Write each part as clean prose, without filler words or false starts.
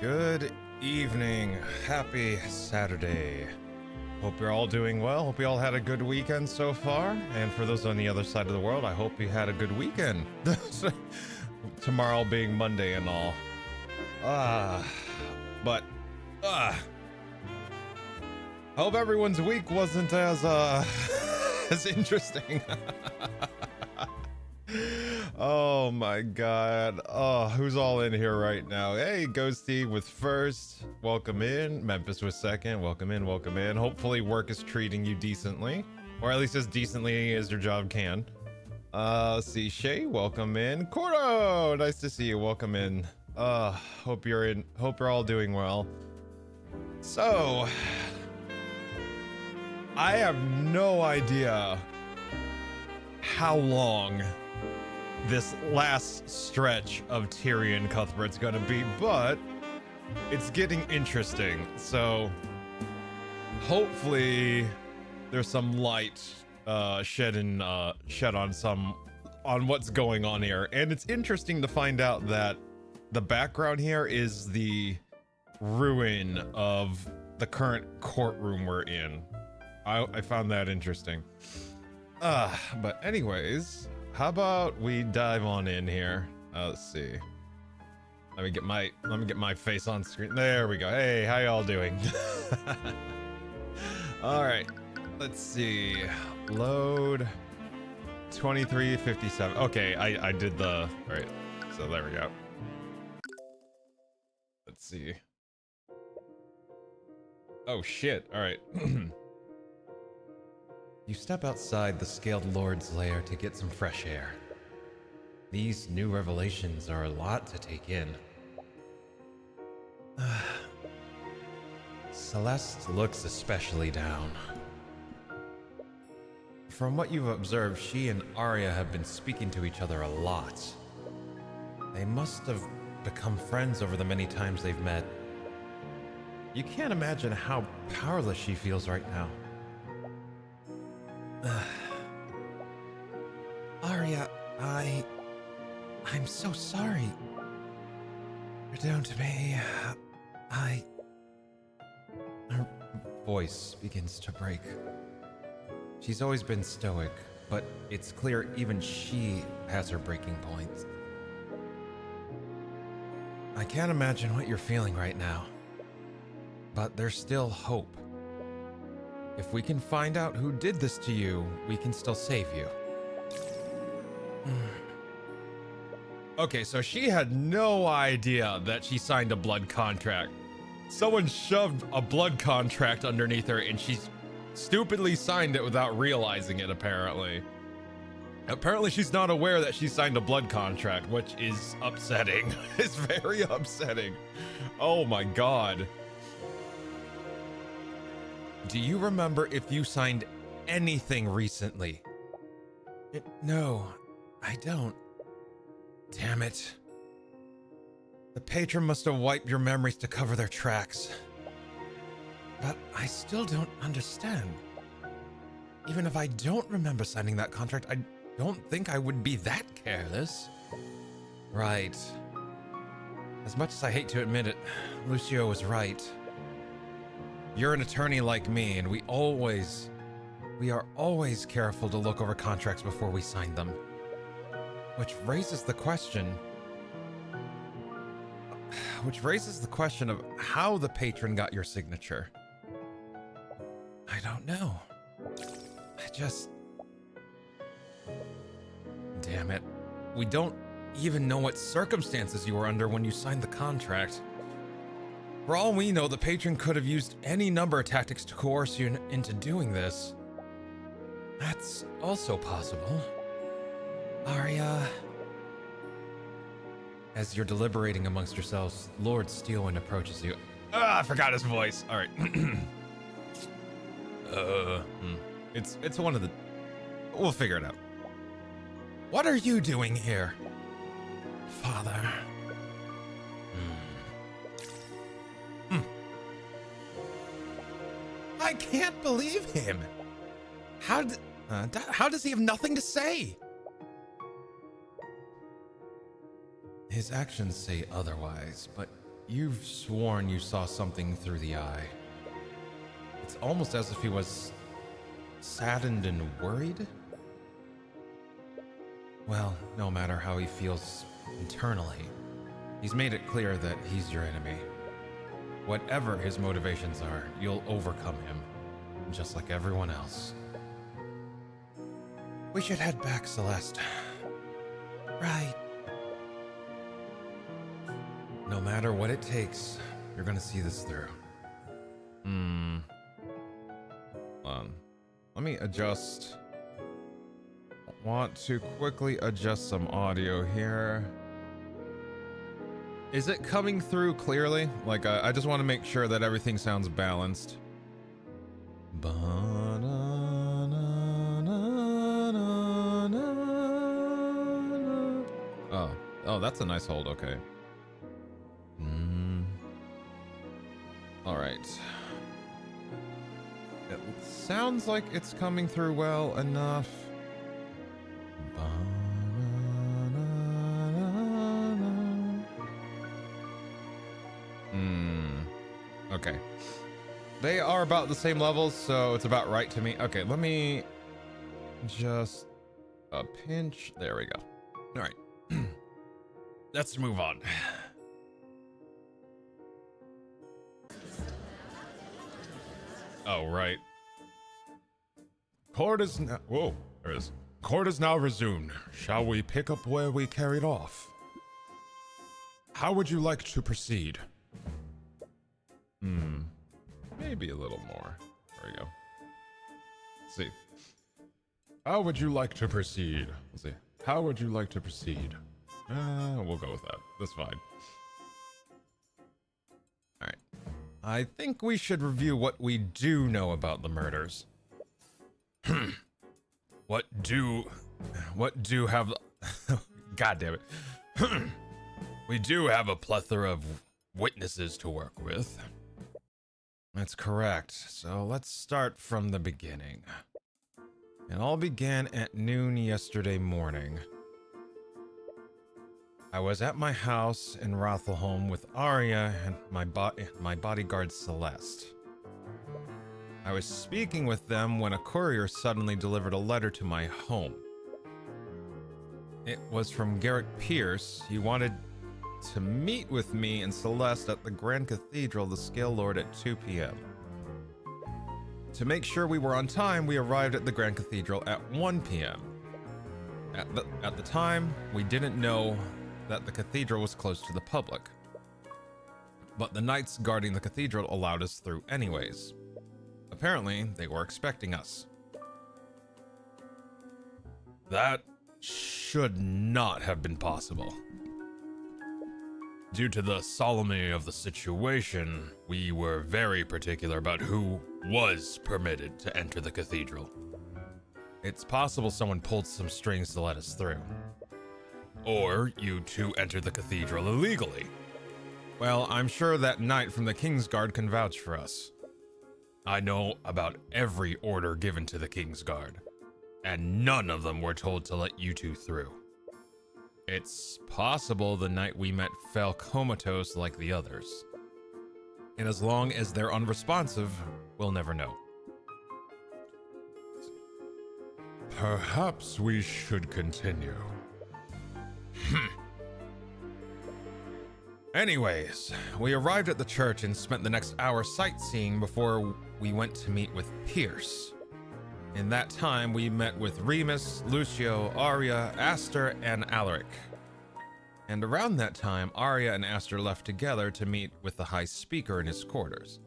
Good evening. Happy Saturday. Hope you're all doing well. Hope you all had a good weekend so far. And for those on the other side of the world, I hope you had a good weekend. Tomorrow being Monday and all. But I hope everyone's week wasn't as as interesting. Oh my god. Oh, who's all in here right now? Hey, Ghosty with first. Welcome in. Memphis with second. Welcome in, welcome in. Hopefully work is treating you decently. Or at least as decently as your job can. Let's see. Shay, welcome in. Cordo, nice to see you. Welcome in. Hope you're all doing well. So I have no idea how long this last stretch of Tyrion Cuthbert's gonna be, but it's getting interesting. So hopefully there's some light shed on what's going on here. And it's interesting to find out that the background here is the ruin of the current courtroom we're in. I found that interesting. But anyways, how about we dive on in here? Let's see. Let me get my face on screen. There we go. Hey, how y'all doing? All right. Let's see. Load 2357. Okay, I did the all right. So there we go. Let's see. Oh shit. All right. You step outside the Scaled Lord's lair to get some fresh air. These new revelations are a lot to take in. Celeste looks especially down. From what you've observed, she and Arya have been speaking to each other a lot. They must have become friends over the many times they've met. You can't imagine how powerless she feels right now. Arya, I'm so sorry. You're down to me. Her voice begins to break. She's always been stoic, but it's clear even she has her breaking points. I can't imagine what you're feeling right now, but there's still hope. If we can find out who did this to you, we can still save you. Okay, so she had no idea that she signed a blood contract. Someone shoved a blood contract underneath her and she stupidly signed it without realizing it, apparently. Apparently she's not aware that she signed a blood contract, which is upsetting. It's very upsetting. Oh my god. Do you remember if you signed anything recently? No, I don't. Damn it. The patron must have wiped your memories to cover their tracks. But I still don't understand. Even if I don't remember signing that contract, I don't think I would be that careless. Right. As much as I hate to admit it, Lucio was right. You're an attorney like me, and we are always careful to look over contracts before we sign them. Which raises the question of how the patron got your signature. I don't know. Damn it. We don't even know what circumstances you were under when you signed the contract. For all we know, the patron could have used any number of tactics to coerce you into doing this. That's also possible. Arya. As you're deliberating amongst yourselves, Lord Steelwind approaches you. I forgot his voice. All right. It's one of the... We'll figure it out. What are you doing here? Father. I can't believe him. How does he have nothing to say? His actions say otherwise, but you've sworn you saw something through the eye. It's almost as if he was saddened and worried. Well, no matter how he feels internally, he's made it clear that he's your enemy. Whatever his motivations are, you'll overcome him, just like everyone else. We should head back, Celeste. Right. No matter what it takes, you're gonna see this through. Hold on. Let me adjust. Want to quickly adjust some audio here. Is it coming through clearly? Like, I just want to make sure that everything sounds balanced. Oh, that's a nice hold. Okay. All right. It sounds like it's coming through well enough. Okay. They are about the same levels, so it's about right to me. Okay, let me just a pinch. There we go. All right. Let's move on. Oh, right. Court is now... Whoa, there it is. Court is now resumed. Shall we pick up where we carried off? How would you like to proceed? Maybe a little more. There we go. Let's see. How would you like to proceed? Let's see. How would you like to proceed? We'll go with that. That's fine. All right. I think we should review what we do know about the murders. What do have... God damn it. We do have a plethora of witnesses to work with. That's correct. So let's start from the beginning. It all began at noon yesterday morning. I was at my house in Rathelholm with Arya and my bodyguard Celeste. I was speaking with them when a courier suddenly delivered a letter to my home. It was from Garrett Pierce. He wanted to meet with me and Celeste at the Grand Cathedral, the Scale Lord, at 2 p.m. To make sure we were on time, we arrived at the Grand Cathedral at 1 p.m. At the time, we didn't know that the cathedral was closed to the public, but the knights guarding the cathedral allowed us through anyways. Apparently, they were expecting us. That should not have been possible. Due to the solemnity of the situation, we were very particular about who was permitted to enter the cathedral. It's possible someone pulled some strings to let us through. Or you two entered the cathedral illegally. Well, I'm sure that knight from the Kingsguard can vouch for us. I know about every order given to the Kingsguard, and none of them were told to let you two through. It's possible the night we met fell comatose like the others. And as long as they're unresponsive, we'll never know. Perhaps we should continue. Anyways, we arrived at the church and spent the next hour sightseeing before we went to meet with Pierce. In that time, we met with Remus, Lucio, Arya, Aster, and Alaric. And around that time, Arya and Aster left together to meet with the High Speaker in his quarters.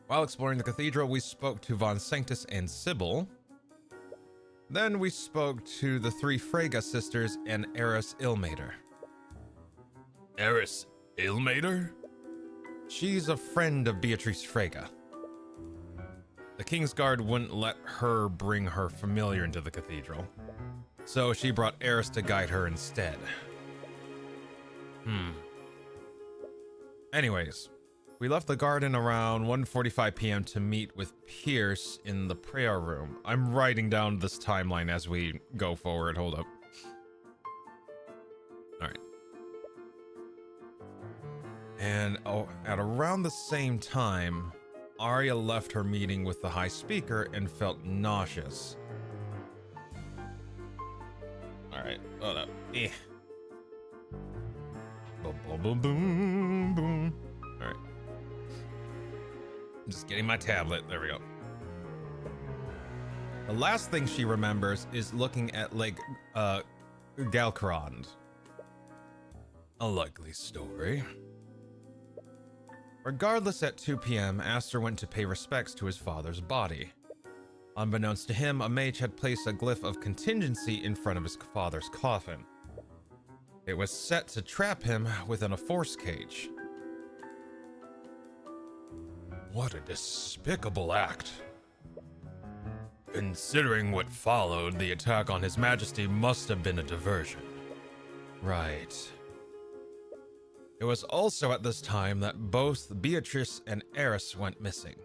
While exploring the cathedral, we spoke to Von Sanctus and Sybil. Then we spoke to the 3 Freyga sisters and Eris Ilmater. Eris Ilmater? She's a friend of Beatrice Freyga. The Kingsguard wouldn't let her bring her familiar into the cathedral, so she brought Eris to guide her instead. Anyways, we left the garden around 1:45 p.m. to meet with Pierce in the prayer room. I'm writing down this timeline as we go forward. Hold up. All right. And at around the same time, Arya left her meeting with the High Speaker and felt nauseous. Alright, hold up. Boom, boom, boom, boom, boom. Alright. I'm just getting my tablet. There we go. The last thing she remembers is looking at Lake Galcarond. A likely story. Regardless, at 2 p.m., Aster went to pay respects to his father's body. Unbeknownst to him, a mage had placed a glyph of contingency in front of his father's coffin. It was set to trap him within a force cage. What a despicable act. Considering what followed, the attack on His Majesty must have been a diversion. Right. It was also at this time that both Beatrice and Eris went missing.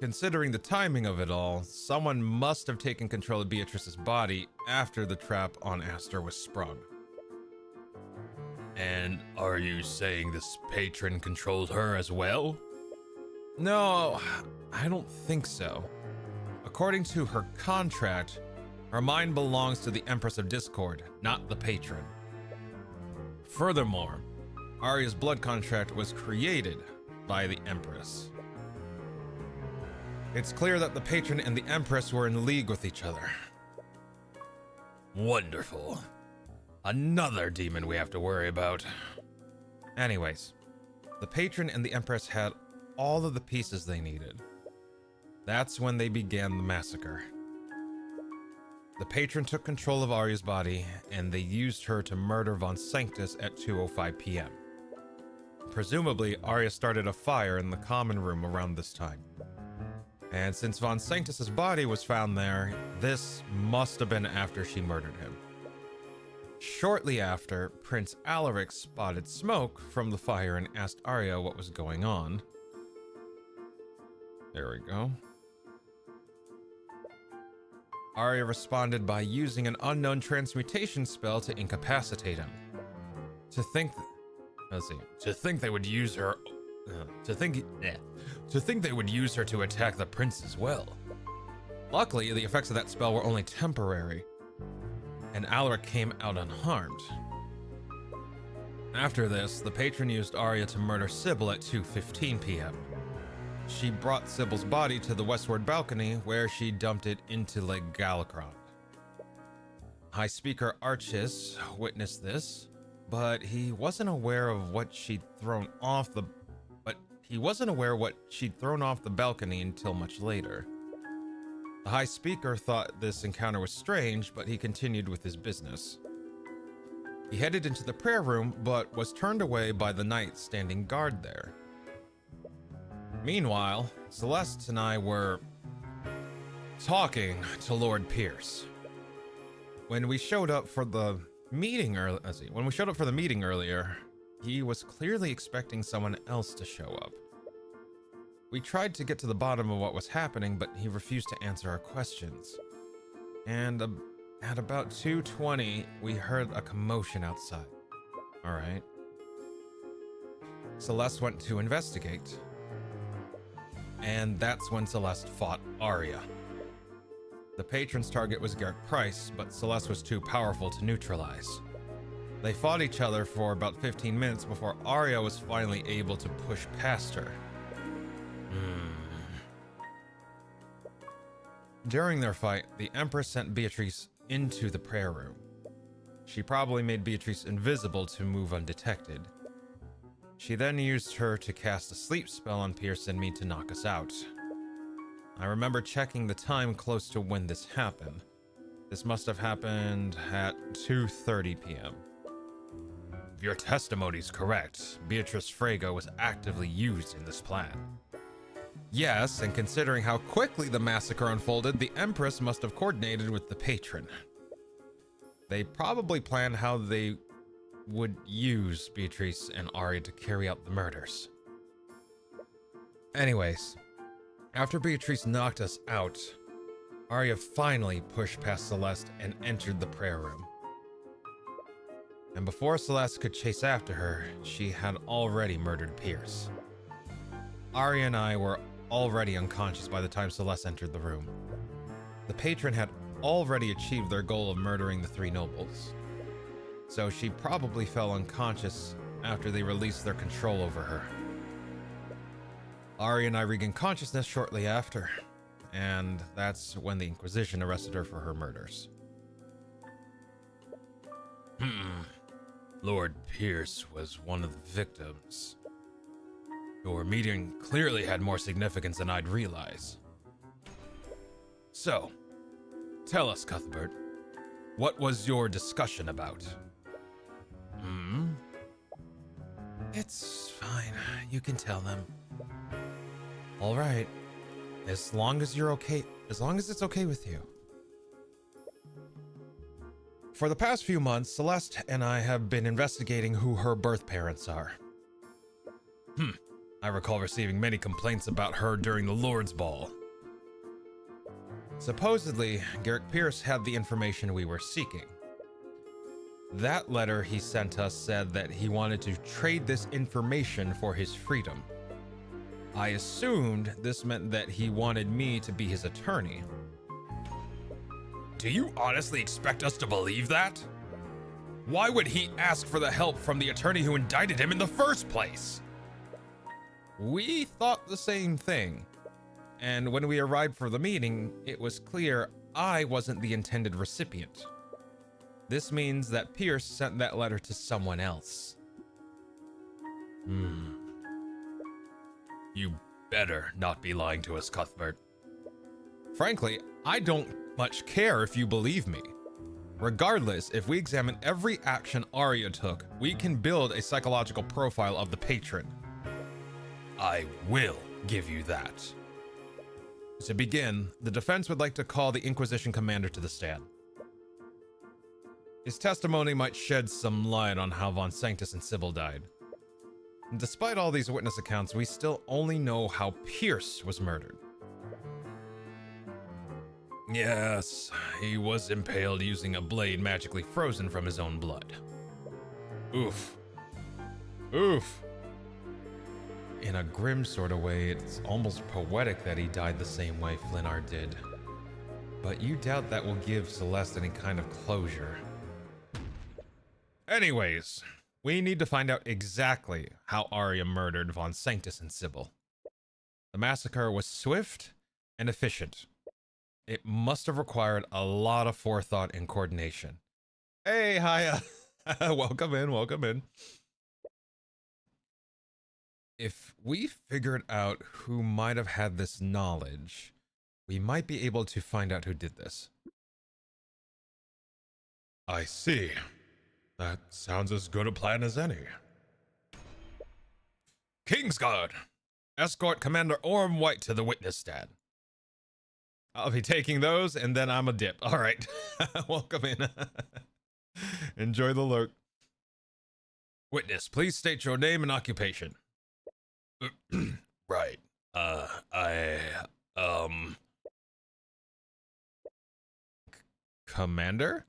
Considering the timing of it all, someone must have taken control of Beatrice's body after the trap on Aster was sprung. And are you saying this patron controlled her as well? No, I don't think so. According to her contract, her mind belongs to the Empress of Discord, not the patron. Furthermore, Arya's blood contract was created by the Empress. It's clear that the patron and the Empress were in league with each other. Wonderful. Another demon we have to worry about. Anyways, the patron and the Empress had all of the pieces they needed. That's when they began the massacre. The patron took control of Arya's body, and they used her to murder Von Sanctus at 2:05 p.m. Presumably, Arya started a fire in the common room around this time. And since Von Sanctus's body was found there, this must have been after she murdered him. Shortly after, Prince Alaric spotted smoke from the fire and asked Arya what was going on. There we go. Arya responded by using an unknown transmutation spell to incapacitate him. To think they would use her. To think they would use her to attack the prince as well. Luckily, the effects of that spell were only temporary, and Alaric came out unharmed. After this, the patron used Arya to murder Sybil at 2:15 p.m. She brought Sybil's body to the westward balcony, where she dumped it into Lake Galacron. High Speaker Archis witnessed this, but he wasn't aware of what she'd thrown off the balcony until much later. The High Speaker thought this encounter was strange, but he continued with his business. He headed into the prayer room, but was turned away by the knight standing guard there. Meanwhile, Celeste and I were talking to Lord Pierce. When we showed up for the meeting earlier, he was clearly expecting someone else to show up. We tried to get to the bottom of what was happening, but he refused to answer our questions. And at about 2:20, we heard a commotion outside. All right. Celeste went to investigate. And that's when Celeste fought Arya. The patron's target was Garrett Price, but Celeste was too powerful to neutralize. They fought each other for about 15 minutes before Arya was finally able to push past her. During their fight, the Empress sent Beatrice into the prayer room. She probably made Beatrice invisible to move undetected. She then used her to cast a sleep spell on Pierce and me to knock us out. I remember checking the time close to when this happened. This must have happened at 2:30 p.m. If your testimony's correct, Beatrice Frege was actively used in this plan. Yes, and considering how quickly the massacre unfolded, the Empress must have coordinated with the patron. They probably planned how they would use Beatrice and Arya to carry out the murders. Anyways, after Beatrice knocked us out, Arya finally pushed past Celeste and entered the prayer room. And before Celeste could chase after her, she had already murdered Pierce. Arya and I were already unconscious by the time Celeste entered the room. The patron had already achieved their goal of murdering the three nobles, so she probably fell unconscious after they released their control over her. Arya and I regained consciousness shortly after, and that's when the Inquisition arrested her for her murders. Lord Pierce was one of the victims. Your meeting clearly had more significance than I'd realize. So, tell us, Cuthbert, what was your discussion about? It's fine. You can tell them. All right. As long as you're okay, as long as it's okay with you. For the past few months, Celeste and I have been investigating who her birth parents are. I recall receiving many complaints about her during the Lord's Ball. Supposedly, Garrick Pierce had the information we were seeking. That letter he sent us said that he wanted to trade this information for his freedom. I assumed this meant that he wanted me to be his attorney. Do you honestly expect us to believe that? Why would he ask for the help from the attorney who indicted him in the first place? We thought the same thing. And when we arrived for the meeting, it was clear I wasn't the intended recipient. This means that Pierce sent that letter to someone else. You better not be lying to us, Cuthbert. Frankly, I don't much care if you believe me. Regardless, if we examine every action Arya took, we can build a psychological profile of the patron. I will give you that. To begin, the defense would like to call the Inquisition commander to the stand. His testimony might shed some light on how Von Sanctus and Sybil died. And despite all these witness accounts, we still only know how Pierce was murdered. Yes, he was impaled using a blade magically frozen from his own blood. Oof. Oof. In a grim sort of way, it's almost poetic that he died the same way Flinnar did. But you doubt that will give Celeste any kind of closure. Anyways, we need to find out exactly how Arya murdered Von Sanctus and Sybil. The massacre was swift and efficient. It must have required a lot of forethought and coordination. Hey, hiya. Welcome in, welcome in. If we figured out who might have had this knowledge, we might be able to find out who did this. I see. That sounds as good a plan as any. Kingsguard! Escort Commander Orm White to the witness stand. I'll be taking those, and then I'm a dip. All right. Welcome in. Enjoy the lurk. Witness, please state your name and occupation. Right. Commander?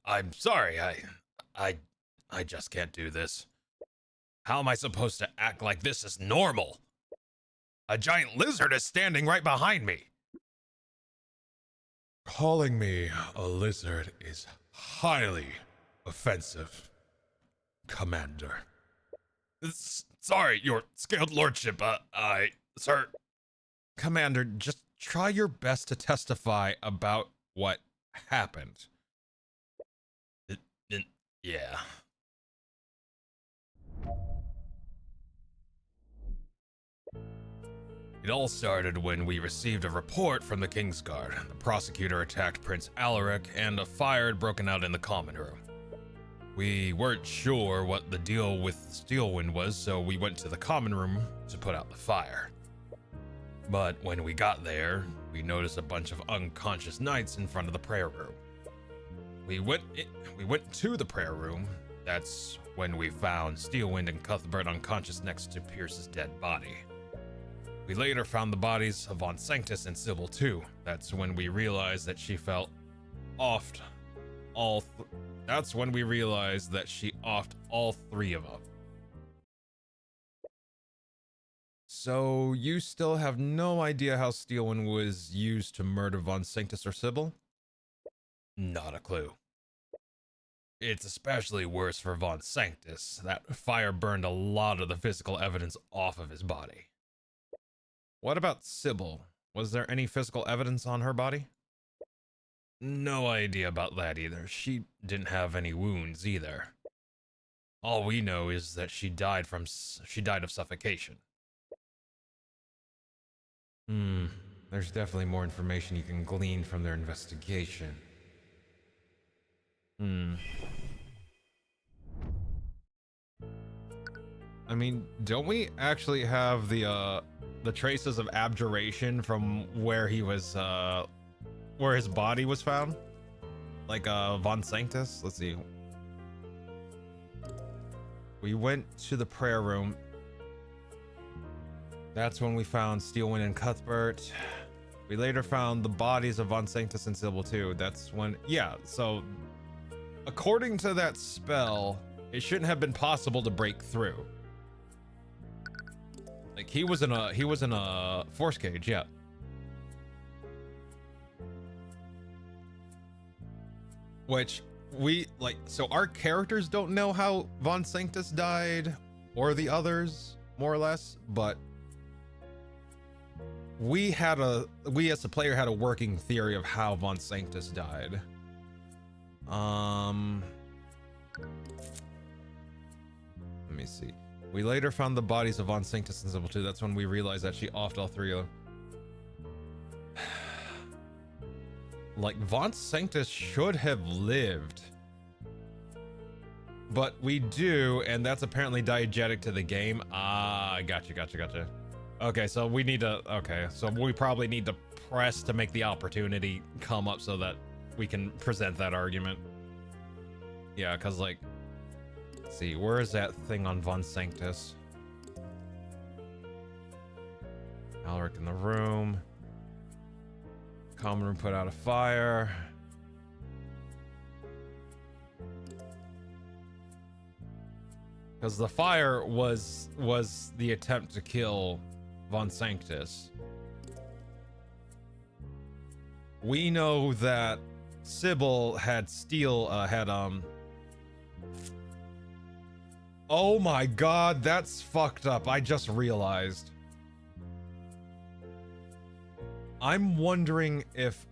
I'm sorry, I just can't do this. How am I supposed to act like this is normal? A giant lizard is standing right behind me. Calling me a lizard is highly offensive, Commander. Sorry, your scaled lordship, sir. Commander, just try your best to testify about what happened. Yeah. It all started when we received a report from the Kingsguard. The prosecutor attacked Prince Alaric, and a fire had broken out in the common room. We weren't sure what the deal with Steelwind was, so we went to the common room to put out the fire. But when we got there, we noticed a bunch of unconscious knights in front of the prayer room. We went to the prayer room. That's when we found Steelwind and Cuthbert unconscious next to Pierce's dead body. We later found the bodies of Von Sanctus and Sybil too. That's when we realized that she fell off all That's when we realized that she offed all 3 of them. So you still have no idea how Steelwind was used to murder Von Sanctus or Sybil? Not a clue. It's especially worse for Von Sanctus. That fire burned a lot of the physical evidence off of his body. What about Sybil? Was there any physical evidence on her body? No idea about that either. She didn't have any wounds either. All we know is that she died of suffocation. There's definitely more information you can glean from their investigation. I mean, don't we actually have the traces of abjuration from where he was, where his body was found? Like, Von Sanctus? Let's see. We went to the prayer room. That's when we found Steelwind and Cuthbert. We later found the bodies of Von Sanctus and Sybil too. That's when, yeah, so according to that spell, it shouldn't have been possible to break through. Like he was in a force cage, yeah. Which we like, so our characters don't know how Von Sanctus died or the others, more or less, but we as the player had a working theory of how Von Sanctus died. Let me see. We later found the bodies of Von Sanctus and Sybil too. That's when we realized that she offed all 3 of them. Like, Von Sanctus should have lived. But we do, and that's apparently diegetic to the game. Ah, gotcha. Okay, so we need to, okay, so we probably need to press to make the opportunity come up so that we can present that argument. Yeah, because, like, let's see, where is that thing on Von Sanctus? Alaric in the room. Common room put out a fire. Because the fire was the attempt to kill Von Sanctus. We know that Sybil had oh my god, that's fucked up. I just realized. I'm wondering if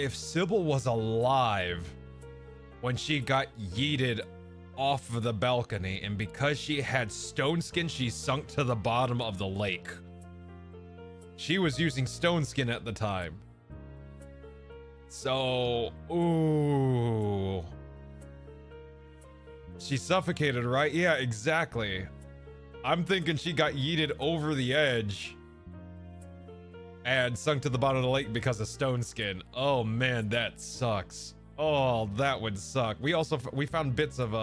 Sybil was alive when she got yeeted off of the balcony, and because she had stone skin, she sunk to the bottom of the lake. She was using stone skin at the time. So, ooh. She suffocated, right? Yeah, exactly. I'm thinking she got yeeted over the edge and sunk to the bottom of the lake because of stone skin. Oh man, that sucks. Oh, that would suck. We found bits of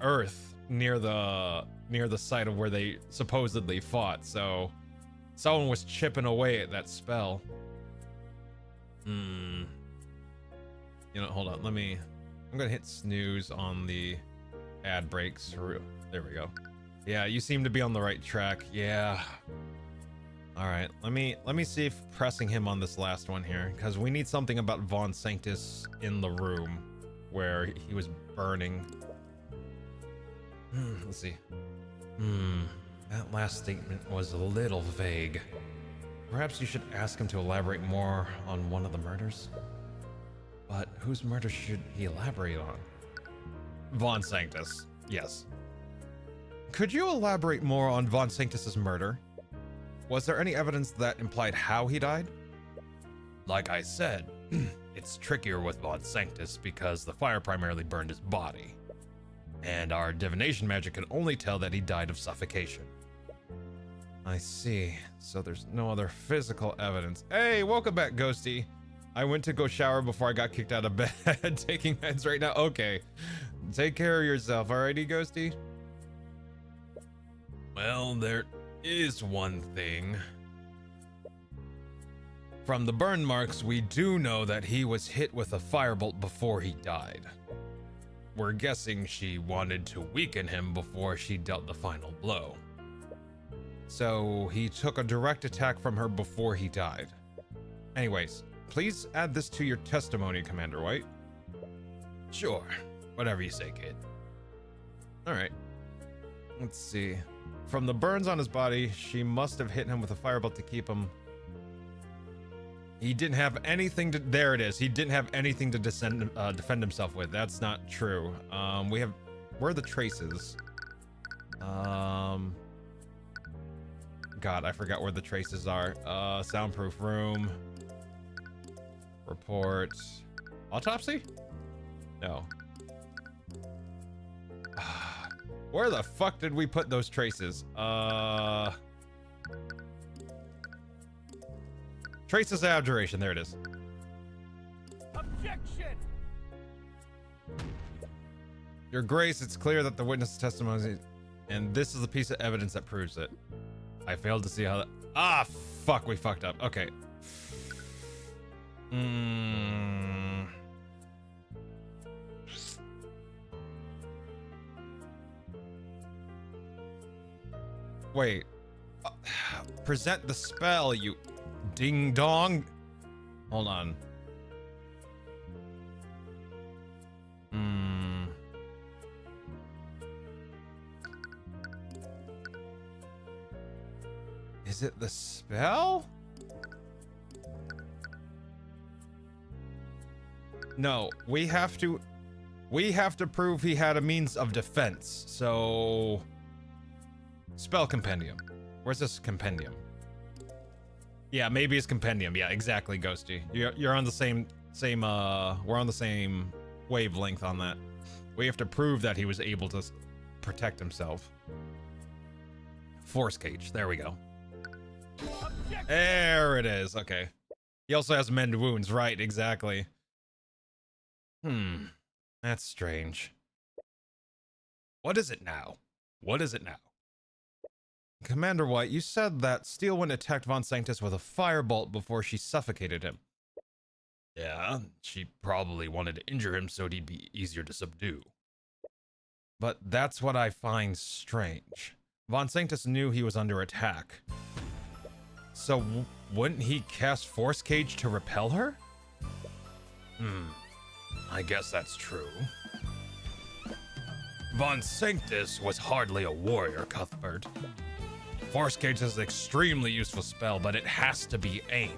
earth near the site of where they supposedly fought, so someone was chipping away at that spell. You know, hold on, I'm gonna hit snooze on the ad breaks. There we go. Yeah, you seem to be on the right track. Yeah. All right, let me see if pressing him on this last one here, because we need something about Von Sanctus in the room where he was burning. Let's see. That last statement was a little vague. Perhaps you should ask him to elaborate more on one of the murders. But whose murder should he elaborate on? Von Sanctus, yes. Could you elaborate more on Von Sanctus's murder? Was there any evidence that implied how he died? Like I said, it's trickier with Von Sanctus because the fire primarily burned his body. And our divination magic can only tell that he died of suffocation. I see. So there's no other physical evidence. Hey, welcome back, Ghosty. I went to go shower before I got kicked out of bed. Taking meds right now. Okay. Take care of yourself, alrighty, Ghosty? Well, there is one thing. From the burn marks, we do know that he was hit with a firebolt before he died. We're guessing she wanted to weaken him before she dealt the final blow. So he took a direct attack from her before he died. Anyways, please add this to your testimony, Commander White. Sure, whatever you say, kid. All right. Let's see. From the burns on his body, she must have hit him with a firebolt to keep him. He didn't have anything to. There it is. He didn't have anything to defend himself with. That's not true. Where are the traces? God, I forgot where the traces are. Soundproof room. Report. Autopsy? No. Where the fuck did we put those traces? Traces of abjuration. There it is. Objection! Your Grace, it's clear that the witness testimony, and this is the piece of evidence that proves it. I failed to see how that. Ah, fuck, we fucked up. Okay. Wait. Present the spell, you ding dong. Hold on. Is it the spell? No, we have to prove he had a means of defense. So spell compendium. Where's this compendium? Yeah, maybe it's compendium. Yeah, exactly, Ghosty. You're on the same we're on the same wavelength on that. We have to prove that he was able to protect himself. Force cage. There we go. There it is. Okay. He also has mend wounds, right? Exactly. That's strange. What is it now? What is it now? Commander White, you said that Steelwind attacked Von Sanctus with a firebolt before she suffocated him. Yeah, she probably wanted to injure him so he'd be easier to subdue. But that's what I find strange. Von Sanctus knew he was under attack. So wouldn't he cast Force Cage to repel her? I guess that's true. Von Sanctus was hardly a warrior, Cuthbert. Force Cage is an extremely useful spell, but it has to be aimed.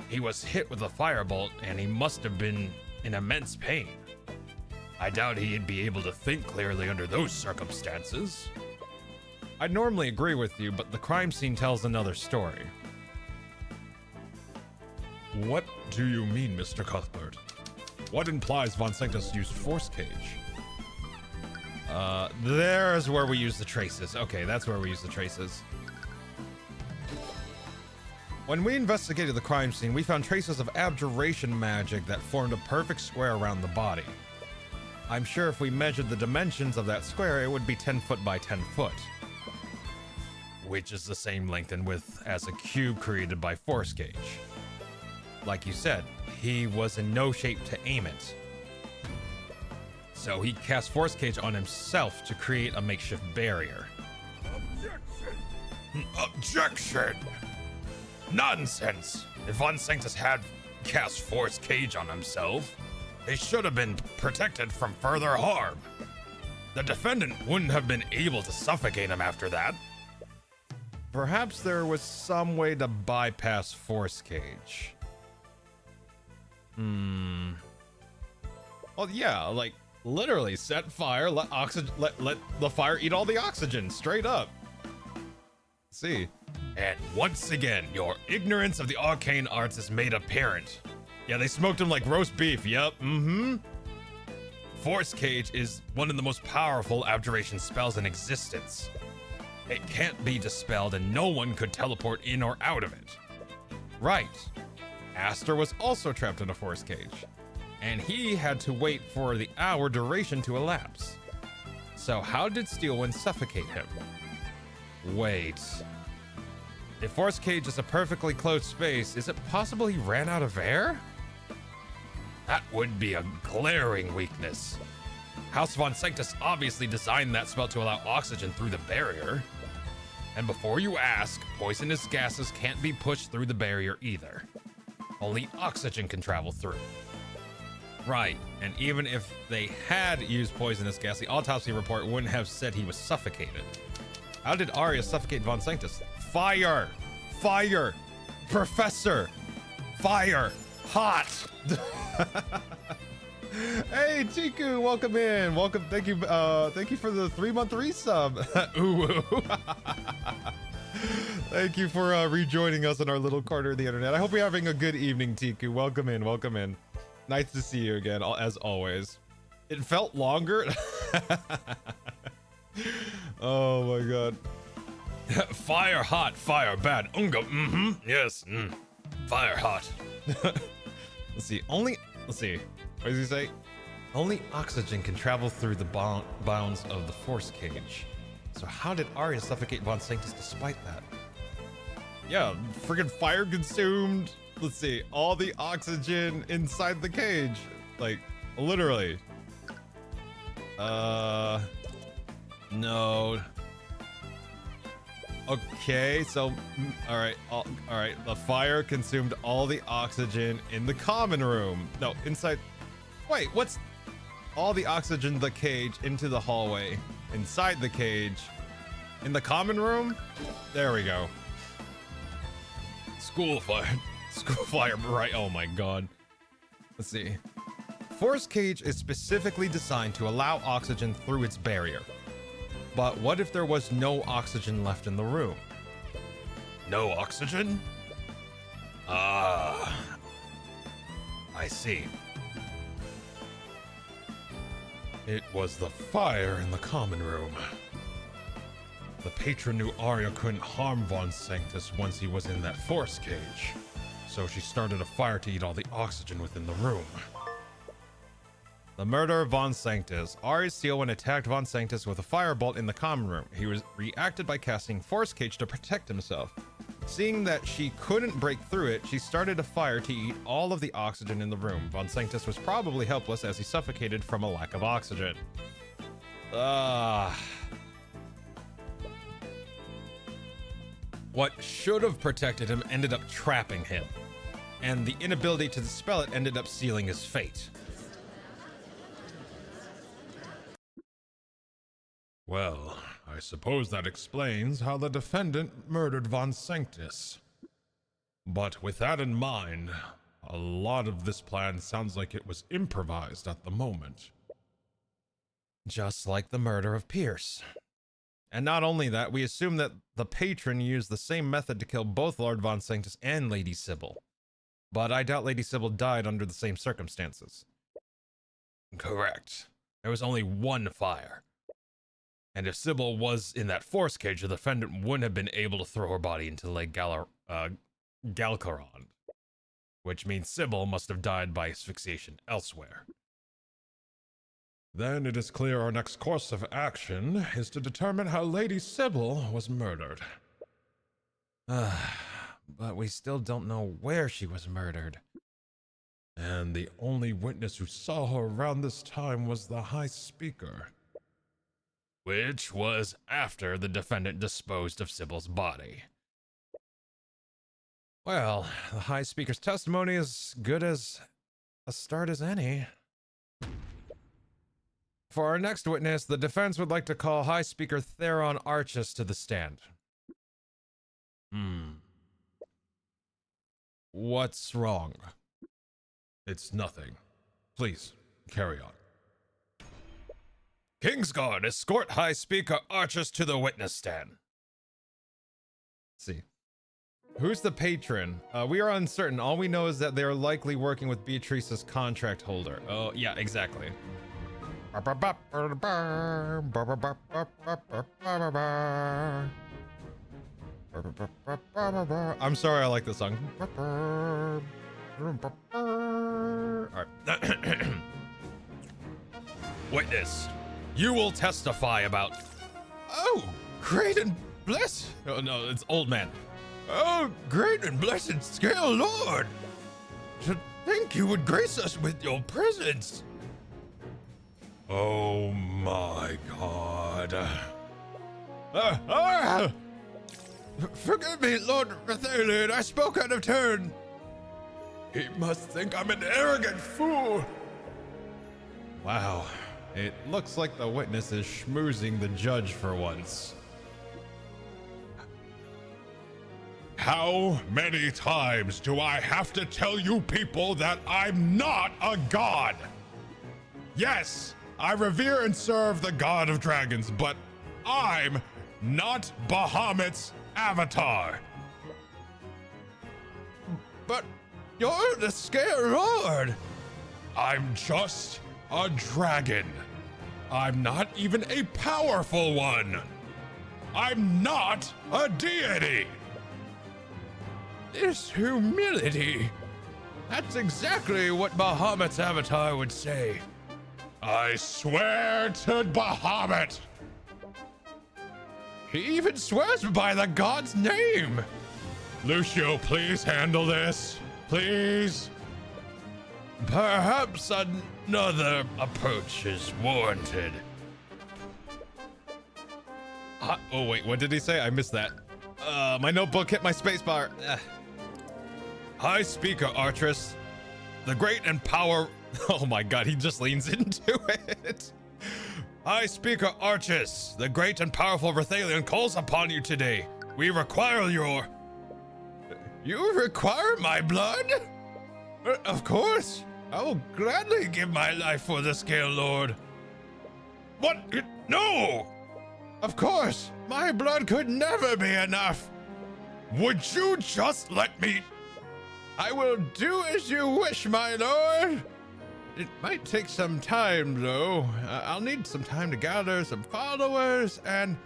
He was hit with a firebolt, and he must have been in immense pain. I doubt he'd be able to think clearly under those circumstances. I'd normally agree with you, but the crime scene tells another story. What do you mean, Mr. Cuthbert? What implies Von Sanctus used Force Cage? There's where we use the traces. Okay, that's where we use the traces. When we investigated the crime scene, we found traces of abjuration magic that formed a perfect square around the body. I'm sure if we measured the dimensions of that square, it would be 10 foot by 10 foot. Which is the same length and width as a cube created by Force Cage. Like you said, he was in no shape to aim it. So he cast Force Cage on himself to create a makeshift barrier. Objection! Nonsense! If Von Sanctus had cast Force Cage on himself, he should have been protected from further harm. The defendant wouldn't have been able to suffocate him after that. Perhaps there was some way to bypass Force Cage. Well, yeah, like literally set fire, let the fire eat all the oxygen straight up. Let's see. And once again, your ignorance of the arcane arts is made apparent. Yeah, they smoked him like roast beef. Yep. Force Cage is one of the most powerful abjuration spells in existence. It can't be dispelled and no one could teleport in or out of it. Right. Aster was also trapped in a Force Cage, and he had to wait for the hour duration to elapse. So how did Steelwind suffocate him? Wait. If Force Cage is a perfectly closed space, is it possible he ran out of air? That would be a glaring weakness. House Von Sanctus obviously designed that spell to allow oxygen through the barrier. And before you ask, poisonous gases can't be pushed through the barrier either. Only oxygen can travel through. Right, and even if they had used poisonous gas, the autopsy report wouldn't have said he was suffocated. How did Arya suffocate Von Sanctus? Fire! Fire! Professor! Fire! Hot! Hey Tiku, welcome in. Welcome, thank you for the 3-month resub. Ooh. Thank you for rejoining us in our little corner of the internet. I hope you're having a good evening, Tiku. Welcome in, welcome in. Nice to see you again, as always. It felt longer. Oh my god. Fire hot, fire bad. Unga, yes. Fire hot. Let's see. What does he say? Only oxygen can travel through the bounds of the Force Cage. So how did Arya suffocate Von Sanctus despite that? Yeah, friggin' fire consumed. Let's see, all the oxygen inside the cage. Like, literally. No. Okay, so, all right. The fire consumed all the oxygen in the common room. No, inside. Wait, what's all the oxygen, the cage, into the hallway, inside the cage, in the common room? There we go. School fire, right? Oh my god. Let's see. Force Cage is specifically designed to allow oxygen through its barrier. But what if there was no oxygen left in the room? No oxygen? Ah, I see. It was the fire in the common room. The patron knew Arya couldn't harm Von Sanctus once he was in that Force Cage, so she started a fire to eat all the oxygen within the room. The murder of Von Sanctus. Arya's seal when attacked Von Sanctus with a firebolt in the common room. He reacted by casting Force Cage to protect himself. Seeing that she couldn't break through it, she started a fire to eat all of the oxygen in the room. Von Sanctus was probably helpless as he suffocated from a lack of oxygen. What should have protected him ended up trapping him, and the inability to dispel it ended up sealing his fate. Well, I suppose that explains how the defendant murdered Von Sanctus. But with that in mind, a lot of this plan sounds like it was improvised at the moment. Just like the murder of Pierce. And not only that, we assume that the patron used the same method to kill both Lord Von Sanctus and Lady Sybil. But I doubt Lady Sybil died under the same circumstances. Correct. There was only one fire. And if Sybil was in that Force Cage, the defendant wouldn't have been able to throw her body into Lake Galcaron. Which means Sybil must have died by asphyxiation elsewhere. Then it is clear our next course of action is to determine how Lady Sybil was murdered. But we still don't know where she was murdered. And the only witness who saw her around this time was the High Speaker. Which was after the defendant disposed of Sybil's body. Well, the High Speaker's testimony is good as a start as any. For our next witness, the defense would like to call High Speaker Theron Archis to the stand. What's wrong? It's nothing. Please, carry on. Kingsguard, escort High Speaker Archis to the witness stand. Let's see. Who's the patron? We are uncertain. All we know is that they are likely working with Beatrice's contract holder. Oh, yeah, exactly. I'm sorry, I like this song. Alright. Witness, you will testify about... Oh, great and bless... Oh, no, it's old man. Oh, great and blessed Scale Lord! To think you would grace us with your presence! Oh my god. Forgive me, Lord Rathalion, I spoke out of turn. He must think I'm an arrogant fool. Wow, it looks like the witness is schmoozing the judge for once. How many times do I have to tell you people that I'm not a god? Yes, I revere and serve the god of dragons, but I'm not Bahamut's avatar. But you're the Scale Lord. I'm just a dragon. I'm not even a powerful one. I'm not a deity. This humility. That's exactly what Bahamut's avatar would say. I swear to Bahamut. He even swears by the god's name. Lucio, please handle this. Please. Perhaps another approach is warranted. Oh, wait, what did he say? I missed that. My notebook hit my spacebar. High Speaker Artress, the great and power... Oh my god, he just leans into it. High Speaker Archis, the great and powerful Rathalion calls upon you today. We require your... You require my blood? Of course. I will gladly give my life for the Scale Lord. What? No! Of course. My blood could never be enough. Would you just let me... I will do as you wish, my lord. It might take some time, though. I'll need some time to gather some followers and...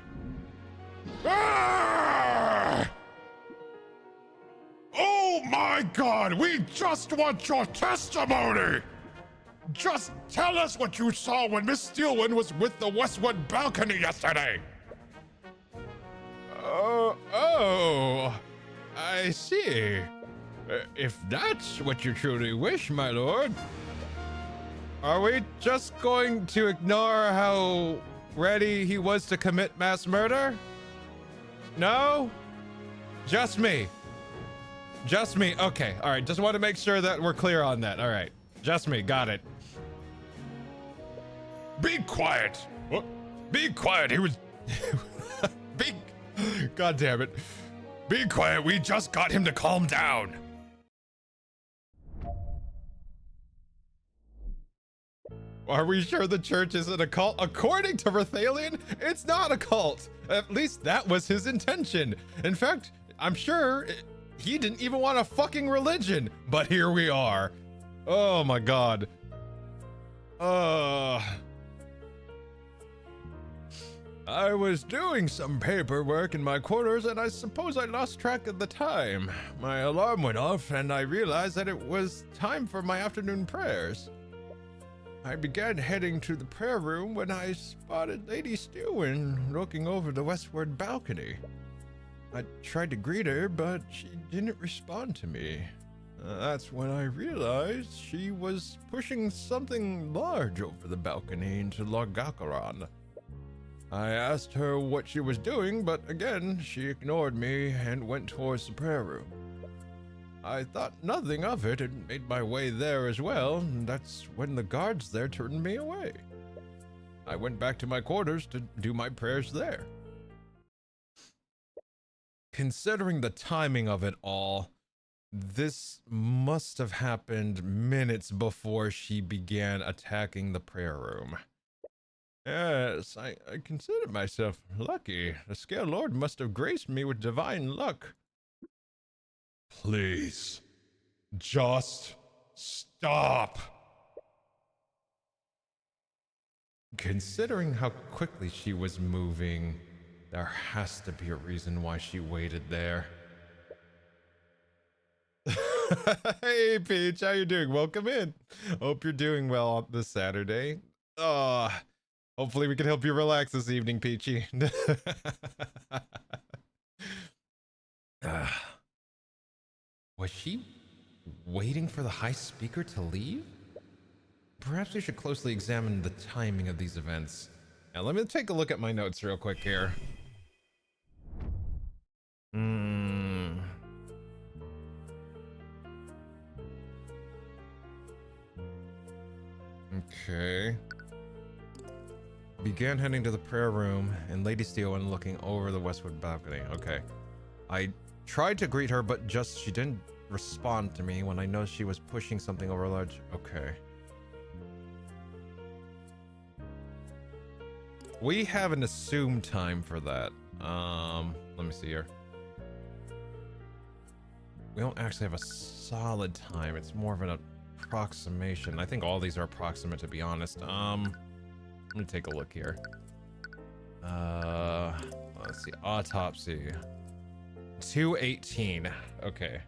Ah! Oh my god, we just want your testimony! Just tell us what you saw when Miss Steelwind was with the westward balcony yesterday! Oh, I see. If that's what you truly wish, my lord. Are we just going to ignore how ready he was to commit mass murder? No? Just me. Just me. Okay. All right. Just want to make sure that we're clear on that. All right. Just me. Got it. Be quiet. What? Be quiet. He was... Be... God damn it. Be quiet. We just got him to calm down. Are we sure the church isn't a cult? According to Rathalion, it's not a cult. At least that was his intention. In fact, I'm sure he didn't even want a fucking religion, but here we are. Oh my god. I was doing some paperwork in my quarters and I suppose I lost track of the time. My alarm went off and I realized that it was time for my afternoon prayers. I began heading to the prayer room when I spotted Lady Steelwind looking over the westward balcony. I tried to greet her, but she didn't respond to me. That's when I realized she was pushing something large over the balcony into Logakaran. I asked her what she was doing, but again, she ignored me and went towards the prayer room. I thought nothing of it and made my way there as well, and that's when the guards there turned me away. I went back to my quarters to do my prayers there. Considering the timing of it all, this must have happened minutes before she began attacking the prayer room. Yes, I consider myself lucky. The Scale Lord must have graced me with divine luck. Please, just stop. Considering how quickly she was moving, there has to be a reason why she waited there. Hey Peach, how you doing? Welcome in. Hope you're doing well on this Saturday. Hopefully we can help you relax this evening, Peachy. Was she waiting for the high speaker to leave? Perhaps we should closely examine the timing of these events. Now, let me take a look at my notes real quick here. Okay. Began heading to the prayer room, and Lady Steele went looking over the westward balcony. Okay. I tried to greet her, but she didn't respond to me when I noticed she was pushing something over a ledge. Okay. We have an assumed time for that. Let me see here. We don't actually have a solid time. It's more of an approximation. I think all these are approximate, to be honest. Let me take a look here. Let's see. Autopsy. 2:18. Okay.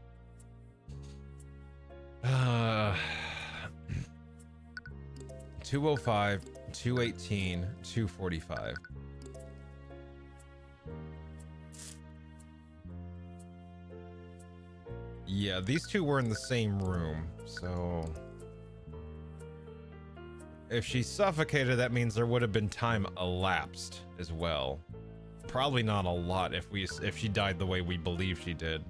2:05, 2:18, 2:45. Yeah, these two were in the same room, so if she suffocated, that means there would have been time elapsed as well. Probably not a lot if she died the way we believe she did.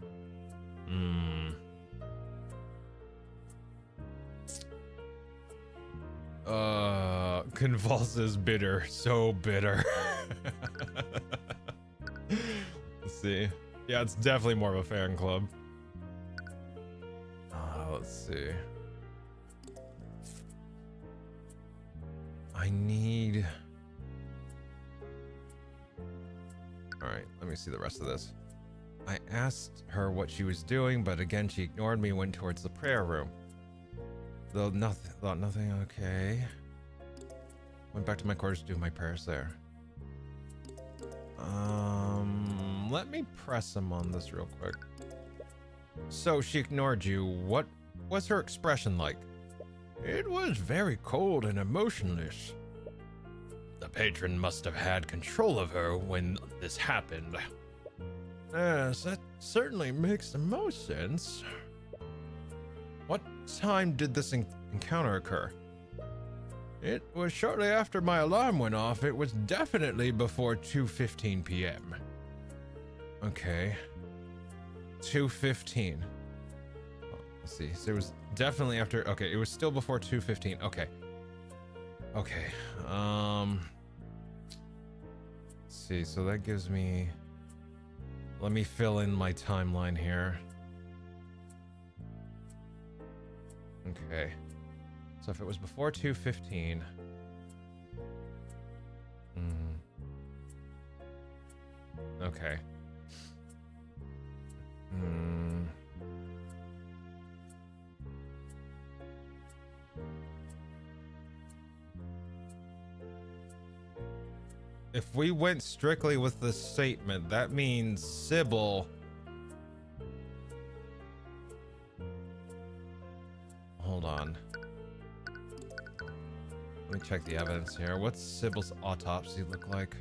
Convulses bitter, so bitter. Let's see. Yeah, it's definitely more of a fan club. Let's see. I need... Alright, let me see the rest of this. I asked her what she was doing, but again she ignored me and went towards the prayer room. Thought nothing, okay. Went back to my quarters to do my prayers there. Let me press him on this real quick. So she ignored you. What was her expression like? It was very cold and emotionless. The patron must have had control of her when this happened. Yes, that certainly makes the most sense. What time did this encounter occur? It was shortly after my alarm went off. It was definitely before 2:15 p.m. Okay. 2:15. Let's see. So it was definitely after. Okay, it was still before 2:15. Okay. Okay. Let's see. So that gives me. Let me fill in my timeline here. Okay. So if it was before 2:15. Okay. If we went strictly with the statement, that means Sybil. Hold on. Let me check the evidence here. What's Sybil's autopsy look like?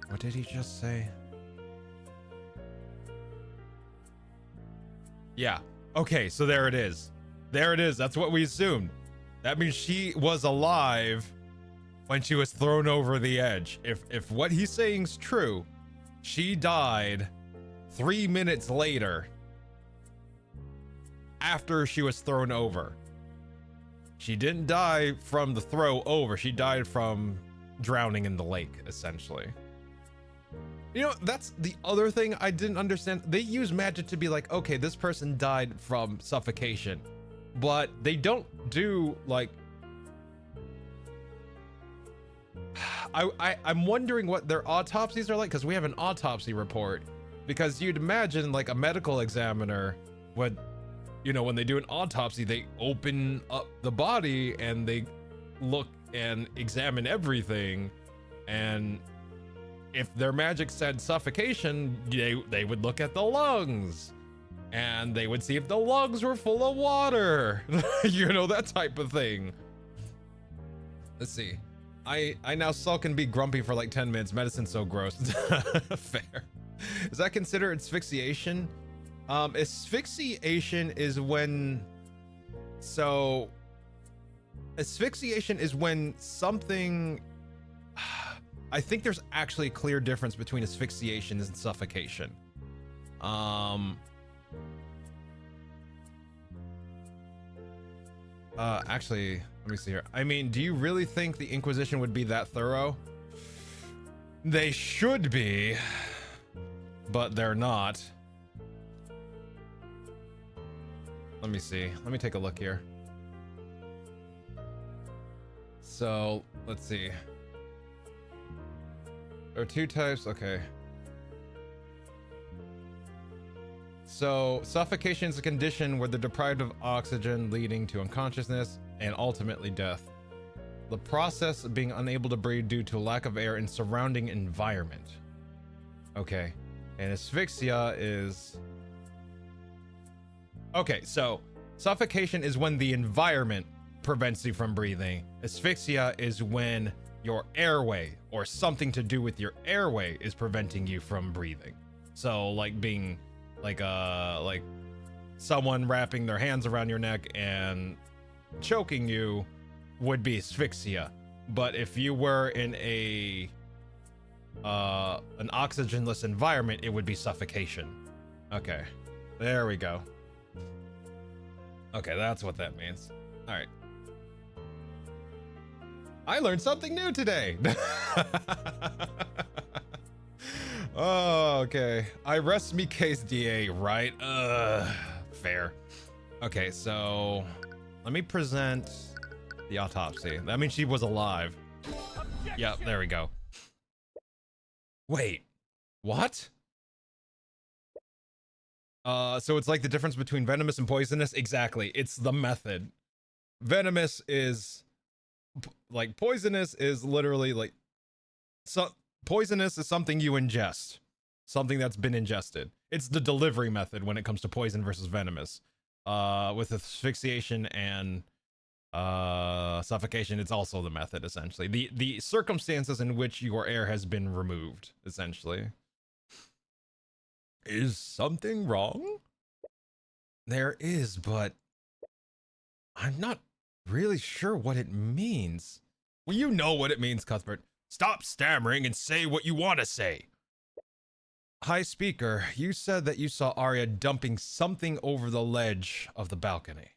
What did he just say? Yeah. Okay, so there it is. There it is. That's what we assumed. That means she was alive when she was thrown over the edge. If what he's saying is true, she died 3 minutes later after she was thrown over. She didn't die from the throw over. She died from drowning in the lake, essentially. You know, that's the other thing I didn't understand. They use magic to be like, okay, this person died from suffocation, but they don't do like, I'm wondering what their autopsies are like, because we have an autopsy report, because you'd imagine like a medical examiner would, you know, when they do an autopsy, they open up the body and they look and examine everything, and if their magic said suffocation, they would look at the lungs and they would see if the lungs were full of water. You know, that type of thing. Let's see. I now sulk and be grumpy for like 10 minutes. Medicine's so gross. Fair. Is that considered asphyxiation? Asphyxiation is when... So... Asphyxiation is when something... I think there's actually a clear difference between asphyxiation and suffocation. Actually, let me see here. I mean, do you really think the Inquisition would be that thorough? They should be, but they're not. Let me see. Let me take a look here. So, let's see. There are two types. Okay. So, suffocation is a condition where they're deprived of oxygen, leading to unconsciousness and ultimately death. The process of being unable to breathe due to lack of air in surrounding environment. Okay. And asphyxia is... Okay, so suffocation is when the environment prevents you from breathing. Asphyxia is when your airway or something to do with your airway is preventing you from breathing. So like being like someone wrapping their hands around your neck and choking you would be asphyxia. But if you were in an oxygenless environment, it would be suffocation. Okay, there we go. Okay, that's what that means. All right. I learned something new today. Oh, okay. I rest me case, DA, right? Fair. Okay, so let me present the autopsy. That means she was alive. Yep, there we go. Wait, what? So it's like the difference between venomous and poisonous? Exactly. It's the method. Venomous is like poisonous is literally like poisonous is something you ingest, something that's been ingested. It's the delivery method when it comes to poison versus venomous. With asphyxiation and suffocation, it's also the method essentially. The circumstances in which your air has been removed essentially. Is something wrong? There is, but I'm not really sure what it means. Well, you know what it means, Cuthbert. Stop stammering and say what you want to say. Hi, speaker. You said that you saw Arya dumping something over the ledge of the balcony.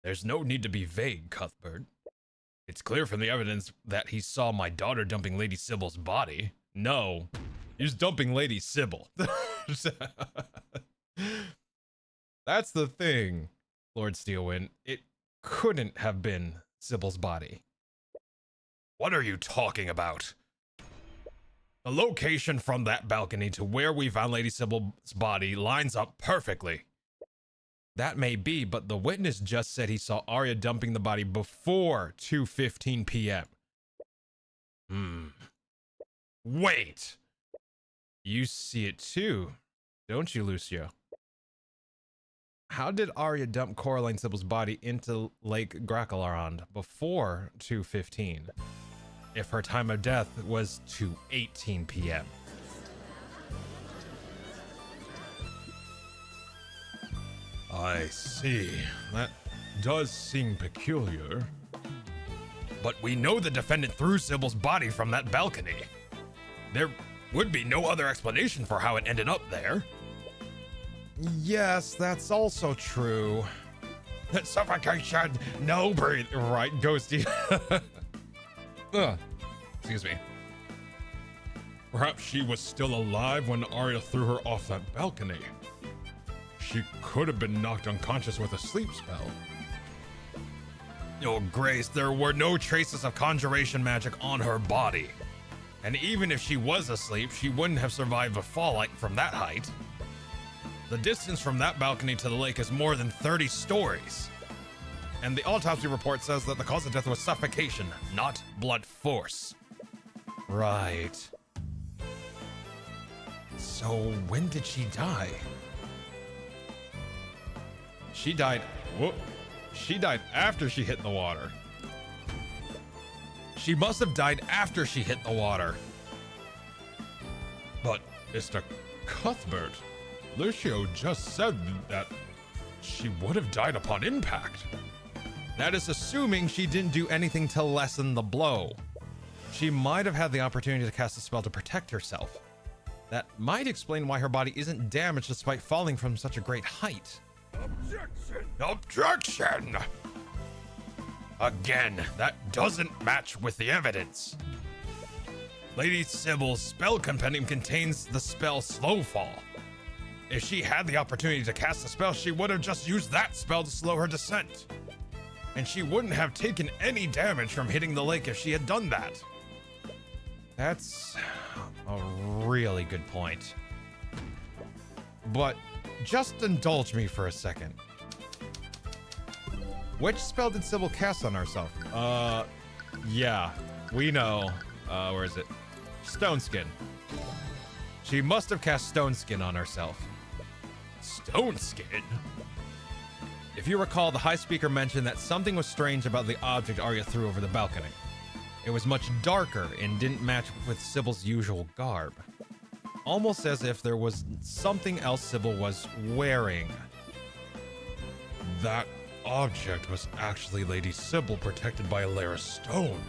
There's no need to be vague, Cuthbert. It's clear from the evidence that he saw my daughter dumping Lady Sybil's body. No, he's dumping Lady Sybil. That's the thing, Lord Steelwind. It couldn't have been Sybil's body. What are you talking about? The location from that balcony to where we found Lady Sybil's body lines up perfectly. That may be, but the witness just said he saw Arya dumping the body before 2:15 p.m. Wait! You see it too, don't you, Lucio? How did Arya dump Coraline Sybil's body into Lake Graclarond before 2:15? If her time of death was 2:18 p.m. I see. That does seem peculiar. But we know the defendant threw Sybil's body from that balcony. There would be no other explanation for how it ended up there. Yes, that's also true. Suffocation, no breathe. Right, Ghosty. Excuse me. Perhaps she was still alive when Arya threw her off that balcony. She could have been knocked unconscious with a sleep spell. Oh, Grace, there were no traces of conjuration magic on her body. And even if she was asleep, she wouldn't have survived a fall from that height. The distance from that balcony to the lake is more than 30 stories. And the autopsy report says that the cause of death was suffocation, not blunt force. Right. So when did she die? She died. Whoop. She died after she hit the water. She must have died after she hit the water. But Mr. Cuthbert, Lucio just said that she would have died upon impact. That is assuming she didn't do anything to lessen the blow. She might have had the opportunity to cast a spell to protect herself. That might explain why her body isn't damaged despite falling from such a great height. Objection! Objection! Again, that doesn't match with the evidence. Lady Sybil's spell compendium contains the spell Slow Fall. If she had the opportunity to cast a spell, she would have just used that spell to slow her descent. And she wouldn't have taken any damage from hitting the lake if she had done that. That's a really good point. But just indulge me for a second. Which spell did Sybil cast on herself? Yeah, we know. Where is it? Stone Skin. She must have cast Stone Skin on herself. Stone Skin? If you recall, the High Speaker mentioned that something was strange about the object Arya threw over the balcony. It was much darker and didn't match with Sybil's usual garb. Almost as if there was something else Sybil was wearing. That object was actually Lady Sybil protected by a layer of stone.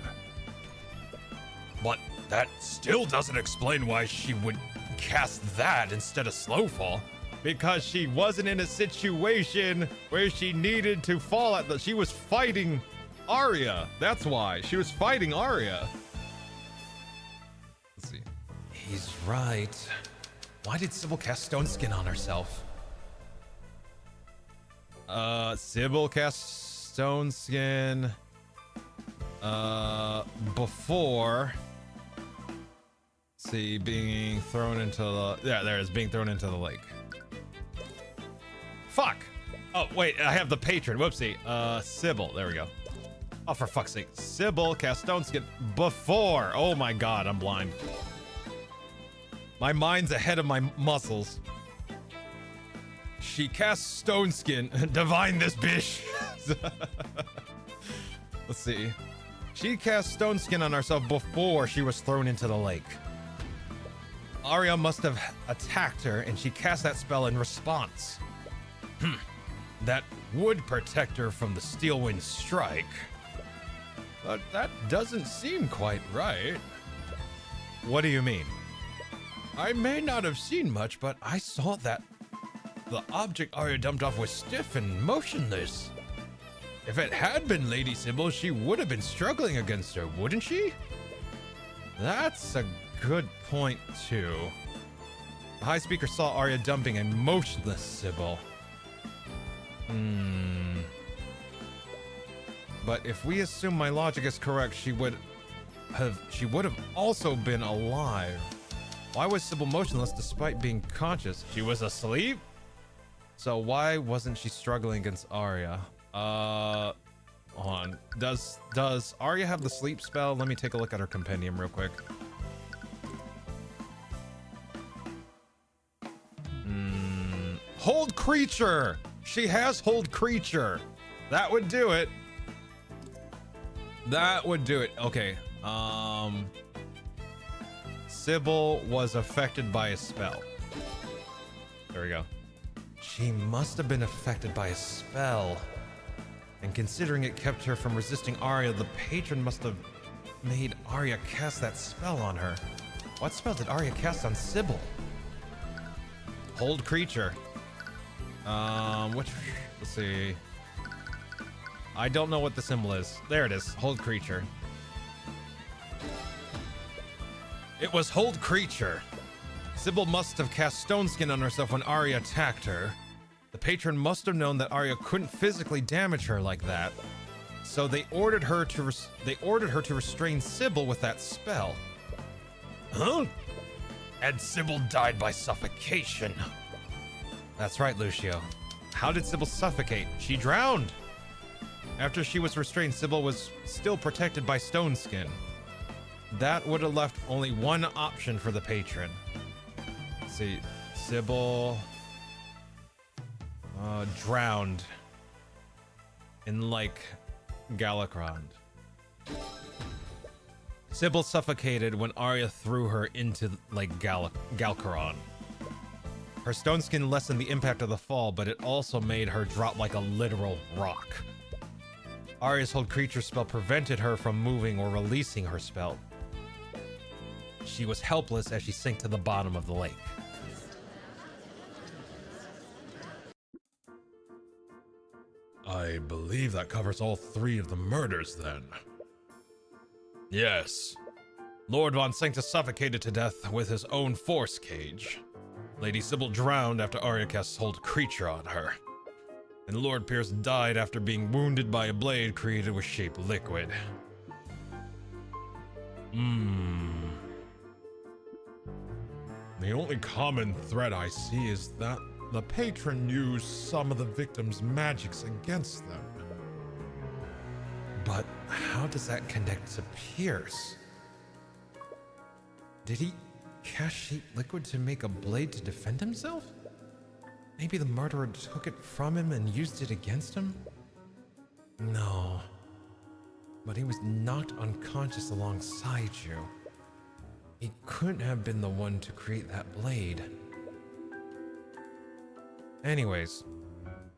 But that still doesn't explain why she would cast that instead of Slow Fall. Because she wasn't in a situation where she needed to fall at the... She was fighting Arya. That's why. She was fighting Arya. Let's see. He's right. Why did Sybil cast Stone Skin on herself? Sybil cast Stone Skin before... See, being thrown into the... Yeah, there it is, being thrown into the lake. Fuck! Oh, wait, I have the patron. Whoopsie. Sybil. There we go. Oh, for fuck's sake. Sybil cast Stone Skin before. Oh my god, I'm blind. My mind's ahead of my muscles. She casts Stone Skin. Divine this bitch. Let's see. She cast Stone Skin on herself before she was thrown into the lake. Arya must have attacked her, and she cast that spell in response. That would protect her from the Steelwind strike. But that doesn't seem quite right. What do you mean? I may not have seen much, but I saw that the object Arya dumped off was stiff and motionless. If it had been Lady Sybil, she would have been struggling against her, wouldn't she? That's a good point, too. The High Speaker saw Arya dumping a motionless Sybil. But if we assume my logic is correct, she would have also been alive. Why was Sybil motionless despite being conscious? She was asleep? So why wasn't she struggling against Arya? Hold on. Does Arya have the sleep spell? Let me take a look at her compendium real quick. Hold creature! She has hold creature. That would do it. That would do it. Okay. Sybil was affected by a spell. There we go. She must have been affected by a spell. And considering it kept her from resisting Arya, the patron must have made Arya cast that spell on her. What spell did Arya cast on Sybil? Hold creature. Let's see. I don't know what the symbol is. There it is. Hold creature. It was hold creature. Sybil must have cast Stone Skin on herself when Arya attacked her. The patron must have known that Arya couldn't physically damage her like that, so they ordered her to restrain Sybil with that spell. Huh? And Sybil died by suffocation. That's right, Lucio. How did Sybil suffocate? She drowned. After she was restrained, Sybil was still protected by Stone Skin. That would have left only one option for the patron. Let's see, Sybil drowned. in like Galacrond. Sybil suffocated when Arya threw her into Lake Galcaron. Her stone skin lessened the impact of the fall, but it also made her drop like a literal rock. Arya's hold creature spell prevented her from moving or releasing her spell. She was helpless as she sank to the bottom of the lake. I believe that covers all 3 of the murders then. Yes. Lord Von Sanctus suffocated to death with his own force cage. Lady Sybil drowned after Arya cast hold creature on her. And Lord Pierce died after being wounded by a blade created with shape liquid. The only common thread I see is that the patron used some of the victims' magics against them. But how does that connect to Pierce? Did he cast shape liquid to make a blade to defend himself? Maybe the murderer took it from him and used it against him? No. But he was knocked unconscious alongside you. He couldn't have been the one to create that blade. Anyways,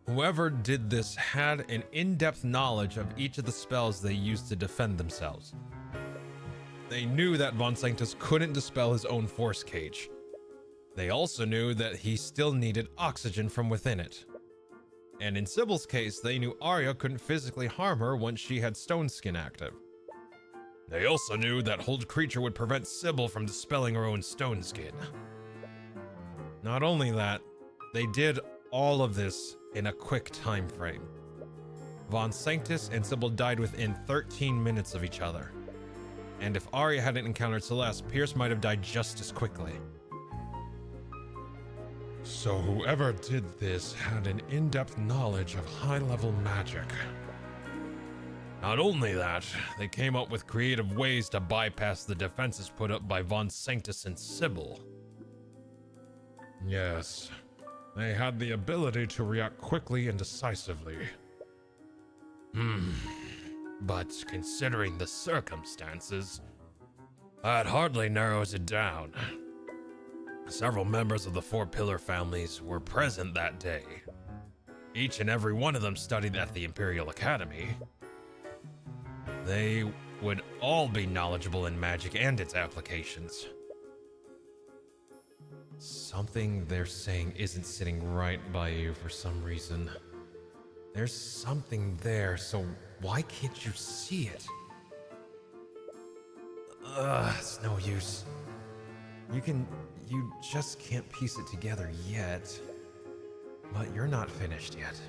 whoever did this had an in-depth knowledge of each of the spells they used to defend themselves. They knew that Von Sanctus couldn't dispel his own force cage. They also knew that he still needed oxygen from within it. And in Sybil's case, they knew Arya couldn't physically harm her once she had Stone Skin active. They also knew that Hold Creature would prevent Sybil from dispelling her own Stone Skin. Not only that, they did all of this in a quick time frame. Von Sanctus and Sybil died within 13 minutes of each other. And if Arya hadn't encountered Celeste, Pierce might have died just as quickly. So whoever did this had an in-depth knowledge of high-level magic. Not only that, they came up with creative ways to bypass the defenses put up by Von Sanctus and Sybil. Yes, they had the ability to react quickly and decisively. But considering the circumstances, that hardly narrows it down. Several members of the Four Pillar families were present that day. Each and every one of them studied at the Imperial Academy. They would all be knowledgeable in magic and its applications. Something they're saying isn't sitting right by you for some reason. There's something there, so why can't you see it? It's no use. You just can't piece it together yet. But you're not finished yet.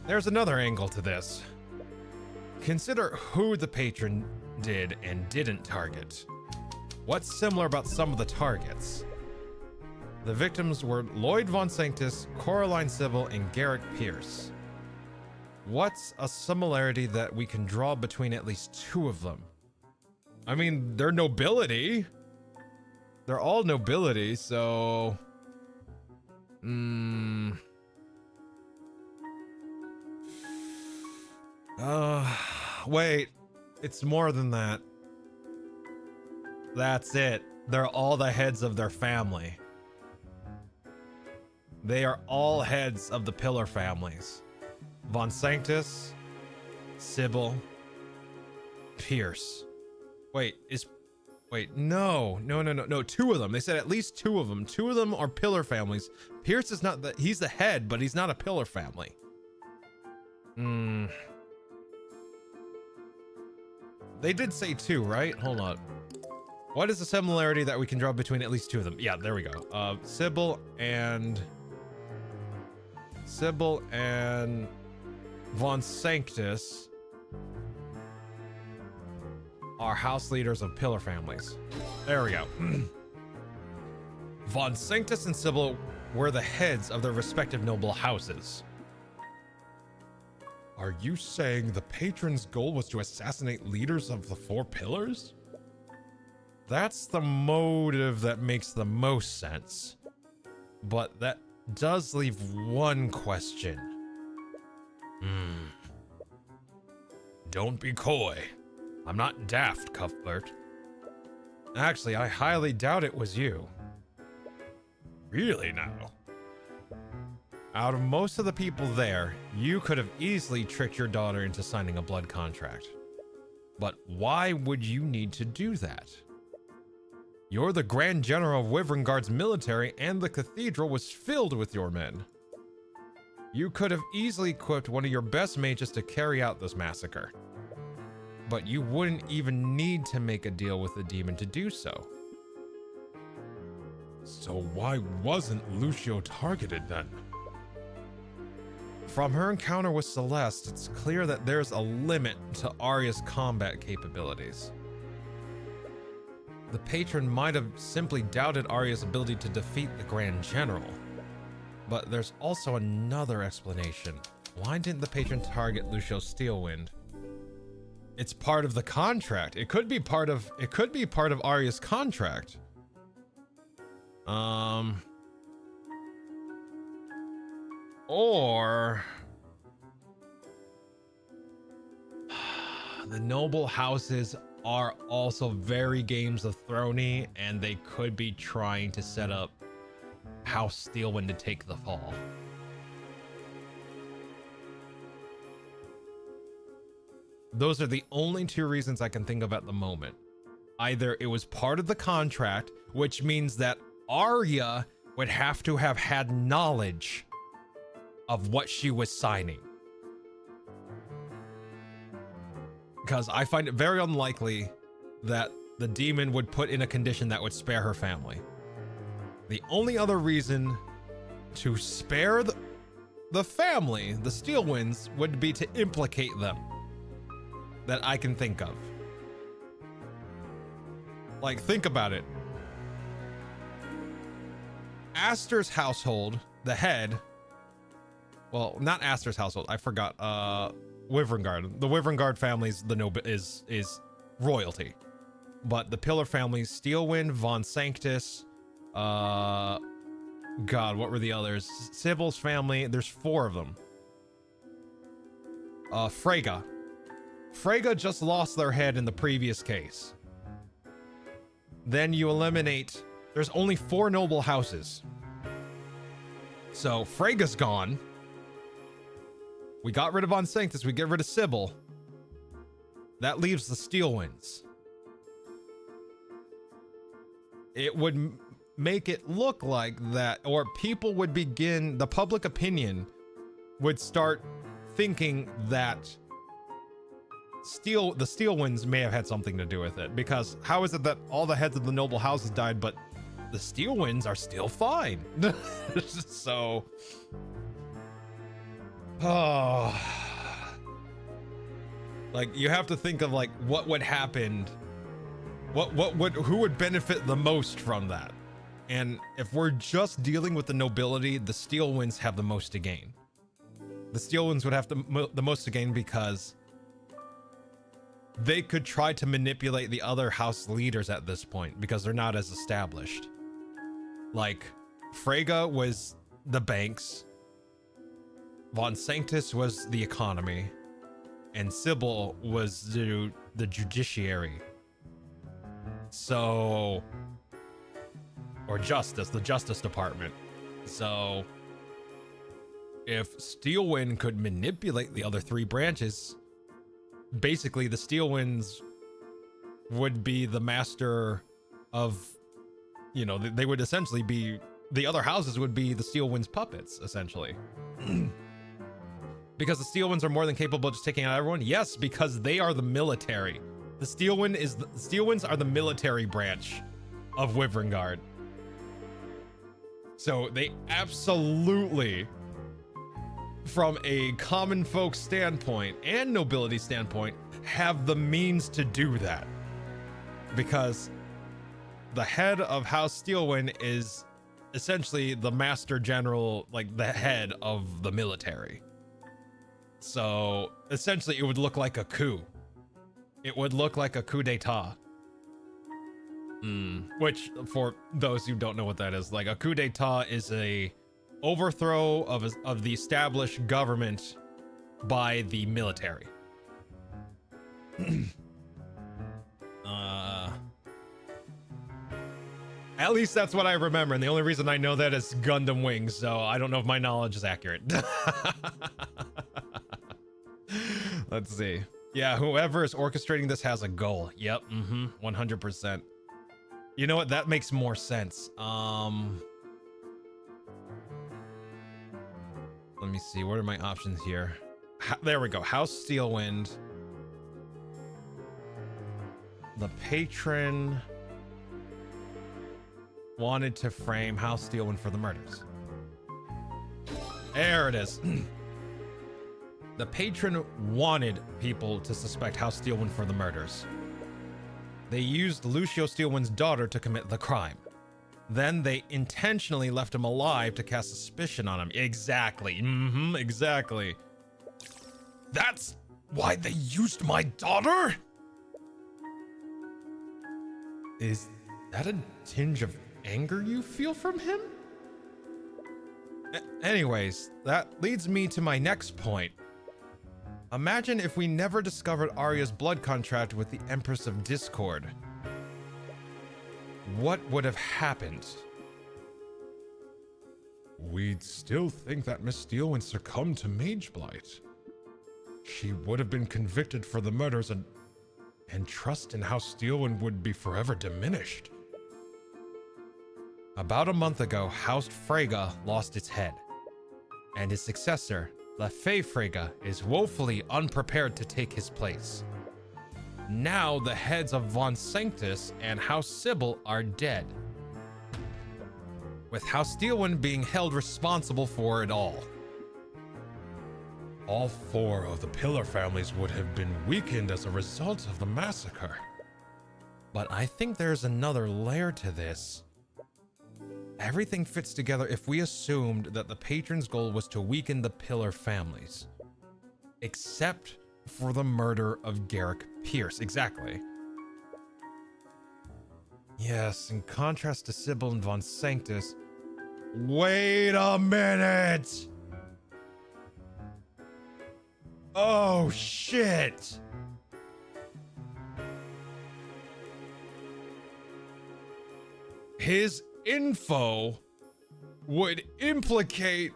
There's another angle to this. Consider who the patron did and didn't target. What's similar about some of the targets? The victims were Lloyd Von Sanctus, Coraline Sybil, and Garrick Pierce. What's a similarity that we can draw between at least 2 of them? I mean, they're nobility. They're all nobility, so... Wait. It's more than that. That's it. They're all the heads of their family. They are all heads of the Pillar families. Von Sanctus, Sybil, Pierce. Wait, no, 2 of them. They said at least 2 of them. 2 of them are Pillar families. Pierce is not he's the head, but he's not a Pillar family. They did say 2, right? Hold on. What is the similarity that we can draw between at least 2 of them? Yeah, there we go. Sybil and Von Sanctus are house leaders of Pillar families. There we go. Von Sanctus and Sybil were the heads of their respective noble houses. Are you saying the patron's goal was to assassinate leaders of the 4 pillars? That's the motive that makes the most sense. But that does leave one question. Hmm. Don't be coy. I'm not daft, Cuthbert. Actually, I highly doubt it was you. Really now? Out of most of the people there, you could have easily tricked your daughter into signing a blood contract. But why would you need to do that? You're the Grand General of Wyvern military, and the cathedral was filled with your men. You could have easily equipped one of your best mages to carry out this massacre. But you wouldn't even need to make a deal with the demon to do so. So why wasn't Lucio targeted then? From her encounter with Celeste, it's clear that there's a limit to Arya's combat capabilities. The patron might have simply doubted Arya's ability to defeat the Grand General. But there's also another explanation. Why didn't the patron target Lucio Steelwind? It's part of the contract. It could be part of Arya's contract. Or the noble houses are also very Games of Thrones-y, and they could be trying to set up House Steelwind to take the fall. Those are the only two reasons I can think of at the moment. Either it was part of the contract, which means that Arya would have to have had knowledge of what she was signing. Because I find it very unlikely that the demon would put in a condition that would spare her family. The only other reason to spare the family, the Steelwinds, would be to implicate them that I can think of. Like, think about it. Astor's household, the head, well, not Astor's household, I forgot, Wyverngard. The Wyverngard family's is royalty. But the Pillar family, Steelwind, Von Sanctus, God, what were the others? Sybil's family, there's 4 of them. Freyga. Freyga just lost their head in the previous case. Then you eliminate, there's only 4 noble houses. So Freyga's gone. We got rid of Von Sanctus, we get rid of Sybil. That leaves the Steelwinds. It would make it look like that, or people would begin, the public opinion would start thinking that the Steelwinds may have had something to do with it, because how is it that all the heads of the noble houses died, but the Steelwinds are still fine? So, like, you have to think of like what would happen, who would benefit the most from that. And if we're just dealing with the nobility, the Steelwinds have the most to gain. The Steelwinds would have the most to gain because they could try to manipulate the other house leaders at this point because they're not as established. Like, Freyga was the banks, Von Sanctus was the economy, and Sybil was the judiciary. So, or justice, the justice department. So, if Steelwind could manipulate the other 3 branches, basically the Steelwinds would be the master of, you know, they would essentially be, the other houses would be the Steelwinds puppets, essentially. Because the Steelwinds are more than capable of just taking out everyone? Yes, because they are the military. The Steelwinds are the military branch of Wyverngard. So they absolutely, from a common folk standpoint and nobility standpoint, have the means to do that. Because the head of House Steelwind is essentially the master general, like the head of the military. So essentially it would look like a coup. It would look like a coup d'etat. Which, for those who don't know what that is, like a coup d'etat is a overthrow of the established government by the military. At least that's what I remember, and the only reason I know that is Gundam Wings, so I don't know if my knowledge is accurate. Let's see. Yeah, whoever is orchestrating this has a goal. Yep, 100%. You know what? That makes more sense. Let me see. What are my options here? There we go. House Steelwind. The patron wanted to frame House Steelwind for the murders. There it is. The patron wanted people to suspect House Steelwind for the murders. They used Lucio Steelwind's daughter to commit the crime. Then they intentionally left him alive to cast suspicion on him. Exactly. Exactly. That's why they used my daughter? Is that a tinge of anger you feel from him? Anyways, that leads me to my next point. Imagine if we never discovered Arya's blood contract with the Empress of Discord. What would have happened? We'd still think that Miss Steelwind succumbed to Mage Blight. She would have been convicted for the murders and trust in House Steelwind would be forever diminished. About a month ago, House Freyga lost its head, and his successor, Lefay Freyga, is woefully unprepared to take his place. Now the heads of Von Sanctus and House Sybil are dead, with House Steelwind being held responsible for it all. All four of the Pillar families would have been weakened as a result of the massacre. But I think there's another layer to this. Everything fits together if we assumed that the patron's goal was to weaken the Pillar families. Except for the murder of Garrick Pierce. Exactly. Yes, in contrast to Sybil and Von Sanctus. Wait a minute! Oh, shit! His info would implicate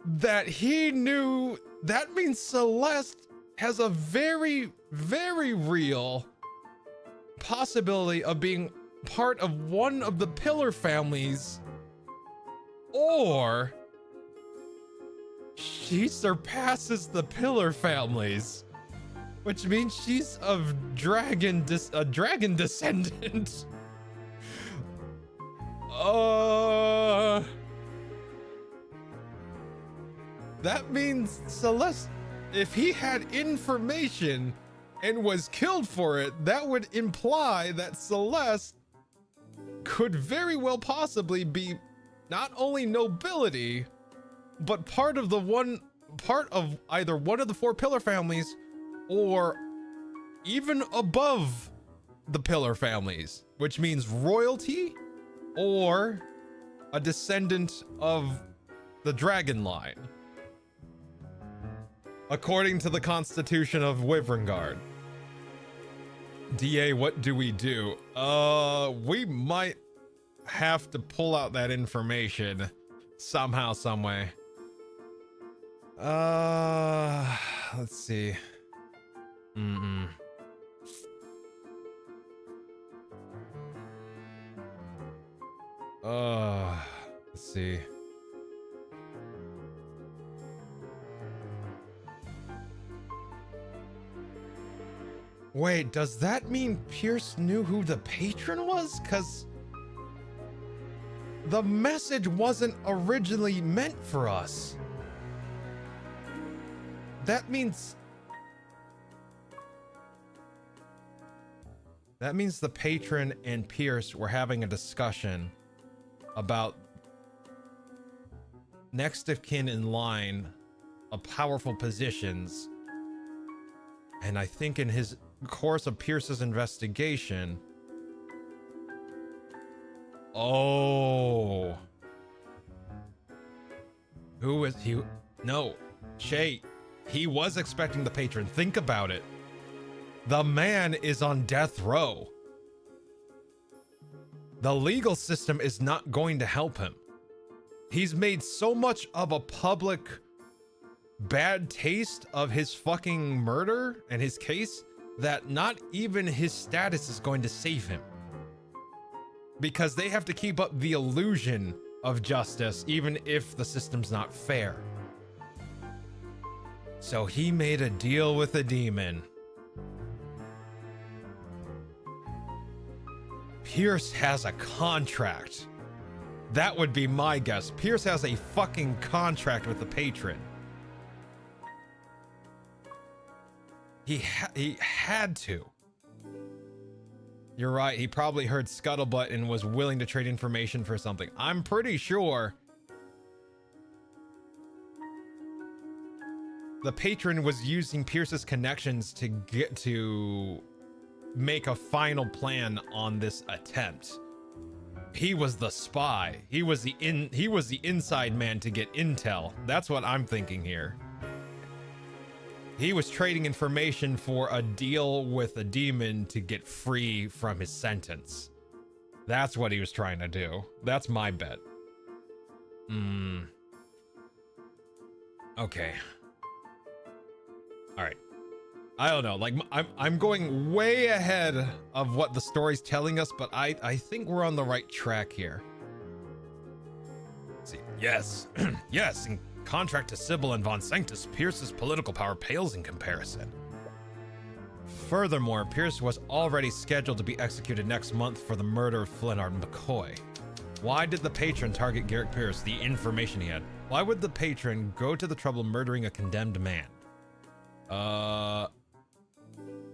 that he knew. That means Celeste has a very, very real possibility of being part of one of the Pillar families, or she surpasses the Pillar families, which means she's a dragon descendant. That means Celeste, if he had information and was killed for it, that would imply that Celeste could very well possibly be not only nobility, but part of either one of the four Pillar families or even above the Pillar families, which means royalty or a descendant of the dragon line, according to the Constitution of Wyverngard. DA, what do we do? We might have to pull out that information somehow, some way. Let's see. Let's see. Wait, does that mean Pierce knew who the patron was? 'Cause the message wasn't originally meant for us. That means the patron and Pierce were having a discussion about next of kin in line of powerful positions. And I think in his course of Pierce's investigation. Oh. Who is he? No, Shay. He was expecting the patron. Think about it. The man is on death row. The legal system is not going to help him. He's made so much of a public bad taste of his fucking murder and his case that not even his status is going to save him. Because they have to keep up the illusion of justice even if the system's not fair. So he made a deal with a demon. Pierce has a contract. That would be my guess. Pierce has a fucking contract with the patron. He had to. You're right. He probably heard scuttlebutt and was willing to trade information for something. I'm pretty sure the patron was using Pierce's connections to get to make a final plan on this attempt. He was the spy. He was the inside man to get intel. That's what I'm thinking here. He was trading information for a deal with a demon to get free from his sentence. That's what he was trying to do. That's my bet. Okay. All right. I don't know. Like, I'm going way ahead of what the story's telling us, but I think we're on the right track here. Let's see. Yes. Yes. In contract to Sybil and Von Sanctus, Pierce's political power pales in comparison. Furthermore, Pierce was already scheduled to be executed next month for the murder of Flynard McCoy. Why did the patron target Garrick Pierce? The information he had. Why would the patron go to the trouble of murdering a condemned man?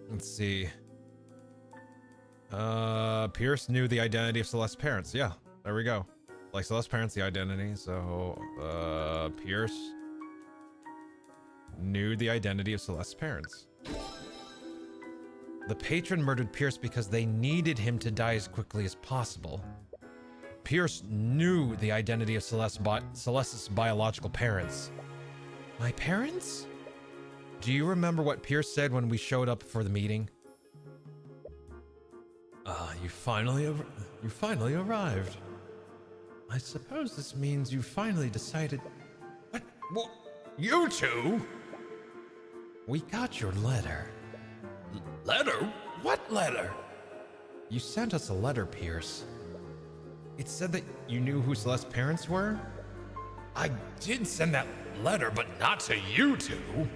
Let's see. Pierce knew the identity of Celeste's parents. Yeah, there we go. Like Celeste's parents, the identity. So, Pierce knew the identity of Celeste's parents. The patron murdered Pierce because they needed him to die as quickly as possible. Pierce knew the identity of Celeste's biological parents. My parents? Do you remember what Pierce said when we showed up for the meeting? You finally arrived. I suppose this means you finally decided... What? Well, you two? We got your letter. Letter? What letter? You sent us a letter, Pierce. It said that you knew who Celeste's parents were? I did send that letter, but not to you two.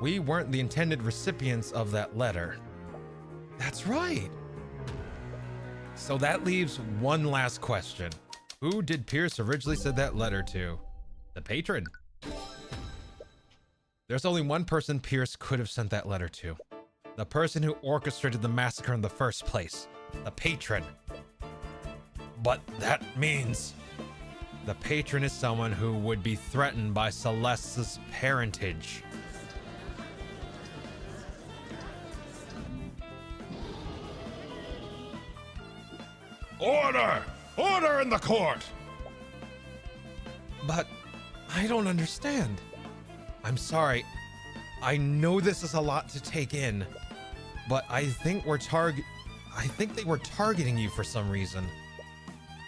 We weren't the intended recipients of that letter. That's right. So that leaves one last question. Who did Pierce originally send that letter to? The patron. There's only one person Pierce could have sent that letter to. The person who orchestrated the massacre in the first place. The patron. But that means the patron is someone who would be threatened by Celeste's parentage. Order! Order in the court! But I don't understand. I'm sorry. I know this is a lot to take in, but I think they were targeting you for some reason.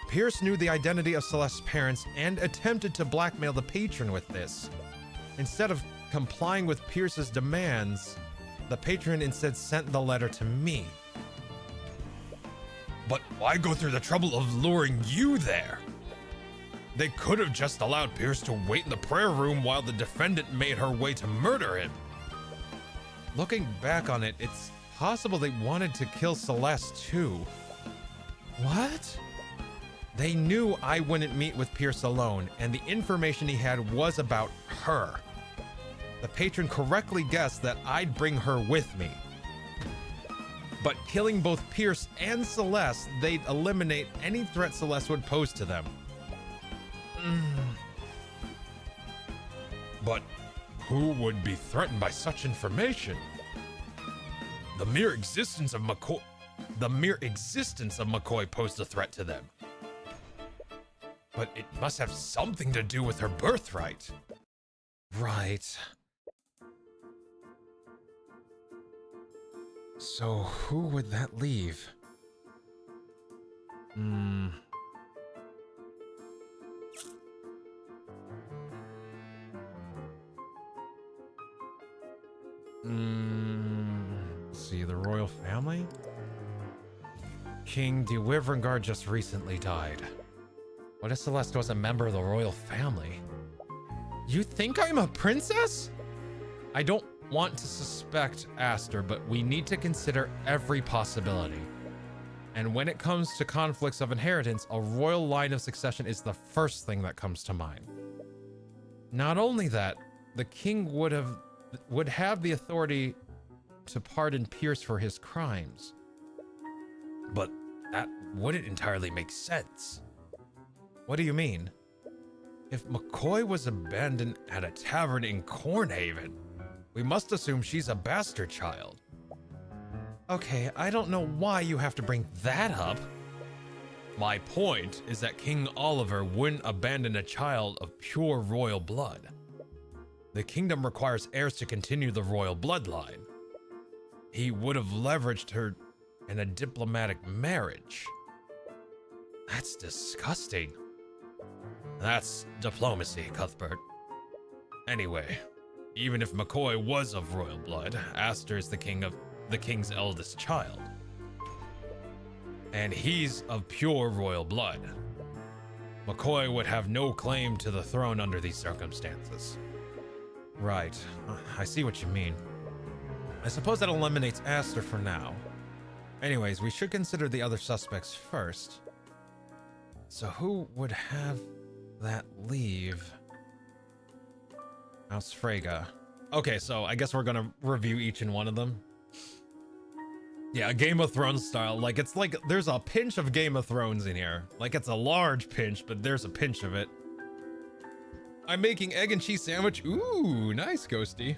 Pierce knew the identity of Celeste's parents and attempted to blackmail the patron with this. Instead of complying with Pierce's demands, the patron instead sent the letter to me. But why go through the trouble of luring you there? They could have just allowed Pierce to wait in the prayer room while the defendant made her way to murder him. Looking back on it, it's possible they wanted to kill Celeste too. What? They knew I wouldn't meet with Pierce alone, and the information he had was about her. The patron correctly guessed that I'd bring her with me. But killing both Pierce and Celeste, they'd eliminate any threat Celeste would pose to them. But who would be threatened by such information? The mere existence of McCoy posed a threat to them. But it must have something to do with her birthright. Right. So who would that leave? Let's see, the royal family? King de Wyverngard just recently died. What if Celeste was a member of the royal family? You think I'm a princess? I don't want to suspect Aster, but we need to consider every possibility. And when it comes to conflicts of inheritance, a royal line of succession is the first thing that comes to mind. Not only that, the king would have the authority to pardon Pierce for his crimes. But that wouldn't entirely make sense. What do you mean? If McCoy was abandoned at a tavern in Cornhaven, we must assume she's a bastard child. Okay, I don't know why you have to bring that up. My point is that King Oliver wouldn't abandon a child of pure royal blood. The kingdom requires heirs to continue the royal bloodline. He would have leveraged her in a diplomatic marriage. That's disgusting. That's diplomacy, Cuthbert. Anyway, even if McCoy was of royal blood, Aster is the king's eldest child. And he's of pure royal blood. McCoy would have no claim to the throne under these circumstances. Right, I see what you mean. I suppose that eliminates Aster for now. Anyways, we should consider the other suspects first. So who would have that leave? House Freyga. Okay, so I guess we're gonna review each and one of them. Yeah, Game of Thrones style. Like, it's like there's a pinch of Game of Thrones in here. Like, it's a large pinch, but there's a pinch of it. I'm making egg and cheese sandwich. Ooh, nice, Ghosty.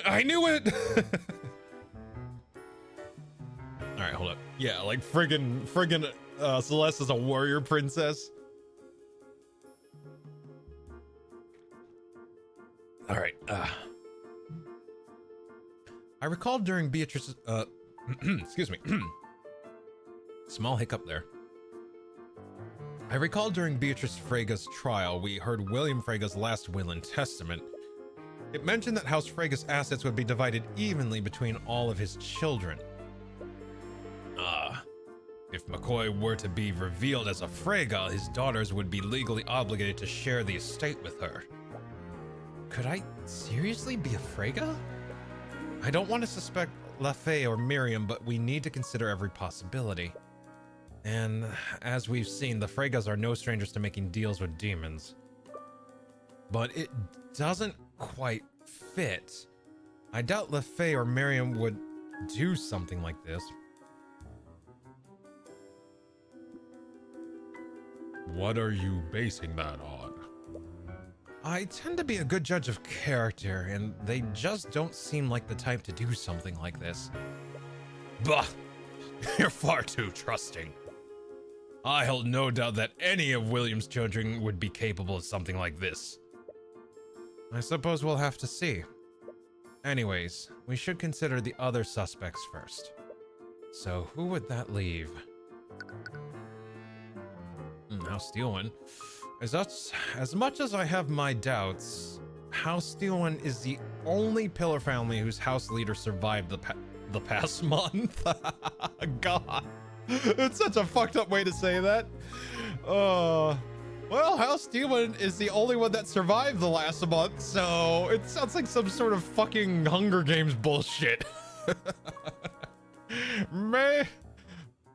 I knew it! Alright, hold up. Yeah, like friggin' Celeste is a warrior princess. Alright, I recall during Beatrice's, excuse me. Small hiccup there. I recall during Beatrice Freyga's trial, we heard William Freyga's last will and testament. It mentioned that House Freyga's assets would be divided evenly between all of his children. If McCoy were to be revealed as a Freyga, his daughters would be legally obligated to share the estate with her. Could I seriously be a Freyga? I don't want to suspect Lafay or Miriam, but we need to consider every possibility. And as we've seen, the Freygas are no strangers to making deals with demons. But it doesn't quite fit. I doubt Lafay or Miriam would do something like this. What are you basing that on? I tend to be a good judge of character, and they just don't seem like the type to do something like this. Bah! You're far too trusting. I hold no doubt that any of William's children would be capable of something like this. I suppose we'll have to see. Anyways, we should consider the other suspects first. So who would that leave? House Steelwind. As much as I have my doubts, House Steelwind is the only Pillar family whose house leader survived the past month. God, it's such a fucked up way to say that. Well, House Steelwind is the only one that survived the last month, so it sounds like some sort of fucking Hunger Games bullshit. May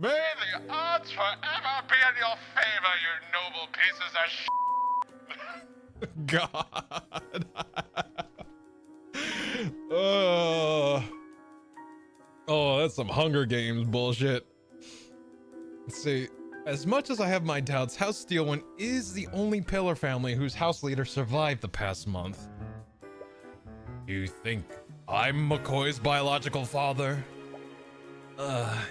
the odds forever be in your favor, you noble pieces of God. Oh, that's some Hunger Games bullshit. Let's see. As much as I have my doubts, House Steelwind is the only Pillar family whose house leader survived the past month. You think I'm McCoy's biological father?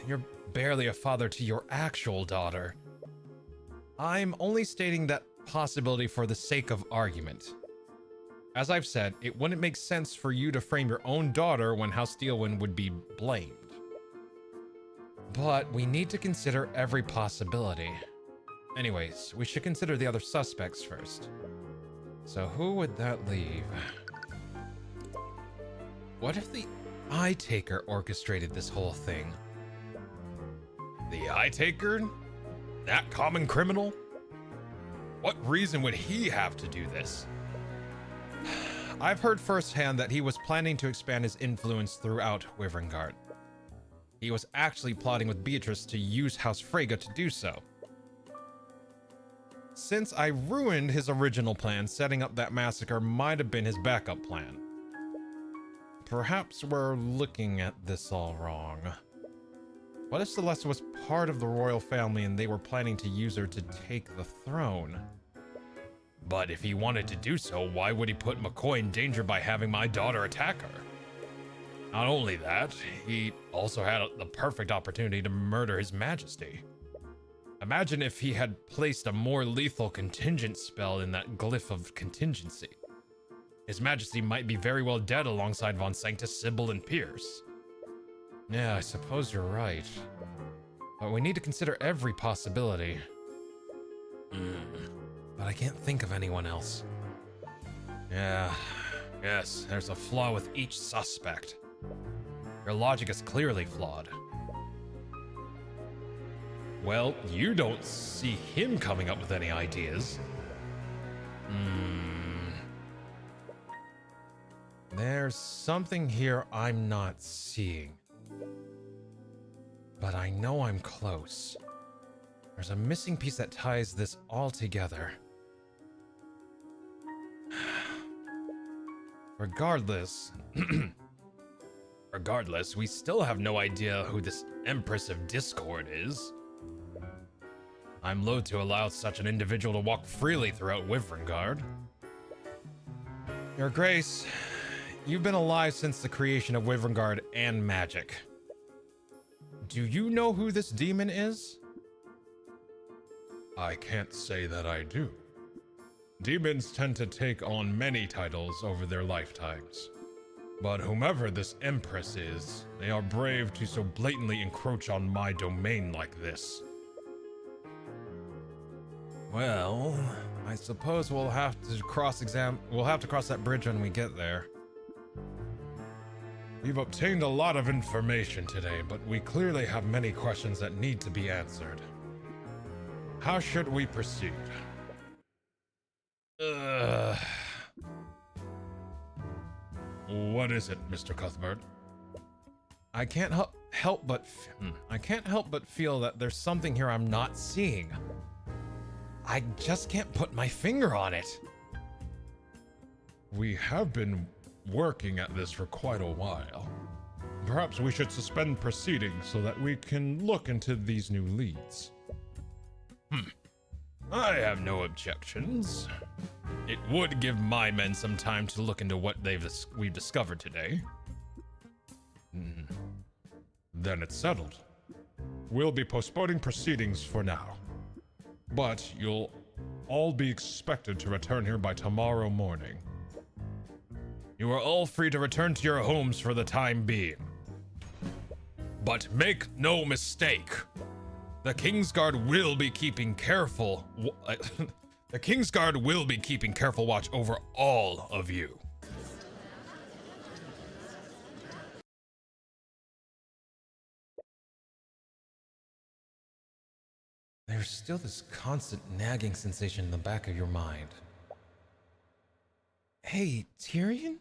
You're barely a father to your actual daughter. I'm only stating that possibility for the sake of argument. As I've said, it wouldn't make sense for you to frame your own daughter when House Steelwind would be blamed. But we need to consider every possibility. Anyways, we should consider the other suspects first. So who would that leave? What if the Eye Taker orchestrated this whole thing? The Eye Taker? That common criminal? What reason would he have to do this? I've heard firsthand that he was planning to expand his influence throughout Wyverngard. He was actually plotting with Beatrice to use House Freyga to do so. Since I ruined his original plan, setting up that massacre might have been his backup plan. Perhaps we're looking at this all wrong. What if Celeste was part of the royal family and they were planning to use her to take the throne? But if he wanted to do so, why would he put McCoy in danger by having my daughter attack her? Not only that, he also had the perfect opportunity to murder His Majesty. Imagine if he had placed a more lethal contingent spell in that glyph of contingency. His Majesty might be very well dead alongside Von Sanctus, Sybil, and Pierce. Yeah, I suppose you're right. But we need to consider every possibility. But I can't think of anyone else. Yes, there's a flaw with each suspect. Your logic is clearly flawed. Well, you don't see him coming up with any ideas. There's something here I'm not seeing. But I know I'm close. There's a missing piece that ties this all together. Regardless, we still have no idea who this Empress of Discord is. I'm loath to allow such an individual to walk freely throughout Wyverngard. Your Grace, you've been alive since the creation of Wyverngard and magic. Do you know who this demon is? I can't say that I do. Demons tend to take on many titles over their lifetimes. But whomever this Empress is, they are brave to so blatantly encroach on my domain like this. Well, I suppose we'll have to cross that bridge when we get there. We've obtained a lot of information today, but we clearly have many questions that need to be answered. How should we proceed? What is it, Mr. Cuthbert? I can't help but feel that there's something here I'm not seeing. I just can't put my finger on it. We have been working at this for quite a while. Perhaps we should suspend proceedings so that we can look into these new leads. I have no objections. It would give my men some time to look into what we've discovered today. Then it's settled. We'll be postponing proceedings for now. But you'll all be expected to return here by tomorrow morning. You are all free to return to your homes for the time being. But make no mistake, the Kingsguard will be keeping careful. The Kingsguard will be keeping careful watch over all of you. There's still this constant nagging sensation in the back of your mind. Hey, Tyrion?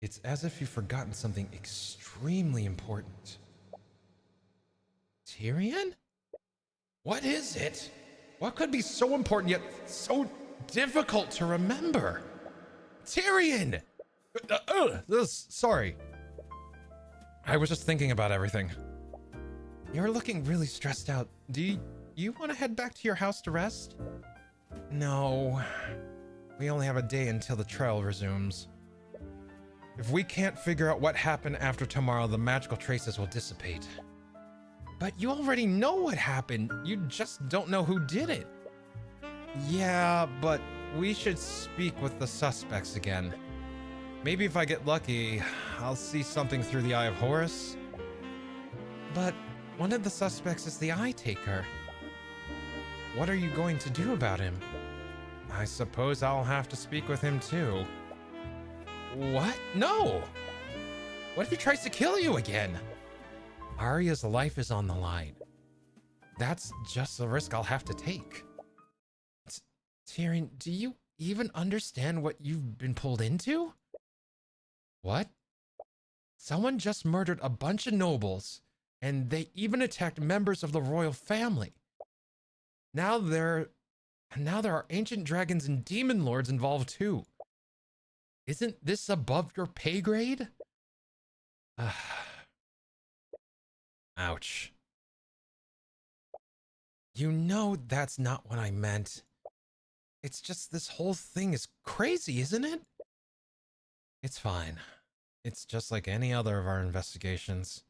It's as if you've forgotten something extremely important. Tyrion? What is it? What could be so important yet so difficult to remember? Tyrion! Sorry. I was just thinking about everything. You're looking really stressed out. Do you want to head back to your house to rest? No. We only have a day until the trial resumes. If we can't figure out what happened after tomorrow, the magical traces will dissipate. But you already know what happened. You just don't know who did it. Yeah, but we should speak with the suspects again. Maybe if I get lucky, I'll see something through the Eye of Horus. But one of the suspects is the Eye Taker. What are you going to do about him? I suppose I'll have to speak with him too. What? No! What if he tries to kill you again? Arya's life is on the line. That's just the risk I'll have to take. Tyrion, do you even understand what you've been pulled into? What? Someone just murdered a bunch of nobles, and they even attacked members of the royal family. Now there are ancient dragons and demon lords involved too. Isn't this above your pay grade? Ouch. You know that's not what I meant. It's just this whole thing is crazy, isn't it? It's fine. It's just like any other of our investigations.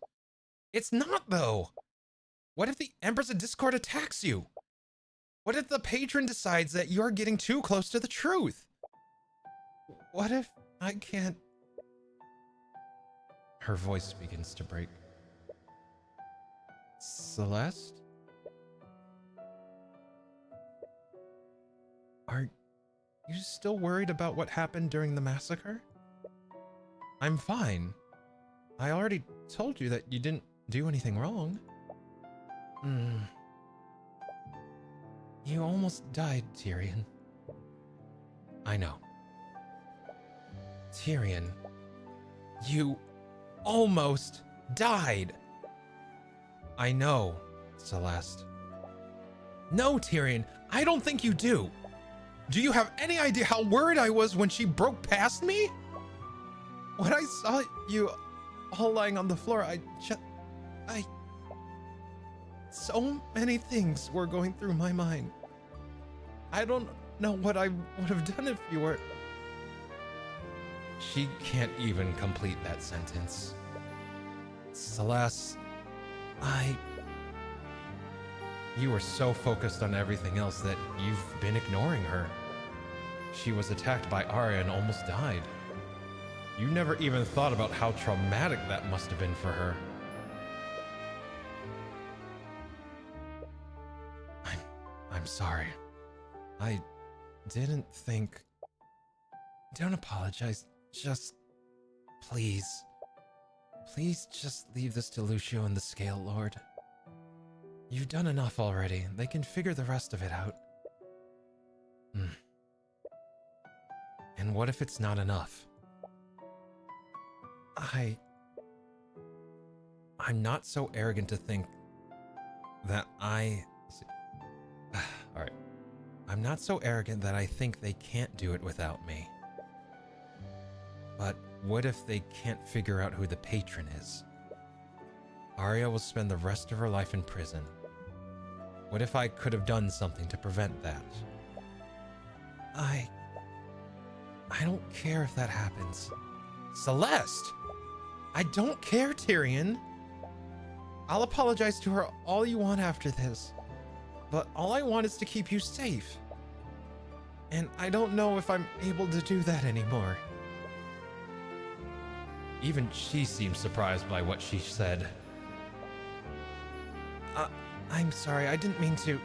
It's not, though. What if the Empress of Discord attacks you? What if the patron decides that you're getting too close to the truth? What if I can't... Her voice begins to break. Celeste? Are you still worried about what happened during the massacre? I'm fine. I already told you that you didn't do anything wrong. You almost died, Tyrion. I know. Tyrion, you almost died. I know, Celeste. No, Tyrion, I don't think you do. Do you have any idea how worried I was when she broke past me? When I saw you all lying on the floor, so many things were going through my mind. I don't know what I would have done if you were... She can't even complete that sentence. Celeste, You were so focused on everything else that you've been ignoring her. She was attacked by Arya and almost died. You never even thought about how traumatic that must have been for her. I'm sorry. I didn't think... Don't apologize. Just... Please. Please just leave this to Lucio and the Scale Lord. You've done enough already. They can figure the rest of it out. And what if it's not enough? I'm not so arrogant to think that Alright. I'm not so arrogant that I think they can't do it without me. But what if they can't figure out who the patron is? Arya will spend the rest of her life in prison. What if I could have done something to prevent that? I don't care if that happens. Celeste! I don't care, Tyrion. I'll apologize to her all you want after this. But all I want is to keep you safe. And I don't know if I'm able to do that anymore. Even she seems surprised by what she said. I'm sorry, I didn't mean to.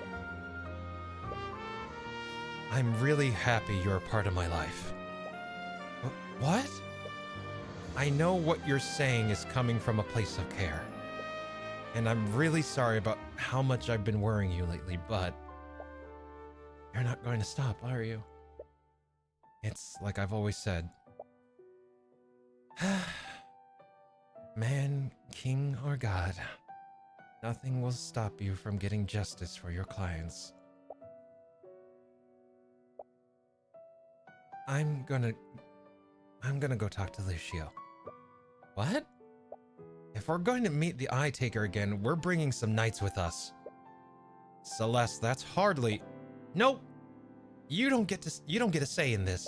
I'm really happy you're a part of my life. What? I know what you're saying is coming from a place of care. And I'm really sorry about how much I've been worrying you lately, but you're not going to stop, are you? It's like I've always said. Man, king, or god, nothing will stop you from getting justice for your clients. I'm gonna go talk to Lucio. What? If we're going to meet the Eye Taker again, we're bringing some knights with us. Celeste, that's hardly... Nope. You don't get a say in this.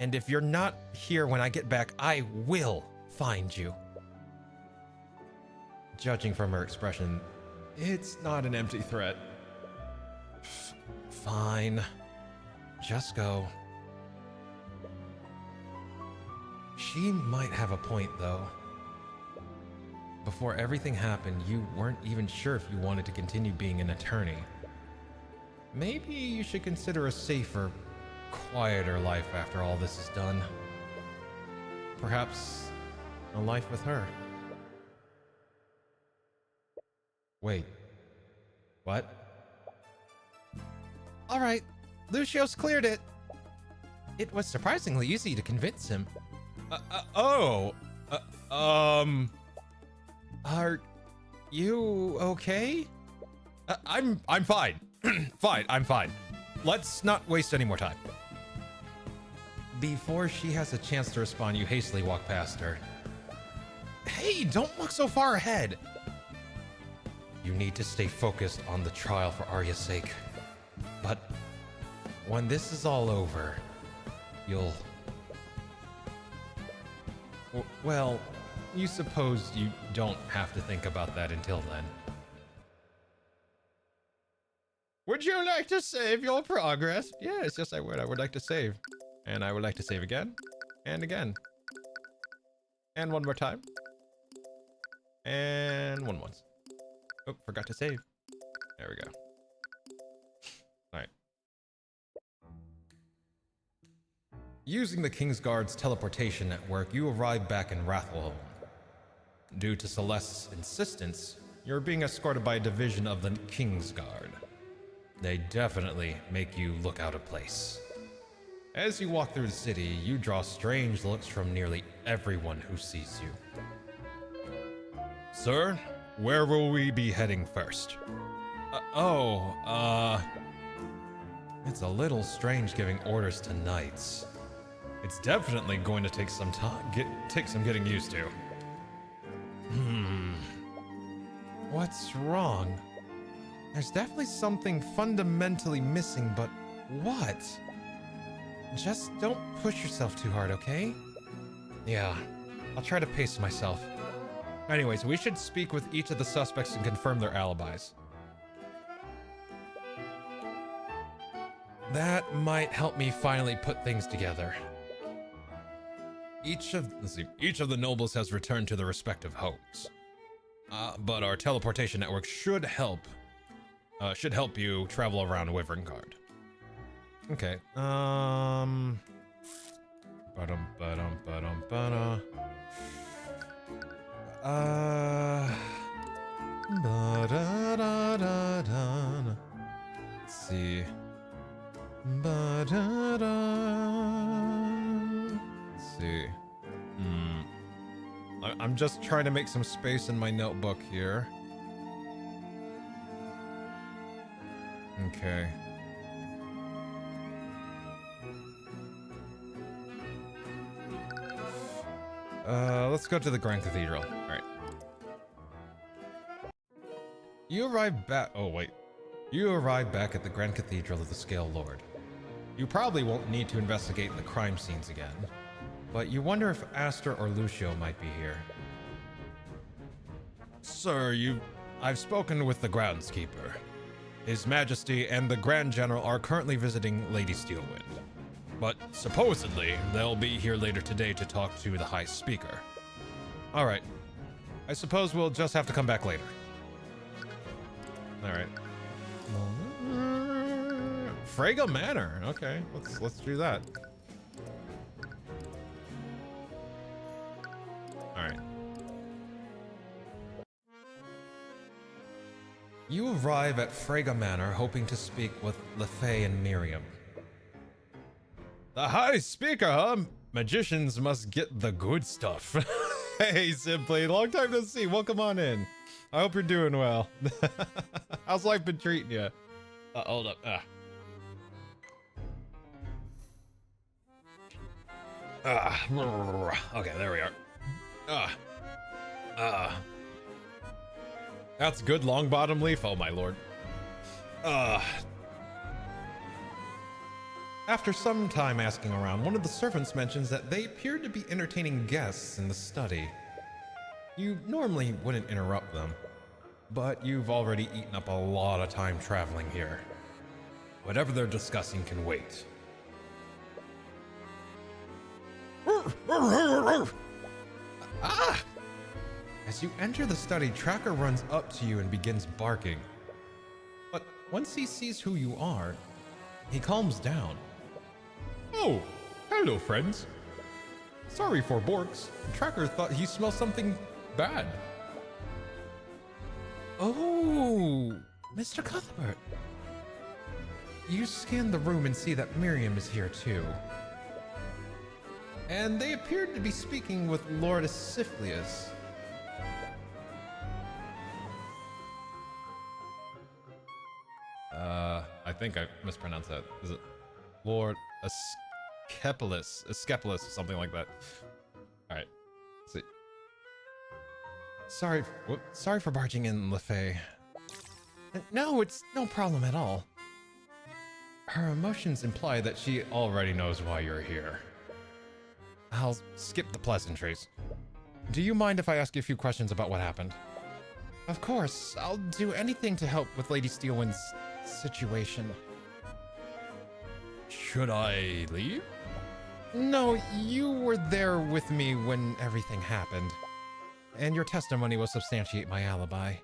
And if you're not here when I get back, I will find you. Judging from her expression, it's not an empty threat. Fine. just go. She might have a point, though. Before everything happened, you weren't even sure if you wanted to continue being an attorney. Maybe you should consider a safer, quieter life after all this is done. Perhaps a life with her. Wait. What? All right, Lucio's cleared it. It was surprisingly easy to convince him. Are you okay? I'm fine. Fine, I'm fine. Let's not waste any more time. Before she has a chance to respond, you hastily walk past her. Hey, don't look so far ahead. You need to stay focused on the trial for Arya's sake. But when this is all over, you'll... Well, you suppose you don't have to think about that until then. Would you like to save your progress? Yes, I would. I would like to save. And I would like to save again. And again. And one more time. And one once. Oh, forgot to save. There we go. Alright. Using the Kingsguard's teleportation network, you arrive back in Rathwellholm. Due to Celeste's insistence, you're being escorted by a division of the Kingsguard. They definitely make you look out of place. As you walk through the city, you draw strange looks from nearly everyone who sees you. Sir, where will we be heading first? It's a little strange giving orders to knights. It's definitely going to take some take some getting used to. What's wrong? There's definitely something fundamentally missing, but what? Just don't push yourself too hard, okay? Yeah, I'll try to pace myself. Anyways, we should speak with each of the suspects and confirm their alibis. That might help me finally put things together. Each of the nobles has returned to their respective homes. But our teleportation network should help you travel around Wyverngard. Okay. Let's see. Let's see. I'm just trying to make some space in my notebook here. Okay. Let's go to the Grand Cathedral. All right. You arrive back. Oh, wait. You arrive back at the Grand Cathedral of the Scale Lord. You probably won't need to investigate the crime scenes again, but you wonder if Aster or Lucio might be here. Sir, I've spoken with the groundskeeper. His Majesty and the Grand General are currently visiting Lady Steelwind, but supposedly they'll be here later today to talk to the High Speaker. All right. I suppose we'll just have to come back later. All right. Frega Manor. Okay, let's do that. All right. You arrive at Frega Manor hoping to speak with Lefay and Miriam. The High Speaker, huh? Magicians must get the good stuff. Hey, Simply, long time no see. Welcome on in. I hope you're doing well. How's life been treating you? Hold up. Okay, there we are. That's good long bottom leaf. Oh my lord. After some time asking around, one of the servants mentions that they appeared to be entertaining guests in the study. You normally wouldn't interrupt them, but you've already eaten up a lot of time traveling here. Whatever they're discussing can wait. Ah! As you enter the study, Tracker runs up to you and begins barking. But once he sees who you are, he calms down. Oh, hello, friends. Sorry for Borks. Tracker thought he smelled something bad. Oh, Mr. Cuthbert. You scan the room and see that Miriam is here too. And they appeared to be speaking with Lord Asiflius. I think I mispronounced that. Is it Lord Asclepius, or something like that. All right. Let's see. Sorry for barging in, LaFay. No, it's no problem at all. Her emotions imply that she already knows why you're here. I'll skip the pleasantries. Do you mind if I ask you a few questions about what happened? Of course, I'll do anything to help with Lady Steelwind's situation. Should I leave? No, you were there with me when everything happened. And your testimony will substantiate my alibi.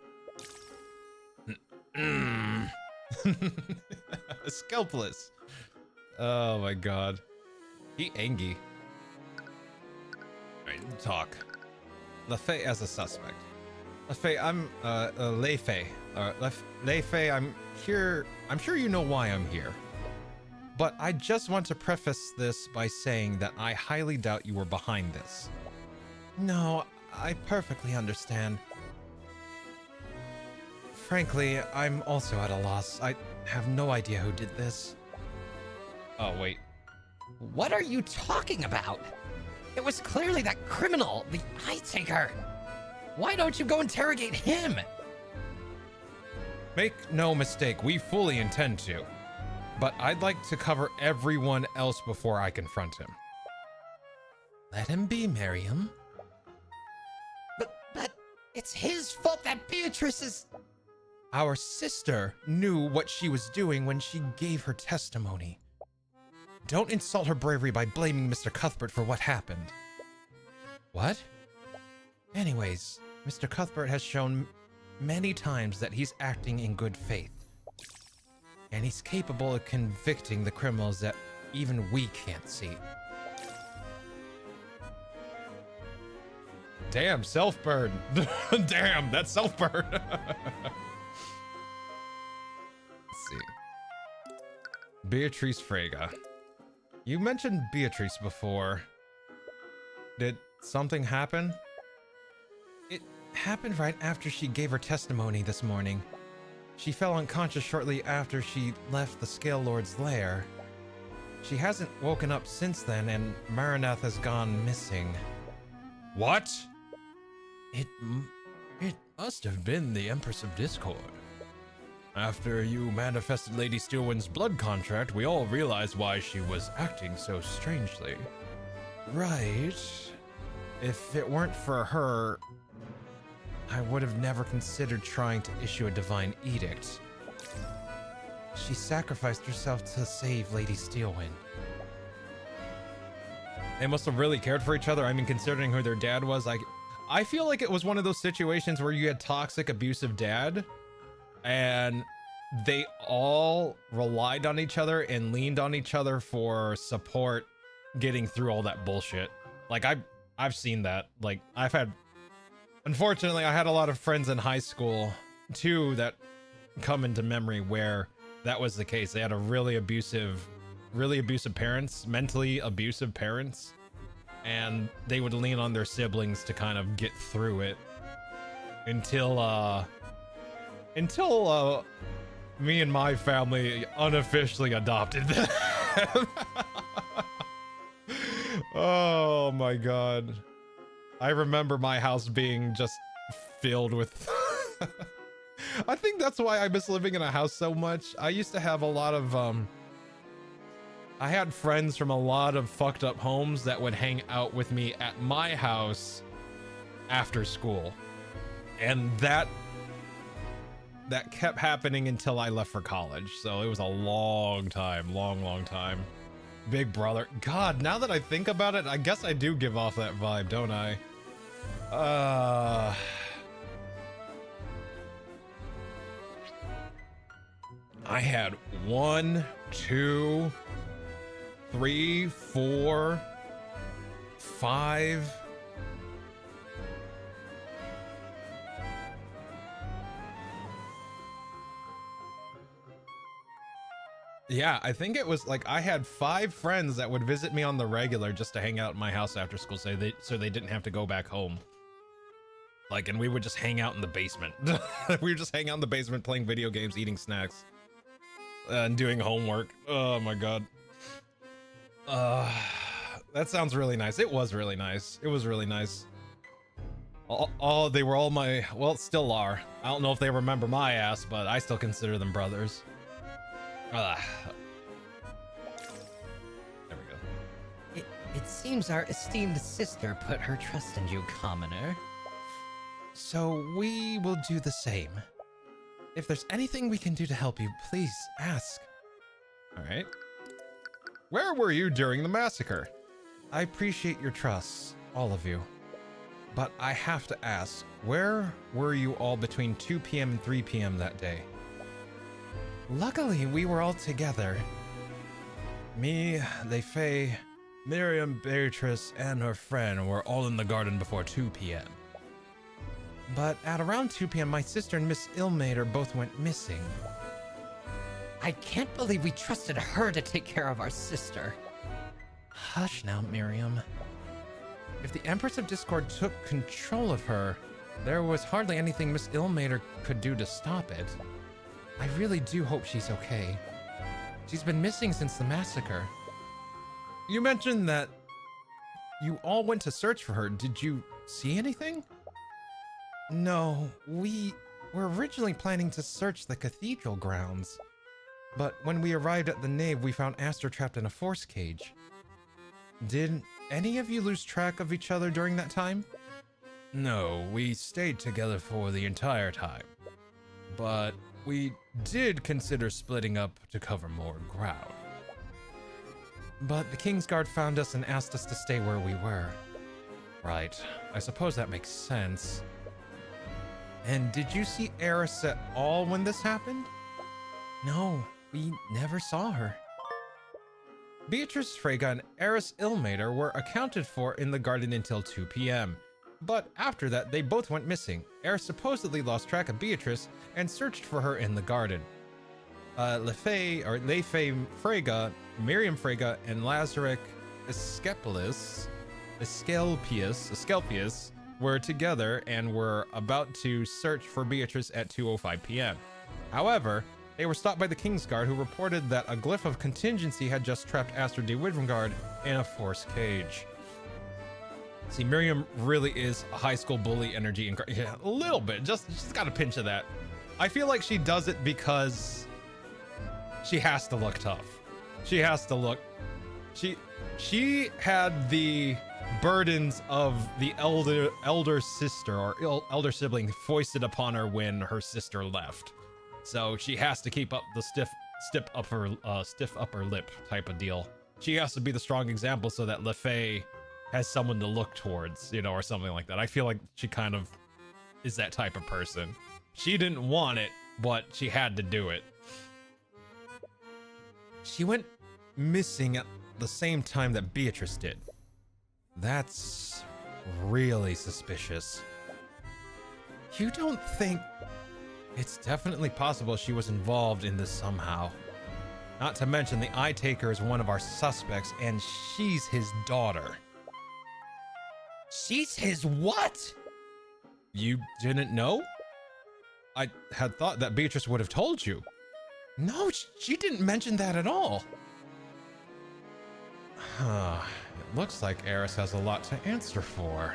Scalpless. Oh my god. He angry. Alright, talk. LaFay as a suspect. LaFay, I'm LaFay. LaFay, I'm here. I'm sure you know why I'm here. But I just want to preface this by saying that I highly doubt you were behind this. No, I perfectly understand. Frankly, I'm also at a loss. I have no idea who did this. Oh, wait. What are you talking about? It was clearly that criminal, the Eye Taker. Why don't you go interrogate him? Make no mistake, we fully intend to. But I'd like to cover everyone else before I confront him. Let him be, Miriam. But it's his fault that Beatrice is... Our sister knew what she was doing when she gave her testimony. Don't insult her bravery by blaming Mr. Cuthbert for what happened. What? Anyways, Mr. Cuthbert has shown many times that he's acting in good faith. And he's capable of convicting the criminals that even we can't see. Damn, self-burn. Damn, that's self-burn. Let's see. Beatrice Frega. You mentioned Beatrice before. Did something happen? It happened right after she gave her testimony this morning. She fell unconscious shortly after she left the Scale Lord's lair. She hasn't woken up since then, and Maranath has gone missing. What? It must have been the Empress of Discord. After you manifested Lady Steelwind's blood contract, we all realized why she was acting so strangely. Right. If it weren't for her, I would have never considered trying to issue a divine edict. She sacrificed herself to save Lady Steelwind. They must have really cared for each other. I mean, considering who their dad was, I feel like it was one of those situations where you had toxic, abusive dad, and they all relied on each other and leaned on each other for support getting through all that bullshit. Like, I've seen that. Like, unfortunately, I had a lot of friends in high school, too, that come into memory where that was the case. They had a really abusive parents, mentally abusive parents, and they would lean on their siblings to kind of get through it until me and my family unofficially adopted them. Oh my god. I remember my house being just filled with I think that's why I miss living in a house so much. I used to have a lot of I had friends from a lot of fucked up homes that would hang out with me at my house after school. And that kept happening until I left for college. So it was a long time, long time. Big brother. God, now that I think about it, I guess I do give off that vibe, don't I? I had 1, 2, 3, 4, 5. Yeah, I think it was like I had 5 friends that would visit me on the regular just to hang out at my house after school, so they didn't have to go back home. Like, and we would just hang out in the basement. We would just hang out in the basement playing video games, eating snacks, and doing homework. Oh my god. That sounds really nice. It was really nice. It was really nice. They were all my, well, still are. I don't know if they remember my ass, but I still consider them brothers. There we go. It seems our esteemed sister put her trust in you, commoner. So we will do the same. If there's anything we can do to help you, please ask. All right. Where were you during the massacre? I appreciate your trust, all of you. But I have to ask, where were you all between 2 p.m. and 3 p.m. that day? Luckily, we were all together. Me, Lefay, Miriam, Beatrice, and her friend were all in the garden before 2 p.m. But at around 2 p.m., my sister and Miss Ilmater both went missing. I can't believe we trusted her to take care of our sister. Hush now, Miriam. If the Empress of Discord took control of her, there was hardly anything Miss Ilmater could do to stop it. I really do hope she's okay. She's been missing since the massacre. You mentioned that you all went to search for her. Did you see anything? No, we were originally planning to search the cathedral grounds. But when we arrived at the nave, we found Aster trapped in a force cage. Did any of you lose track of each other during that time? No, we stayed together for the entire time. But we did consider splitting up to cover more ground. But the Kingsguard found us and asked us to stay where we were. Right, I suppose that makes sense. And did you see Eris at all when this happened? No, we never saw her. Beatrice Freyga and Eris Ilmater were accounted for in the garden until 2 p.m. But after that, they both went missing. Eris supposedly lost track of Beatrice and searched for her in the garden. Lefay Freyga, Miriam Freyga, and Lazaric Asclepius were together and were about to search for Beatrice at 2:05 p.m. However, they were stopped by the Kingsguard, who reported that a glyph of contingency had just trapped Aster de Widrengard in a force cage. See, Miriam really is a high school bully energy, and yeah, a little bit. She's got a pinch of that. I feel like she does it because she has to look tough. She has to look. She had the burdens of the elder sister or elder sibling foisted upon her when her sister left. So she has to keep up the stiff upper lip type of deal. She has to be the strong example so that Lefay has someone to look towards, you know, or something like that. I feel like she kind of is that type of person. She didn't want it, but she had to do it. She went missing at the same time that Beatrice did. That's really suspicious. You don't think... It's definitely possible she was involved in this somehow. Not to mention the Eye Taker is one of our suspects, and she's his daughter. She's his what? You didn't know? I had thought that Beatrice would have told you. No, she didn't mention that at all. It looks like Eris has a lot to answer for.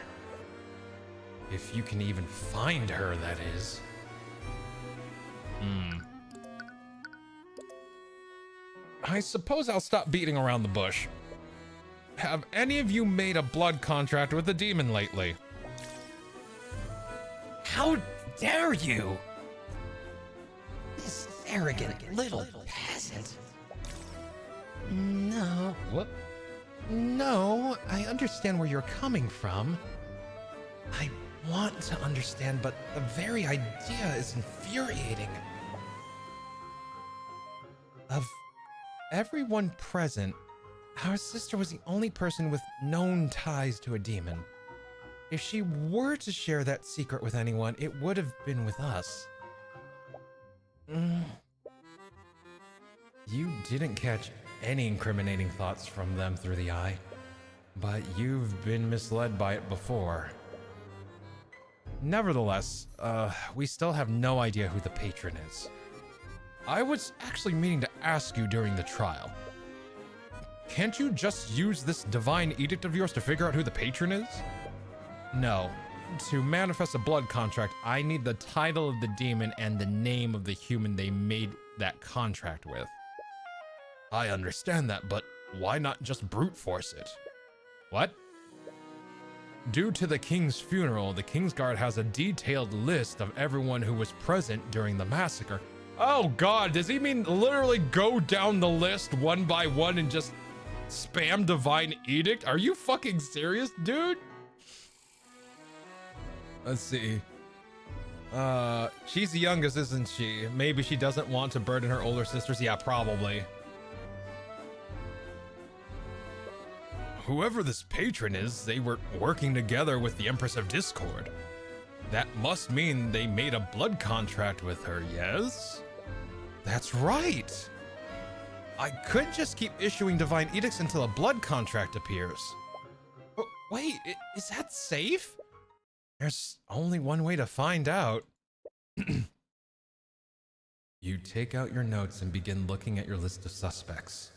If you can even find her, that is. I suppose I'll stop beating around the bush. Have any of you made a blood contract with a demon lately? How dare you? This arrogant little peasant. No. What? No, I understand where you're coming from. I want to understand, but the very idea is infuriating. Of everyone present, our sister was the only person with known ties to a demon. If she were to share that secret with anyone, it would have been with us. You didn't catch any incriminating thoughts from them through the eye, but you've been misled by it before. Nevertheless, we still have no idea who the patron is. I was actually meaning to ask you during the trial. Can't you just use this divine edict of yours to figure out who the patron is? No. To manifest a blood contract, I need the title of the demon and the name of the human they made that contract with. I understand that, but why not just brute force it? What? Due to the king's funeral, the Kingsguard has a detailed list of everyone who was present during the massacre. Oh god, does he mean literally go down the list one by one and just spam divine edict? Are you fucking serious, dude? Let's see. She's the youngest, isn't she? Maybe she doesn't want to burden her older sisters. Yeah, probably. Whoever this patron is, they were working together with the Empress of Discord. That must mean they made a blood contract with her, yes? That's right. I could just keep issuing divine edicts until a blood contract appears. But wait, is that safe? There's only one way to find out. You take out your notes and begin looking at your list of suspects.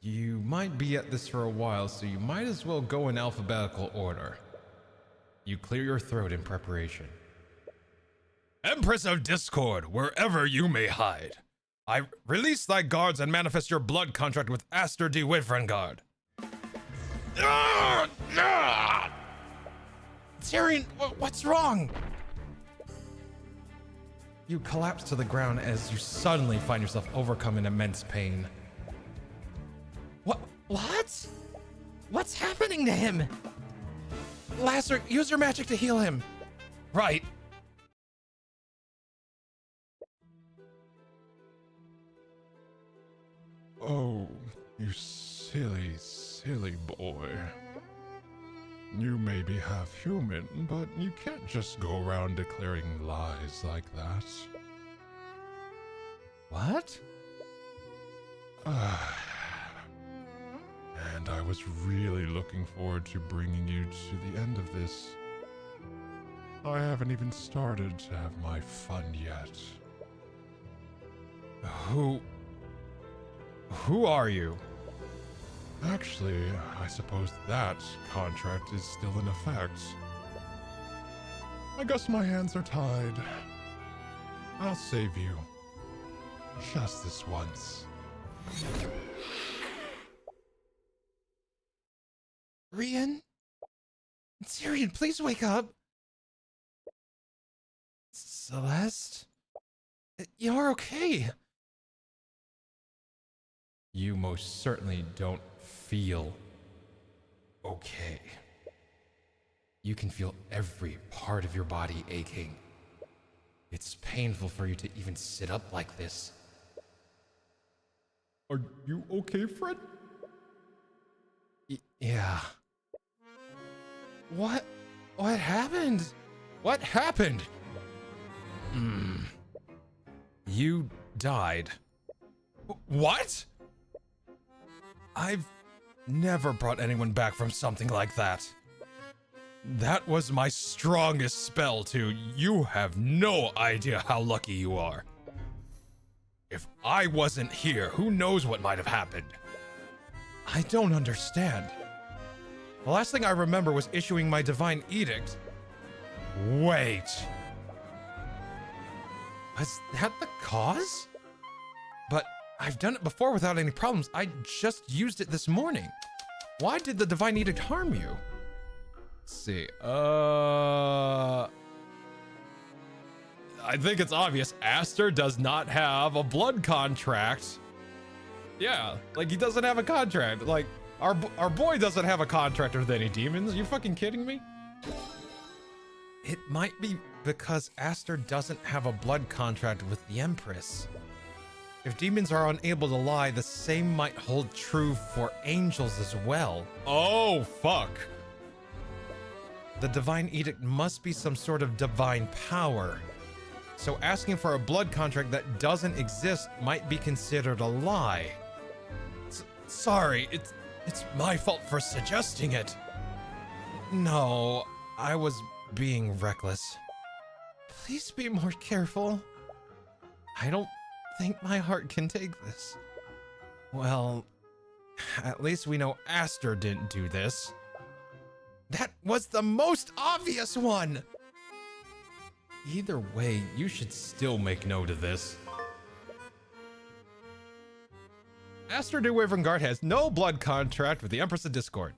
You might be at this for a while, so you might as well go in alphabetical order. You clear your throat in preparation. Empress of Discord, wherever you may hide. I release thy guards and manifest your blood contract with Aster de Wyverngard. Tyrion, what's wrong? You collapse to the ground as you suddenly find yourself overcome in immense pain. What? What's happening to him? Lastiel, use your magic to heal him. Right. Oh, you silly, silly boy. You may be half human, but you can't just go around declaring lies like that. What? And I was really looking forward to bringing you to the end of this. I haven't even started to have my fun yet. Who are you? Actually, I suppose that contract is still in effect. I guess my hands are tied. I'll save you. Just this once. Rian? Tyrion, please wake up. Celeste? You're okay. You most certainly don't feel okay. You can feel every part of your body aching. It's painful for you to even sit up like this. Are you okay, Fred? Yeah. What happened? What happened? You died. What? I've never brought anyone back from something like that. That was my strongest spell, too. You have no idea how lucky you are. If I wasn't here, who knows what might have happened? I don't understand. The last thing I remember was issuing my divine edict. Wait. Was that the cause? But I've done it before without any problems. I just used it this morning. Why did the divine edict harm you? Let's see. I think it's obvious. Aster does not have a blood contract. Yeah, like he doesn't have a contract. Like our boy doesn't have a contract with any demons. You fucking kidding me? It might be because Aster doesn't have a blood contract with the Empress. If demons are unable to lie, the same might hold true for angels as well. Oh, fuck. The divine edict must be some sort of divine power. So asking for a blood contract that doesn't exist might be considered a lie. Sorry, it's my fault for suggesting it. No, I was being reckless. Please be more careful. I don't think my heart can take this. Well, at least we know Aster didn't do this. That was the most obvious one! Either way, you should still make note of this. Aster de Wyvern has no blood contract with the Empress of Discord.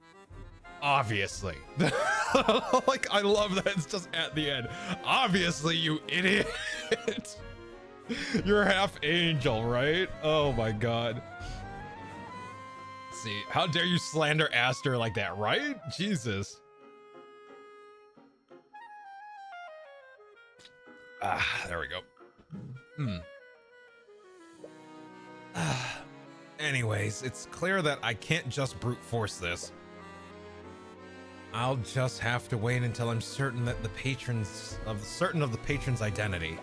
Obviously. Like, I love that it's just at the end. Obviously, you idiot. You're half angel, right? Oh my god. See, how dare you slander Aster like that, right? Jesus. There we go. Anyways, it's clear that I can't just brute force this. I'll just have to wait until I'm certain that the patrons of the patron's identity.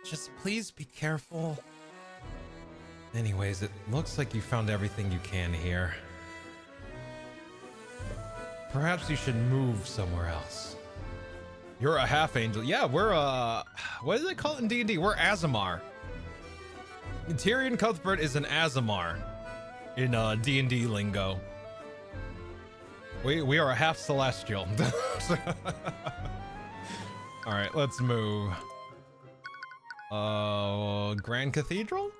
Just please be careful. Anyways, it looks like you found everything you can here. Perhaps you should move somewhere else. You're a half angel. Yeah, we're what do they call it in D&D? We're Azamar. Tyrion Cuthbert is an Azamar in D&D lingo. We are a half celestial. All right, let's move. Grand Cathedral?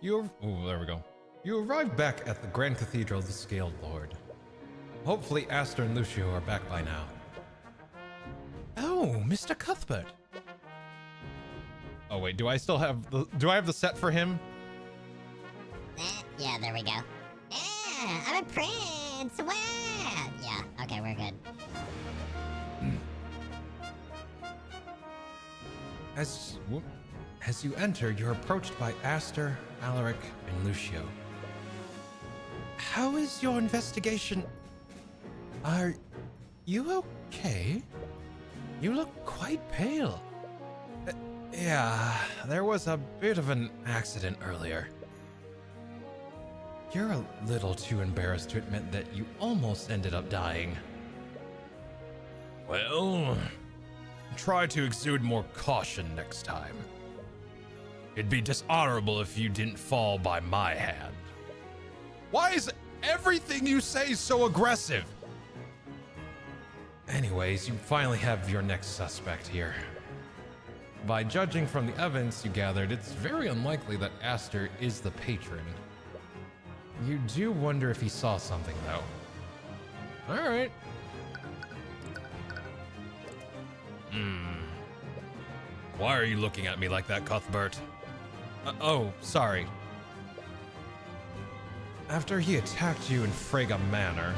Oh, there we go. You arrived back at the Grand Cathedral of the Scaled Lord. Hopefully Aster and Lucio are back by now. Oh, Mr. Cuthbert. Oh wait, do I have the set for him? Yeah, there we go. Yeah, I'm a prince. Wow. Yeah, okay, we're good. As you enter, you're approached by Aster, Alaric, and Lucio. How is your investigation? Are you okay? You look quite pale. Yeah, there was a bit of an accident earlier. You're a little too embarrassed to admit that you almost ended up dying. Well, try to exude more caution next time. It'd be dishonorable if you didn't fall by my hand. Why is everything you say so aggressive? Anyways, you finally have your next suspect here. By judging from the evidence you gathered, it's very unlikely that Aster is the patron. You do wonder if he saw something, though. All right. Why are you looking at me like that, Cuthbert? Oh, sorry. After he attacked you in Frega Manor...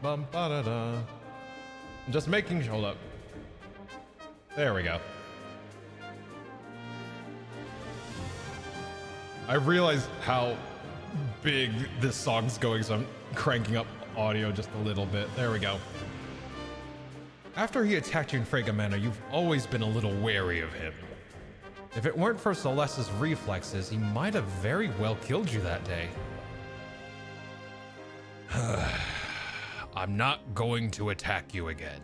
Bum-ba-da-da. Just making... Hold up. There we go. I realized how big this song's going, so I'm cranking up audio just a little bit. There we go. After he attacked you in Frega Manor, you've always been a little wary of him. If it weren't for Celeste's reflexes, he might have very well killed you that day. I'm not going to attack you again.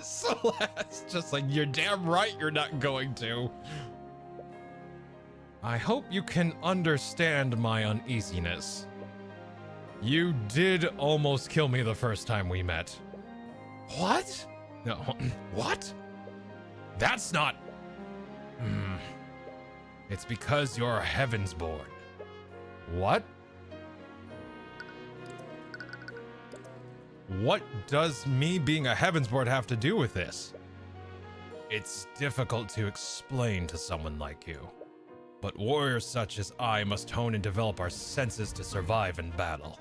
Celeste, just like, you're damn right you're not going to. I hope you can understand my uneasiness. You did almost kill me the first time we met. What? No, what? That's not... It's because you're Heavensborn. What? What does me being a Heavensborn have to do with this? It's difficult to explain to someone like you, but warriors such as I must hone and develop our senses to survive in battle.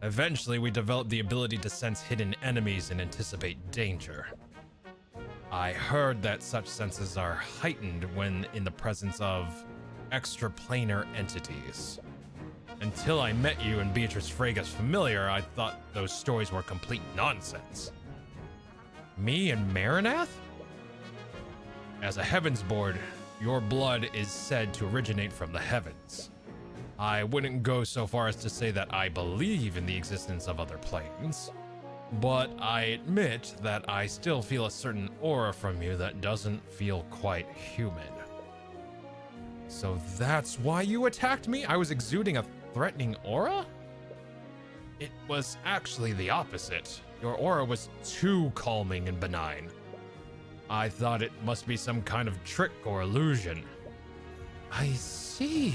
Eventually, we develop the ability to sense hidden enemies and anticipate danger. I heard that such senses are heightened when in the presence of extraplanar entities. Until I met you and Beatrice Frega's familiar, I thought those stories were complete nonsense. Me and Marinath? As a Heavensborn, your blood is said to originate from the heavens. I wouldn't go so far as to say that I believe in the existence of other planes, but I admit that I still feel a certain aura from you that doesn't feel quite human. So that's why you attacked me? I was exuding a threatening aura? It was actually the opposite. Your aura was too calming and benign. I thought it must be some kind of trick or illusion. I see.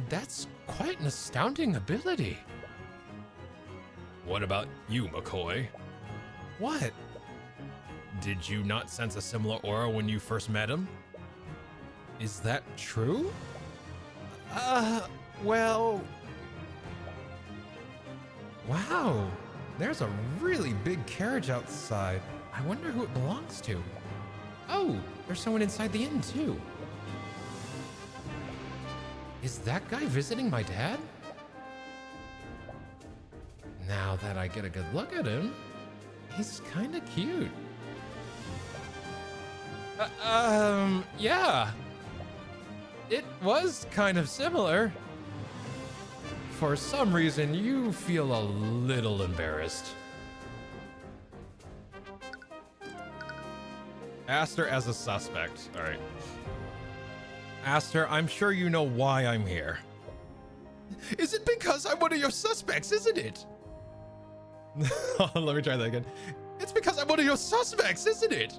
That's quite an astounding ability. What about you, McCoy? What? Did you not sense a similar aura when you first met him? Is that true? Well... Wow, there's a really big carriage outside. I wonder who it belongs to. Oh, there's someone inside the inn too. Is that guy visiting my dad? Now that I get a good look at him, he's kind of cute. Yeah. It was kind of similar. For some reason, you feel a little embarrassed. Aster as a suspect. All right. Aster, I'm sure you know why I'm here. Is it because I'm one of your suspects, isn't it? Let me try that again. It's because I'm one of your suspects, isn't it?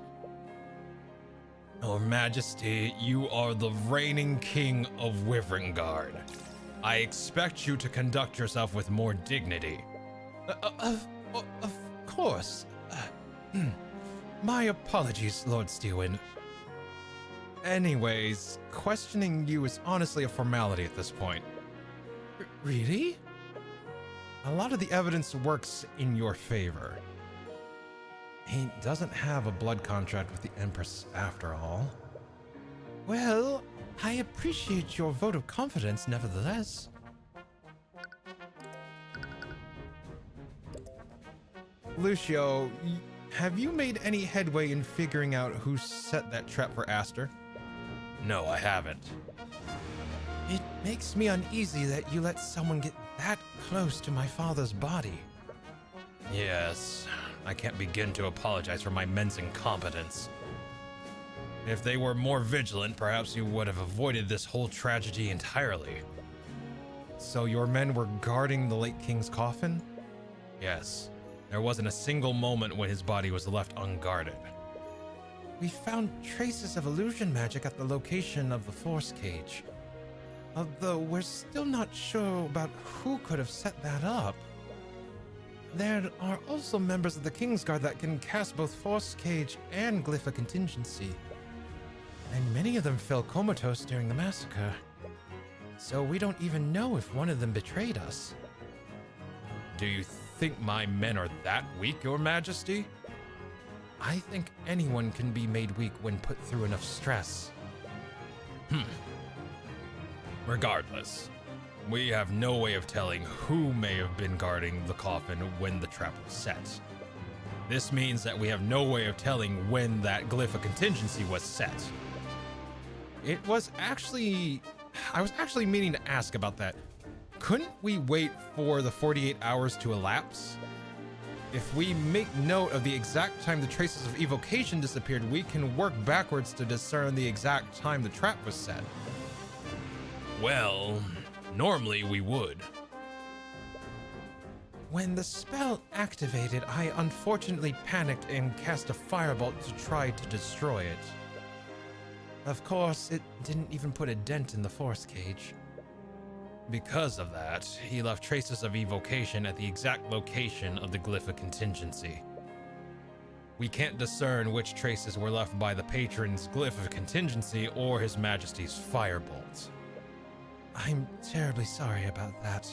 Your Majesty, you are the reigning king of Wyverngard. I expect you to conduct yourself with more dignity. Of course. My apologies, Lord Stewen. Anyways, questioning you is honestly a formality at this point. Really? A lot of the evidence works in your favor. He doesn't have a blood contract with the Empress after all. Well, I appreciate your vote of confidence nevertheless. Lucio, have you made any headway in figuring out who set that trap for Aster? No, I haven't. It makes me uneasy that you let someone get that close to my father's body. Yes, I can't begin to apologize for my men's incompetence. If they were more vigilant, perhaps you would have avoided this whole tragedy entirely. So your men were guarding the late king's coffin? Yes. There wasn't a single moment when his body was left unguarded. We found traces of illusion magic at the location of the force cage. Although we're still not sure about who could have set that up. There are also members of the Kingsguard that can cast both force cage and glyph of contingency. And many of them fell comatose during the massacre. So we don't even know if one of them betrayed us. Do you think my men are that weak, Your Majesty? I think anyone can be made weak when put through enough stress. Regardless, we have no way of telling who may have been guarding the coffin when the trap was set. This means that we have no way of telling when that glyph of contingency was set. I was actually meaning to ask about that. Couldn't we wait for the 48 hours to elapse? If we make note of the exact time the traces of evocation disappeared, we can work backwards to discern the exact time the trap was set. Well, normally we would. When the spell activated, I unfortunately panicked and cast a firebolt to try to destroy it. Of course, it didn't even put a dent in the force cage. Because of that, he left traces of evocation at the exact location of the glyph of contingency. We can't discern which traces were left by the patron's glyph of contingency or His Majesty's firebolt. I'm terribly sorry about that.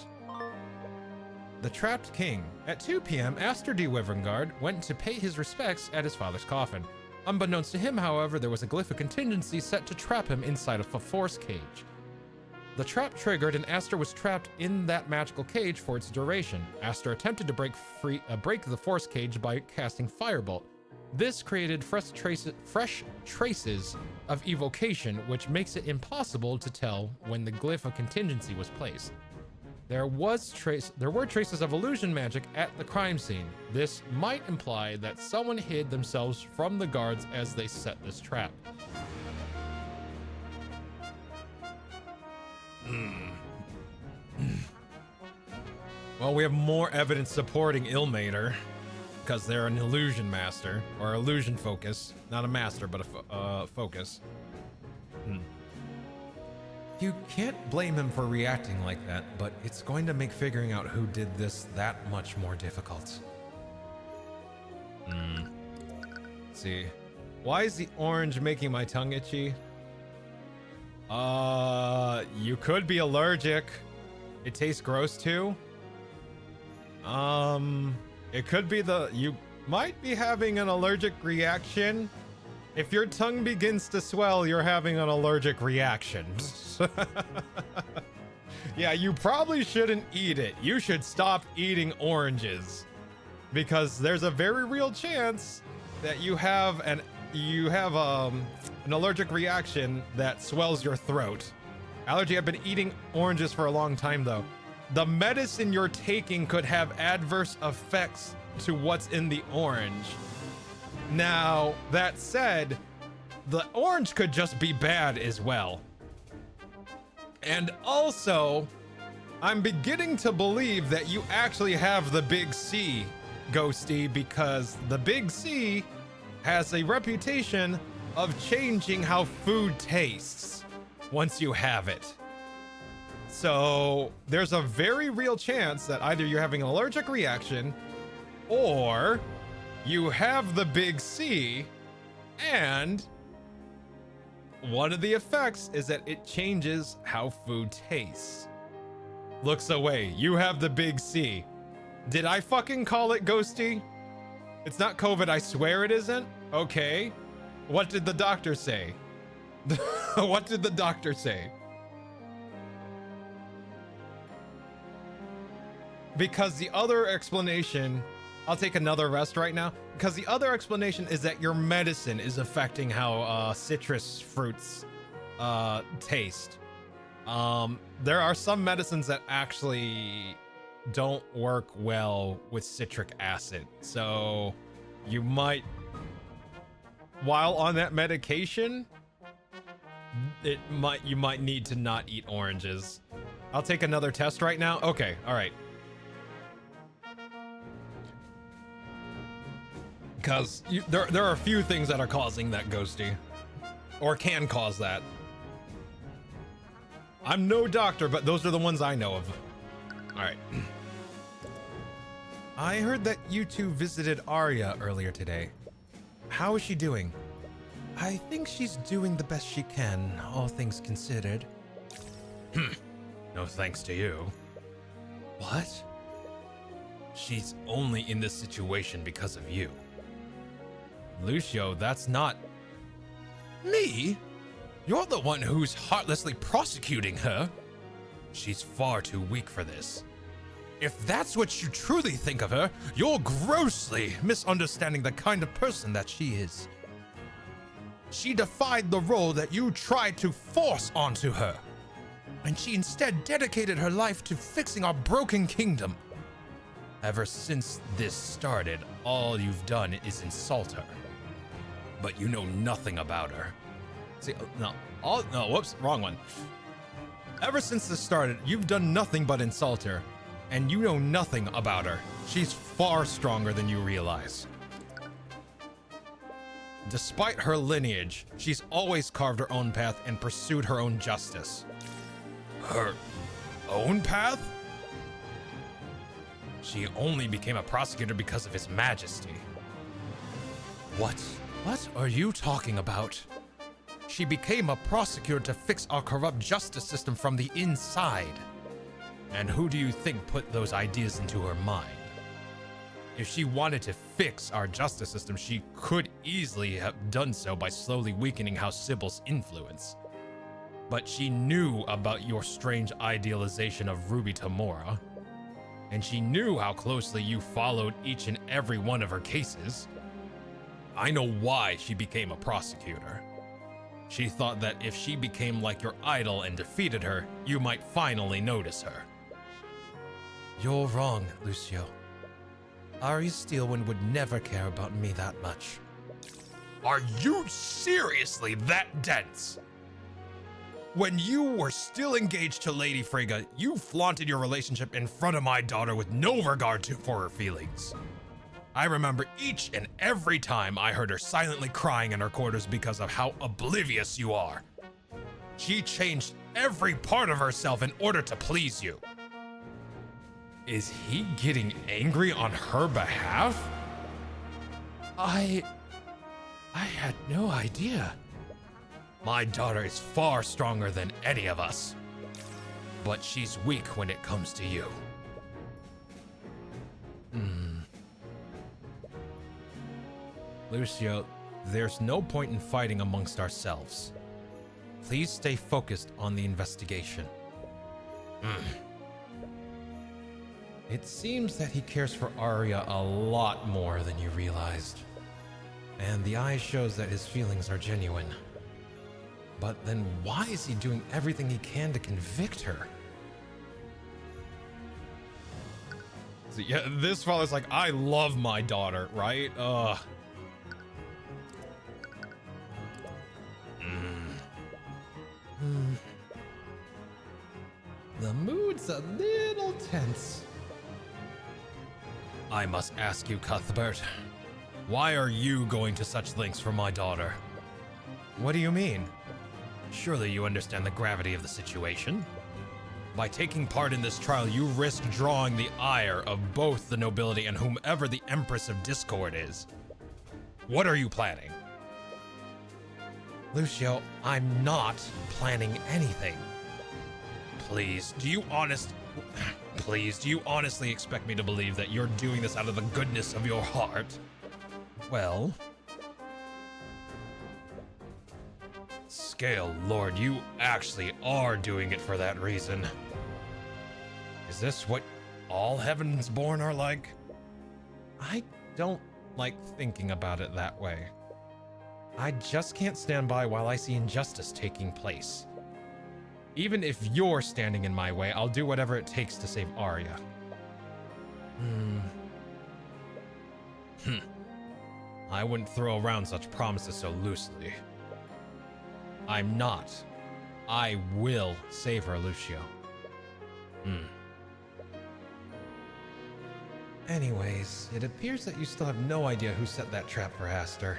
The Trapped King. At 2 p.m., Aster de Wyverngard went to pay his respects at his father's coffin. Unbeknownst to him, however, there was a glyph of contingency set to trap him inside of a force cage. The trap triggered and Aster was trapped in that magical cage for its duration. Aster attempted to break the force cage by casting Firebolt. This created fresh traces of evocation, which makes it impossible to tell when the glyph of contingency was placed. There were traces of illusion magic at the crime scene. This might imply that someone hid themselves from the guards as they set this trap. Well, we have more evidence supporting Ilmater, because they're an illusion master, or illusion focus. Not a master, but a focus. You can't blame him for reacting like that, but it's going to make figuring out who did this that much more difficult. Let's see. Why is the orange making my tongue itchy? You could be allergic. It tastes gross too. It could be you might be having an allergic reaction. If your tongue begins to swell, you're having an allergic reaction. Yeah, you probably shouldn't eat it. You should stop eating oranges because there's a very real chance that you have an allergic reaction that swells your throat. Allergy, I've been eating oranges for a long time though. The medicine you're taking could have adverse effects to what's in the orange. Now, that said, the orange could just be bad as well. And also, I'm beginning to believe that you actually have the Big C, Ghosty, because the Big C has a reputation of changing how food tastes once you have it. So there's a very real chance that either you're having an allergic reaction or you have the Big C, and one of the effects is that it changes how food tastes. Looks away. You have the Big C. Did I fucking call it, Ghosty? It's not COVID, I swear it isn't. Okay. What did the doctor say? What did the doctor say? Because the other explanation, I'll take another rest right now, because the other explanation is that your medicine is affecting how citrus fruits taste. There are some medicines that actually don't work well with citric acid, so you might, while on that medication, you might need to not eat oranges. I'll take another test right now. Okay, all right. Because there are a few things that are causing that, Ghosty, or can cause that. I'm no doctor, but those are the ones I know of. All right. I heard that you two visited Arya earlier today. How is she doing? I think she's doing the best she can, all things considered. No thanks to you. What? She's only in this situation because of you. Lucio, that's not... Me? You're the one who's heartlessly prosecuting her. She's far too weak for this. If that's what you truly think of her, you're grossly misunderstanding the kind of person that she is. She defied the role that you tried to force onto her, and she instead dedicated her life to fixing our broken kingdom. Ever since this started, all you've done is insult her. But you know nothing about her. See, no, whoops, wrong one. Ever since this started, you've done nothing but insult her, and you know nothing about her. She's far stronger than you realize. Despite her lineage, she's always carved her own path and pursued her own justice. own path? She only became a prosecutor because of His Majesty. What? What are you talking about? She became a prosecutor to fix our corrupt justice system from the inside. And who do you think put those ideas into her mind? If she wanted to fix our justice system, she could easily have done so by slowly weakening House Sybil's influence. But she knew about your strange idealization of Ruby Tamora, and she knew how closely you followed each and every one of her cases. I know why she became a prosecutor. She thought that if she became like your idol and defeated her, you might finally notice her. You're wrong, Lucio. Ari Steelwind would never care about me that much. Are you seriously that dense? When you were still engaged to Lady Frigga, you flaunted your relationship in front of my daughter with no regard for her feelings. I remember each and every time I heard her silently crying in her quarters because of how oblivious you are. She changed every part of herself in order to please you. Is he getting angry on her behalf? I had no idea. My daughter is far stronger than any of us, but she's weak when it comes to you. Lucio, there's no point in fighting amongst ourselves. Please stay focused on the investigation. It seems that he cares for Arya a lot more than you realized. And the eye shows that his feelings are genuine. But then why is he doing everything he can to convict her? So yeah, this father's like, I love my daughter, right? The mood's a little tense. I must ask you, Cuthbert, why are you going to such lengths for my daughter? What do you mean? Surely you understand the gravity of the situation. By taking part in this trial, you risk drawing the ire of both the nobility and whomever the Empress of Discord is. What are you planning? Lucio, I'm not planning anything. Please, do you honestly expect me to believe that you're doing this out of the goodness of your heart? Well, Scale Lord, you actually are doing it for that reason. Is this what all Heavensborn are like? I don't like thinking about it that way. I just can't stand by while I see injustice taking place. Even if you're standing in my way, I'll do whatever it takes to save Arya. I wouldn't throw around such promises so loosely. I'm not. I will save her, Lucio. Anyways, it appears that you still have no idea who set that trap for Aster.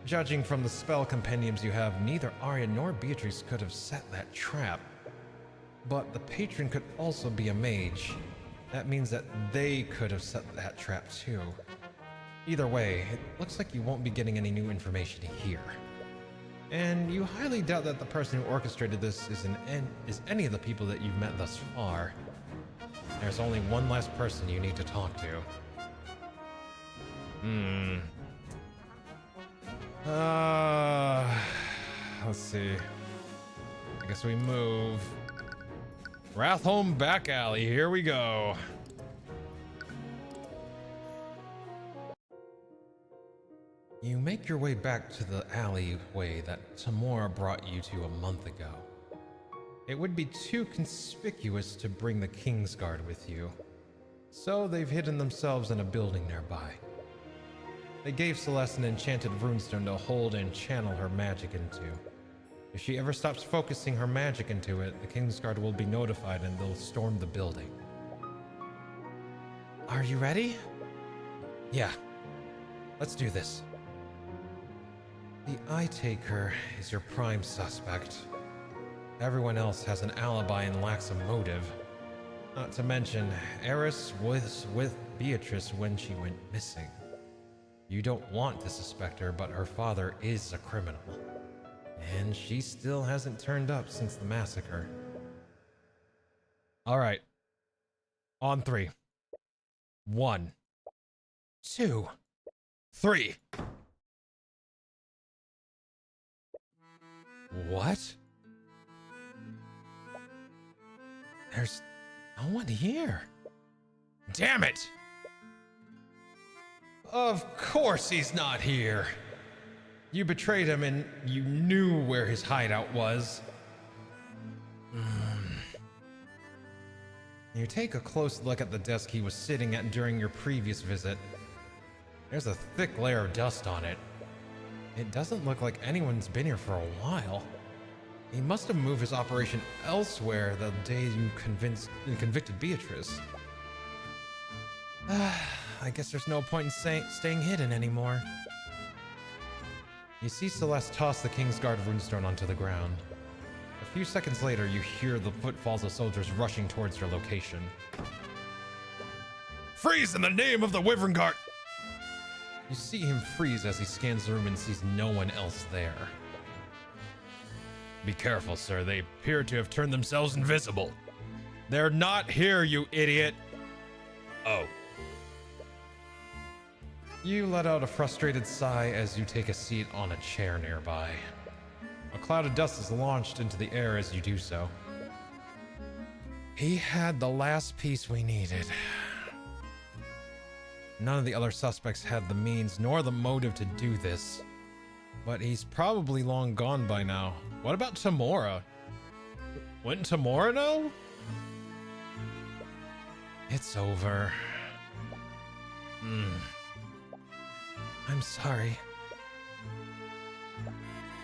Judging from the spell compendiums you have, neither Arya nor Beatrice could have set that trap. But the patron could also be a mage. That means that they could have set that trap too. Either way, it looks like you won't be getting any new information here. And you highly doubt that the person who orchestrated this is any of the people that you've met thus far. There's only one last person you need to talk to. Let's see. I guess we move. Rathholm back alley, here we go. You make your way back to the alleyway that Tamora brought you to a month ago. It would be too conspicuous to bring the Kingsguard with you, so they've hidden themselves in a building nearby. They gave Celeste an enchanted runestone to hold and channel her magic into. If she ever stops focusing her magic into it, the Kingsguard will be notified and they'll storm the building. Are you ready? Yeah. Let's do this. The Eye Taker is your prime suspect. Everyone else has an alibi and lacks a motive. Not to mention, Eris was with Beatrice when she went missing. You don't want to suspect her, but her father is a criminal. And she still hasn't turned up since the massacre. All right. On 3. 1, 2, 3. What? There's no one here. Damn it! Of course he's not here. You betrayed him and you knew where his hideout was. You take a close look at the desk he was sitting at during your previous visit. There's a thick layer of dust on it. It doesn't look like anyone's been here for a while. He must have moved his operation elsewhere the day you convicted Beatrice. I guess there's no point in staying hidden anymore. You see Celeste toss the Kingsguard runestone onto the ground. A few seconds later, you hear the footfalls of soldiers rushing towards your location. Freeze in the name of the Wyvern Guard! You see him freeze as he scans the room and sees no one else there. Be careful, sir. They appear to have turned themselves invisible. They're not here, you idiot! Oh. You let out a frustrated sigh as you take a seat on a chair nearby. A cloud of dust is launched into the air as you do so. He had the last piece we needed. None of the other suspects had the means nor the motive to do this. But he's probably long gone by now. What about Tamora? Wouldn't Tamora know? It's over. I'm sorry.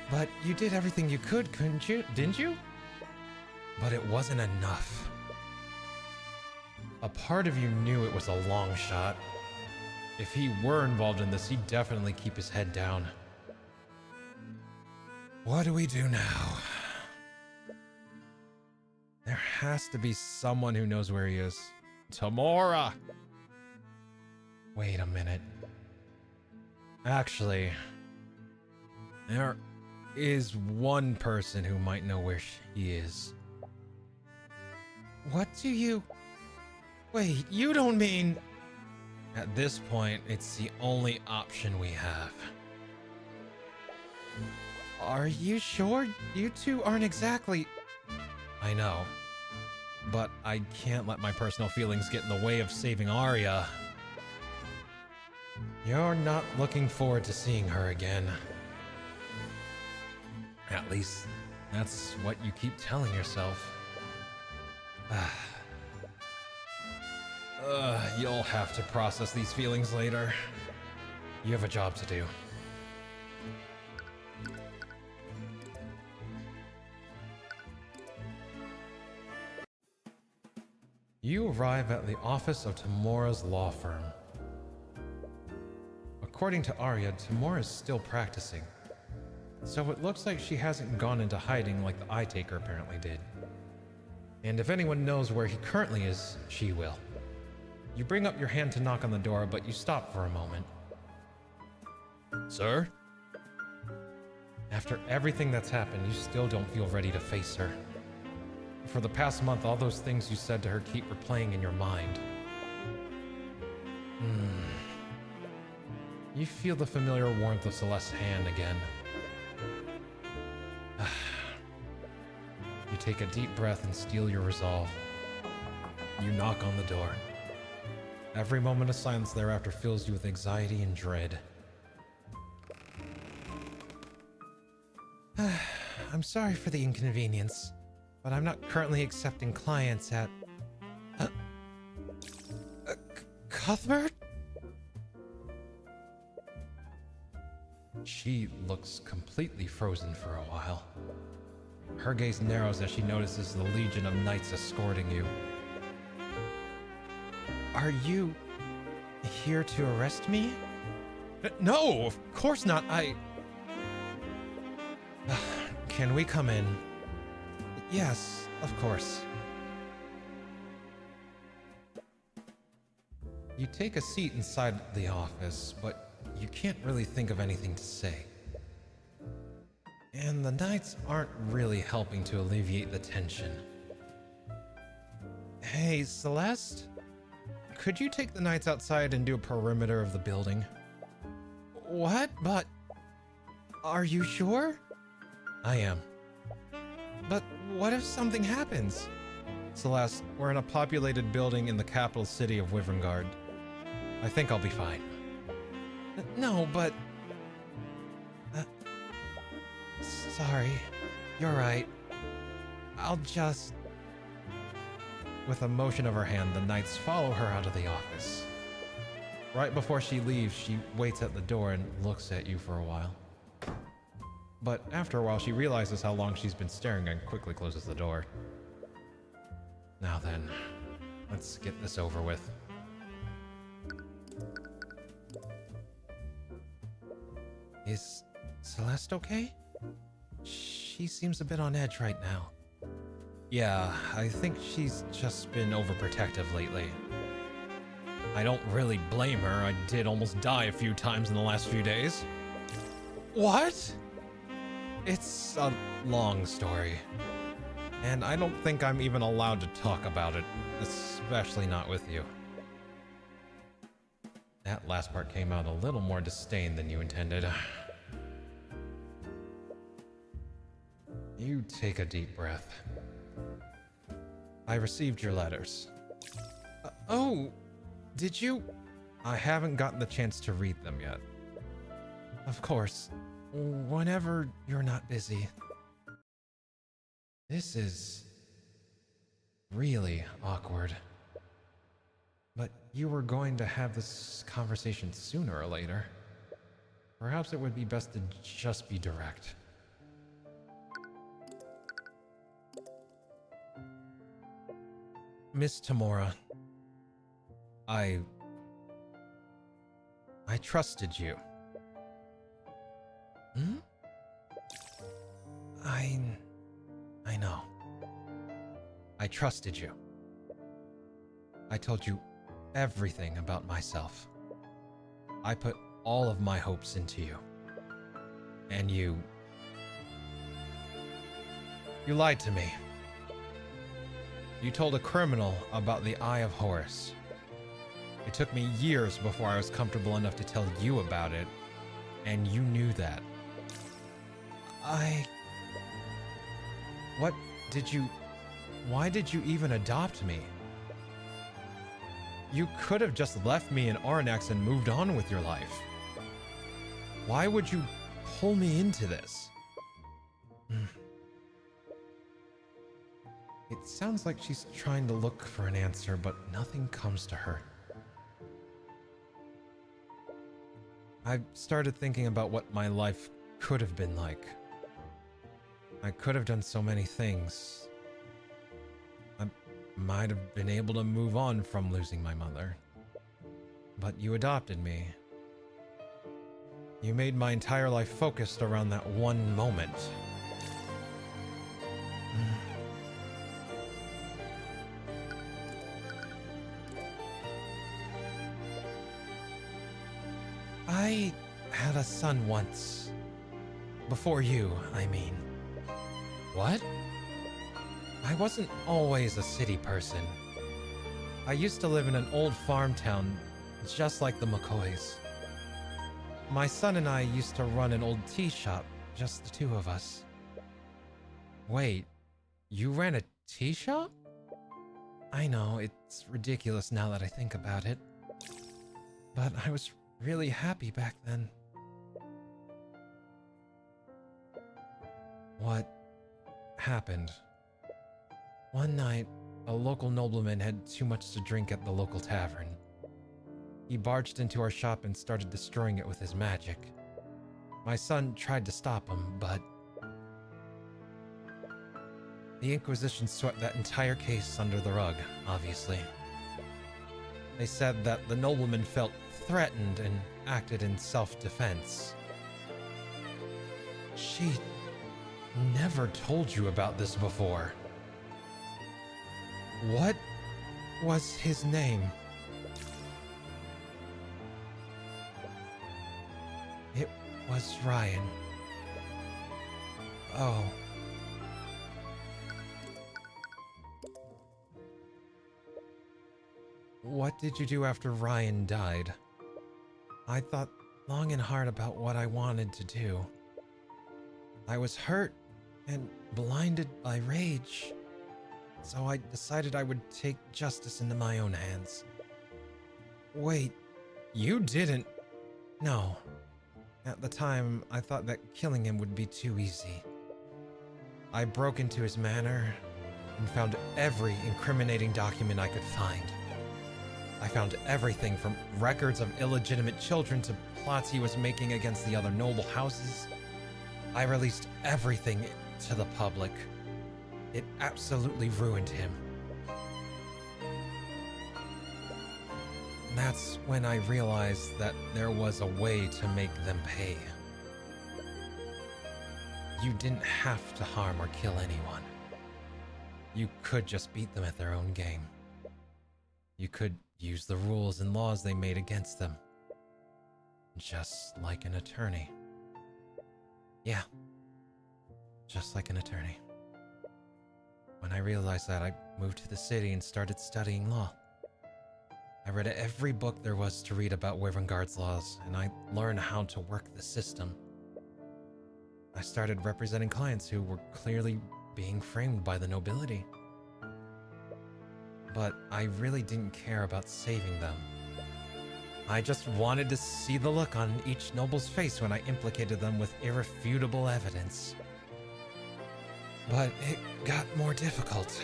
But you did everything you could, couldn't you? Didn't you? But it wasn't enough. A part of you knew it was a long shot. If he were involved in this, he'd definitely keep his head down. What do we do now? There has to be someone who knows where he is. Tamora! Wait a minute. Actually, there is one person who might know where she is. What do you... Wait, you don't mean... At this point, it's the only option we have. Are you sure you two aren't exactly... I know, but I can't let my personal feelings get in the way of saving Arya. You're not looking forward to seeing her again. At least, that's what you keep telling yourself. You'll have to process these feelings later. You have a job to do. You arrive at the office of Tamora's law firm. According to Arya, Tamora is still practicing. So it looks like she hasn't gone into hiding like the Eye Taker apparently did. And if anyone knows where he currently is, she will. You bring up your hand to knock on the door, but you stop for a moment. Sir? After everything that's happened, you still don't feel ready to face her. For the past month, all those things you said to her keep replaying in your mind. You feel the familiar warmth of Celeste's hand again. You take a deep breath and steel your resolve. You knock on the door. Every moment of silence thereafter fills you with anxiety and dread. I'm sorry for the inconvenience, but I'm not currently accepting clients at... Cuthbert? She looks completely frozen for a while. Her gaze narrows as she notices the legion of knights escorting you. Are you here to arrest me? No, of course not. Can we come in? Yes, of course. You take a seat inside the office, but you can't really think of anything to say. And the knights aren't really helping to alleviate the tension. Hey, Celeste? Could you take the knights outside and do a perimeter of the building? What? But... Are you sure? I am. But what if something happens? Celeste, we're in a populated building in the capital city of Wyverngard. I think I'll be fine. No, but... sorry. You're right. I'll just... With a motion of her hand, the knights follow her out of the office. Right before she leaves, she waits at the door and looks at you for a while. But after a while, she realizes how long she's been staring and quickly closes the door. Now then, let's get this over with. Is Celeste okay? She seems a bit on edge right now. Yeah, I think she's just been overprotective lately. I don't really blame her. I did almost die a few times in the last few days. What? It's a long story. And I don't think I'm even allowed to talk about it, especially not with you. That last part came out a little more disdain than you intended. You take a deep breath. I received your letters. Oh, did you? I haven't gotten the chance to read them yet. Of course, whenever you're not busy. This is really awkward. But you were going to have this conversation sooner or later. Perhaps it would be best to just be direct. Miss Tamora, I trusted you. Hmm? I know. I trusted you. I told you everything about myself. I put all of my hopes into you. And you lied to me. You told a criminal about the Eye of Horus. It took me years before I was comfortable enough to tell you about it, and you knew that. Why did you even adopt me? You could have just left me in Arnax and moved on with your life. Why would you pull me into this? It sounds like she's trying to look for an answer, but nothing comes to her. I've started thinking about what my life could have been like. I could have done so many things. I might have been able to move on from losing my mother. But you adopted me. You made my entire life focused around that one moment. I had a son once. Before you, I mean. What? I wasn't always a city person. I used to live in an old farm town, just like the McCoys. My son and I used to run an old tea shop, just the two of us. Wait, you ran a tea shop? I know, it's ridiculous now that I think about it. But I was really happy back then. What happened? One night, a local nobleman had too much to drink at the local tavern. He barged into our shop and started destroying it with his magic. My son tried to stop him, but the Inquisition swept that entire case under the rug, obviously. They said that the nobleman felt threatened and acted in self-defense. never told you about this before. What was his name? It was Ryan. Oh. What did you do after Ryan died? I thought long and hard about what I wanted to do. I was hurt and blinded by rage, so I decided I would take justice into my own hands. Wait, you didn't? No. At the time, I thought that killing him would be too easy. I broke into his manor and found every incriminating document I could find. I found everything from records of illegitimate children to plots he was making against the other noble houses. I released everything to the public. It absolutely ruined him. That's when I realized that there was a way to make them pay. You didn't have to harm or kill anyone. You could just beat them at their own game. You could use the rules and laws they made against them. Just like an attorney. Yeah. Just like an attorney. When I realized that, I moved to the city and started studying law. I read every book there was to read about Wyvern Guard's laws, and I learned how to work the system. I started representing clients who were clearly being framed by the nobility. But I really didn't care about saving them. I just wanted to see the look on each noble's face when I implicated them with irrefutable evidence. But it got more difficult.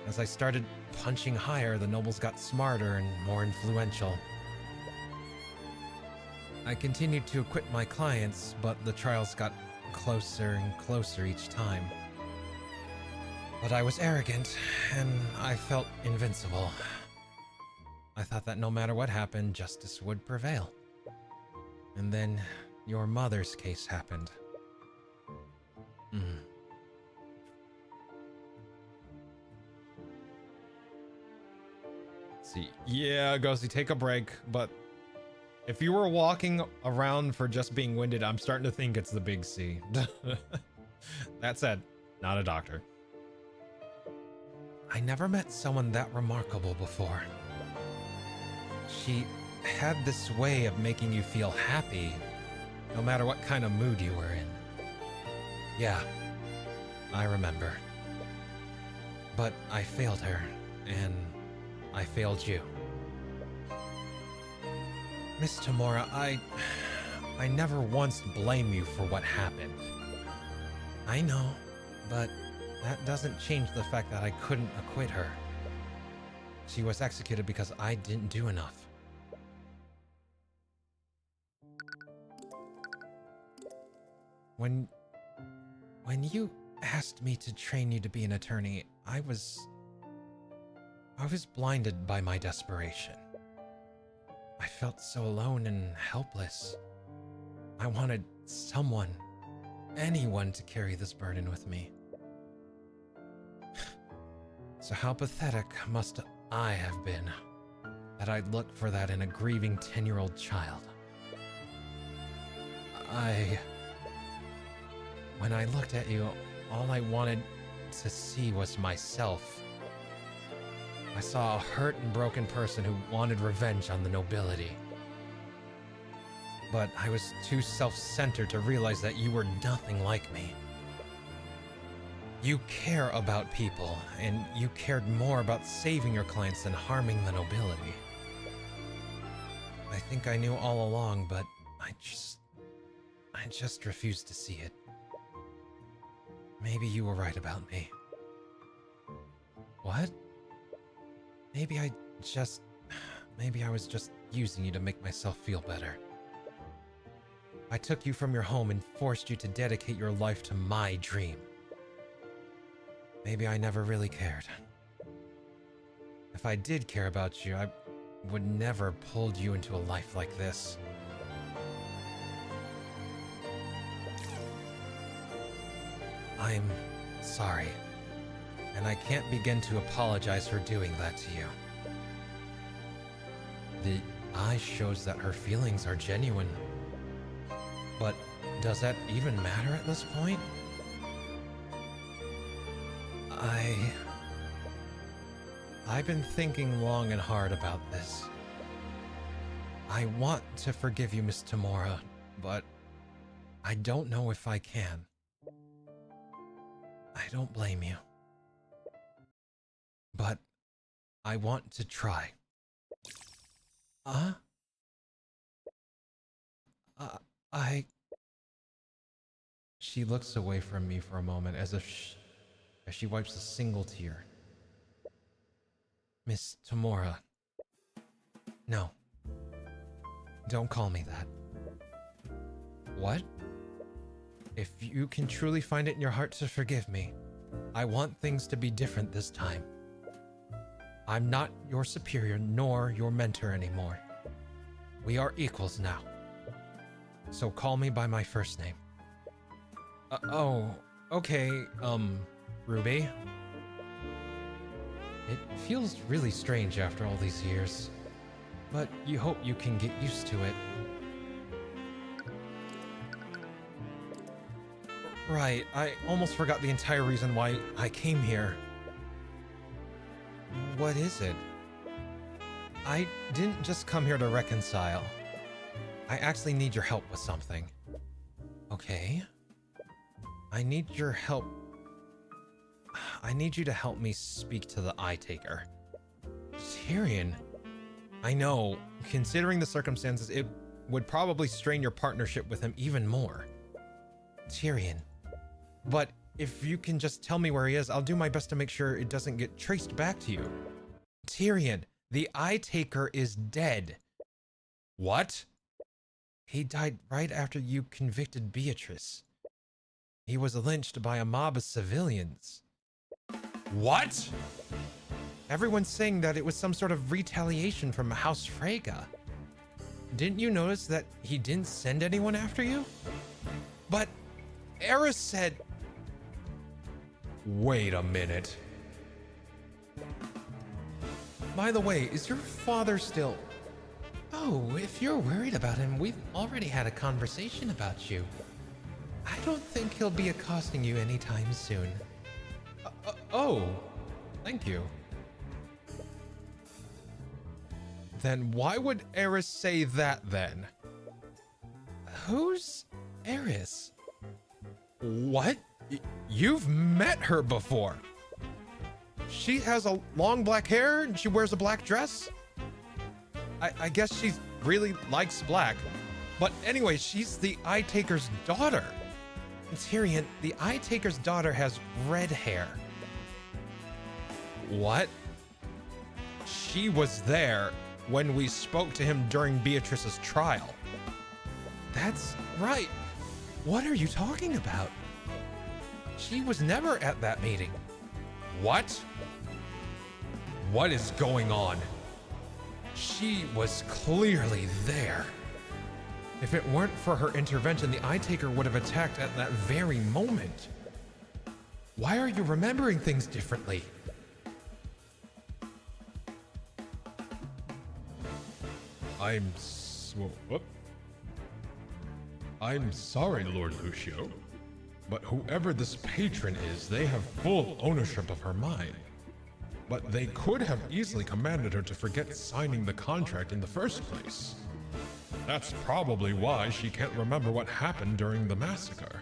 As I started punching higher, the nobles got smarter and more influential. I continued to acquit my clients, but the trials got closer and closer each time. But I was arrogant, and I felt invincible. I thought that no matter what happened, justice would prevail. And then your mother's case happened. See, yeah, Ghosty, take a break, but if you were walking around for just being winded, I'm starting to think it's the big C. That said, not a doctor. I never met someone that remarkable before. She had this way of making you feel happy, no matter what kind of mood you were in. Yeah, I remember. But I failed her, and I failed you. Miss Tamora, I never once blame you for what happened. I know, but that doesn't change the fact that I couldn't acquit her. She was executed because I didn't do enough. When you asked me to train you to be an attorney, I was blinded by my desperation. I felt so alone and helpless. I wanted someone, anyone, to carry this burden with me. So how pathetic must I have been that I'd look for that in a grieving 10-year-old child. When I looked at you, all I wanted to see was myself. I saw a hurt and broken person who wanted revenge on the nobility. But I was too self-centered to realize that you were nothing like me. You care about people, and you cared more about saving your clients than harming the nobility. I think I knew all along, but I just refused to see it. Maybe you were right about me. What? Maybe I was just using you to make myself feel better. I took you from your home and forced you to dedicate your life to my dream. Maybe I never really cared. If I did care about you, I would never have pulled you into a life like this. I'm sorry, and I can't begin to apologize for doing that to you. The eye shows that her feelings are genuine, but does that even matter at this point? I've been thinking long and hard about this. I want to forgive you, Miss Tamora, but I don't know if I can. I don't blame you. But I want to try. She looks away from me for a moment as she wipes a single tear. Miss Tamora. No. Don't call me that. What? If you can truly find it in your heart to forgive me, I want things to be different this time. I'm not your superior nor your mentor anymore. We are equals now. So call me by my first name. Okay, Ruby. It feels really strange after all these years, but you hope you can get used to it. Right, I almost forgot the entire reason why I came here. What is it? I didn't just come here to reconcile. I actually need your help with something. Okay. I need your help. I need you to help me speak to the Eye Taker. Tyrion. I know, considering the circumstances, it would probably strain your partnership with him even more. Tyrion. But if you can just tell me where he is, I'll do my best to make sure it doesn't get traced back to you. Tyrion, the Eye Taker is dead. What? He died right after you convicted Beatrice. He was lynched by a mob of civilians. What? Everyone's saying that it was some sort of retaliation from House Freyga. Didn't you notice that he didn't send anyone after you? But Eris said... Wait a minute. By the way, is your father still... Oh, if you're worried about him, we've already had a conversation about you. I don't think he'll be accosting you anytime soon. Oh, thank you. Then why would Eris say that then? Who's Eris? What? You've met her before. She has a long black hair and she wears a black dress? I guess she really likes black. But anyway, she's the Eye Taker's daughter. And Tyrion, the Eye Taker's daughter has red hair. What? She was there when we spoke to him during Beatrice's trial. That's right. What are you talking about? She was never at that meeting. What? What is going on? She was clearly there. If it weren't for her intervention, the Eye Taker would have attacked at that very moment. Why are you remembering things differently? I'm sorry, Lord Lucio, but whoever this patron is, they have full ownership of her mind. But they could have easily commanded her to forget signing the contract in the first place. That's probably why she can't remember what happened during the massacre.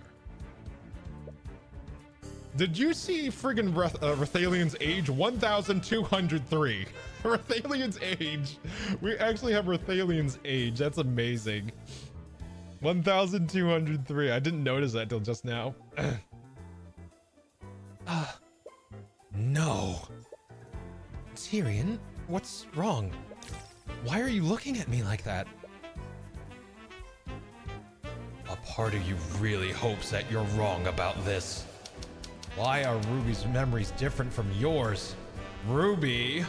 Did you see friggin' Rathalian's age? 1,203. Rathalian's age. We actually have Rathalian's age. That's amazing. 1,203. I didn't notice that till just now. No. Tyrion, what's wrong? Why are you looking at me like that? A part of you really hopes that you're wrong about this. Why are Ruby's memories different from yours? Ruby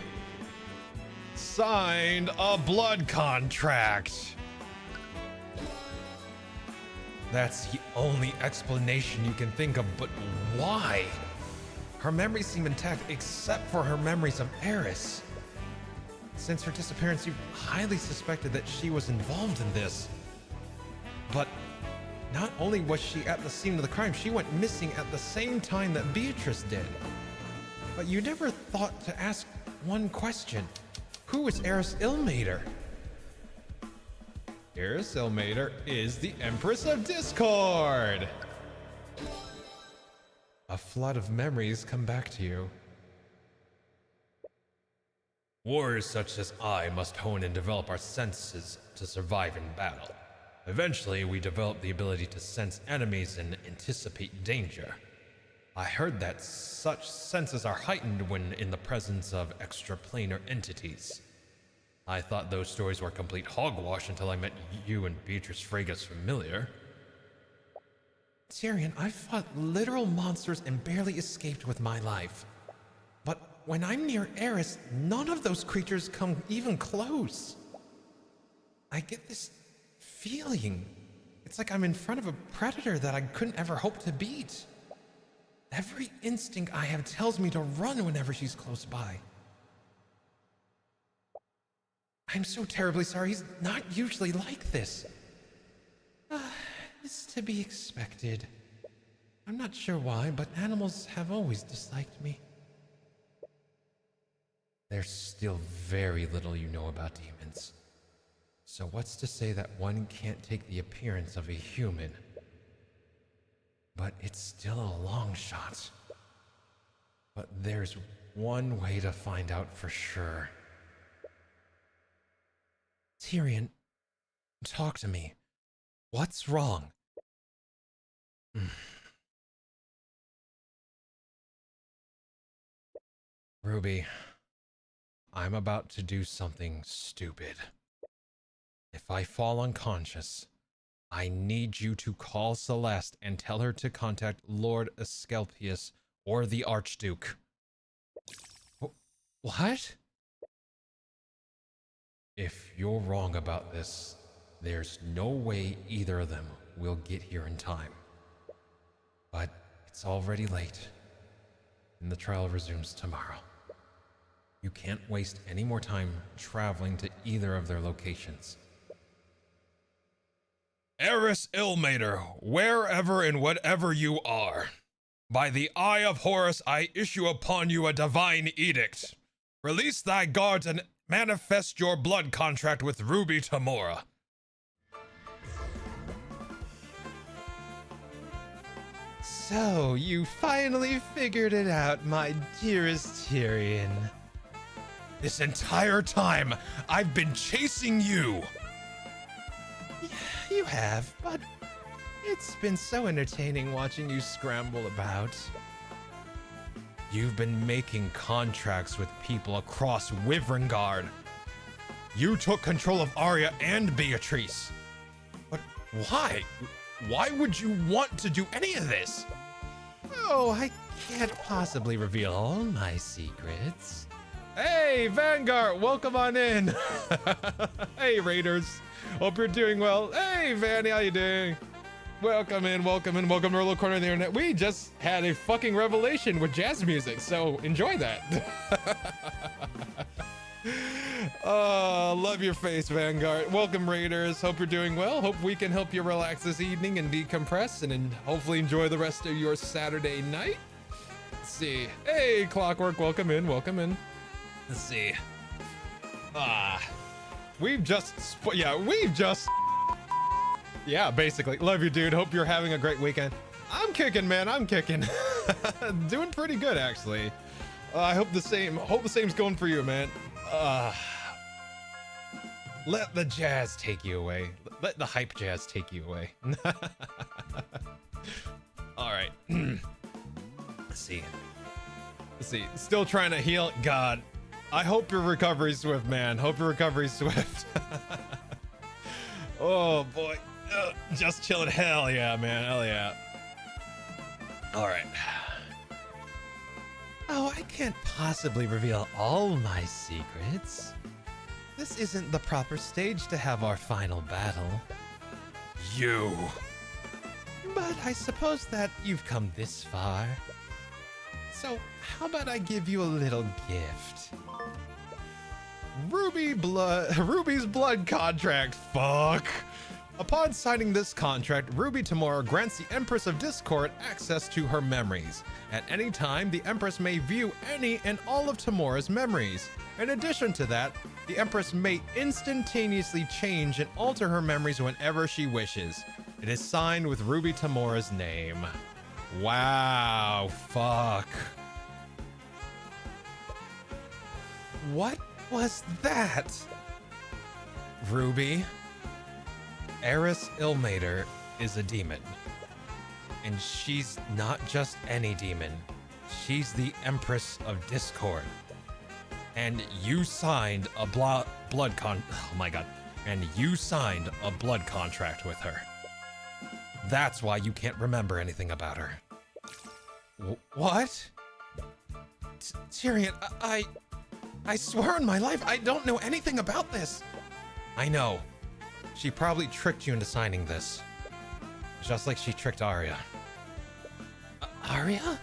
signed a blood contract. That's the only explanation you can think of, but why? Her memories seem intact except for her memories of Eris. Since her disappearance, you highly suspected that she was involved in this. But not only was she at the scene of the crime, she went missing at the same time that Beatrice did. But you never thought to ask one question. Who is Eris Ilmater? Eris Ilmater is the Empress of Discord! A flood of memories come back to you. Warriors such as I must hone and develop our senses to survive in battle. Eventually, we develop the ability to sense enemies and anticipate danger. I heard that such senses are heightened when in the presence of extraplanar entities. I thought those stories were complete hogwash until I met you and Beatrice Frega's familiar. Tyrion, I fought literal monsters and barely escaped with my life. But when I'm near Eris, none of those creatures come even close. I get this feeling. It's like I'm in front of a predator that I couldn't ever hope to beat. Every instinct I have tells me to run whenever she's close by. I'm so terribly sorry. He's not usually like this. It's to be expected. I'm not sure why, but animals have always disliked me. There's still very little you know about demons. So what's to say that one can't take the appearance of a human? But it's still a long shot. But there's one way to find out for sure. Tyrion, talk to me. What's wrong? Ruby, I'm about to do something stupid. If I fall unconscious, I need you to call Celeste and tell her to contact Lord Asclepius or the Archduke. What? If you're wrong about this, there's no way either of them will get here in time. But it's already late, and the trial resumes tomorrow. You can't waste any more time traveling to either of their locations. Eris Ilmater, wherever and whatever you are, by the eye of Horus I issue upon you a divine edict. Release thy guards and manifest your blood contract with Ruby Tamora. So, you finally figured it out, my dearest Tyrion. This entire time, I've been chasing you! You have, but it's been so entertaining watching you scramble about. You've been making contracts with people across Wyverngard. You took control of Arya and Beatrice. But why? Why would you want to do any of this? Oh, I can't possibly reveal all my secrets. Hey, Vanguard, welcome on in. Hey, Raiders. Hope you're doing well. Hey, Vanny, how you doing? Welcome in, welcome in, welcome to our little corner of the internet. We just had a fucking revelation with jazz music, so enjoy that. Love your face, Vanguard. Welcome, Raiders. Hope you're doing well. Hope we can help you relax this evening and decompress and hopefully enjoy the rest of your Saturday night. Let's see. Hey, Clockwork, welcome in, welcome in. Let's see. Yeah, basically. Love you, dude. Hope you're having a great weekend. I'm kicking, man. I'm kicking. Doing pretty good, actually. I hope the same. Hope the same's going for you, man. Let the jazz take you away. Let the hype jazz take you away. All right. Let's see. Still trying to heal. God, I hope your recovery's swift, man. Hope your recovery's swift. Oh boy. Just chilling. Hell yeah, man. Hell yeah. All right. Oh, I can't possibly reveal all my secrets. This isn't the proper stage to have our final battle. You. But I suppose that you've come this far. So, how about I give you a little gift? Ruby's blood contract. Fuck. Upon signing this contract, Ruby Tamora grants the Empress of Discord access to her memories. At any time, the Empress may view any and all of Tamora's memories. In addition to that, the Empress may instantaneously change and alter her memories whenever she wishes. It is signed with Ruby Tamora's name. Wow, fuck. What was that? Ruby, Eris Ilmater is a demon. And she's not just any demon. She's the Empress of Discord. And you signed a And you signed a blood contract with her. That's why you can't remember anything about her. What? Tyrion, I swear on my life, I don't know anything about this. I know. She probably tricked you into signing this. Just like she tricked Arya. Arya?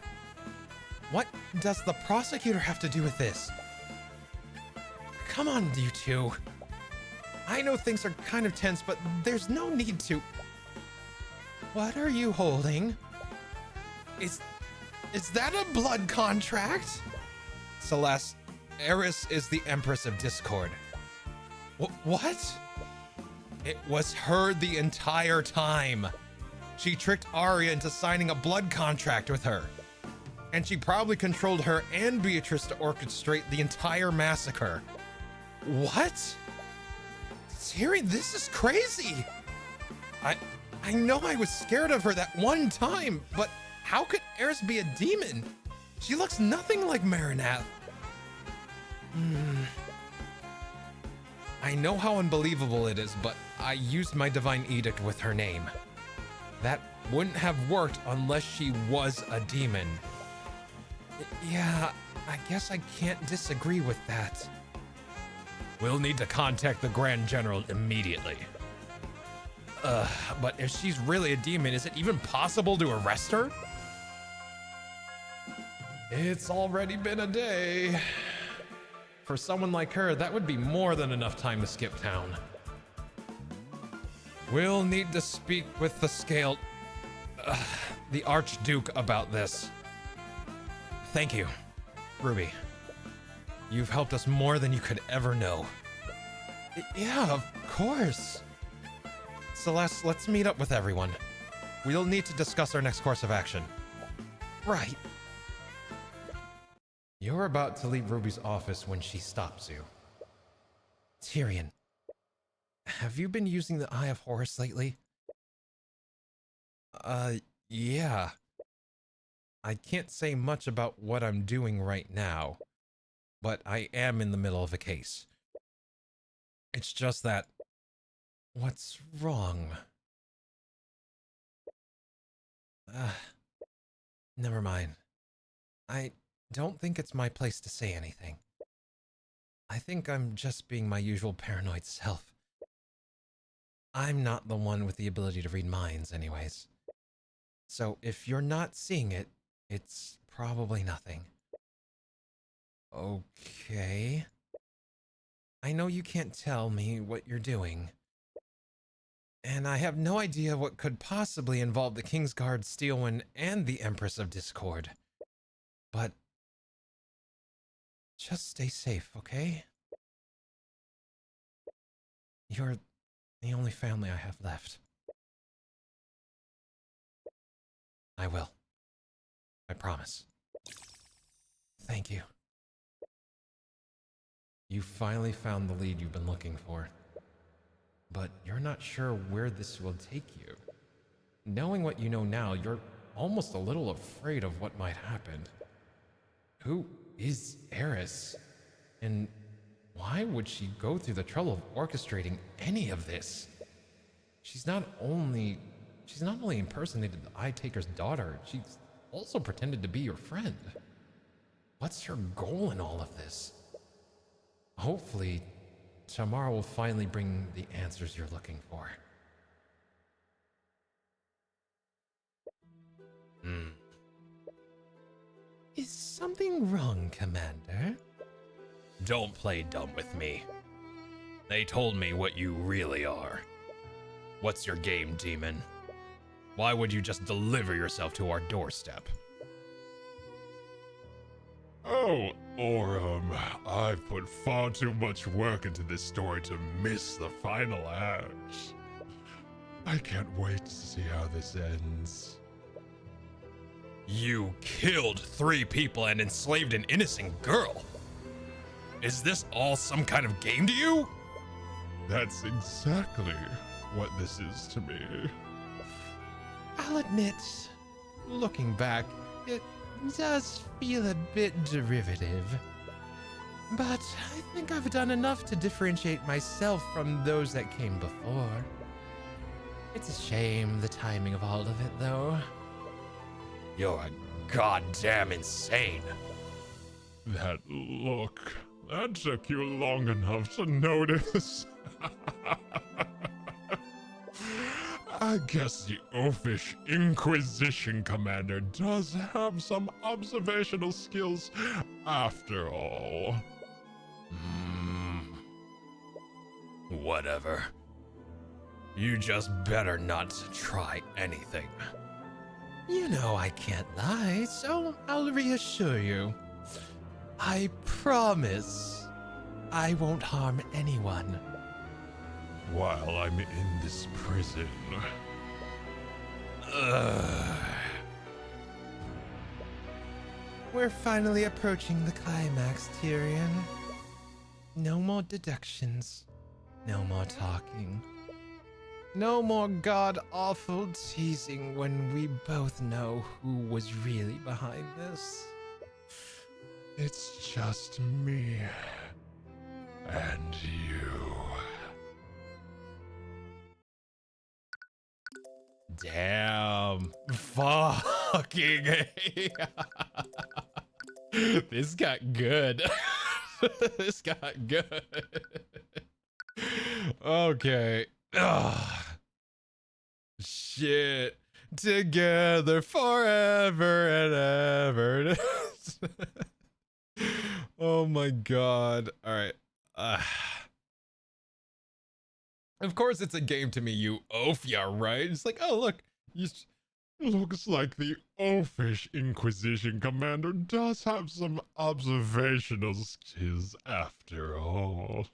What does the prosecutor have to do with this? Come on, you two. I know things are kind of tense, but there's no need to. What are you holding? Is that a blood contract? Celeste, Eris is the Empress of Discord. What? It was her the entire time. She tricked Arya into signing a blood contract with her. And she probably controlled her and Beatrice to orchestrate the entire massacre. What? Tyrion, this is crazy. I know I was scared of her that one time, but how could Eris be a demon? She looks nothing like Marinath. I know how unbelievable it is, but I used my divine edict with her name. That wouldn't have worked unless she was a demon. Yeah, I guess I can't disagree with that. We'll need to contact the Grand General immediately. But if she's really a demon, is it even possible to arrest her? It's already been a day. For someone like her, that would be more than enough time to skip town. We'll need to speak with the Archduke about this. Thank you, Ruby. You've helped us more than you could ever know. Yeah, of course. Celeste, let's meet up with everyone. We'll need to discuss our next course of action. Right. You're about to leave Ruby's office when she stops you. Tyrion, have you been using the Eye of Horus lately? Yeah. I can't say much about what I'm doing right now, but I am in the middle of a case. It's just that... What's wrong? Never mind. I don't think it's my place to say anything. I think I'm just being my usual paranoid self. I'm not the one with the ability to read minds anyways. So if you're not seeing it, it's probably nothing. Okay. I know you can't tell me what you're doing. And I have no idea what could possibly involve the Kingsguard, Steelwind, and the Empress of Discord. But just stay safe, okay? You're the only family I have left. I will. I promise. Thank you. You finally found the lead you've been looking for. But you're not sure where this will take you. Knowing what you know now, you're almost a little afraid of what might happen. Who is Eris? And why would she go through the trouble of orchestrating any of this? She's not only impersonated the Eye Taker's daughter, she's also pretended to be your friend. What's her goal in all of this? Hopefully, tomorrow will finally bring the answers you're looking for. something wrong, Commander? Don't play dumb with me. They told me what you really are. What's your game, demon? Why would you just deliver yourself to our doorstep? Oh, Orem, I've put far too much work into this story to miss the final act. I can't wait to see how this ends. You killed 3 people and enslaved an innocent girl. Is this all some kind of game to you? That's exactly what this is to me. I'll admit, looking back, it does feel a bit derivative. But I think I've done enough to differentiate myself from those that came before. It's a shame, the timing of all of it, though. You're goddamn insane. That look, that took you long enough to notice. I guess the oafish Inquisition Commander does have some observational skills after all. Whatever. You just better not try anything. You know I can't lie, so I'll reassure you. I promise I won't harm anyone. While I'm in this prison. We're finally approaching the climax, Tyrion. No more deductions. No more talking. No more god-awful teasing when we both know who was really behind this. It's just me and you. Damn. Fucking This got good. This got good. Okay. Ugh. Shit. Together forever and ever. Oh my god. Alright. Of course it's a game to me, you oaf, yeah, right? It's like, oh look, Looks like the oafish Inquisition Commander does have some observational skills after all.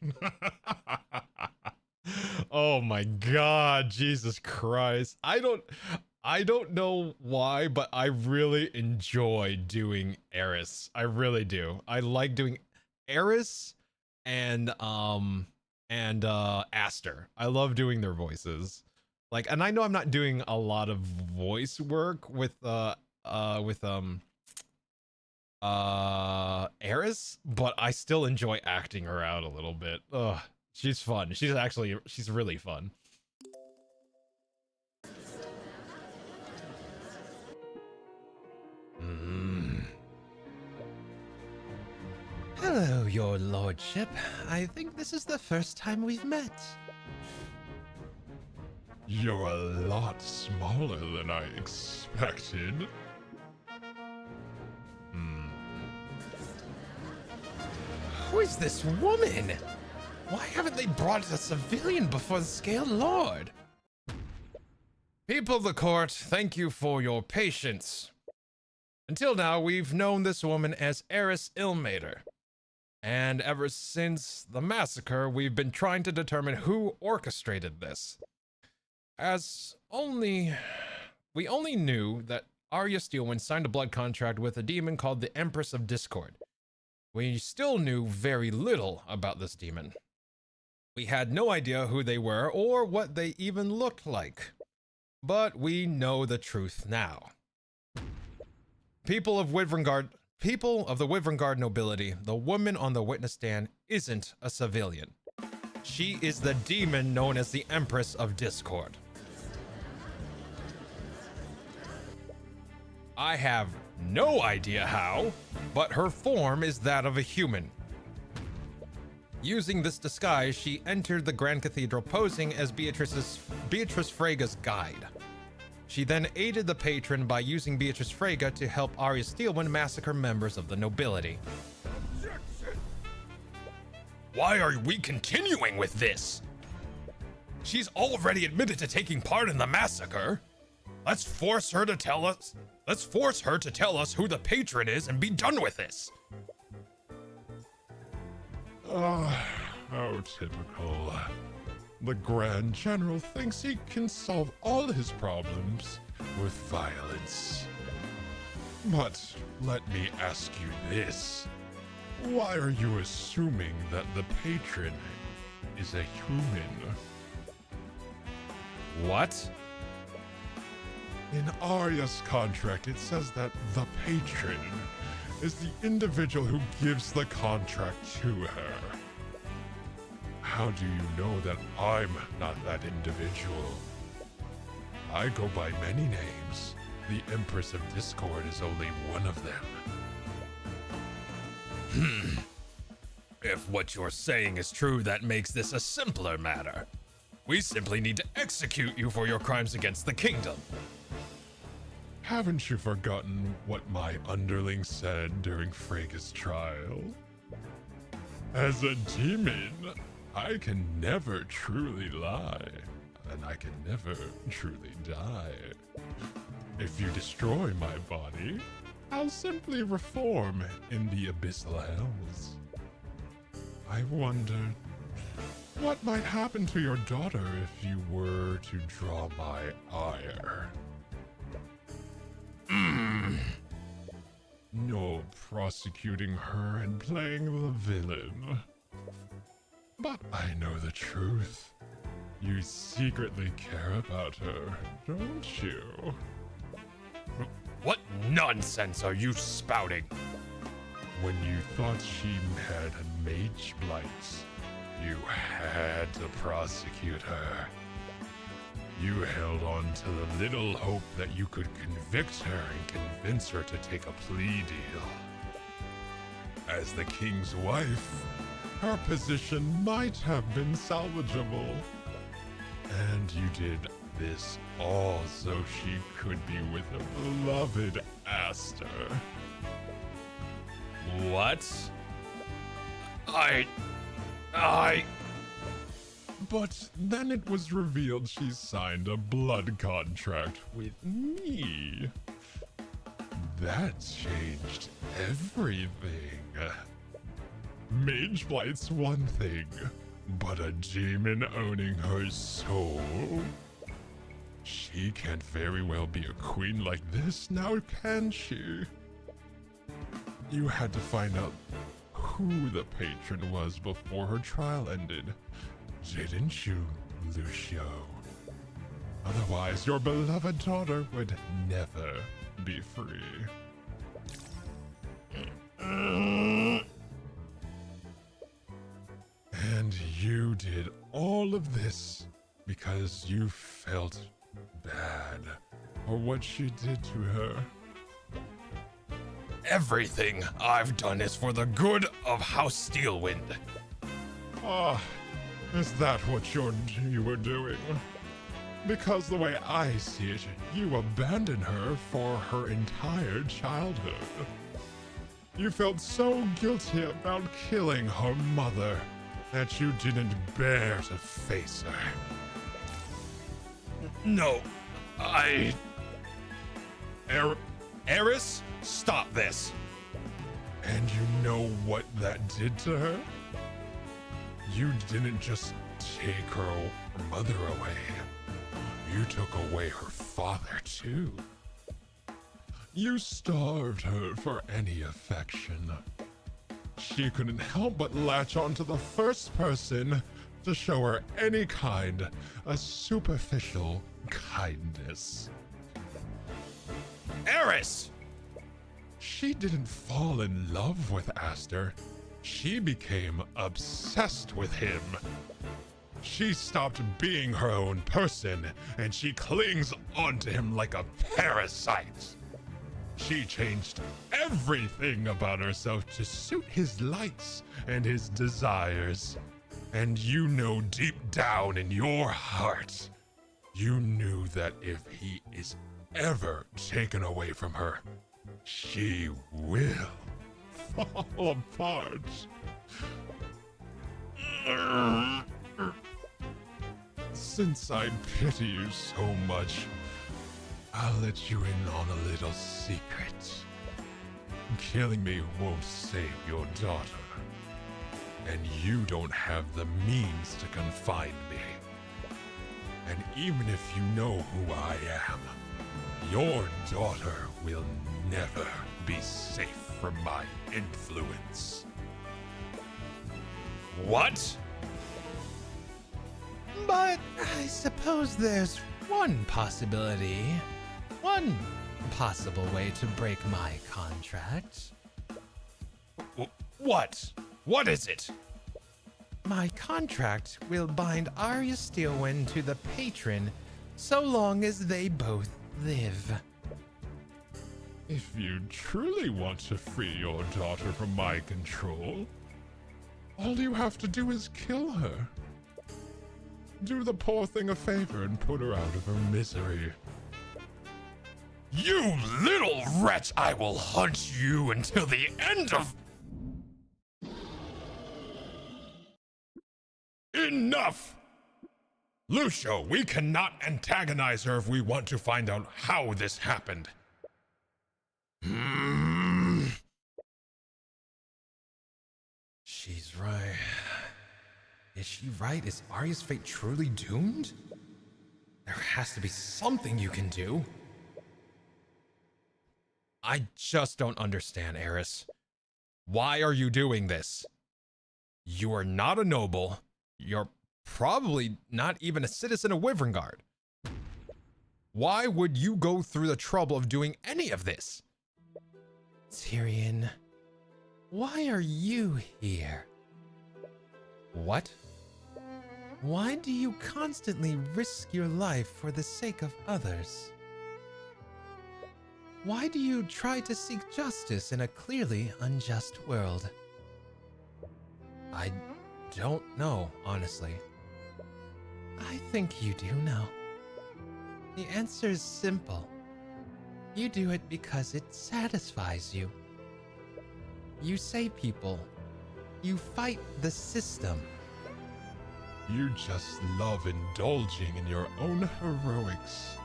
oh my god, Jesus Christ. I don't know why, but I really enjoy doing Eris. I really do. I like doing Eris and Aster. I love doing their voices. Like, and I know I'm not doing a lot of voice work with Eris, but I still enjoy acting her out a little bit. Ugh, she's fun. She's really fun. Hello, your lordship. I think this is the first time we've met. You're a lot smaller than I expected. Who is this woman? Why haven't they brought a civilian before the Scaled Lord? People of the court, thank you for your patience. Until now, we've known this woman as Eris Ilmater. And ever since the massacre, we've been trying to determine who orchestrated this. We only knew that Arya Steelwind signed a blood contract with a demon called the Empress of Discord. We still knew very little about this demon. We had no idea who they were or what they even looked like. But we know the truth now. People of the Wyverngard nobility, the woman on the witness stand isn't a civilian. She is the demon known as the Empress of Discord. I have no idea how, but her form is that of a human. Using this disguise, she entered the Grand Cathedral posing as Beatrice Frega's guide. She then aided the patron by using Beatrice Frege to help Arya Steelwind massacre members of the nobility. Why are we continuing with this? She's already admitted to taking part in the massacre. Let's force her to tell us who the patron is and be done with this. How typical. The Grand General thinks he can solve all his problems with violence. But let me ask you this. Why are you assuming that the patron is a human? What? In Arya's contract, it says that the patron is the individual who gives the contract to her. How do you know that I'm not that individual? I go by many names. The Empress of Discord is only one of them. If what you're saying is true, that makes this a simpler matter. We simply need to execute you for your crimes against the kingdom. Haven't you forgotten what my underling said during Frege's trial? As a demon, I can never truly lie, and I can never truly die. If you destroy my body, I'll simply reform in the abyssal hells. I wonder what might happen to your daughter if you were to draw my ire. No prosecuting her and playing the villain. But I know the truth. You secretly care about her, don't you? What nonsense are you spouting? When you thought she had a mage blight, you had to prosecute her. You held on to the little hope that you could convict her and convince her to take a plea deal. As the king's wife, her position might have been salvageable. And you did this all so she could be with a beloved Aster. What? But then it was revealed she signed a blood contract with me. That changed everything. Mage Blight's one thing, but a demon owning her soul? She can't very well be a queen like this, now can she? You had to find out who the patron was before her trial ended, didn't you, Lucio? Otherwise, your beloved daughter would never be free. And you did all of this because you felt bad for what she did to her. Everything I've done is for the good of House Steelwind. Ah, is that what you were doing? Because the way I see it, you abandoned her for her entire childhood. You felt so guilty about killing her mother that you didn't bear to face her. No, Eris, stop this. And you know what that did to her? You didn't just take her mother away. You took away her father, too. You starved her for any affection. She couldn't help but latch onto the first person to show her any kind of superficial kindness. Eris! She didn't fall in love with Aster. She became obsessed with him. She stopped being her own person, and she clings onto him like a parasite. She changed everything about herself to suit his likes and his desires. And you know deep down in your heart, You knew that if he is ever taken away from her, she will fall apart. Since I pity you so much, I'll let you in on a little secret. Killing me won't save your daughter. And you don't have the means to confine me. And even if you know who I am, your daughter will never be safe from my influence. What? But I suppose there's one possibility. One possible way to break my contract. What? What is it? My contract will bind Arya Steelwind to the patron so long as they both live. If you truly want to free your daughter from my control, all you have to do is kill her. Do the poor thing a favor and put her out of her misery. You little wretch! I will hunt you until the end of... Enough! Lucio, we cannot antagonize her if we want to find out how this happened. She's right. Is she right? Is Arya's fate truly doomed? There has to be something you can do. I just don't understand, Eris. Why are you doing this? You are not a noble. You're probably not even a citizen of Wyverngard. Why would you go through the trouble of doing any of this? Tyrion, why are you here? What? Why do you constantly risk your life for the sake of others? Why do you try to seek justice in a clearly unjust world? I don't know, honestly. I think you do know. The answer is simple. You do it because it satisfies you. You save people. You fight the system. You just love indulging in your own heroics,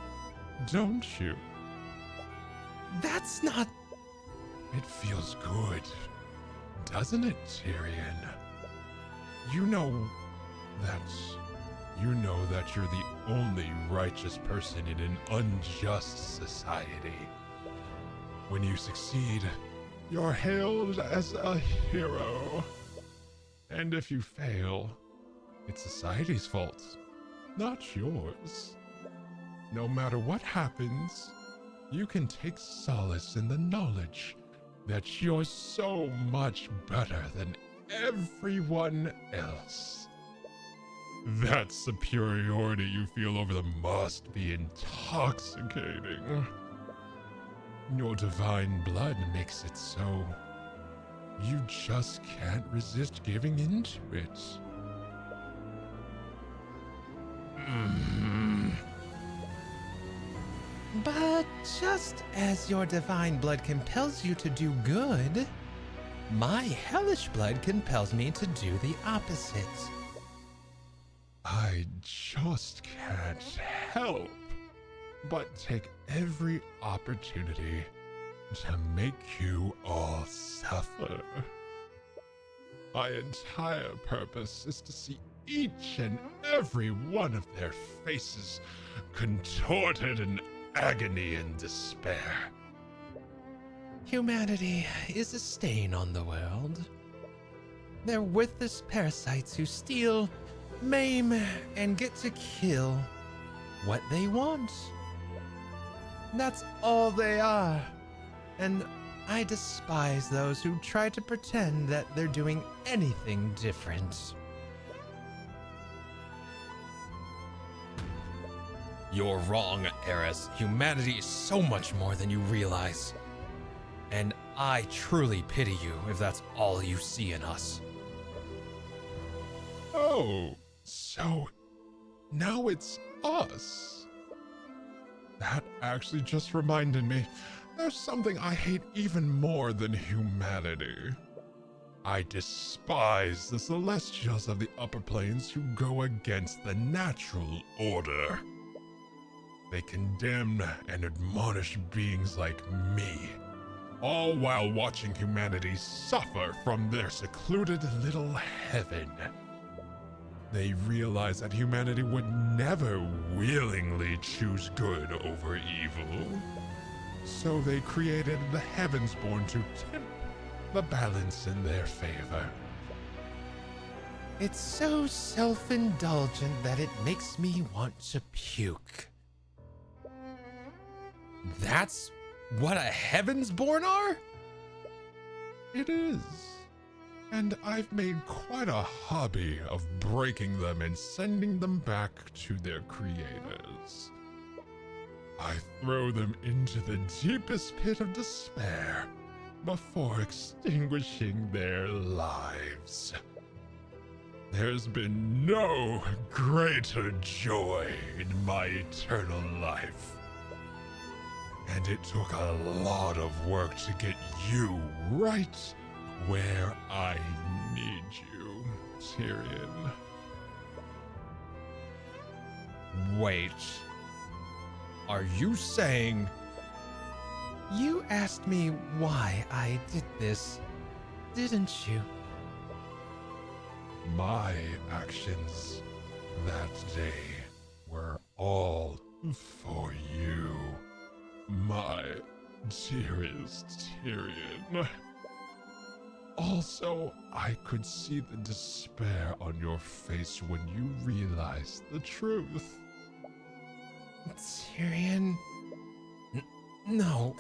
don't you? That's not... It feels good, doesn't it, Tyrion? You know that you're the only righteous person in an unjust society. When you succeed, you're hailed as a hero. And if you fail, it's society's fault, not yours. No matter what happens, you can take solace in the knowledge that you're so much better than everyone else. That superiority you feel over them must be intoxicating. Your divine blood makes it so. You just can't resist giving into it. But just as your divine blood compels you to do good, my hellish blood compels me to do the opposite. I just can't help but take every opportunity to make you all suffer. My entire purpose is to see each and every one of their faces contorted in agony and despair. Humanity is a stain on the world. They're worthless parasites who steal, maim, and get to kill what they want. That's all they are. And I despise those who try to pretend that they're doing anything different. You're wrong, Eris. Humanity is so much more than you realize. And I truly pity you if that's all you see in us. Oh, so now it's us. That actually just reminded me. There's something I hate even more than humanity. I despise the Celestials of the upper planes who go against the natural order. They condemn and admonish beings like me, all while watching humanity suffer from their secluded little heaven. They realize that humanity would never willingly choose good over evil. So they created the Heavensborn to tip the balance in their favor. It's so self-indulgent that it makes me want to puke. That's what a Heavensborn are? It is. And I've made quite a hobby of breaking them and sending them back to their creators. I throw them into the deepest pit of despair before extinguishing their lives. There's been no greater joy in my eternal life. And it took a lot of work to get you right where I need you, Tyrion. Wait. Are you saying... You asked me why I did this, didn't you? My actions that day were all for you, my dearest Tyrion. Also, I could see the despair on your face when you realized the truth. Tyrion? No.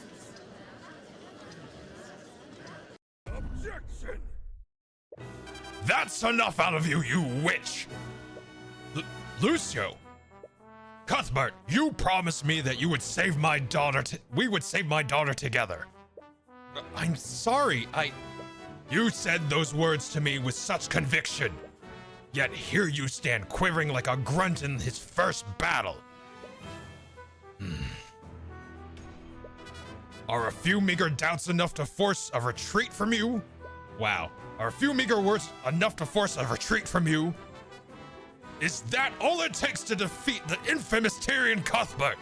Objection! That's enough out of you, you witch! Lucio! Cuthbert, you promised me that you would save my daughter we would save my daughter together. I'm sorry, You said those words to me with such conviction. Yet here you stand quivering like a grunt in his first battle. Are a few meager doubts enough to force a retreat from you? Wow. Are a few meager words enough to force a retreat from you? Is that all it takes to defeat the infamous Tyrion Cuthbert?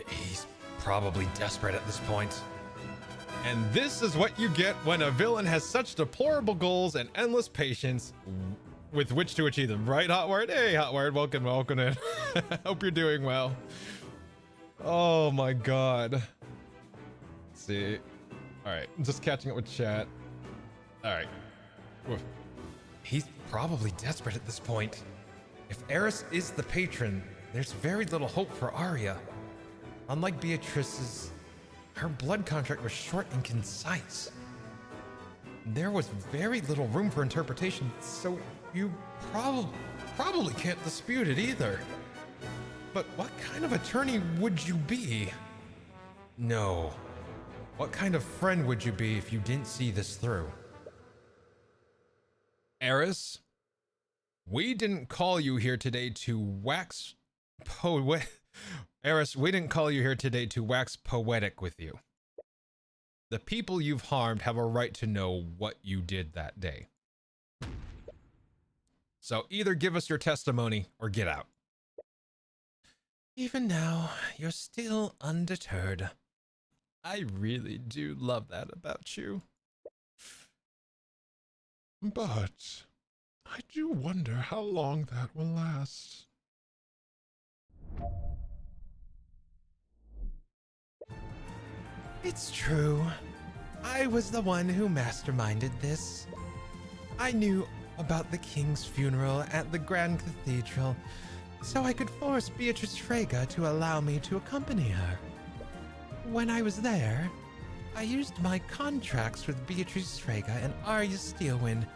He's probably desperate at this point. And this is what you get when a villain has such deplorable goals and endless patience with which to achieve them, right, Hotward? Hey, Hotward, welcome in. Hope you're doing well. Oh my god. Let's see. All right, just catching up with chat. All right. Oof. He's probably desperate at this point. If Eris is the patron, there's very little hope for Arya. Unlike Beatrice's, her blood contract was short and concise. There was very little room for interpretation, so you probably can't dispute it either. But what kind of attorney would you be? No. What kind of friend would you be if you didn't see this through? Eris, we didn't call you here today to wax Eris, we didn't call you here today to wax poetic with you. The people you've harmed have a right to know what you did that day. So either give us your testimony or get out. Even now, you're still undeterred. I really do love that about you. But I do wonder how long that will last. It's true. I was the one who masterminded this. I knew about the king's funeral at the Grand Cathedral, so I could force Beatrice Frege to allow me to accompany her. When I was there, I used my contracts with Beatrice Frege and Arya Steelwind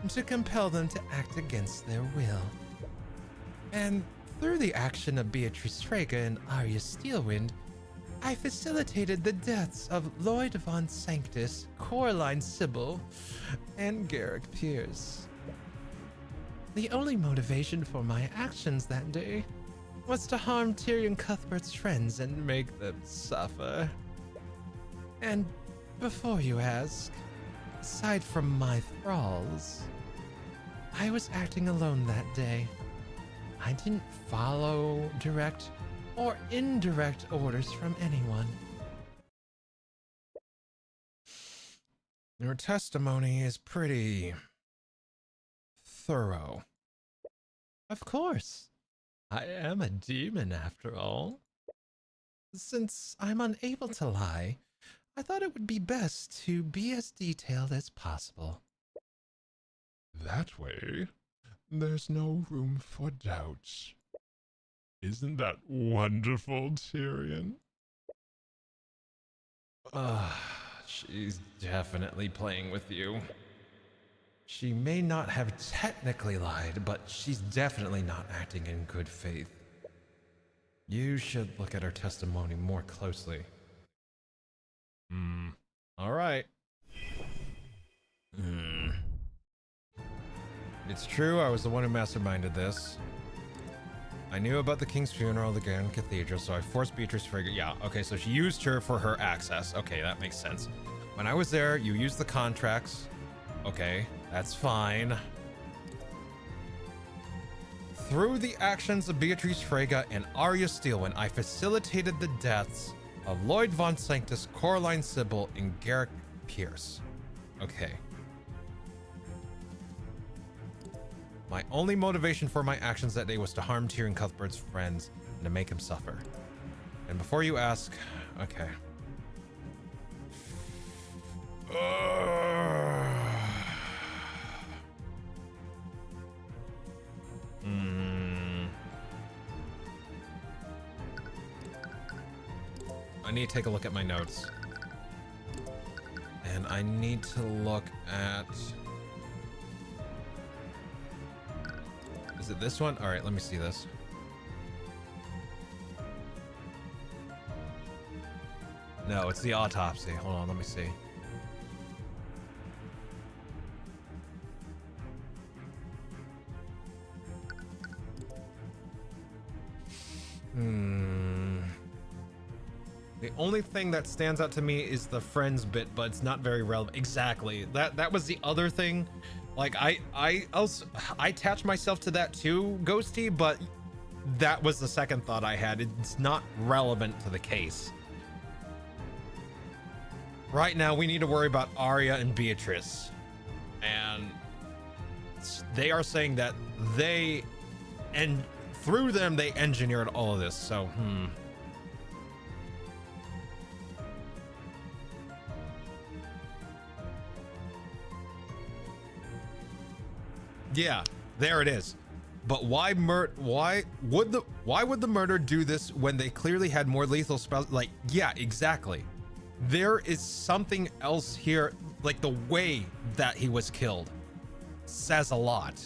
to compel them to act against their will. And through the action of Beatrice Frege and Arya Steelwind, I facilitated the deaths of Lloyd von Sanctus, Coraline Sybil, and Garrick Pierce. The only motivation for my actions that day was to harm Tyrion Cuthbert's friends and make them suffer. And before you ask, aside from my thralls, I was acting alone that day. I didn't follow direct or indirect orders from anyone. Your testimony is pretty thorough. Of course. I am a demon after all. Since I'm unable to lie, I thought it would be best to be as detailed as possible. That way, there's no room for doubts. Isn't that wonderful, Tyrion? She's definitely playing with you. She may not have technically lied, but she's definitely not acting in good faith. You should look at her testimony more closely. All right. It's true, I was the one who masterminded this. I knew about the king's funeral, the Grand Cathedral, so I forced Beatrice Frigga. Yeah, okay, so she used her for her access. Okay, that makes sense. When I was there, you used the contracts. Okay, that's fine. Through the actions of Beatrice Freyga and Arya Steelwind, I facilitated the deaths of Lloyd Von Sanctus, Coraline Sybil, and Garrick Pierce. Okay. My only motivation for my actions that day was to harm Tyrion Cuthbert's friends and to make him suffer. And before you ask, okay. I need to take a look at my notes. And I need to look at... Is it this one? All right, let me see this. No, it's the autopsy. Hold on, let me see. The only thing that stands out to me is the friends bit, but it's not very relevant. Exactly. That was the other thing. Like I attached myself to that too, Ghosty, but that was the second thought I had. It's not relevant to the case. Right now, we need to worry about Arya and Beatrice. And they are saying that they, and through them, they engineered all of this. So, Yeah, there it is. But why would the murder do this when they clearly had more lethal spells? Like, yeah, exactly. There is something else here. Like the way that he was killed says a lot.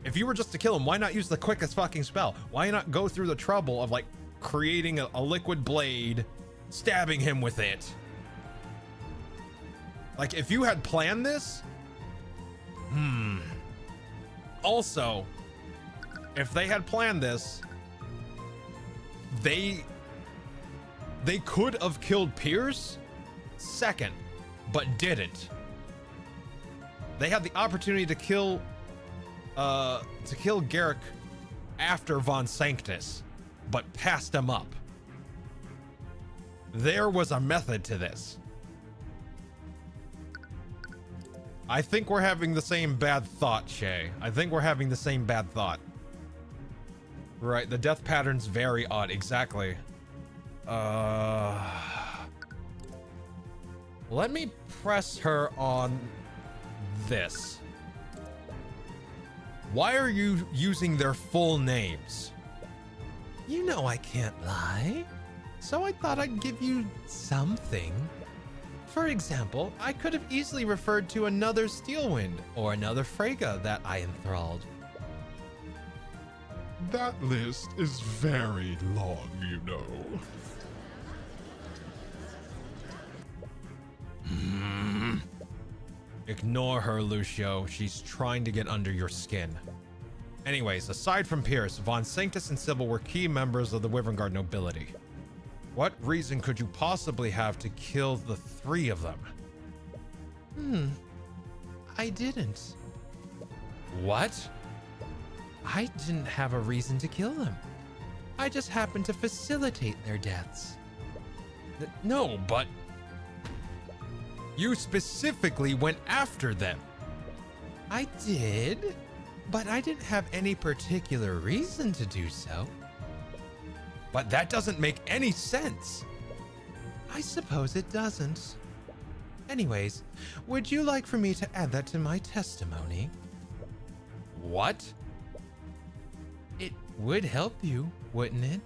If you were just to kill him, why not use the quickest fucking spell? Why not go through the trouble of like creating a liquid blade, stabbing him with it? Like if you had planned this, Also, if they had planned this, they could have killed Pierce second, but didn't. They had the opportunity to kill Garrick after Von Sanctus, but passed him up. There was a method to this. I think we're having the same bad thought, Shay. I think we're having the same bad thought. Right, the death pattern's very odd. Exactly. Let me press her on this. Why are you using their full names? You know I can't lie, so I thought I'd give you something. For example, I could have easily referred to another Steelwind or another Freyga that I enthralled. That list is very long, you know. Ignore her, Lucio. She's trying to get under your skin. Anyways, aside from Pierce, Von Sanctus and Sybil were key members of the Wyverngard nobility. What reason could you possibly have to kill the three of them? I didn't. What? I didn't have a reason to kill them. I just happened to facilitate their deaths. No, but you specifically went after them. I did, but I didn't have any particular reason to do so. But that doesn't make any sense. I suppose it doesn't. Anyways, would you like for me to add that to my testimony? What? It would help you, wouldn't it?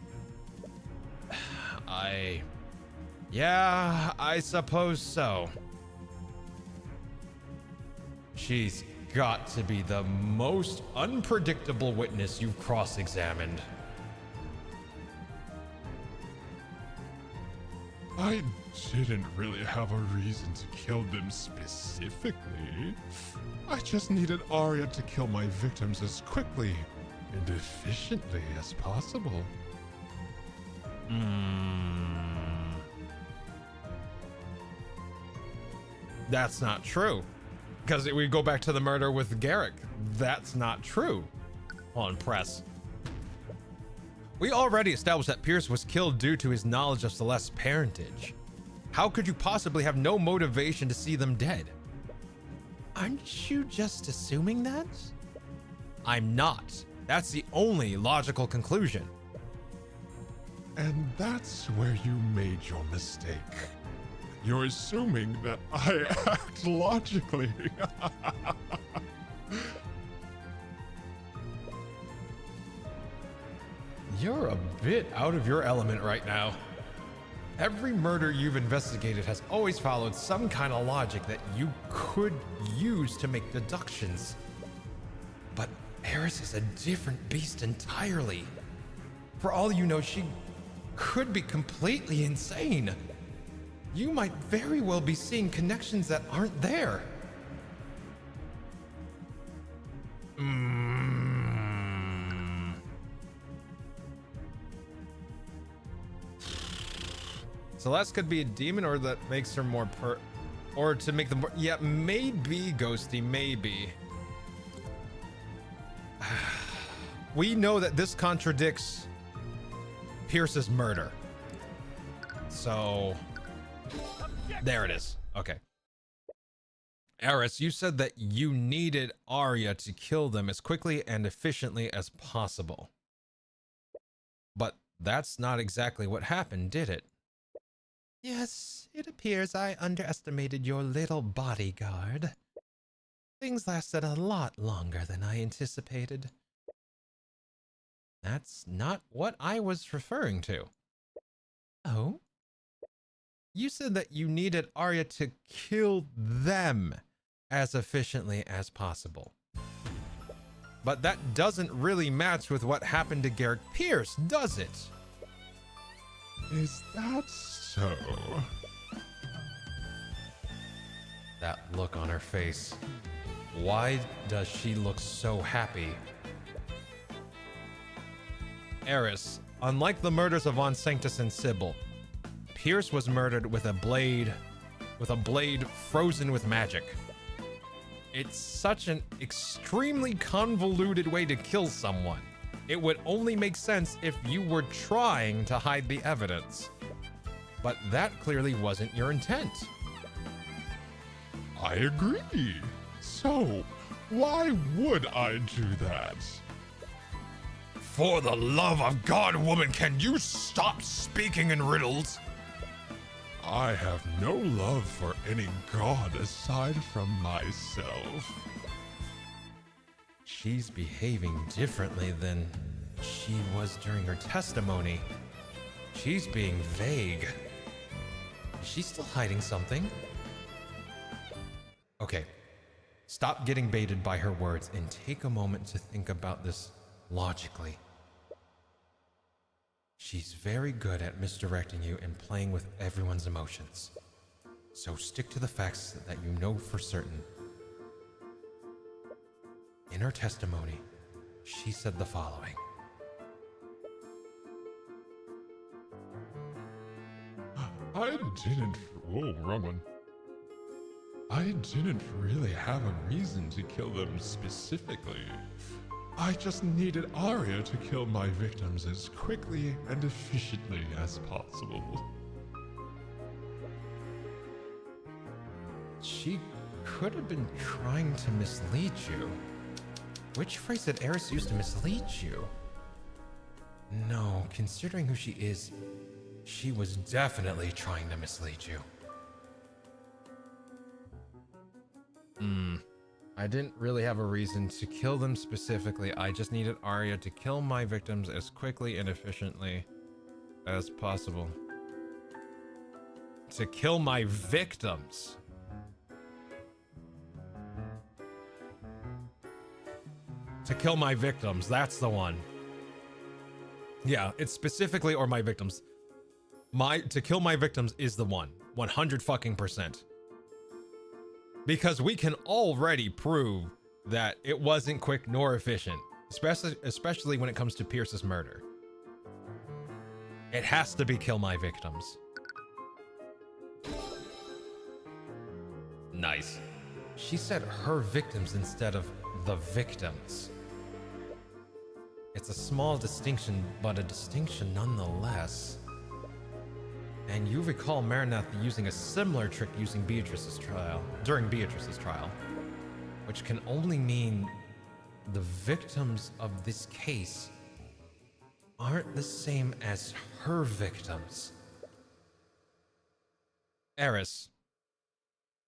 Yeah, I suppose so. She's got to be the most unpredictable witness you've cross-examined. I didn't really have a reason to kill them specifically. I just needed Arya to kill my victims as quickly and efficiently as possible. That's not true. Because we go back to the murder with Garrick. That's not true. On press. We already established that Pierce was killed due to his knowledge of Celeste's parentage. How could you possibly have no motivation to see them dead? Aren't you just assuming that? I'm not. That's the only logical conclusion. And that's where you made your mistake. You're assuming that I act logically. You're a bit out of your element right now. Every murder you've investigated has always followed some kind of logic that you could use to make deductions. But Eris is a different beast entirely. For all you know, she could be completely insane. You might very well be seeing connections that aren't there. Celeste could be a demon, or that makes her more or to make them more, yeah, maybe Ghosty, maybe. We know that this contradicts Pierce's murder. So there it is. Okay. Eris, you said that you needed Arya to kill them as quickly and efficiently as possible. But that's not exactly what happened, did it? Yes, it appears I underestimated your little bodyguard. Things lasted a lot longer than I anticipated. That's not what I was referring to. Oh? You said that you needed Arya to kill them as efficiently as possible. But that doesn't really match with what happened to Garrick Pierce, does it? Is that so? That look on her face. Why does she look so happy? Eris, unlike the murders of Von Sanctus and Sybil, Pierce was murdered with a blade frozen with magic. It's such an extremely convoluted way to kill someone. It would only make sense if you were trying to hide the evidence. But that clearly wasn't your intent. I agree. So, why would I do that? For the love of God, woman, can you stop speaking in riddles? I have no love for any god aside from myself. She's behaving differently than she was during her testimony. She's being vague. Is she still hiding something? Okay, stop getting baited by her words and take a moment to think about this logically. She's very good at misdirecting you and playing with everyone's emotions. So stick to the facts that you know for certain. In her testimony, She said the following. I didn't. Oh, wrong one. I didn't really have a reason to kill them specifically. I just needed Arya to kill my victims as quickly and efficiently as possible. She could have been trying to mislead you. Which phrase did Eris use to mislead you? No, considering who she is, she was definitely trying to mislead you. I didn't really have a reason to kill them specifically. I just needed Arya to kill my victims as quickly and efficiently as possible. To kill my victims. To kill my victims, that's the one. Yeah, it's specifically or my victims. To kill my victims is the one. 100%. Because we can already prove that it wasn't quick nor efficient, especially when it comes to Pierce's murder. It has to be kill my victims. Nice. She said her victims instead of the victims. It's a small distinction, but a distinction nonetheless. And you recall Marinath using a similar trick during Beatrice's trial, which can only mean the victims of this case aren't the same as her victims. Eris,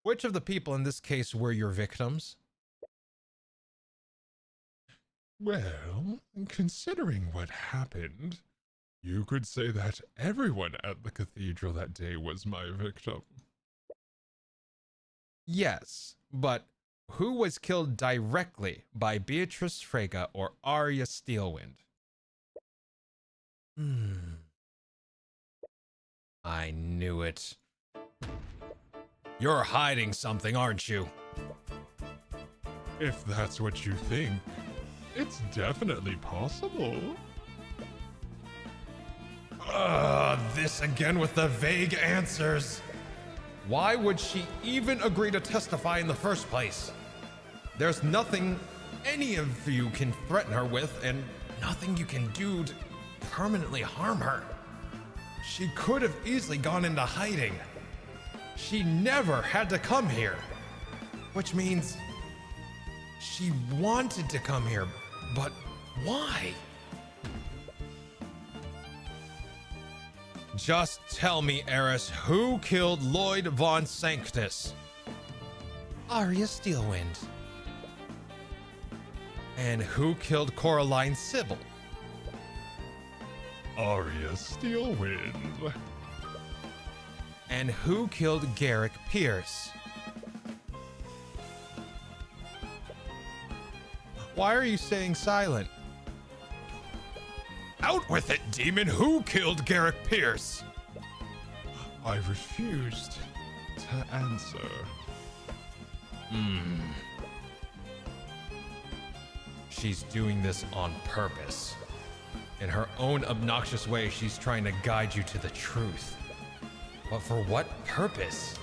which of the people in this case were your victims? Well, considering what happened, you could say that everyone at the cathedral that day was my victim. Yes, but who was killed directly by Beatrice Frege or Arya Steelwind? I knew it. You're hiding something, aren't you? If that's what you think, it's definitely possible. This again with the vague answers. Why would she even agree to testify in the first place? There's nothing any of you can threaten her with, and nothing you can do to permanently harm her. She could have easily gone into hiding. She never had to come here. Which means she wanted to come here, but why? Just tell me, Eris, who killed Lloyd von Sanctus? Arya Steelwind. And who killed Coraline Sybil? Arya Steelwind. And who killed Garrick Pierce? Why are you staying silent? Out with it, demon! Who killed Garrick Pierce? I refused to answer. She's doing this on purpose. In her own obnoxious way, she's trying to guide you to the truth. But for what purpose?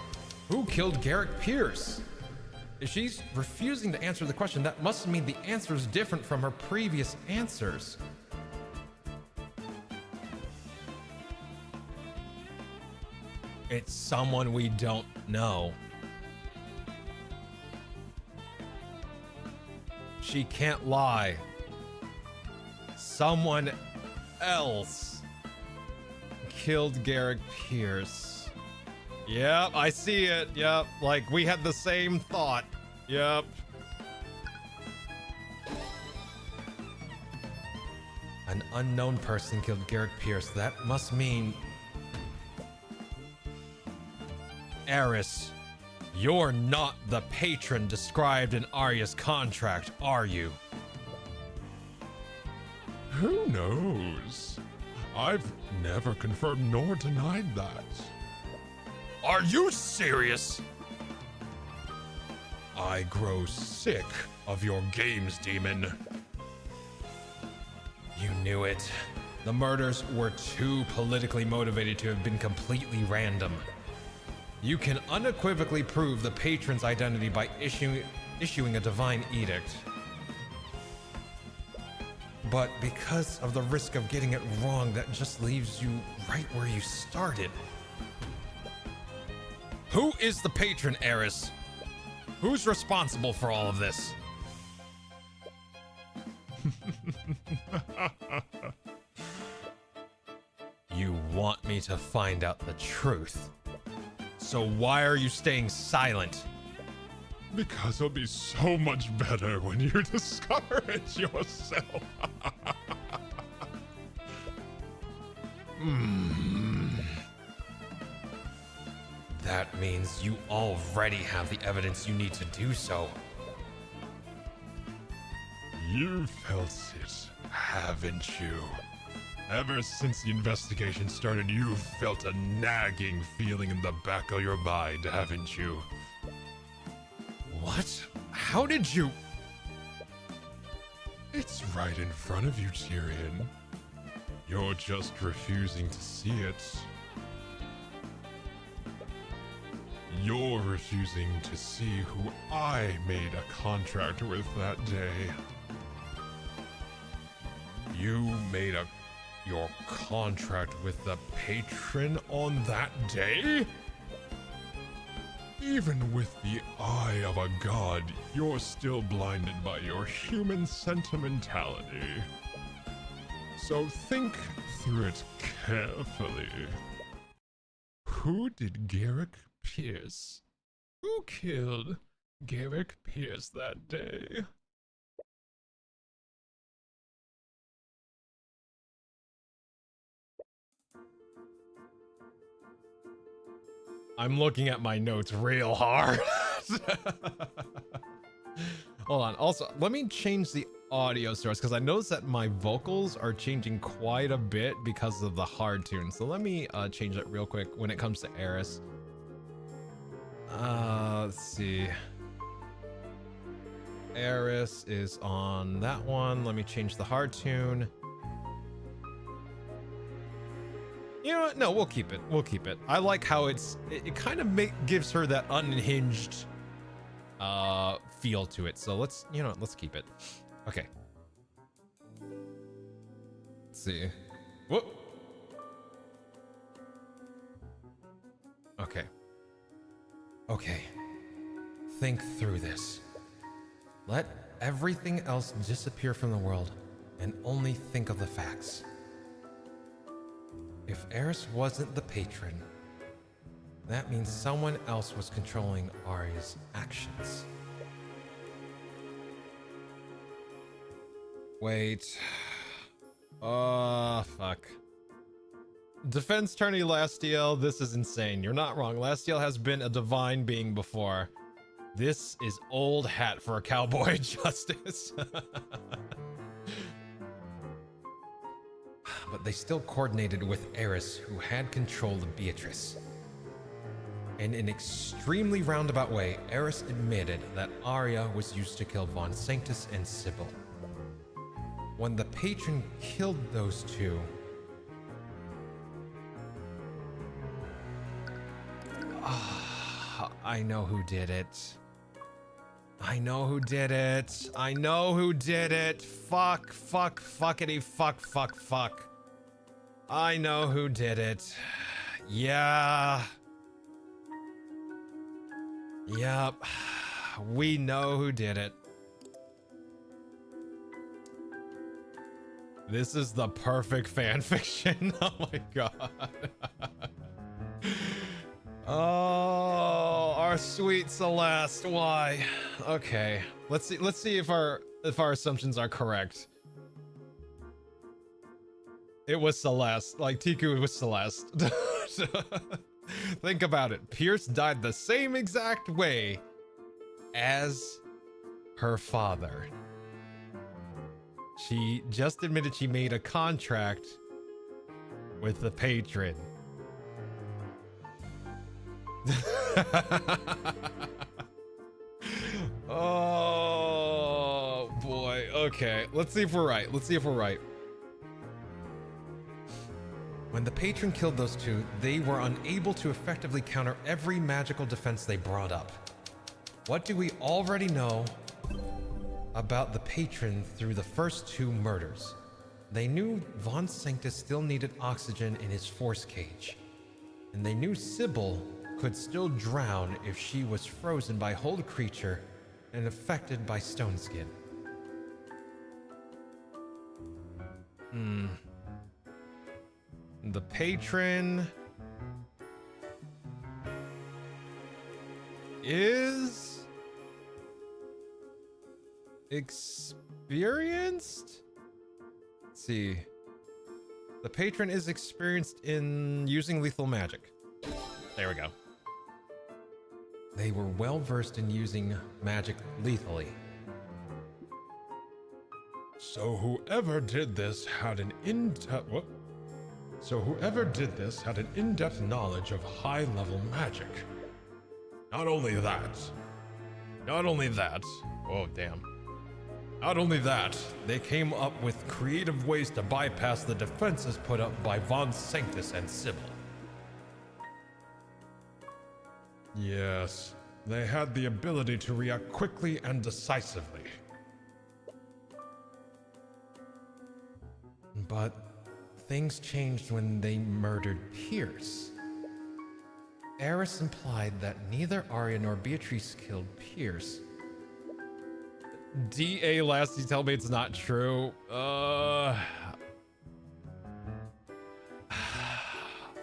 Who killed Garrick Pierce? If she's refusing to answer the question, that must mean the answer is different from her previous answers. It's someone we don't know. She can't lie. Someone else killed Garrick Pierce. Yep, I see it. Yep, like we had the same thought. Yep. An unknown person killed Garrick Pierce. That must mean... Eris, you're not the patron described in Arya's contract, are you? Who knows? I've never confirmed nor denied that. Are you serious? I grow sick of your games, demon. You knew it. The murders were too politically motivated to have been completely random. You can unequivocally prove the patron's identity by issuing a divine edict. But because of the risk of getting it wrong, that just leaves you right where you started. Who is the patron, Eris? Who's responsible for all of this? You want me to find out the truth. So why are you staying silent? Because it'll be so much better when you discover it yourself. That means you already have the evidence you need to do so. You felt it, haven't you? Ever since the investigation started, you've felt a nagging feeling in the back of your mind, haven't you? What? How did you? It's right in front of you, Tyrion. You're just refusing to see it. You're refusing to see who I made a contract with that day. You made your contract with the patron on that day? Even with the eye of a god, you're still blinded by your human sentimentality. So think through it carefully. Who did Garrick Pierce? Who killed Garrick Pierce that day? I'm looking at my notes real hard. Hold on. Also, let me change the audio source because I noticed that my vocals are changing quite a bit because of the hard tune. So let me change that real quick when it comes to Eris. Let's see. Eris is on that one. Let me change the hard tune. You know what? No, we'll keep it. We'll keep it. I like how it kind of gives her that unhinged feel to it. So let's keep it. Okay. Let's see. Whoop. Okay. Okay. Think through this. Let everything else disappear from the world and only think of the facts. If Eris wasn't the patron, that means someone else was controlling Arya's actions. Wait. Oh, fuck. Defense attorney Lastiel, this is insane. You're not wrong. Lastiel has been a divine being before. This is old hat for a cowboy justice. But they still coordinated with Eris, who had control of Beatrice. In an extremely roundabout way, Eris admitted that Arya was used to kill Von Sanctus and Sybil. When the patron killed those two, I know who did it. I know who did it. I know who did it. Fuck, fuck, fuckity, fuck, fuck, fuck. I know who did it. Yeah. Yep. We know who did it. This is the perfect fan fiction. Oh my god. Oh, our sweet Celeste. Why? Okay. Let's see if our assumptions are correct. It was Celeste. Like Tiku was Celeste. Think about it. Pierce died the same exact way as her father. She just admitted she made a contract with the patron. Oh boy. Okay, let's see if we're right. Let's see if we're right. When the patron killed those two, they were unable to effectively counter every magical defense they brought up. What do we already know about the patron through the first two murders? They knew Von Sanctus still needed oxygen in his force cage, and they knew Sybil could still drown if she was frozen by Hold Creature and affected by Stone Skin. The patron is experienced? Let's see. The patron is experienced in using lethal magic. There we go. They were well versed in using magic lethally. So whoever did this had an in-depth knowledge of high-level magic. Not only that, oh damn. Not only that, they came up with creative ways to bypass the defenses put up by Von Sanctus and Sybil. Yes, they had the ability to react quickly and decisively. But things changed when they murdered Pierce. Eris implied that neither Arya nor Beatrice killed Pierce. D.A. Lassie, tell me it's not true.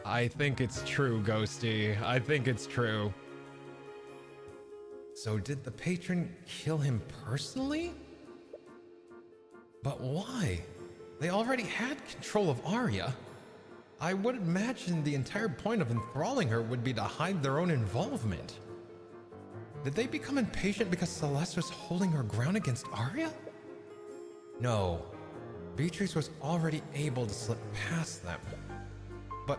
I think it's true, Ghosty. I think it's true. So did the patron kill him personally? But why? They already had control of Arya. I would imagine the entire point of enthralling her would be to hide their own involvement. Did they become impatient because Celeste was holding her ground against Arya? No. Beatrice was already able to slip past them. But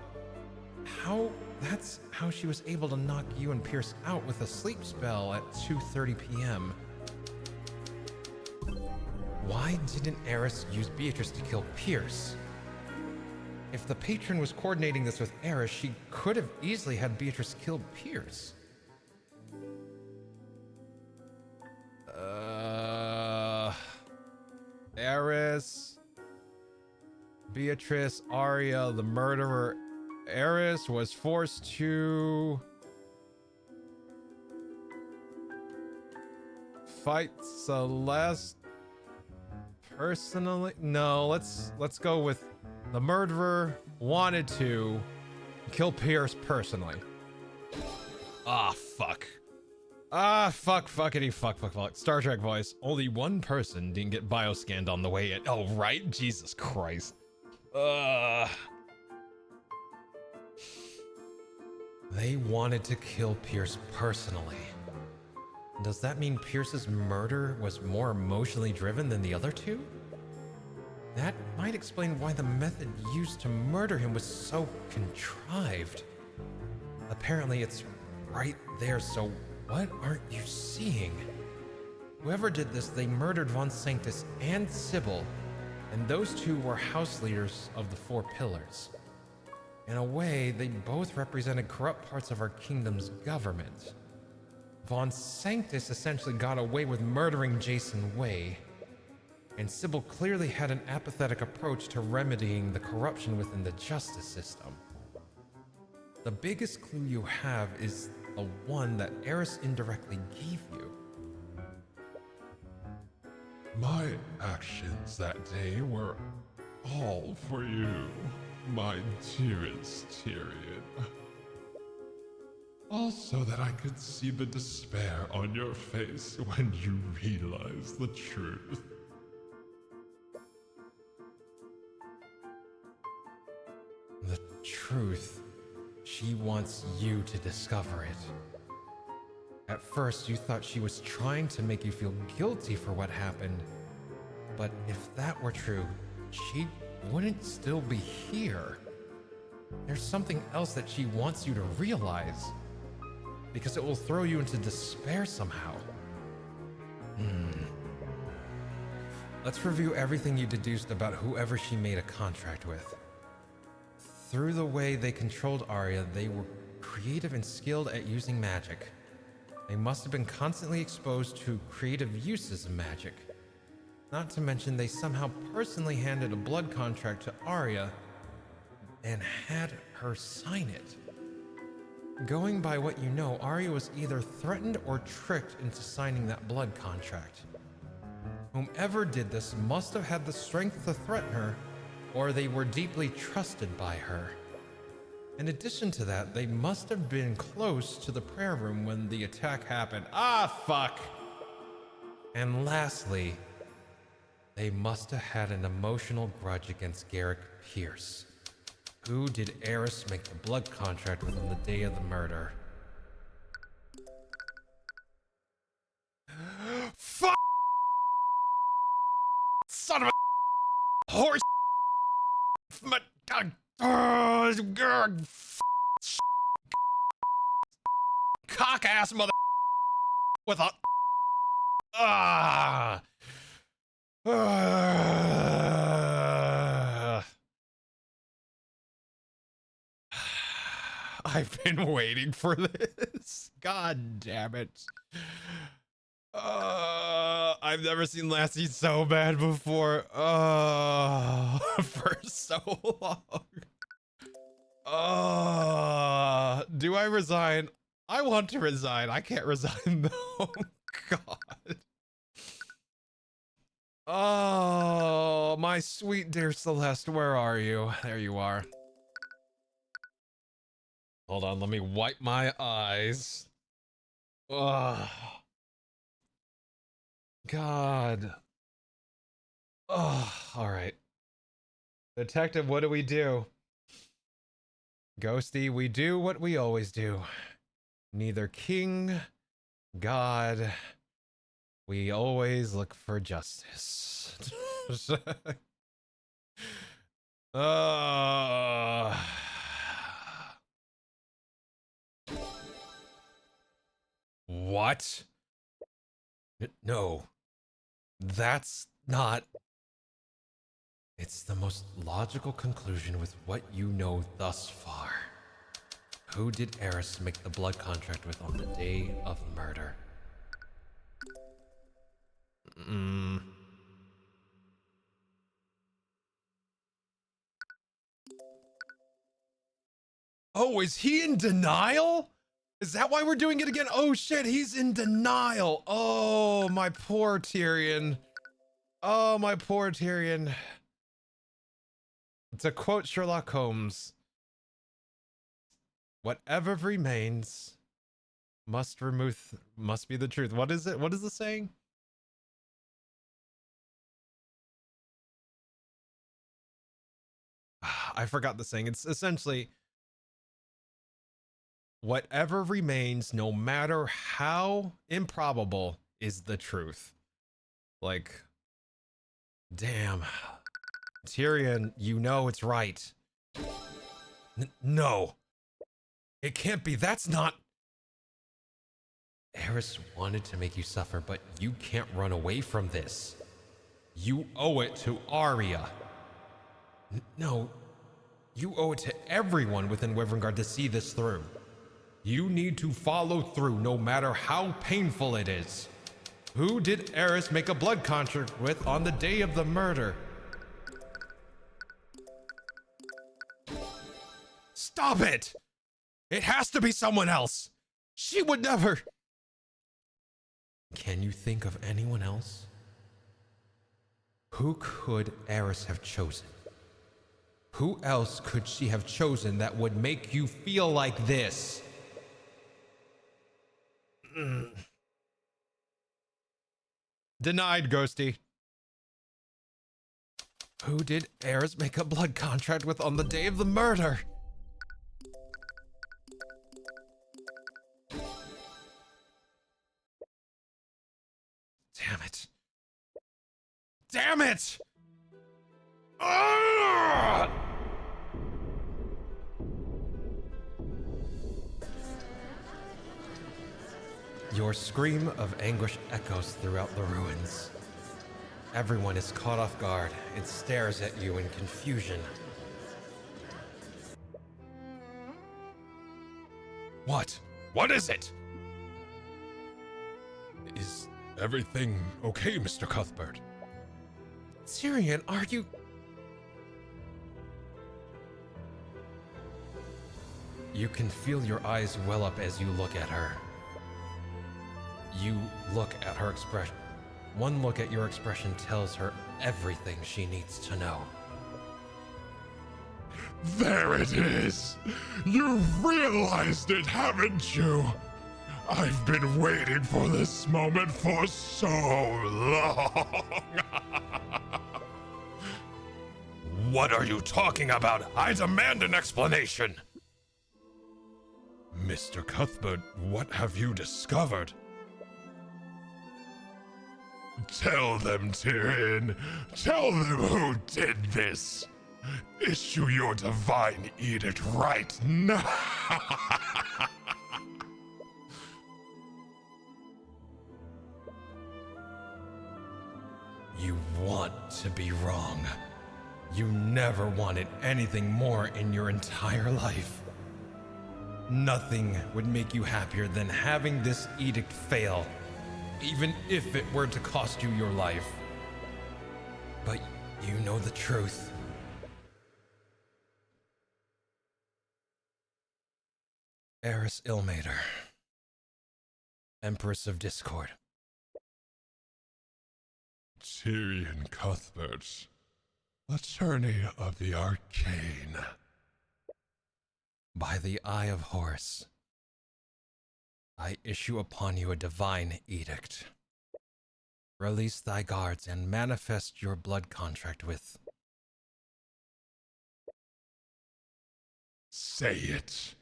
that's how she was able to knock you and Pierce out with a sleep spell at 2:30 p.m. Why didn't Eris use Beatrice to kill Pierce? If the patron was coordinating this with Eris, she could have easily had Beatrice kill Pierce. Eris, Beatrice, Arya, the murderer. Eris was forced to fight Celeste personally. No, let's go with the murderer wanted to kill Pierce personally. Fuck. Fuckity fuck. Star Trek voice. Only one person didn't get bioscanned on the way in. Oh, right? Jesus Christ. They wanted to kill Pierce personally. Does that mean Pierce's murder was more emotionally driven than the other two? That might explain why the method used to murder him was so contrived. Apparently it's right there, so what aren't you seeing? Whoever did this, they murdered Von Sanctus and Sybil, and those two were house leaders of the Four Pillars. In a way, they both represented corrupt parts of our kingdom's government. Von Sanctus essentially got away with murdering Jason Way, and Sybil clearly had an apathetic approach to remedying the corruption within the justice system. The biggest clue you have is the one that Eris indirectly gave you. My actions that day were all for you, my dearest Tyrion. Also that I could see the despair on your face when you realize the truth. The truth. She wants you to discover it. At first, you thought she was trying to make you feel guilty for what happened. But if that were true, she wouldn't still be here. There's something else that she wants you to realize, because it will throw you into despair somehow. Let's review everything you deduced about whoever she made a contract with. Through the way they controlled Arya, they were creative and skilled at using magic. They must have been constantly exposed to creative uses of magic. Not to mention they somehow personally handed a blood contract to Arya and had her sign it. Going by what you know, Arya was either threatened or tricked into signing that blood contract. Whomever did this must have had the strength to threaten her, or they were deeply trusted by her. In addition to that, they must have been close to the prayer room when the attack happened. Ah, fuck! And lastly, they must have had an emotional grudge against Garrick Pierce. Who did Eris make the blood contract with on the day of the murder? Fuck! Son of a horse! Cock ass mother with a I've been waiting for this. God damn it. I've never seen Lassie so bad before. For so long. Do I resign? I want to resign. I can't resign though. God. Oh, my sweet dear Celeste, where are you? There you are. Hold on, let me wipe my eyes. Oh, God. Oh, all right. Detective, what do we do? Ghosty, we do what we always do. Neither king, God, we always look for justice. What? No, that's not. It's the most logical conclusion with what you know thus far. Who did Eris make the blood contract with on the day of the murder? Oh, is he in denial? Is that why we're doing it again? Oh shit, he's in denial. Oh, my poor Tyrion. Oh, my poor Tyrion. To quote Sherlock Holmes, whatever remains must be the truth. What is it? What is the saying? I forgot the saying. It's essentially whatever remains, no matter how improbable, is the truth. Like, damn. Tyrion, you know it's right. No. It can't be. That's not... Eris wanted to make you suffer, but you can't run away from this. You owe it to Arya. No. You owe it to everyone within Wyverngard to see this through. You need to follow through no matter how painful it is. Who did Eris make a blood contract with on the day of the murder? Stop it! It has to be someone else! She would never... Can you think of anyone else? Who could Eris have chosen? Who else could she have chosen that would make you feel like this? Denied, Ghosty. Who did Eris make a blood contract with on the day of the murder? Damn it. Damn it! Ugh! Your scream of anguish echoes throughout the ruins. Everyone is caught off guard and stares at you in confusion. What? What is it? Is everything okay, Mr. Cuthbert? Tyrion, are you... You can feel your eyes well up as you look at her. You look at her expression. One look at your expression tells her everything she needs to know. There it is! You've realized it, haven't you? I've been waiting for this moment for so long! What are you talking about? I demand an explanation! Mr. Cuthbert, what have you discovered? Tell them, Tyrion. Tell them who did this. Issue your divine edict right now. You want to be wrong. You never wanted anything more in your entire life. Nothing would make you happier than having this edict fail, even if it were to cost you your life. But you know the truth. Eris Ilmater, Empress of Discord. Tyrion Cuthbert, attorney of the Arcane. By the Eye of Horus, I issue upon you a divine edict. Release thy guards and manifest your blood contract with... Say it.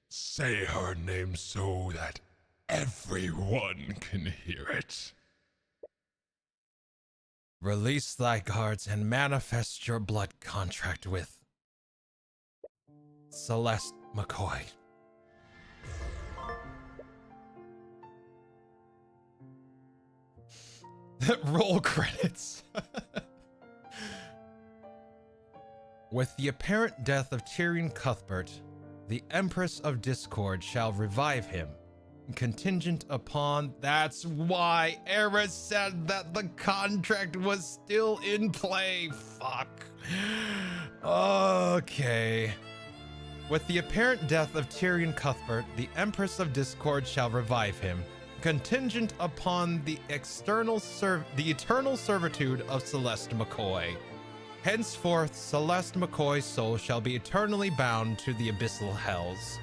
Say her name so that everyone can hear it. Release thy guards and manifest your blood contract with... Celeste McCoy. Roll credits. With the apparent death of Tyrion Cuthbert, the Empress of Discord shall revive him, contingent upon... That's why Eris said that the contract was still in play. Fuck. Okay. With the apparent death of Tyrion Cuthbert, the Empress of Discord shall revive him, contingent upon the eternal servitude of Celeste McCoy. Henceforth, Celeste McCoy's soul shall be eternally bound to the abyssal hells.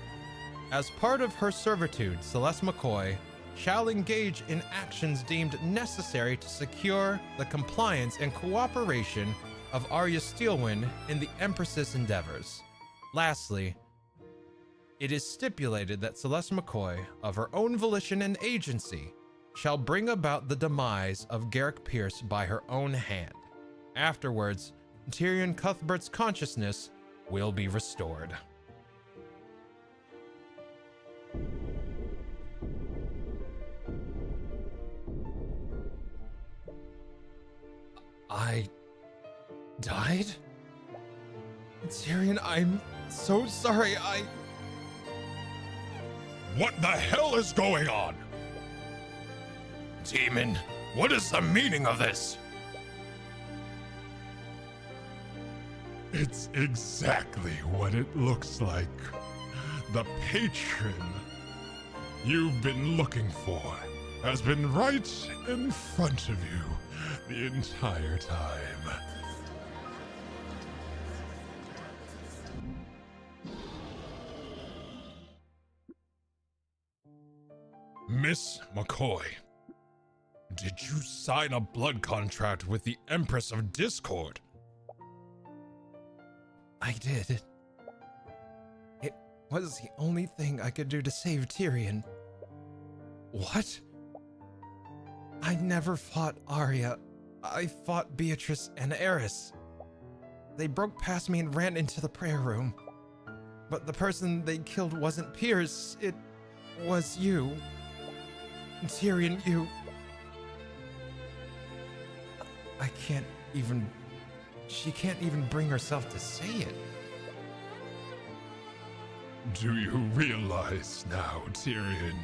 As part of her servitude, Celeste McCoy shall engage in actions deemed necessary to secure the compliance and cooperation of Arya Steelwind in the Empress's endeavors. Lastly, it is stipulated that Celeste McCoy, of her own volition and agency, shall bring about the demise of Garrick Pierce by her own hand. Afterwards, Tyrion Cuthbert's consciousness will be restored. I died? Tyrion, I'm so sorry. What the hell is going on? Demon, what is the meaning of this? It's exactly what it looks like. The patron you've been looking for has been right in front of you the entire time. Miss McCoy, did you sign a blood contract with the Empress of Discord? I did. It was the only thing I could do to save Tyrion. What? I never fought Arya. I fought Beatrice and Eris. They broke past me and ran into the prayer room. But the person they killed wasn't Pierce, it was you. Tyrion, you... I can't even... She can't even bring herself to say it. Do you realize now, Tyrion?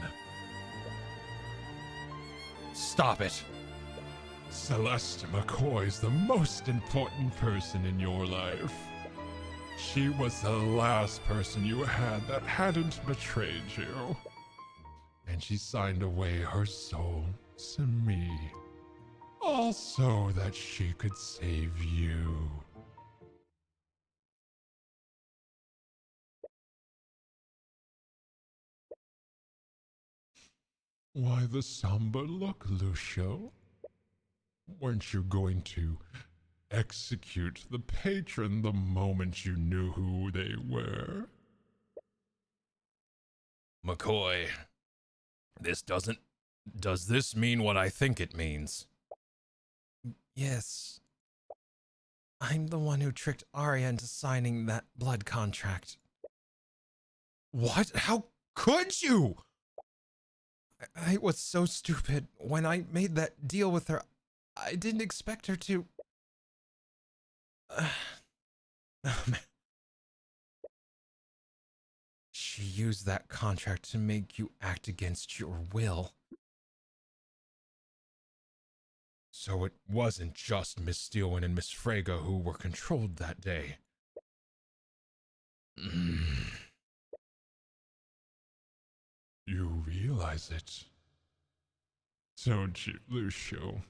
Stop it. Celeste McCoy is the most important person in your life. She was the last person you had that hadn't betrayed you. And she signed away her soul to me. All so that she could save you. Why the somber look, Lucio? Weren't you going to execute the patron the moment you knew who they were? McCoy, does this mean what I think it means? Yes. I'm the one who tricked Arya into signing that blood contract. What? How could you? I was so stupid. When I made that deal with her, I didn't expect her to... Oh, man. She used that contract to make you act against your will. So it wasn't just Miss Steelwind and Miss Frege who were controlled that day. You realize it, don't you, Lucio?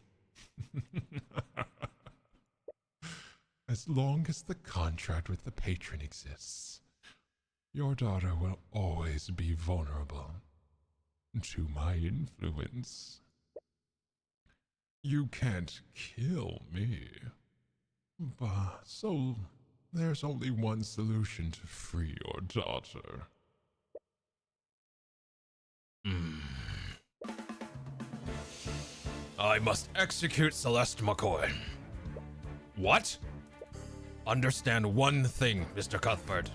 As long as the contract with the patron exists, your daughter will always be vulnerable to my influence. You can't kill me, but so there's only one solution to free your daughter. I must execute Celeste McCoy. What? Understand one thing, Mr. Cuthbert.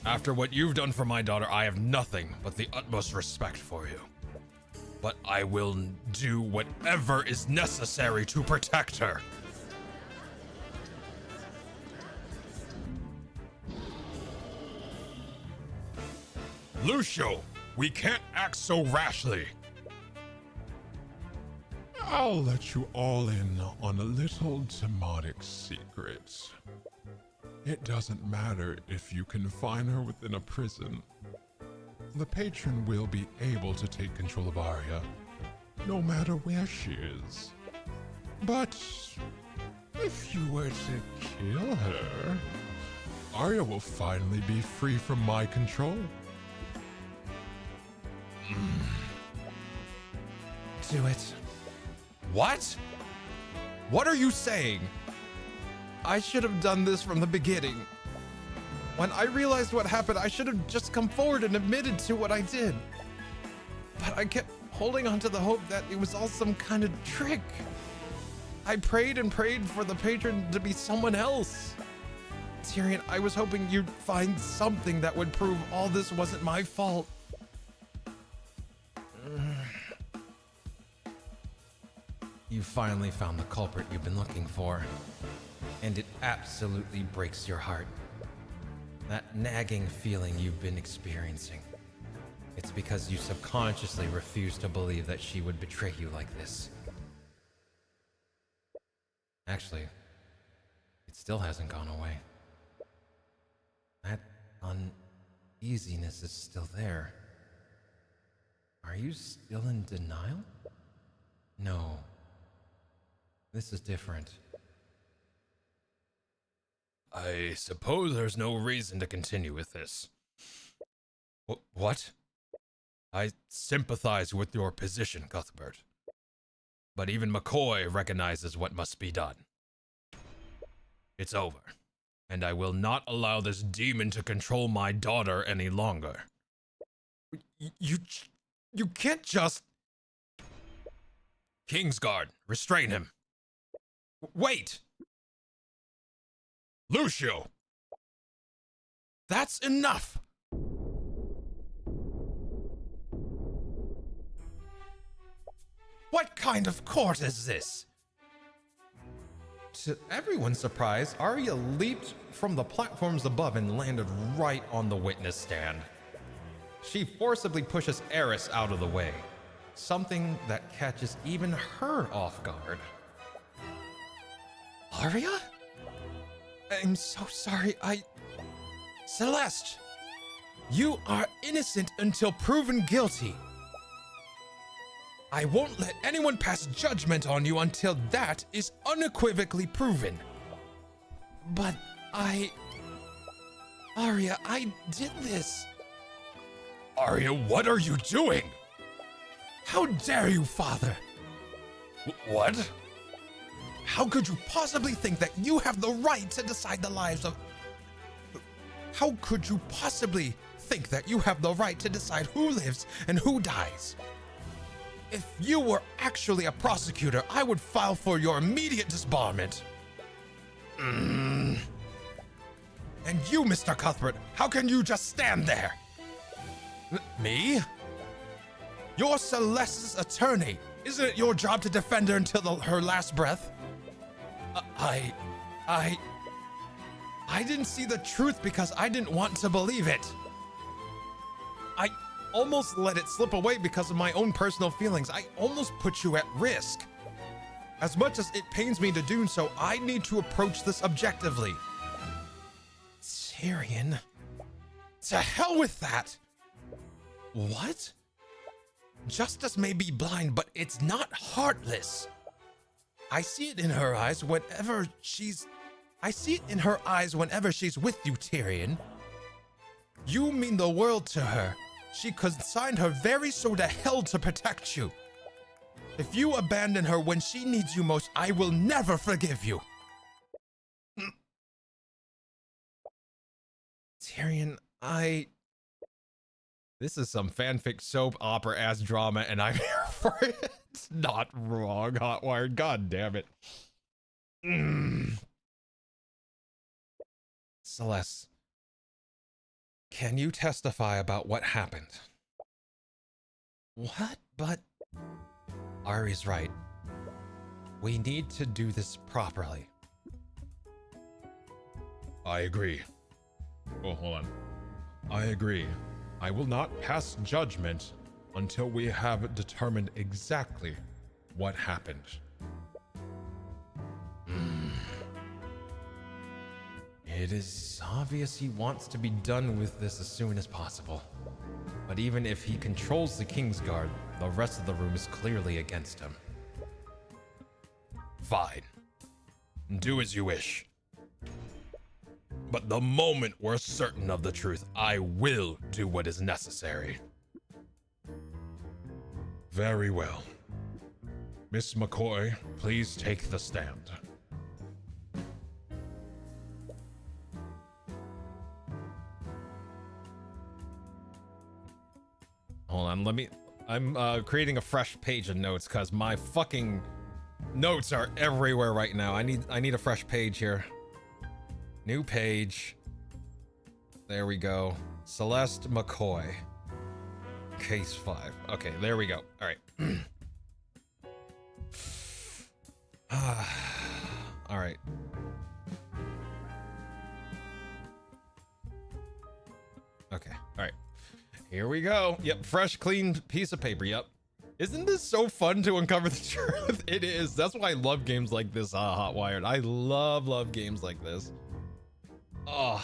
After what you've done for my daughter, I have nothing but the utmost respect for you. But I will do whatever is necessary to protect her. Lucio, we can't act so rashly. I'll let you all in on a little demonic secret. It doesn't matter if you confine her within a prison. The patron will be able to take control of Arya, no matter where she is. But if you were to kill her, Arya will finally be free from my control. Do it. What? What are you saying? I should have done this from the beginning. When I realized what happened, I should have just come forward and admitted to what I did. But I kept holding on to the hope that it was all some kind of trick. I prayed and prayed for the patron to be someone else. Tyrion, I was hoping you'd find something that would prove all this wasn't my fault. You finally found the culprit you've been looking for. And it absolutely breaks your heart. That nagging feeling you've been experiencing. It's because you subconsciously refuse to believe that she would betray you like this. Actually, it still hasn't gone away. That uneasiness is still there. Are you still in denial? No. This is different. I suppose there's no reason to continue with this. What? I sympathize with your position, Cuthbert. But even McCoy recognizes what must be done. It's over, and I will not allow this demon to control my daughter any longer. You can't just... Kingsguard, restrain him. Wait! Lucio! That's enough! What kind of court is this? To everyone's surprise, Arya leaped from the platforms above and landed right on the witness stand. She forcibly pushes Eris out of the way, something that catches even her off guard. Arya? I'm so sorry, Celeste! You are innocent until proven guilty. I won't let anyone pass judgment on you until that is unequivocally proven. But Arya, I did this. Arya, what are you doing? How dare you, father? What? How could you possibly think that you have the right to decide the lives of... How could you possibly think that you have the right to decide who lives and who dies? If you were actually a prosecutor, I would file for your immediate disbarment. And you, Mr. Cuthbert, how can you just stand there? Me? You're Celeste's attorney. Isn't it your job to defend her until her last breath? I didn't see the truth because I didn't want to believe it. I almost let it slip away because of my own personal feelings. I almost put you at risk. As much as it pains me to do so, I need to approach this objectively. Tyrion? To hell with that! What? Justice may be blind, but it's not heartless. I see it in her eyes whenever she's with you, Tyrion. You mean the world to her. She consigned her very soul to hell to protect you. If you abandon her when she needs you most, I will never forgive you. Tyrion, This is some fanfic soap opera ass drama, and I'm here for it. It's not wrong, Hotwired. God damn it. Celeste, can you testify about what happened? What? But Ari's right. We need to do this properly. I agree. Oh, hold on. I agree. I will not pass judgment until we have determined exactly what happened. It is obvious he wants to be done with this as soon as possible. But even if he controls the Kingsguard, the rest of the room is clearly against him. Fine. Do as you wish. But the moment we're certain of the truth, I will do what is necessary. Very well. Miss McCoy, please take the stand. Hold on, I'm creating a fresh page of notes because my fucking notes are everywhere right now. I need a fresh page here. New page. There we go. Celeste McCoy. Case 5. Okay, there we go. All right. All right. Okay. All right. Here we go. Yep. Fresh, clean piece of paper. Yep. Isn't this so fun to uncover the truth? It is. That's why I love games like this, Hotwired. I love games like this. Oh,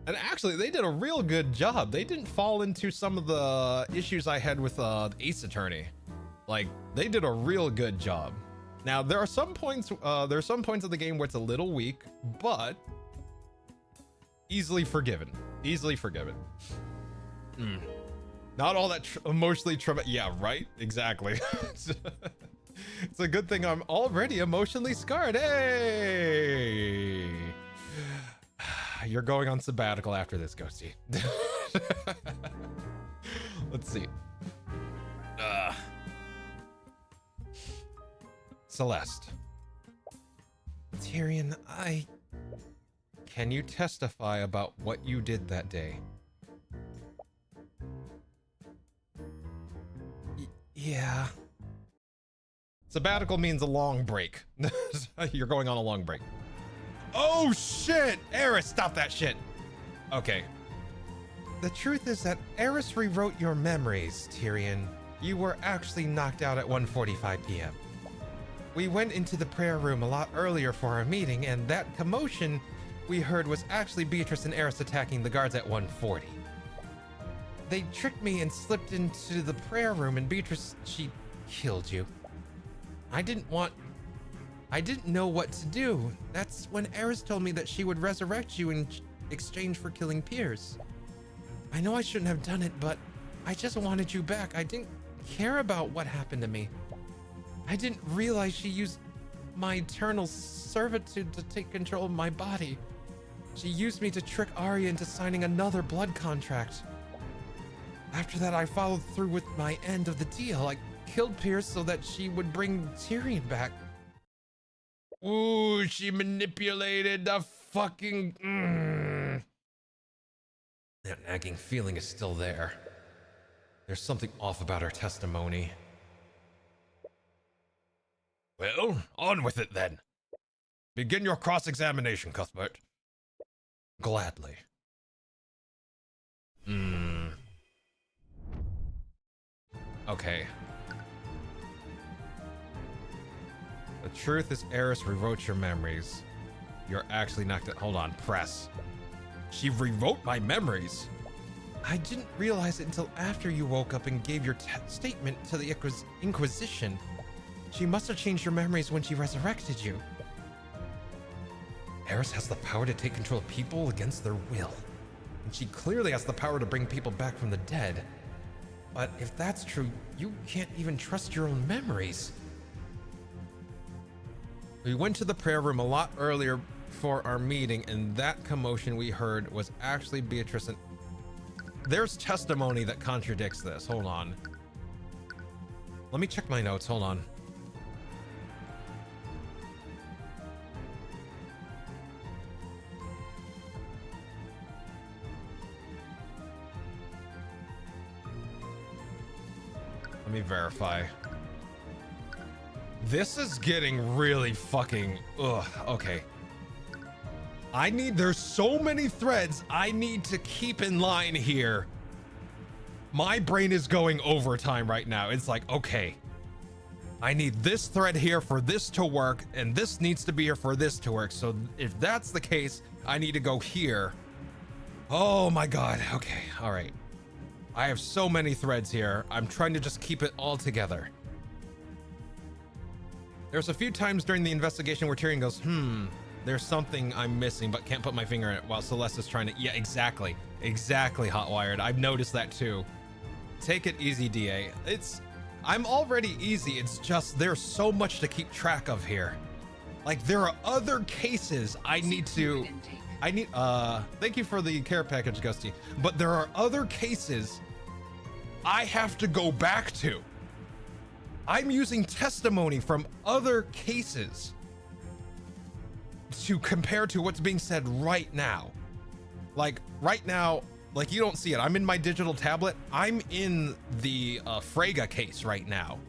and actually they did a real good job. They didn't fall into some of the issues I had with Ace Attorney. Like, they did a real good job. Now there are some points of the game where it's a little weak, but easily forgiven. Not all that emotionally yeah, right, exactly. It's a good thing I'm already emotionally scarred. Hey, you're going on sabbatical after this, Ghosty. Let's see. Celeste. Tyrion, can you testify about what you did that day? Yeah. Sabbatical means a long break. You're going on a long break. Oh shit! Eris, stop that shit! Okay. The truth is that Eris rewrote your memories, Tyrion. You were actually knocked out at 1:45 p.m. We went into the prayer room a lot earlier for our meeting, and that commotion we heard was actually Beatrice and Eris attacking the guards at 1:40. They tricked me and slipped into the prayer room, and Beatrice, she killed you. I didn't know what to do. That's when Eris told me that she would resurrect you in exchange for killing Piers. I know I shouldn't have done it, but I just wanted you back. I didn't care about what happened to me. I didn't realize she used my eternal servitude to take control of my body. She used me to trick Arya into signing another blood contract. After that, I followed through with my end of the deal. I killed Piers so that she would bring Tyrion back. Ooh, she manipulated the fucking... That nagging feeling is still there. There's something off about her testimony. Well, on with it then. Begin your cross-examination, Cuthbert. Gladly. Okay. The truth is Eris rewrote your memories. You're actually knocked out. Hold on, press. She rewrote my memories. I didn't realize it until after you woke up and gave your statement to the Inquisition. She must have changed your memories when she resurrected you. Eris has the power to take control of people against their will. And she clearly has the power to bring people back from the dead. But if that's true, you can't even trust your own memories. We went to the prayer room a lot earlier for our meeting, and that commotion we heard was actually Beatrice and... There's testimony that contradicts this. Hold on. Let me check my notes. Hold on. Let me verify. This is getting really fucking... Ugh, okay. There's so many threads I need to keep in line here. My brain is going overtime right now. It's like, okay, I need this thread here for this to work, and this needs to be here for this to work. So if that's the case, I need to go here. Oh my God. Okay. All right. I have so many threads here. I'm trying to just keep it all together. There's a few times during the investigation where Tyrion goes, there's something I'm missing, but can't put my finger in it, while Celeste is trying to... Yeah, exactly. Exactly, Hotwired. I've noticed that too. Take it easy, DA. I'm already easy. It's just there's so much to keep track of here. Like, there are other cases I need to... thank you for the care package, Gusty. But there are other cases I have to go back to. I'm using testimony from other cases to compare to what's being said right now. Like right now, like you don't see it. I'm in my digital tablet. I'm in the Freyga case right now.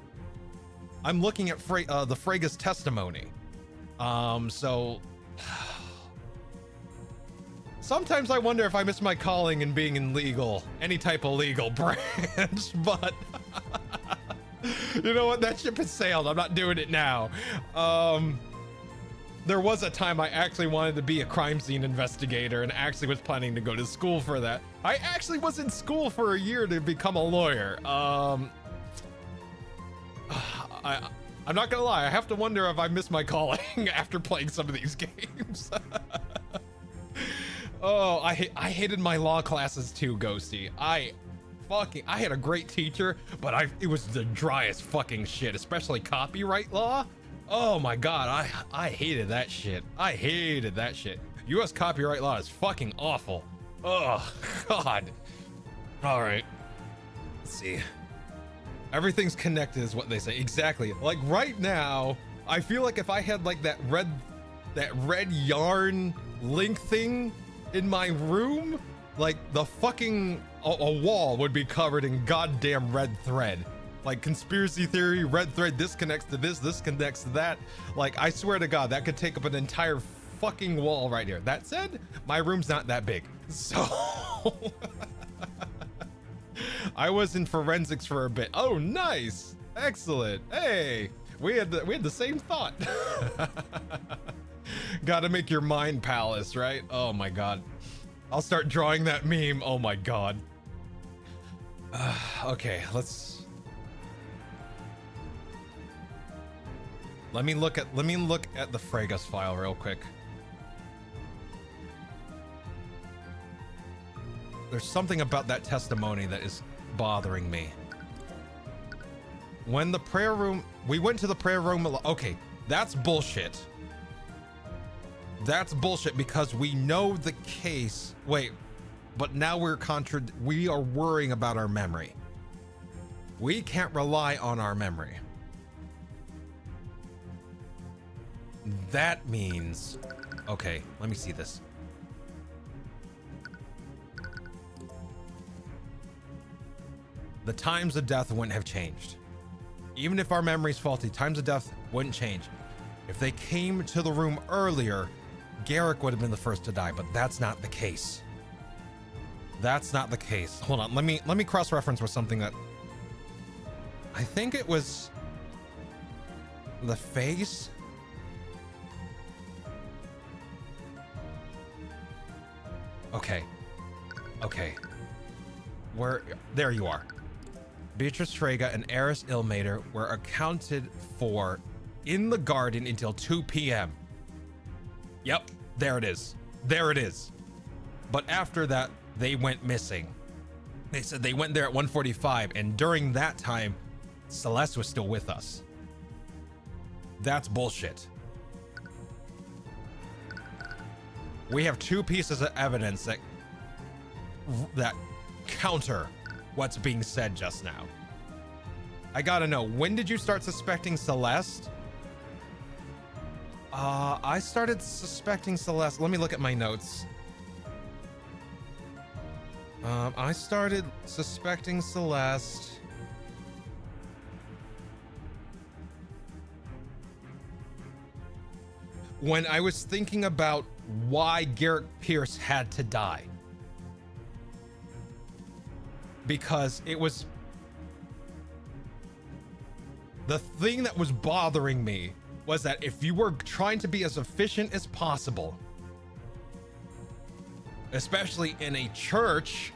I'm looking at the Freyga's testimony. So sometimes I wonder if I miss my calling in being in any type of legal branch, but you know what? That ship has sailed. I'm not doing it now. There was a time I actually wanted to be a crime scene investigator and actually was planning to go to school for that. I actually was in school for a year to become a lawyer. I'm not gonna lie, I have to wonder if I missed my calling after playing some of these games. Oh, I hated my law classes too, Ghosty. I had a great teacher, but it was the driest fucking shit, especially copyright law. Oh my God, I hated that shit. I hated that shit. US copyright law is fucking awful. Oh God. All right, let's see. Everything's connected is what they say. Exactly. Like right now, I feel like if I had like that red yarn link thing in my room, like the fucking a wall would be covered in goddamn red thread. Like conspiracy theory, red thread, this connects to this connects to that. Like, I swear to God, that could take up an entire fucking wall right here. That said, my room's not that big. So I was in forensics for a bit. Oh, nice. Excellent. Hey, we had the same thought. Gotta make your mind palace, right? Oh my God. I'll start drawing that meme. Oh my God. Okay, let me look at the Fregus file real quick. There's something about that testimony that is bothering me. When the prayer room, we went to the prayer room. Okay, that's bullshit. That's bullshit because we know the case. Wait, but now we are worrying about our memory. We can't rely on our memory. That means, okay, let me see this. The times of death wouldn't have changed. Even if our memory's faulty, times of death wouldn't change. If they came to the room earlier, Garrick would have been the first to die, but that's not the case. That's not the case. Hold on, let me cross-reference with something that I think it was the face. Okay. There you are. Beatrice Frege and Eris Ilmater were accounted for in the garden until 2 p.m. Yep, there it is. But after that, they went missing. They said they went there at 1:45, and during that time, Celeste was still with us. That's bullshit. We have 2 pieces of evidence that counter what's being said just now. I gotta know, when did you start suspecting Celeste? I started suspecting Celeste. Let me look at my notes. I started suspecting Celeste when I was thinking about why Garrick Pierce had to die. Because it was the thing that was bothering me was that if you were trying to be as efficient as possible, especially in a church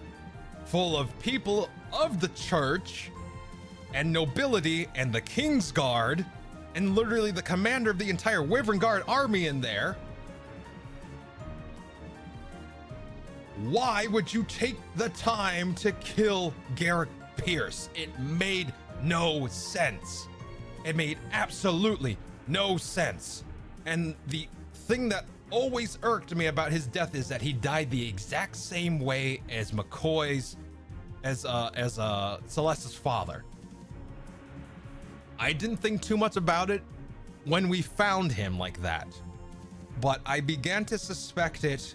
full of people of the church and nobility and the King's Guard and literally the commander of the entire Wyvern Guard army in there, why would you take the time to kill Garrick Pierce? It made no sense. It made absolutely no sense. And the thing that always irked me about his death is that he died the exact same way as McCoy's, as Celeste's father. I didn't think too much about it when we found him like that, but I began to suspect it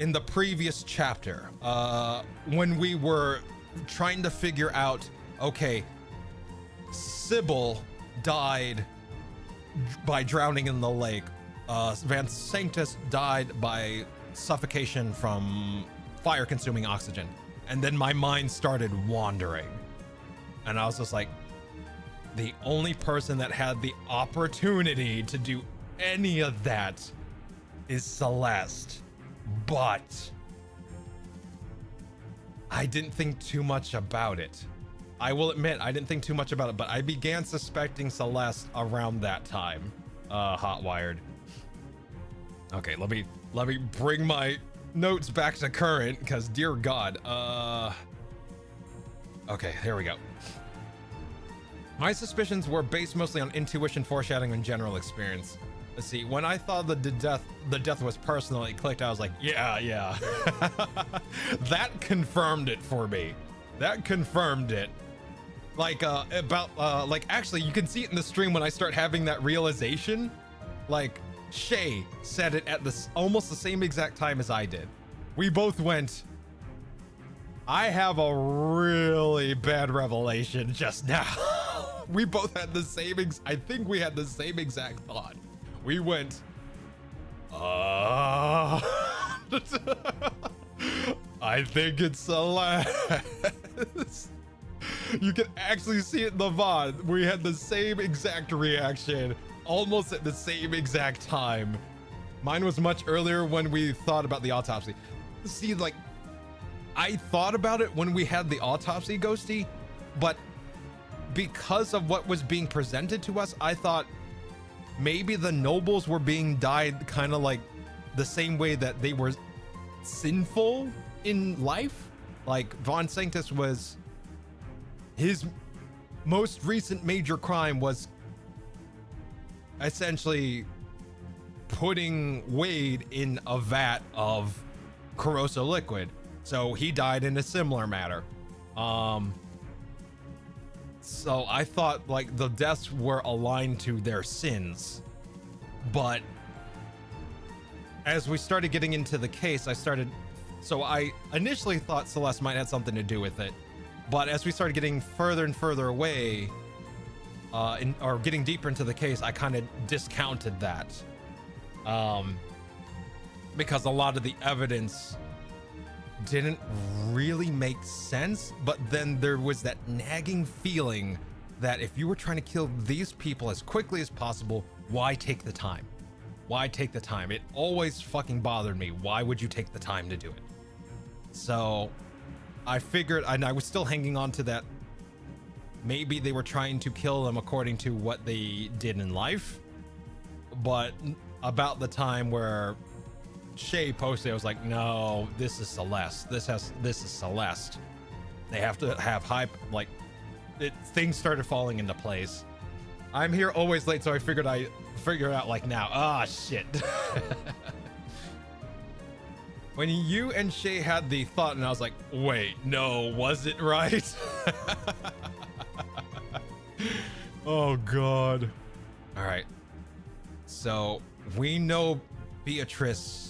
in the previous chapter, when we were trying to figure out, okay, Sybil died by drowning in the lake. Van Sanctus died by suffocation from fire-consuming oxygen. And then my mind started wandering. And I was just like, the only person that had the opportunity to do any of that is Celeste. But I didn't think too much about it. I will admit, I didn't think too much about it, but I began suspecting Celeste around that time. Hotwired. Okay, let me bring my notes back to current, because dear God. Okay, here we go. My suspicions were based mostly on intuition, foreshadowing, and general experience. Let's see, when I thought the death was personal, it clicked. I was like, yeah. That confirmed it for me. That confirmed it. Like, like, actually, you can see it in the stream when I start having that realization. Like, Shay said it at almost the same exact time as I did. We both went, I have a really bad revelation just now. We both had the same I think we had the same exact thought. We went, I think it's Celeste. You can actually see it in the VOD. We had the same exact reaction, almost at the same exact time. Mine was much earlier when we thought about the autopsy. See, like, I thought about it when we had the autopsy, Ghosty, but because of what was being presented to us, I thought maybe the nobles were being dyed kind of like the same way that they were sinful in life. Like Von Sanctus was, his most recent major crime was essentially putting Wade in a vat of corrosive liquid. So he died in a similar manner. So I thought like the deaths were aligned to their sins, but as we started getting into the case, so I initially thought Celeste might have something to do with it, but as we started getting further and further away, or getting deeper into the case, I kind of discounted that, because a lot of the evidence didn't really make sense. But then there was that nagging feeling that if you were trying to kill these people as quickly as possible, why take the time? Why take the time? It always fucking bothered me. Why would you take the time to do it? So I figured, and I was still hanging on to that, maybe they were trying to kill them according to what they did in life. But about the time where Shay posted, I was like, no, this is Celeste. This is Celeste. They have to have hype. Like, things started falling into place. I'm here always late, so I figured it out like now. Ah, shit. When you and Shay had the thought, and I was like, wait, no, was it right? Oh, God. All right. So we know Beatrice.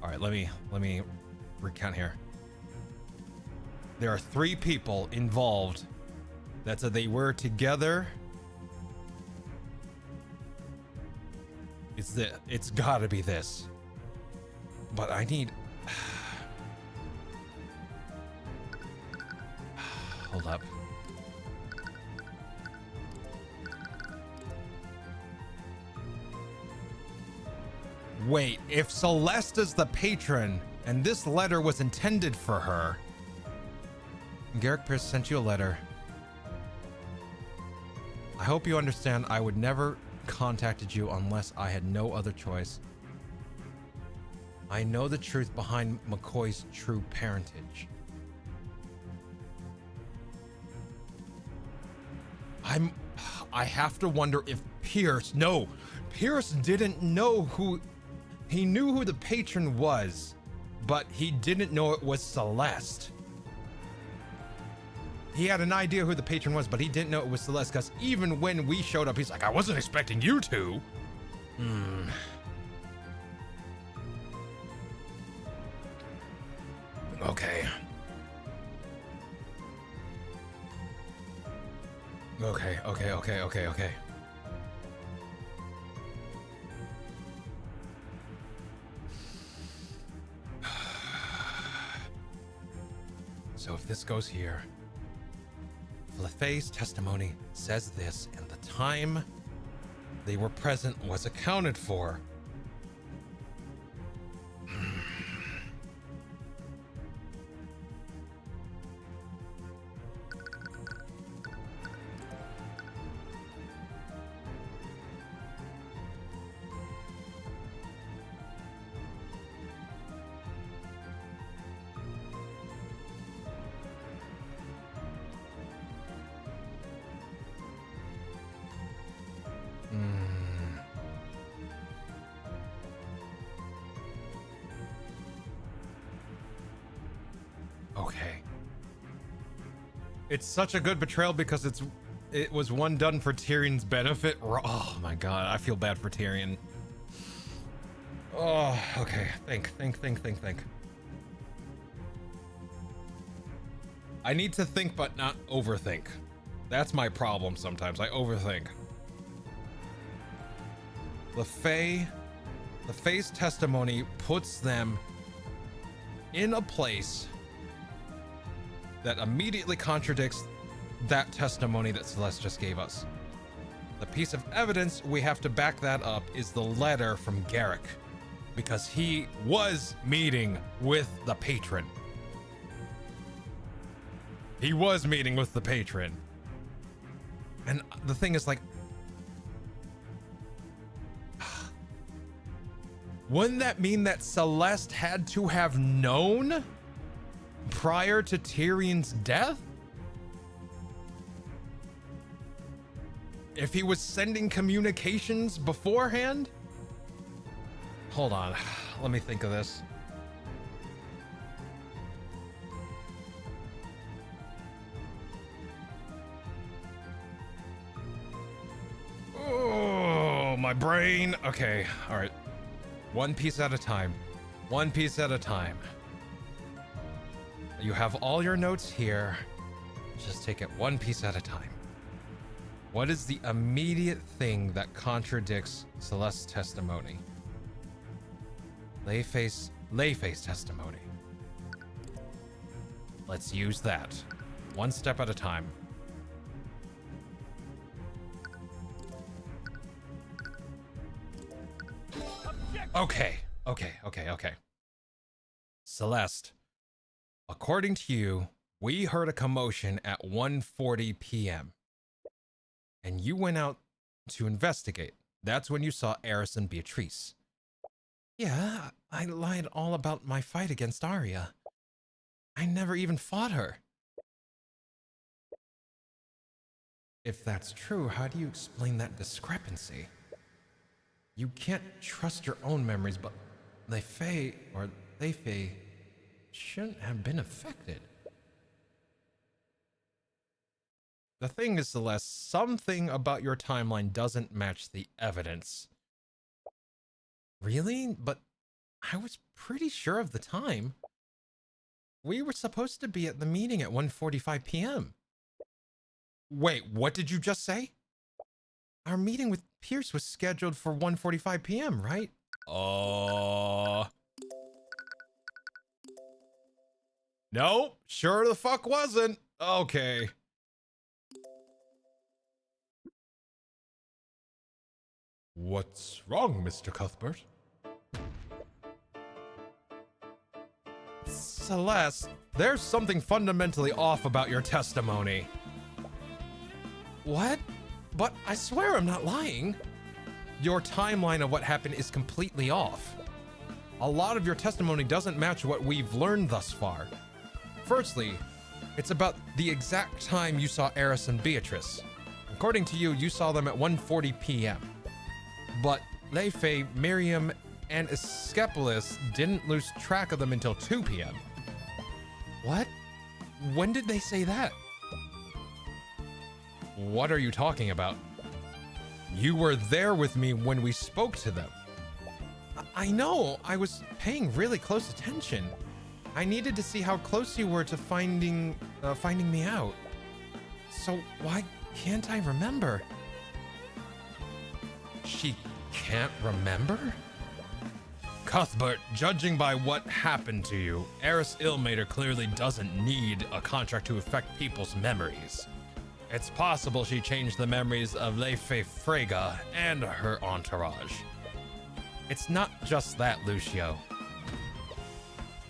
All right, let me recount here. There are 3 people involved. That's they were together. It's gotta be this. But I need. Hold up. Wait, if Celeste is the patron and this letter was intended for her. Garrick Pierce sent you a letter. I hope you understand I would never contacted you unless I had no other choice. I know the truth behind McCoy's true parentage. I have to wonder if Pierce didn't know who. He knew who the patron was, but he didn't know it was Celeste. He had an idea who the patron was, but he didn't know it was Celeste, because even when we showed up, he's like, I wasn't expecting you to. Okay. Okay. So if this goes here, LaFay's testimony says this, and the time they were present was accounted for. It's such a good betrayal because it was one done for Tyrion's benefit. Oh my god, I feel bad for Tyrion. Oh, okay. Think. I need to think but not overthink. That's my problem sometimes. I overthink. The Fae's testimony puts them in a place that immediately contradicts that testimony that Celeste just gave us. The piece of evidence we have to back that up is the letter from Garrick, because he was meeting with the patron. He was meeting with the patron. And the thing is, like, wouldn't that mean that Celeste had to have known prior to Tyrion's death? If he was sending communications beforehand? Hold on, let me think of this. Oh, my brain. Okay, all right. One piece at a time. One piece at a time. You have all your notes here. Just take it one piece at a time. What is the immediate thing that contradicts Celeste's testimony? Layface testimony. Let's use that. One step at a time. Okay. Celeste, according to you, we heard a commotion at 1:40 p.m. and you went out to investigate. That's when you saw Eris and Beatrice. Yeah, I lied all about my fight against Arya. I never even fought her. If that's true, how do you explain that discrepancy? You can't trust your own memories, but Layfae shouldn't have been affected. The thing is, Celeste, something about your timeline doesn't match the evidence. Really? But I was pretty sure of the time. We were supposed to be at the meeting at 1:45 p.m. Wait, what did you just say? Our meeting with Pierce was scheduled for 1:45 p.m., right? Nope, sure the fuck wasn't. Okay. What's wrong, Mr. Cuthbert? Celeste, there's something fundamentally off about your testimony. What? But I swear I'm not lying. Your timeline of what happened is completely off. A lot of your testimony doesn't match what we've learned thus far. Firstly, it's about the exact time you saw Eris and Beatrice. According to you, you saw them at 1:40 p.m. But Layfae, Miriam, and Escapolis didn't lose track of them until 2 p.m. What? When did they say that? What are you talking about? You were there with me when we spoke to them. I know, I was paying really close attention. I needed to see how close you were to finding me out. So why can't I remember? She can't remember? Cuthbert, judging by what happened to you, Eris Illmater clearly doesn't need a contract to affect people's memories. It's possible she changed the memories of Layfae Freyga and her entourage. It's not just that, Lucio.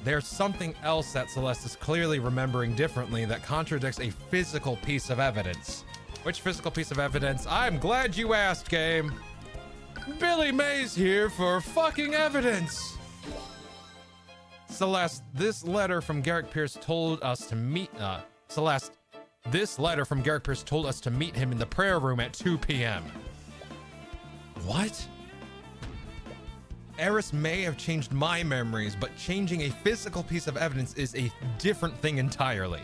There's something else that Celeste is clearly remembering differently that contradicts a physical piece of evidence. Which physical piece of evidence? I'm glad you asked, game. Billy Mays here for fucking evidence. Celeste, this letter from Garrick Pierce told us to meet, Celeste, this letter from Garrick Pierce told us to meet him in the prayer room at 2 p.m. What? Eris may have changed my memories, but changing a physical piece of evidence is a different thing entirely.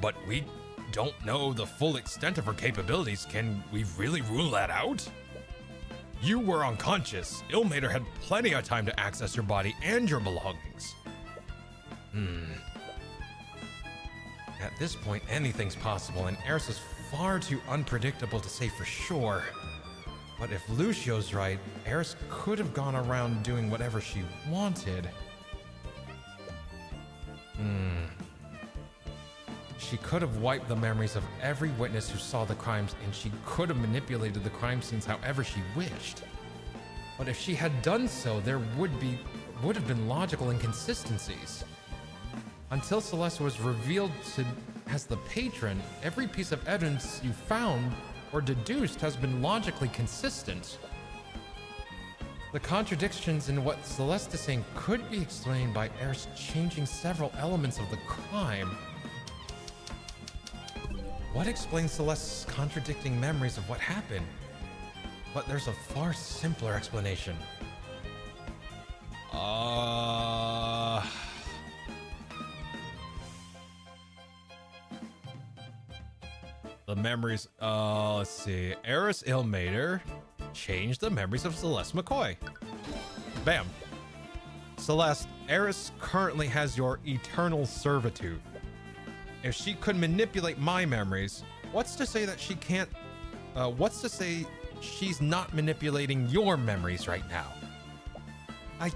But we don't know the full extent of her capabilities. Can we really rule that out? You were unconscious. Illmater had plenty of time to access your body and your belongings. At this point, anything's possible, and Eris is far too unpredictable to say for sure. But if Lucio's right, Eris could have gone around doing whatever she wanted. She could have wiped the memories of every witness who saw the crimes, and she could have manipulated the crime scenes however she wished. But if she had done so, there would have been logical inconsistencies. Until Celeste was revealed as the patron, every piece of evidence you found or deduced has been logically consistent. The contradictions in what Celeste is saying could be explained by Eris changing several elements of the crime. What explains Celeste's contradicting memories of what happened? But there's a far simpler explanation. The memories, let's see. Eris Ilmater changed the memories of Celeste McCoy. Bam. Celeste, Eris currently has your eternal servitude. If she could manipulate my memories, what's to say that she can't, what's to say she's not manipulating your memories right now? I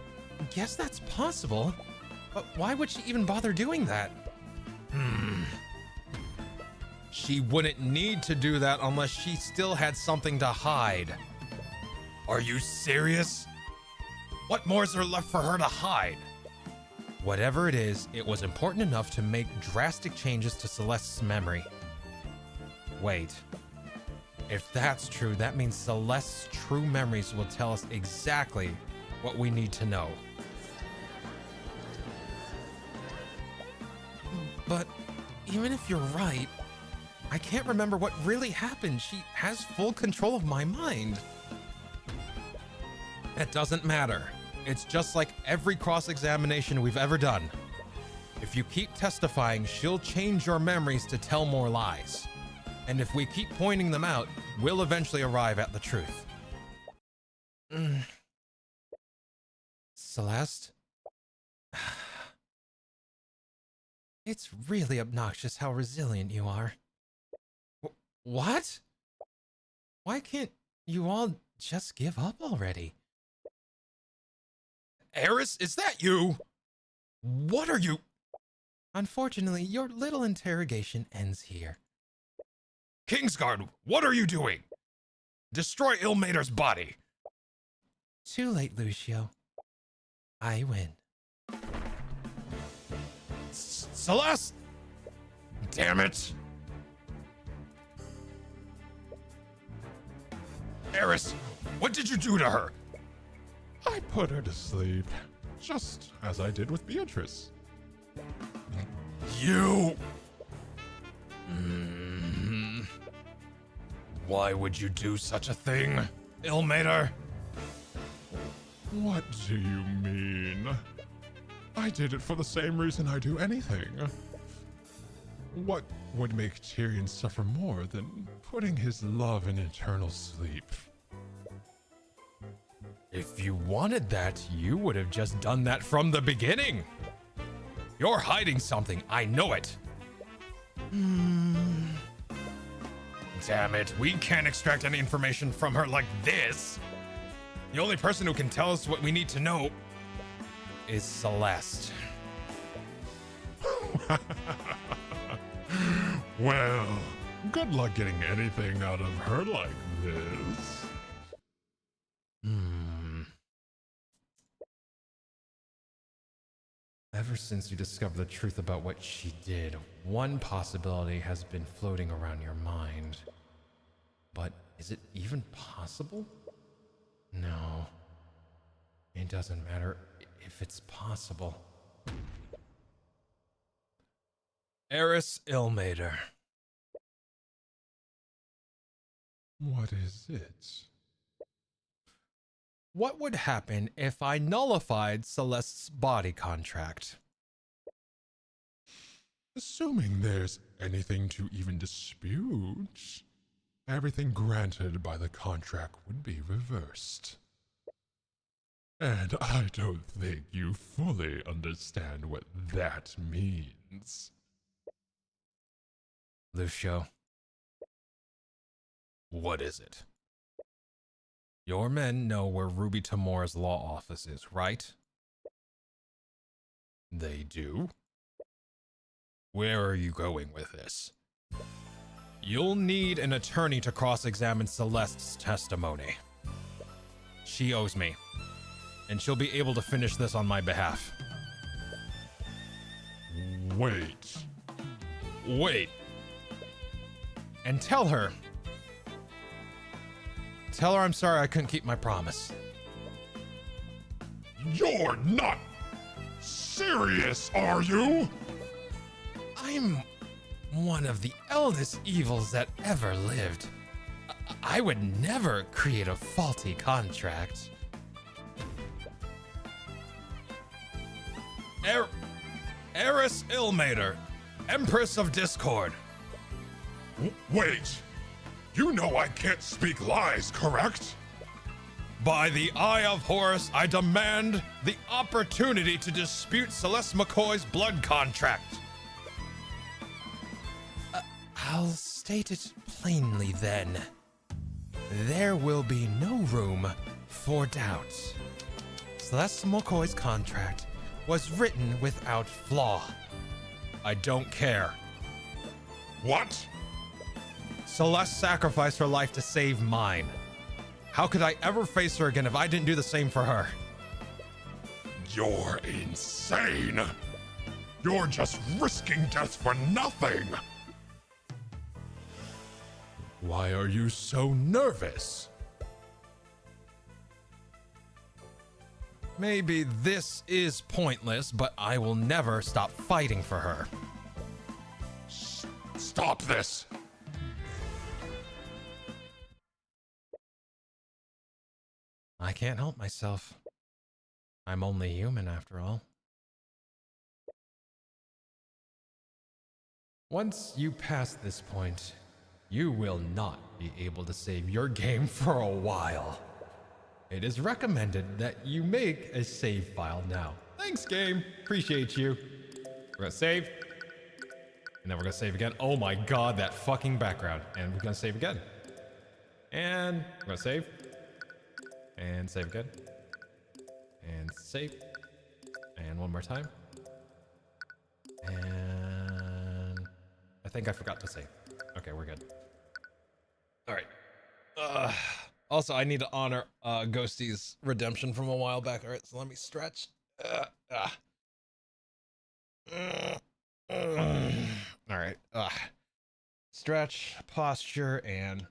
guess that's possible, but why would she even bother doing that? She wouldn't need to do that unless she still had something to hide. Are you serious? What more is there left for her to hide? Whatever it is, it was important enough to make drastic changes to Celeste's memory. Wait. If that's true, that means Celeste's true memories will tell us exactly what we need to know. But even if you're right, I can't remember what really happened. She has full control of my mind. It doesn't matter. It's just like every cross-examination we've ever done. If you keep testifying, she'll change your memories to tell more lies. And if we keep pointing them out, we'll eventually arrive at the truth. Celeste? It's really obnoxious how resilient you are. What? Why can't you all just give up already? Eris, is that you? What are you? Unfortunately, your little interrogation ends here. Kingsguard, what are you doing? Destroy Ilmater's body. Too late, Lucio. I win. Celeste! Damn it! Eris, what did you do to her? I put her to sleep, just as I did with Beatrice. You... Why would you do such a thing, Ilmater? What do you mean? I did it for the same reason I do anything. What would make Tyrion suffer more than putting his love in eternal sleep? If you wanted that, you would have just done that from the beginning. You're hiding something, I know it. Damn it, we can't extract any information from her like this. The only person who can tell us what we need to know is Celeste. Well, good luck getting anything out of her like this. Ever since you discovered the truth about what she did, one possibility has been floating around your mind. But is it even possible? No. It doesn't matter if it's possible. Eris Ilmater. What is it? What would happen if I nullified Celeste's body contract? Assuming there's anything to even dispute, everything granted by the contract would be reversed. And I don't think you fully understand what that means. Lucio, what is it? Your men know where Ruby Tamora's law office is, right? They do? Where are you going with this? You'll need an attorney to cross-examine Celeste's testimony. She owes me, and she'll be able to finish this on my behalf. Wait. Wait. And tell her I'm sorry I couldn't keep my promise. You're not serious, are you? I'm one of the eldest evils that ever lived. I would never create a faulty contract. Eris Ilmater, Empress of Discord. Wait. You know I can't speak lies, correct? By the Eye of Horus, I demand the opportunity to dispute Celeste McCoy's blood contract. I'll state it plainly then. There will be no room for doubt. Celeste McCoy's contract was written without flaw. I don't care. What? Celeste sacrificed her life to save mine. How could I ever face her again if I didn't do the same for her? You're insane. You're just risking death for nothing. Why are you so nervous? Maybe this is pointless, but I will never stop fighting for her. Stop this. I can't help myself. I'm only human after all. Once you pass this point, you will not be able to save your game for a while. It is recommended that you make a save file now. Thanks, game. Appreciate you. We're gonna save. And then we're gonna save again. Oh my god, that fucking background. And we're gonna save again. And we're gonna save. And save again. And save. And one more time. And I think I forgot to save. Okay, we're good. All right. Also, I need to honor Ghosty's redemption from a while back. All right, so let me stretch. All right. Stretch, posture, and...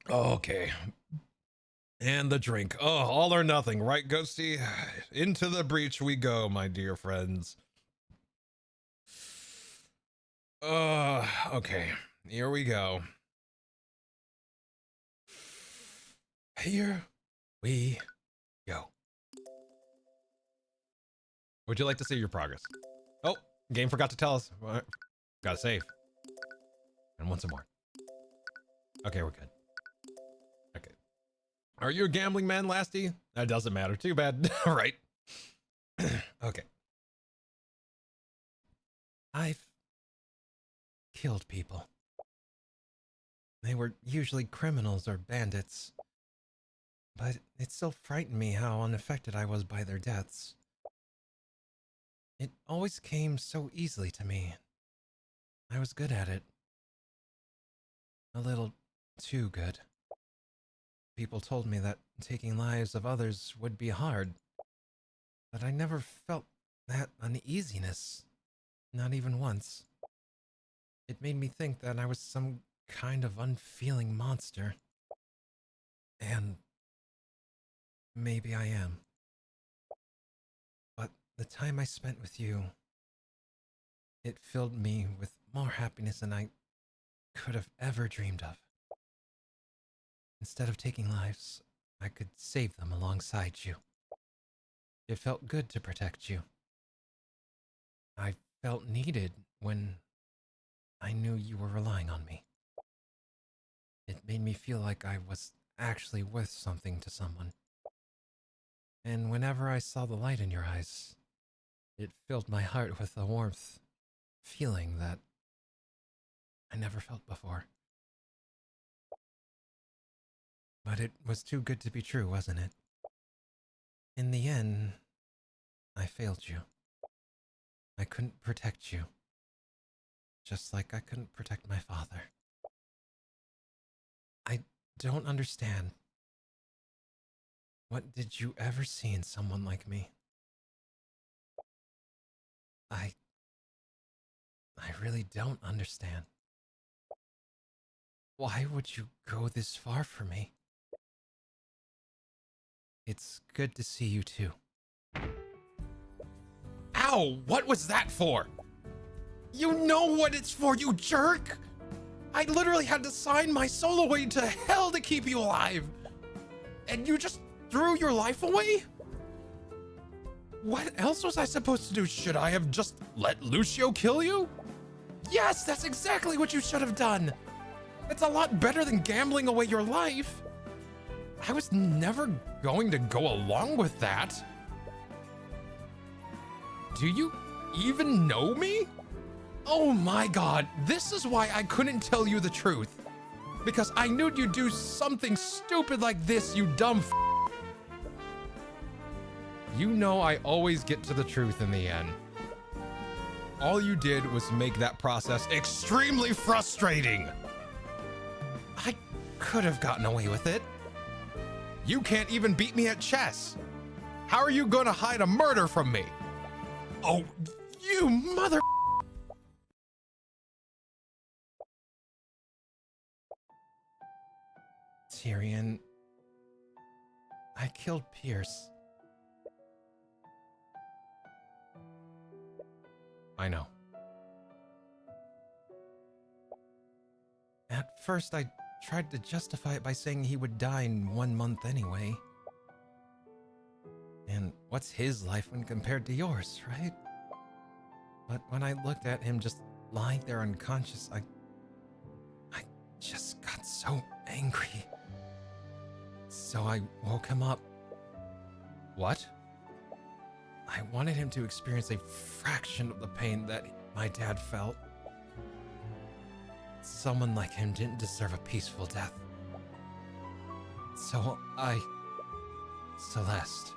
Okay. And the drink. Oh, all or nothing, right, Ghosty? Into the breach we go, my dear friends. Okay. Here we go. Here we go. Would you like to see your progress? Oh, game forgot to tell us. Gotta save. And once more. Okay, we're good. Okay. Are you a gambling man, Lasty? That doesn't matter. Too bad. All right. Okay. I've killed people. They were usually criminals or bandits. But it still frightened me how unaffected I was by their deaths. It always came so easily to me. I was good at it. A little too good. People told me that taking lives of others would be hard, but I never felt that uneasiness, not even once. It made me think that I was some kind of unfeeling monster. And maybe I am. But the time I spent with you, it filled me with more happiness than I could have ever dreamed of. Instead of taking lives, I could save them alongside you. It felt good to protect you. I felt needed when I knew you were relying on me. It made me feel like I was actually worth something to someone. And whenever I saw the light in your eyes, it filled my heart with a warmth feeling that I never felt before. But it was too good to be true, wasn't it? In the end, I failed you. I couldn't protect you. Just like I couldn't protect my father. I don't understand. What did you ever see in someone like me? I really don't understand. Why would you go this far for me? It's good to see you too. Ow! What was that for? You know what it's for, you jerk! I literally had to sign my soul away to hell to keep you alive! And you just threw your life away? What else was I supposed to do? Should I have just let Lucio kill you? Yes, that's exactly what you should have done! It's a lot better than gambling away your life! I was never going to go along with that. Do you even know me? Oh my god, this is why I couldn't tell you the truth. Because I knew you'd do something stupid like this, you dumb f. You know I always get to the truth in the end. All you did was make that process extremely frustrating. I could have gotten away with it. You can't even beat me at chess. How are you gonna hide a murder from me? Oh, you mother... Tyrion, I killed Pierce. I know. At first, I tried to justify it by saying he would die in 1 month anyway. And what's his life when compared to yours, right? But when I looked at him just lying there unconscious, I just got so angry. So I woke him up. What? I wanted him to experience a fraction of the pain that my dad felt. Someone like him didn't deserve a peaceful death. So Celeste.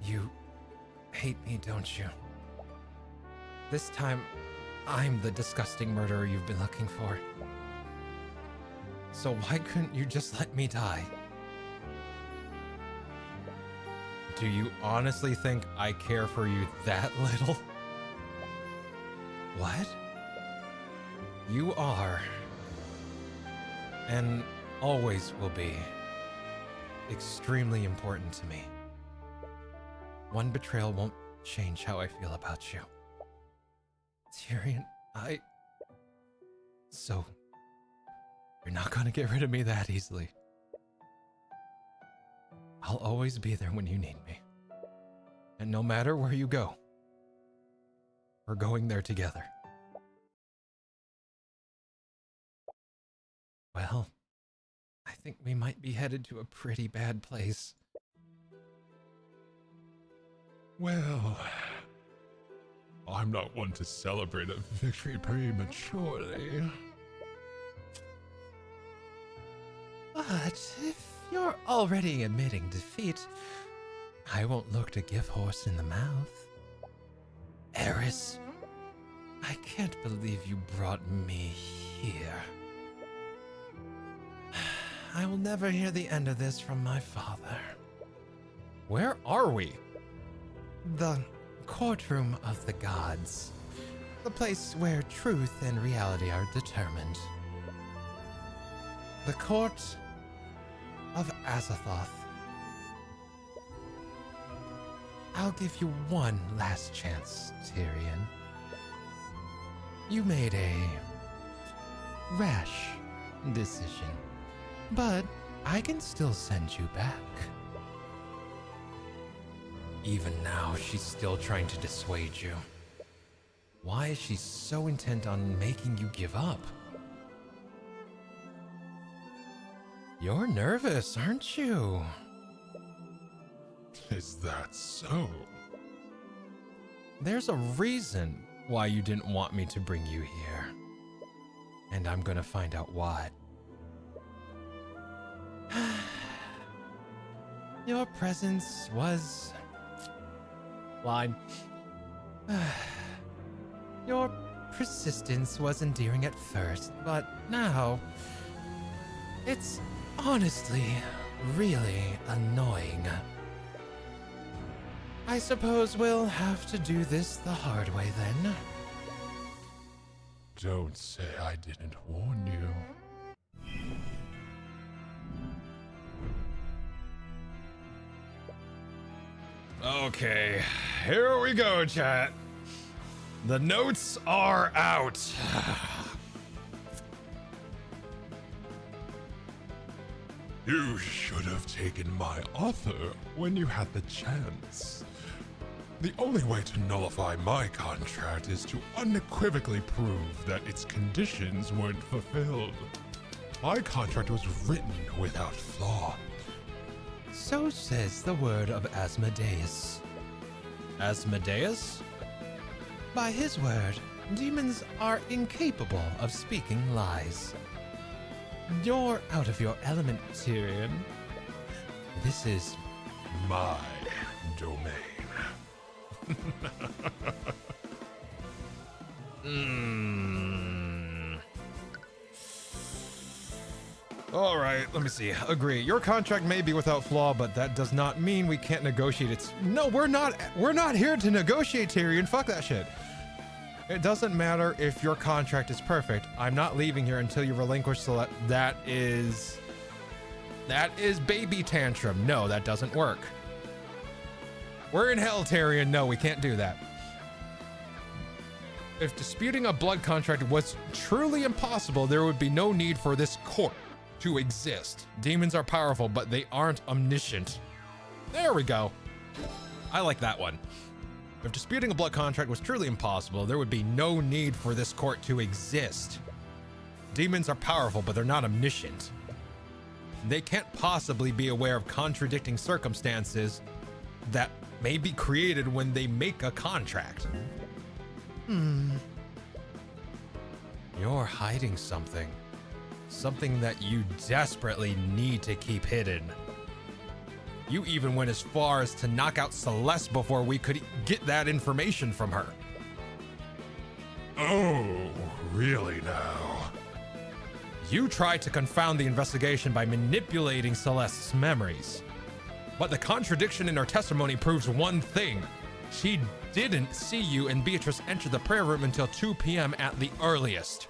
You hate me, don't you? This time, I'm the disgusting murderer you've been looking for. So why couldn't you just let me die? Do you honestly think I care for you that little? What? You are, and always will be, extremely important to me. One betrayal won't change how I feel about you. Tyrion, So, you're not gonna get rid of me that easily. I'll always be there when you need me. And no matter where you go, we're going there together. Well, I think we might be headed to a pretty bad place. Well, I'm not one to celebrate a victory prematurely. But if you're already admitting defeat, I won't look to give horse in the mouth. Eris, I can't believe you brought me here. I will never hear the end of this from my father. Where are we? The courtroom of the gods. The place where truth and reality are determined. The court of Azathoth. I'll give you one last chance, Tyrion. You made a rash decision, but I can still send you back. Even now, she's still trying to dissuade you. Why is she so intent on making you give up? You're nervous, aren't you? Is that so? There's a reason why you didn't want me to bring you here. And I'm gonna find out why. Your presence was... line. Your persistence was endearing at first, but now... it's honestly really annoying. I suppose we'll have to do this the hard way then. Don't say I didn't warn you. Okay, here we go, chat. The notes are out. You should have taken my offer when you had the chance. The only way to nullify my contract is to unequivocally prove that its conditions weren't fulfilled. My contract was written without flaw. So says the word of Asmodeus. Asmodeus? By his word, demons are incapable of speaking lies. You're out of your element, Tyrion. This is My domain. All right, let me see. Agree. Your contract may be without flaw, but that does not mean we can't negotiate. No, we're not here to negotiate, Tyrion. Fuck that shit. It doesn't matter if your contract is perfect. I'm not leaving here until you relinquish that is baby tantrum. No, that doesn't work. We're in hell, Tyrion. No, we can't do that. If disputing a blood contract was truly impossible, there would be no need for this court to exist. Demons are powerful, but they aren't omniscient. There we go. I like that one. If disputing a blood contract was truly impossible, there would be no need for this court to exist. Demons are powerful, but they're not omniscient. They can't possibly be aware of contradicting circumstances that may be created when they make a contract. You're hiding something. Something that you desperately need to keep hidden. You even went as far as to knock out Celeste before we could get that information from her. Oh, really now? You tried to confound the investigation by manipulating Celeste's memories. But the contradiction in her testimony proves one thing. She didn't see you and Beatrice enter the prayer room until 2 p.m. at the earliest.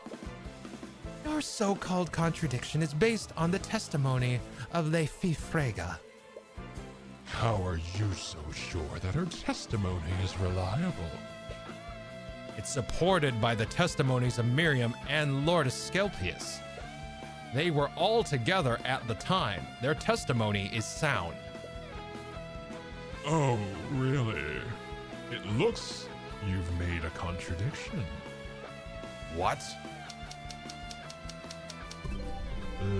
Your so-called contradiction is based on the testimony of Le Fifrega. How are you so sure that her testimony is reliable? It's supported by the testimonies of Miriam and Lord Asclepius. They were all together at the time. Their testimony is sound. Oh, really? It looks you've made a contradiction. What?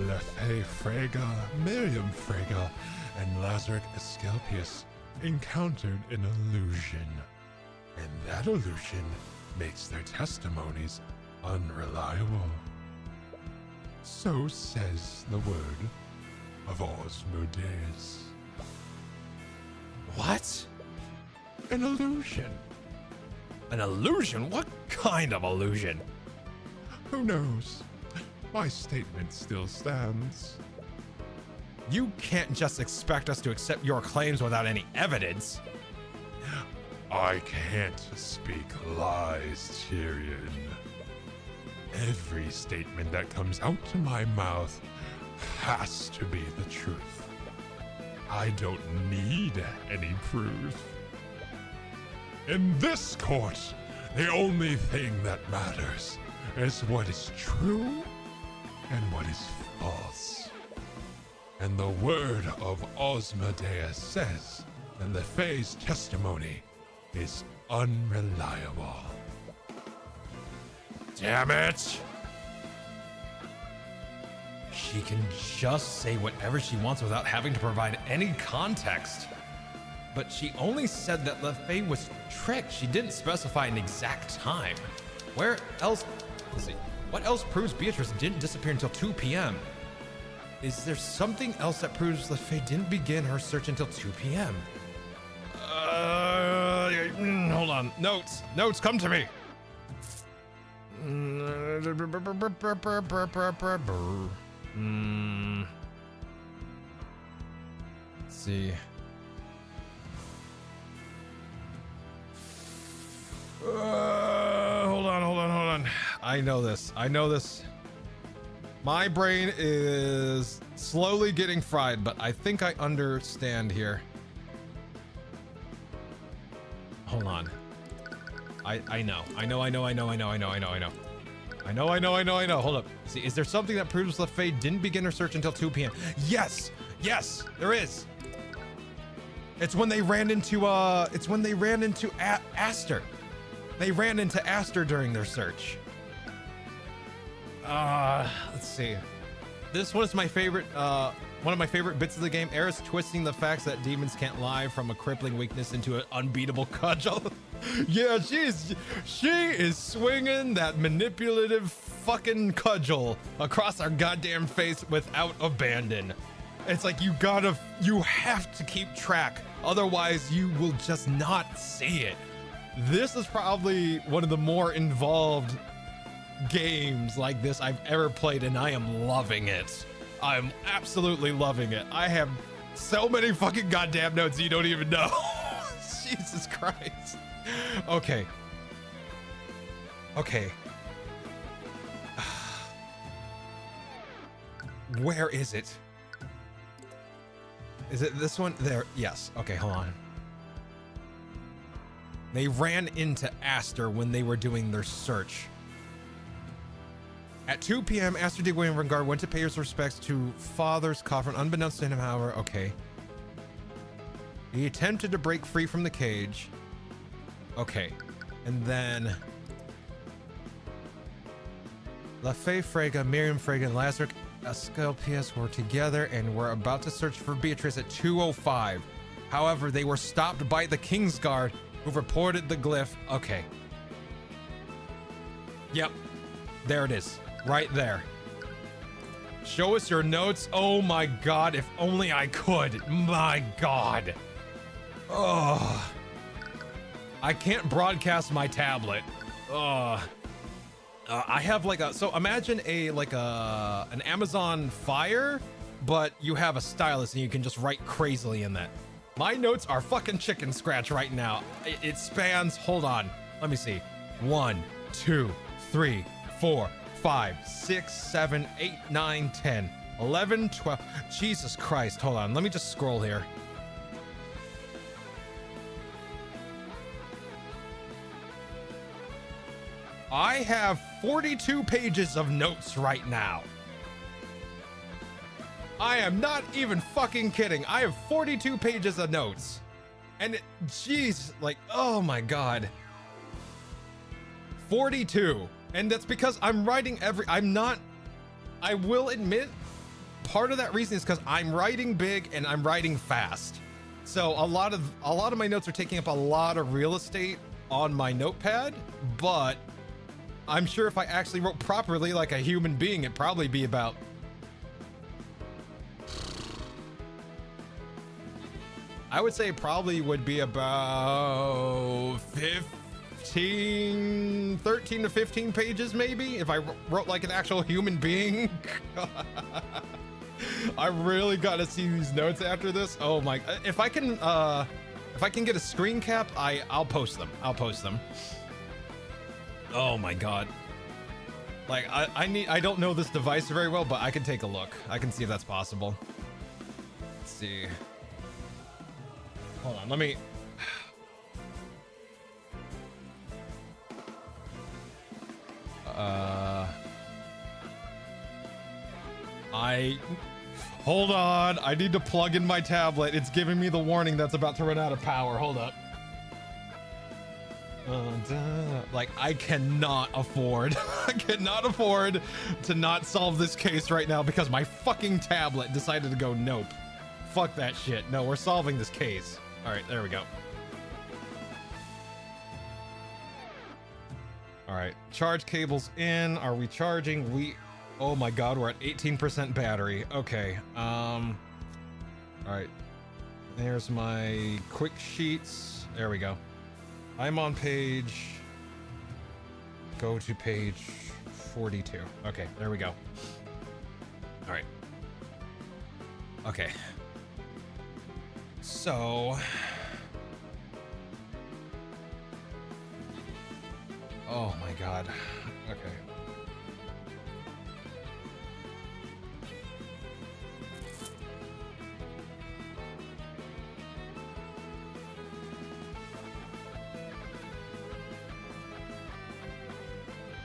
Lethe Frega, Miriam Frega, and Lazaric Asclepius encountered an illusion. And that illusion makes their testimonies unreliable. So says the word of Asmodeus. What? An illusion. An illusion? What kind of illusion? Who knows? My statement still stands. You can't just expect us to accept your claims without any evidence. I can't speak lies, Tyrion. Every statement that comes out to my mouth has to be the truth. I don't need any proof. In this court, the only thing that matters is what is true and what is false. And the word of Asmodeus says that Lefay's testimony is unreliable. Damn it! She can just say whatever she wants without having to provide any context. but she only said that LaFay was tricked. She didn't specify an exact time. Where else? Let's see. What else proves Beatrice didn't disappear until 2 p.m.? Is there something else that proves LaFay didn't begin her search until 2 p.m.? Hold on. Notes, come to me. Let's see. Hold on. I know this. My brain is slowly getting fried, but I think I understand here. Hold on. I know. Hold up. See, is there something that proves LaFay didn't begin her search until 2 p.m.? Yes, there is. It's when they ran into Aster. They ran into Aster during their search. Let's see. This one is my favorite, one of my favorite bits of the game. Eris twisting the facts that demons can't lie from a crippling weakness into an unbeatable cudgel. Yeah, she is swinging that manipulative fucking cudgel across our goddamn face without abandon. It's like you have to keep track, otherwise you will just not see it. This is probably one of the more involved games like this I've ever played, and I am loving it. I'm absolutely loving it. I have so many fucking goddamn notes you don't even know. Jesus Christ. Okay. Where is it? Is it this one? There. Yes. Okay, hold on. They ran into Aster when they were doing their search. At 2 p.m., Aster de Wingard went to pay his respects to Father's coffin. Unbeknownst to him, however, okay. He attempted to break free from the cage. Okay. And then LaFay Frege, Miriam Frege, and Lazarus Asclepius were together and were about to search for Beatrice at 2:05. However, they were stopped by the Kingsguard, who reported the glyph. Okay. Yep. There it is. Right there. Show us your notes. Oh my god, if only I could. My god. Oh. I can't broadcast my tablet. I have like so imagine an Amazon Fire, but you have a stylus and you can just write crazily in that. My notes are fucking chicken scratch right now. It spans, hold on, let me see. 1, 2, 3, 4, 5, 6, 7, 8, 9, 10, 11, 12. Jesus Christ, hold on, let me just scroll here. I have 42 pages of notes right now. I am not even fucking kidding. I have 42 pages of notes. And jeez, like, oh my god. 42. And that's because I'm writing I will admit, part of that reason is because I'm writing big and I'm writing fast. So a lot of my notes are taking up a lot of real estate on my notepad, but I'm sure if I actually wrote properly like a human being, it'd probably be about I would say it probably would be about 13 to 15 pages maybe if I wrote like an actual human being. I really got to see these notes after this. Oh my, if I can get a screen cap, I'll post them. Oh my god. Like I don't know this device very well, but I can take a look. I can see if that's possible. Let's see. Hold on, let me hold on, I need to plug in my tablet. It's giving me the warning that's about to run out of power. Hold up. Like I cannot afford to not solve this case right now because my fucking tablet decided to go nope. Fuck that shit. No, we're solving this case. All right, there we go. All right, charge cables in. Are we charging? Oh my God, we're at 18% battery. Okay. All right. There's my quick sheets. There we go. I'm on page. Go to page 42. Okay, there we go. All right. Okay. So. Oh my God. Okay.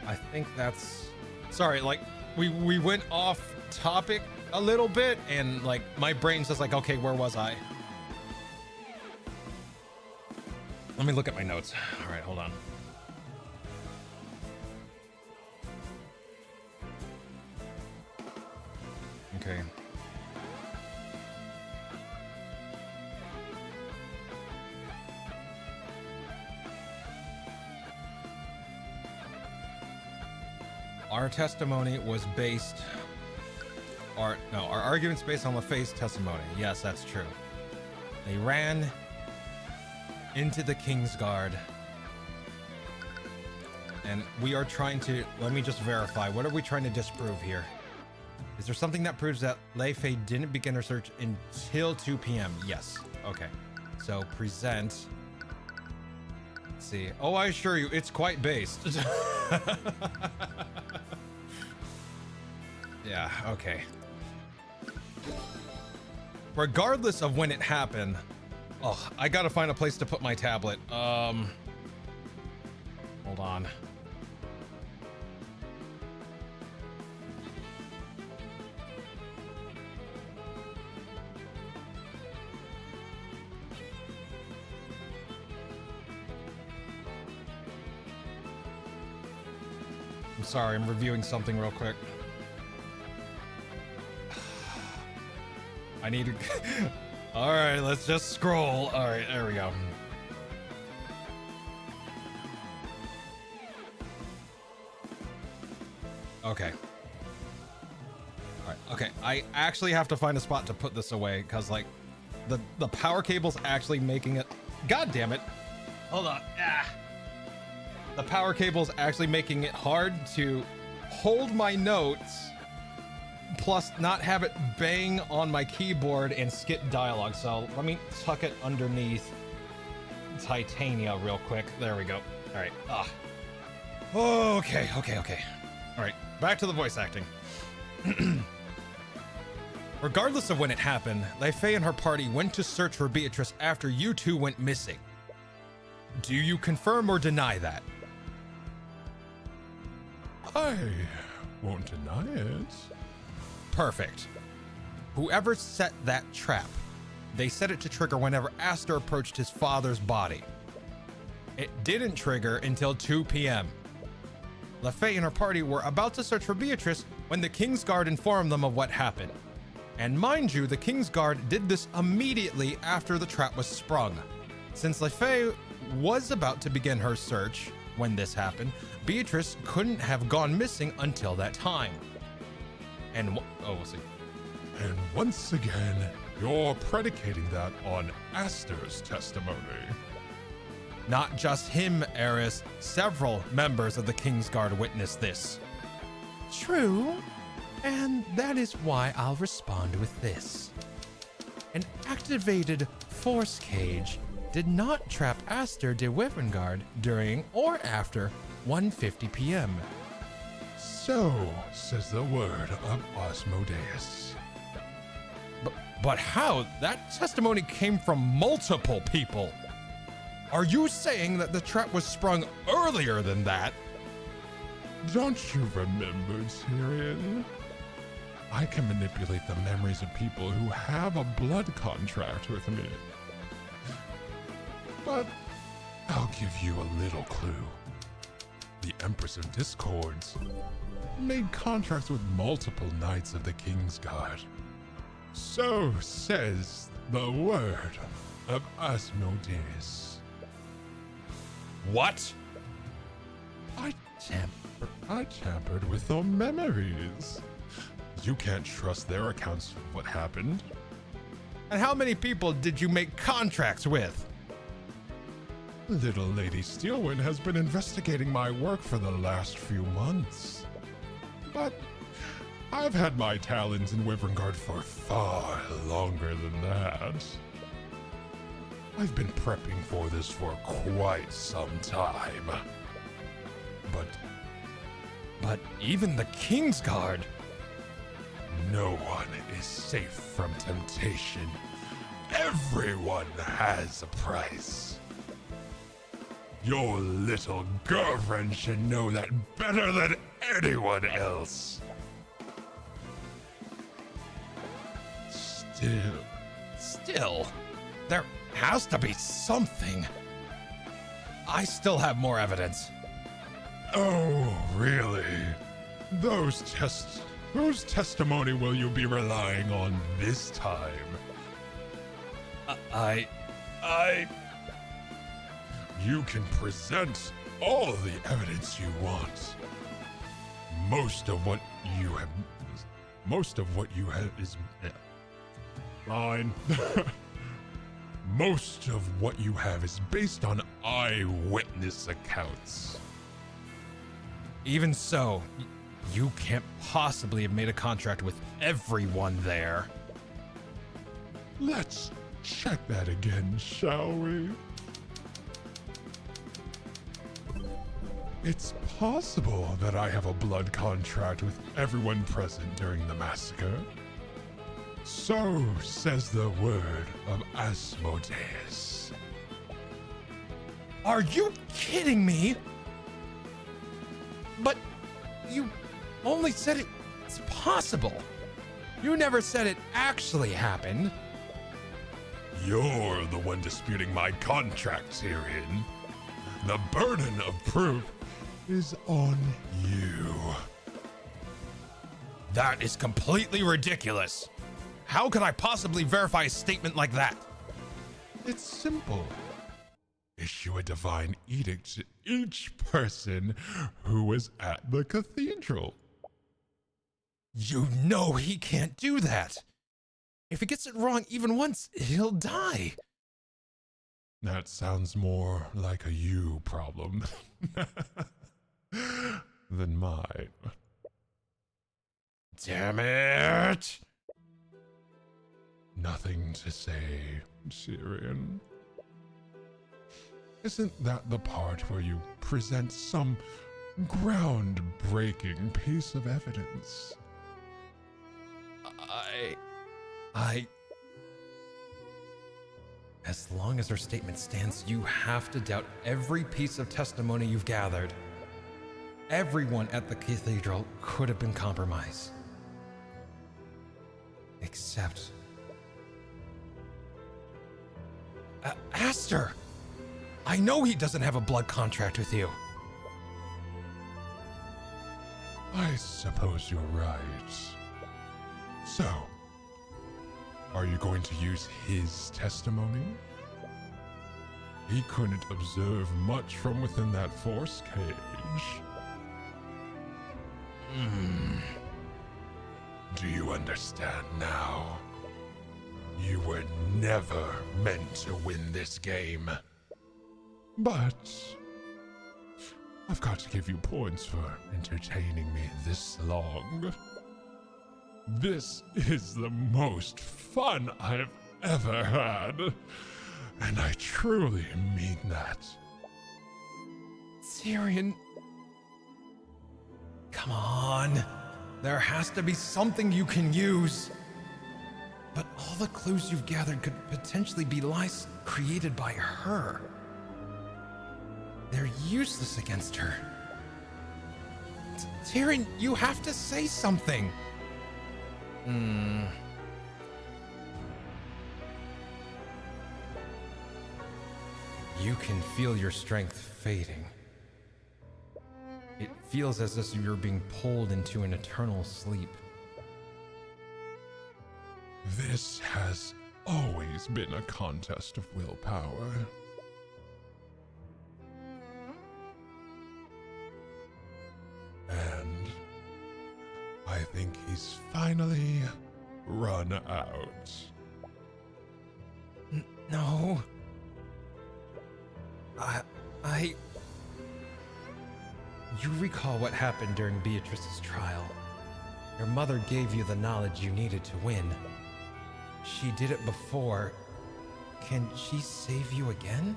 I think that's sorry, like we went off topic a little bit and like my brain's just like, okay, where was I? Let me look at my notes. All right, hold on. Okay. Our testimony was based, our argument's based on LaFay's testimony. Yes, that's true. They ran into the Kingsguard. And we are trying to, let me just verify, what are we trying to disprove here? Is there something that proves that LaFay didn't begin her search until 2 p.m.? Yes. Okay. So present. Let's see. Oh, I assure you, it's quite based. Yeah, okay. Regardless of when it happened, oh, I gotta find a place to put my tablet. Hold on. I'm sorry, I'm reviewing something real quick. I need to... All right, let's just scroll. All right, there we go. Okay. All right, okay. I actually have to find a spot to put this away because, like, the power cable's actually making it... God damn it. Hold on. Ah. The power cable's actually making it hard to hold my notes, plus not have it bang on my keyboard and skip dialogue. So let me tuck it underneath Titania real quick. There we go. All right. Okay. All right. Back to the voice acting. Regardless of when it happened, LaFay and her party went to search for Beatrice after you two went missing. Do you confirm or deny that? I won't deny it. Perfect. Whoever set that trap, they set it to trigger whenever Aster approached his father's body. It didn't trigger until 2 p.m. LaFay and her party were about to search for Beatrice when the Kingsguard informed them of what happened. And mind you, the Kingsguard did this immediately after the trap was sprung. Since LaFay was about to begin her search when this happened, Beatrice couldn't have gone missing until that time. And we'll see. And once again, you're predicating that on Aster's testimony. Not just him, Eris. Several members of the Kingsguard witnessed this. True. And that is why I'll respond with this. An activated force cage did not trap Aster de Wyverngard during or after 1:50 p.m. So says the word of Osmodeus. But how? That testimony came from multiple people. Are you saying that the trap was sprung earlier than that? Don't you remember, Tyrion? I can manipulate the memories of people who have a blood contract with me. But I'll give you a little clue. The Empress of Discords made contracts with multiple knights of the Kingsguard. So says the word of Asmodeus. What? I tampered with their memories. You can't trust their accounts of what happened. And how many people did you make contracts with? Little Lady Steelwind has been investigating my work for the last few months. But I've had my talons in Wyverngard for far longer than that. I've been prepping for this for quite some time. But even the Kingsguard. No one is safe from temptation. Everyone has a price. Your little girlfriend should know that better than anyone else. Still, there has to be something. I still have more evidence. Oh, really? Whose testimony will you be relying on this time? You can present all the evidence you want. Most of what you have is fine. Most of what you have is based on eyewitness accounts. Even so, you can't possibly have made a contract with everyone there. Let's check that again, shall we? It's possible that I have a blood contract with everyone present during the massacre. So says the word of Asmodeus. Are you kidding me? But you only said it's possible. You never said it actually happened. You're the one disputing my contract, Tyrion. The burden of proof is on you. That is completely ridiculous. How could I possibly verify a statement like that? It's simple. Issue a divine edict to each person who was at the cathedral. You know he can't do that. If he gets it wrong even once, he'll die. That sounds more like a you problem than mine. Damn it! Nothing to say, Tyrion. Isn't that the part where you present some groundbreaking piece of evidence? As long as her statement stands, you have to doubt every piece of testimony you've gathered. Everyone at the cathedral could have been compromised. Except... Aster! I know he doesn't have a blood contract with you. I suppose you're right. So, are you going to use his testimony? He couldn't observe much from within that force cage. Do you understand now? You were never meant to win this game. But I've got to give you points for entertaining me this long. This is the most fun I've ever had, and I truly mean that. Tyrion... Come on. There has to be something you can use. But all the clues you've gathered could potentially be lies created by her. They're useless against her. Tyrion, you have to say something. You can feel your strength fading. It feels as if you're being pulled into an eternal sleep. This has always been a contest of willpower. And I think he's finally run out. No. You recall what happened during Beatrice's trial. Your mother gave you the knowledge you needed to win. She did it before. Can she save you again?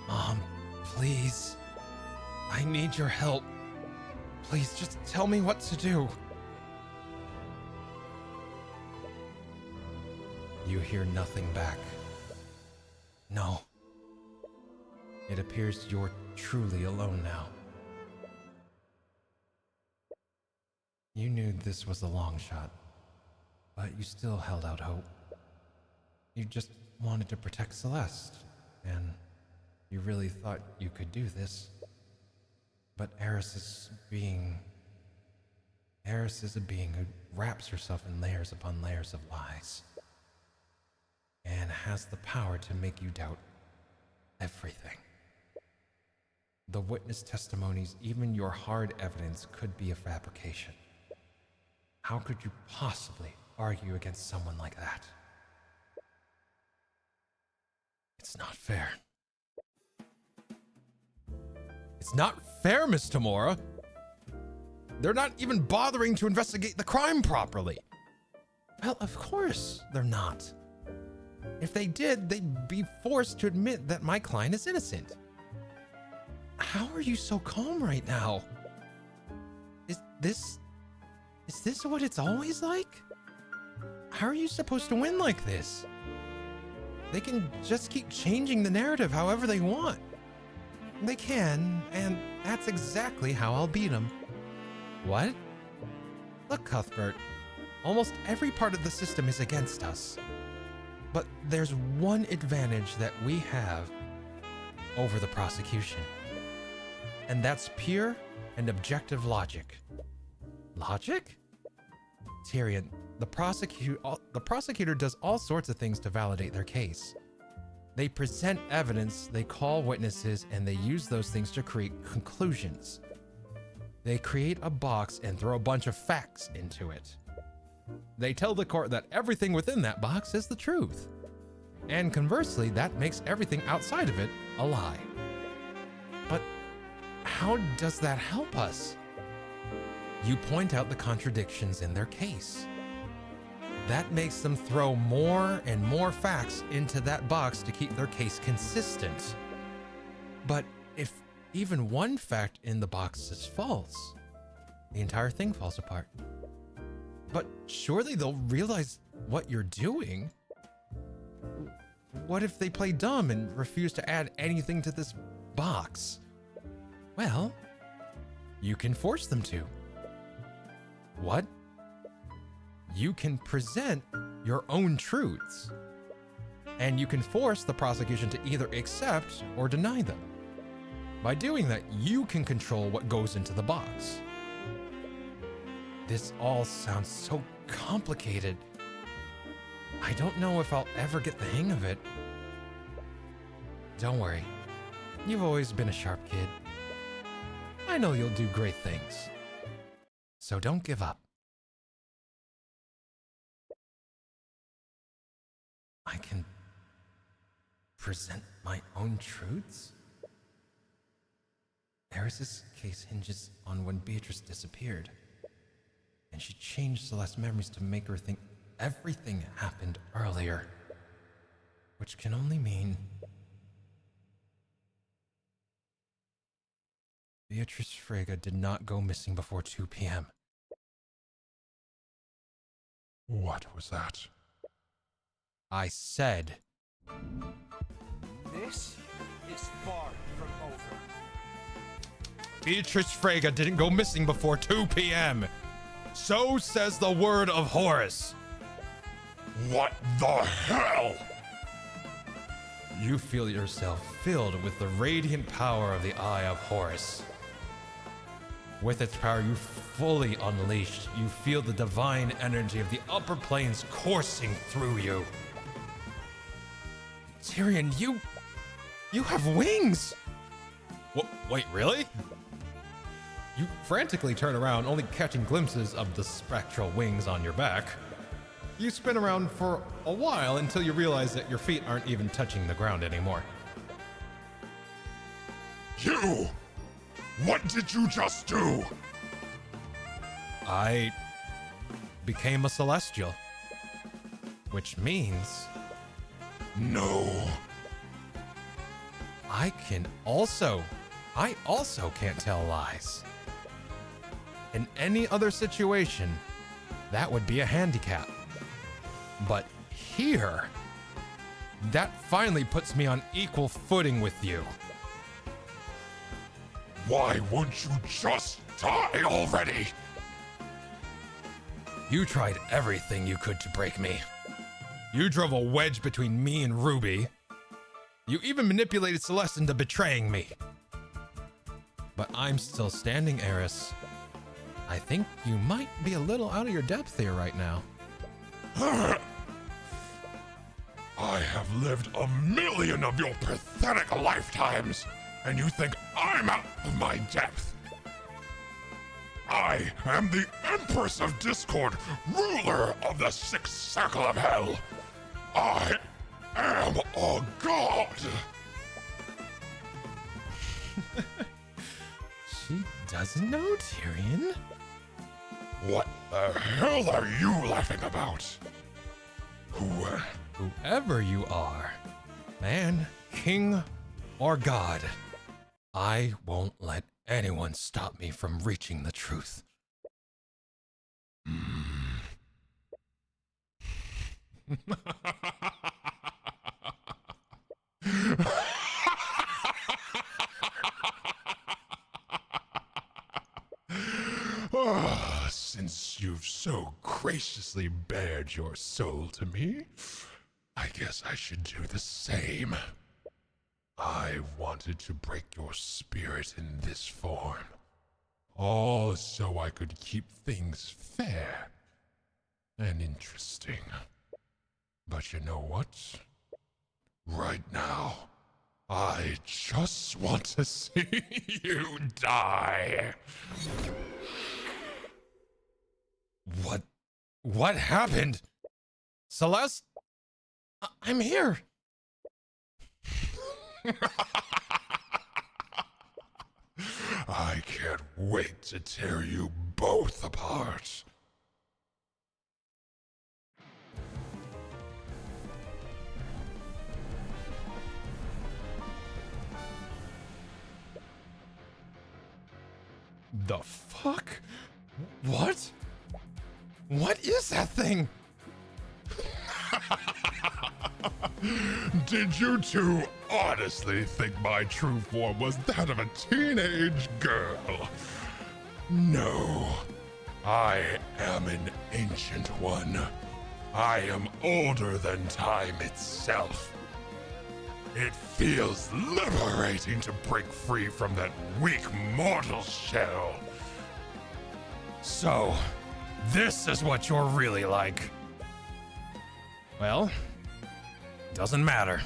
Mom, please. I need your help. Please, just tell me what to do. You hear nothing back. No. It appears you're truly alone now. You knew this was a long shot, but you still held out hope. You just wanted to protect Celeste, and you really thought you could do this. But Eris is a being who wraps herself in layers upon layers of lies, and has the power to make you doubt everything. The witness testimonies, even your hard evidence, could be a fabrication. How could you possibly argue against someone like that? It's not fair. It's not fair, Miss Tamora. They're not even bothering to investigate the crime properly. Well, of course they're not. If they did, they'd be forced to admit that my client is innocent. How are you so calm right now? Is this what it's always like? How are you supposed to win like this? They can just keep changing the narrative however they want. They can, and that's exactly how I'll beat them. What? Look, Cuthbert, almost every part of the system is against us. But there's one advantage that we have over the prosecution. And that's pure and objective logic. Logic? Tyrion, the prosecutor does all sorts of things to validate their case. They present evidence, they call witnesses, and they use those things to create conclusions. They create a box and throw a bunch of facts into it. They tell the court that everything within that box is the truth. And conversely, that makes everything outside of it a lie. But how does that help us? You point out the contradictions in their case. That makes them throw more and more facts into that box to keep their case consistent. But if even one fact in the box is false, the entire thing falls apart. But surely they'll realize what you're doing. What if they play dumb and refuse to add anything to this box? Well, you can force them to. What? You can present your own truths, and you can force the prosecution to either accept or deny them. By doing that, you can control what goes into the box. This all sounds so complicated. I don't know if I'll ever get the hang of it. Don't worry. You've always been a sharp kid. I know you'll do great things. So don't give up. I can present my own truths? Eris's case hinges on when Beatrice disappeared, and she changed Celeste's memories to make her think everything happened earlier, which can only mean Beatrice Frege did not go missing before 2 p.m. What was that? I said, This is far from over. Beatrice Frege didn't go missing before 2 p.m. So says the word of Horus. What the hell? you feel yourself filled with the radiant power of the Eye of Horus. With its power you fully unleashed, you feel the divine energy of the upper planes coursing through you. Tyrion, you have wings! Wait, really? You frantically turn around, only catching glimpses of the spectral wings on your back. You spin around for a while until you realize that your feet aren't even touching the ground anymore. You! What did you just do? I became a celestial. Which means No. I also can't tell lies. In any other situation, that would be a handicap. But here, that finally puts me on equal footing with you. Why won't you just die already? You tried everything you could to break me. You drove a wedge between me and Ruby. You even manipulated Celeste into betraying me. But I'm still standing, Eris. I think you might be a little out of your depth here right now. I have lived 1,000,000 of your pathetic lifetimes, and you think I'm out of my depth? I am the Empress of Discord, ruler of the Sixth Circle of Hell. I am a god. She doesn't know, Tyrion. What the hell are you laughing about? Whoever you are, man, king, or god, I won't let anyone stop me from reaching the truth. Since you've so graciously bared your soul to me, I guess I should do the same. I wanted to break your spirit in this form, all so I could keep things fair and interesting. But you know what? Right now, I just want to see you die. What happened? Celeste? I'm here. I can't wait to tear you both apart. The fuck? What? What is that thing? Did you two honestly think my true form was that of a teenage girl? No. I am an ancient one. I am older than time itself. It feels liberating to break free from that weak mortal shell. So, this is what you're really like. Well, doesn't matter.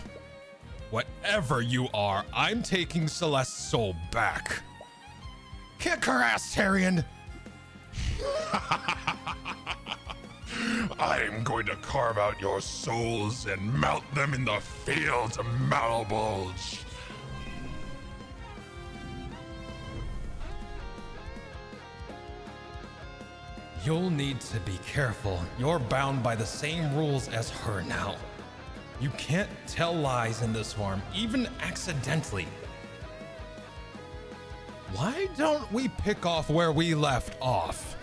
Whatever you are, I'm taking Celeste's soul back. Kick her ass, Tyrion! I'm going to carve out your souls and melt them in the fields of Malabulge. You'll need to be careful. You're bound by the same rules as her now. You can't tell lies in this form, even accidentally. Why don't we pick off where we left off?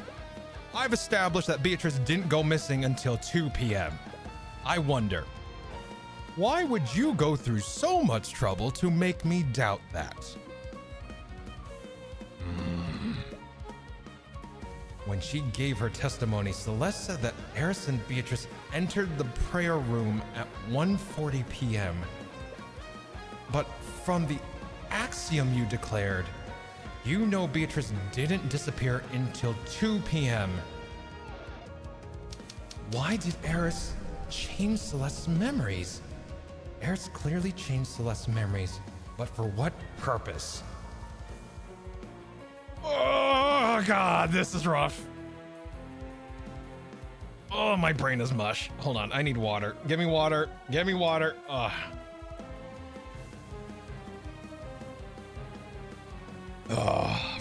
I've established that Beatrice didn't go missing until 2 p.m. I wonder, why would you go through so much trouble to make me doubt that? When she gave her testimony, Celeste said that Eris and Beatrice entered the prayer room at 1:40 p.m. But from the axiom you declared, You know Beatrice didn't disappear until 2 p.m. Why did Eris change Celeste's memories? Eris clearly changed Celeste's memories, but for what purpose? Oh God, this is rough. Oh, my brain is mush. Hold on, I need water. Give me water. Give me water. Ugh.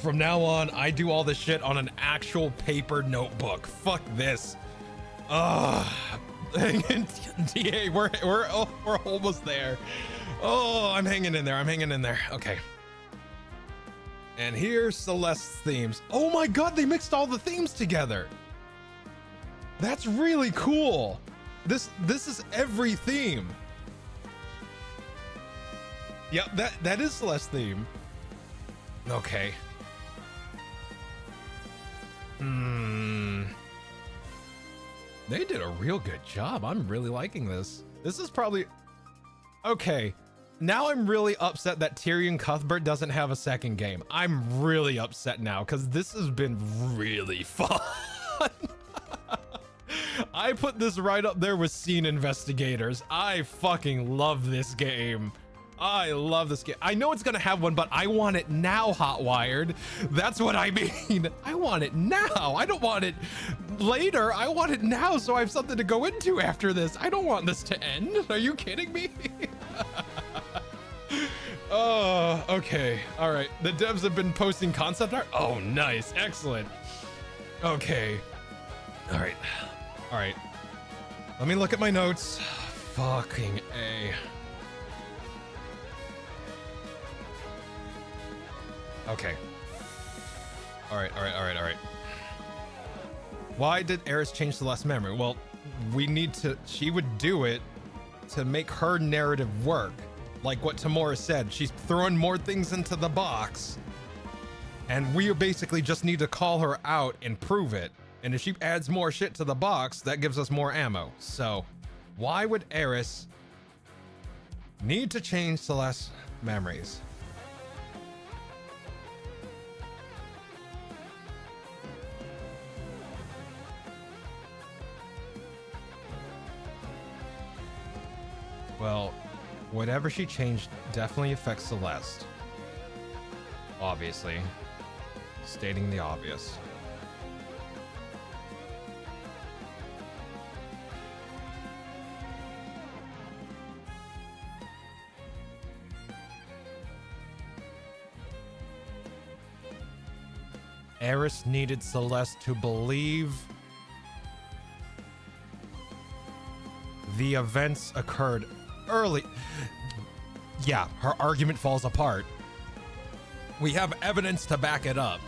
From now on, I do all this shit on an actual paper notebook. Fuck this. DA, we're almost there. Oh, I'm hanging in there. I'm hanging in there. Okay. And here's Celeste's themes. Oh my God, they mixed all the themes together. That's really cool. This is every theme. Yep, that is Celeste's theme. Okay. They did a real good job. I'm really liking this. This is probably... Okay. Now I'm really upset that Tyrion Cuthbert doesn't have a second game. I'm really upset now because this has been really fun. I put this right up there with Scene Investigators. I fucking love this game. I love this game. I know it's gonna have one, but I want it now, Hotwired. That's what I mean. I want it now. I don't want it later. I want it now so I have something to go into after this. I don't want this to end. Are you kidding me? Oh, okay. All right. The devs have been posting concept art. Oh, nice. Excellent. Okay. All right. All right. Let me look at my notes. Fucking A. Okay. All right. Why did Eris change Celeste's memory? Well, we need to... She would do it to make her narrative work. Like what Tamora said, she's throwing more things into the box. And we basically just need to call her out and prove it. And if she adds more shit to the box, that gives us more ammo. So, why would Eris need to change Celeste's memories? Well, whatever she changed definitely affects Celeste. Obviously. Stating the obvious. Eris needed Celeste to believe the events occurred early. Yeah, her argument falls apart. We have evidence to back it up,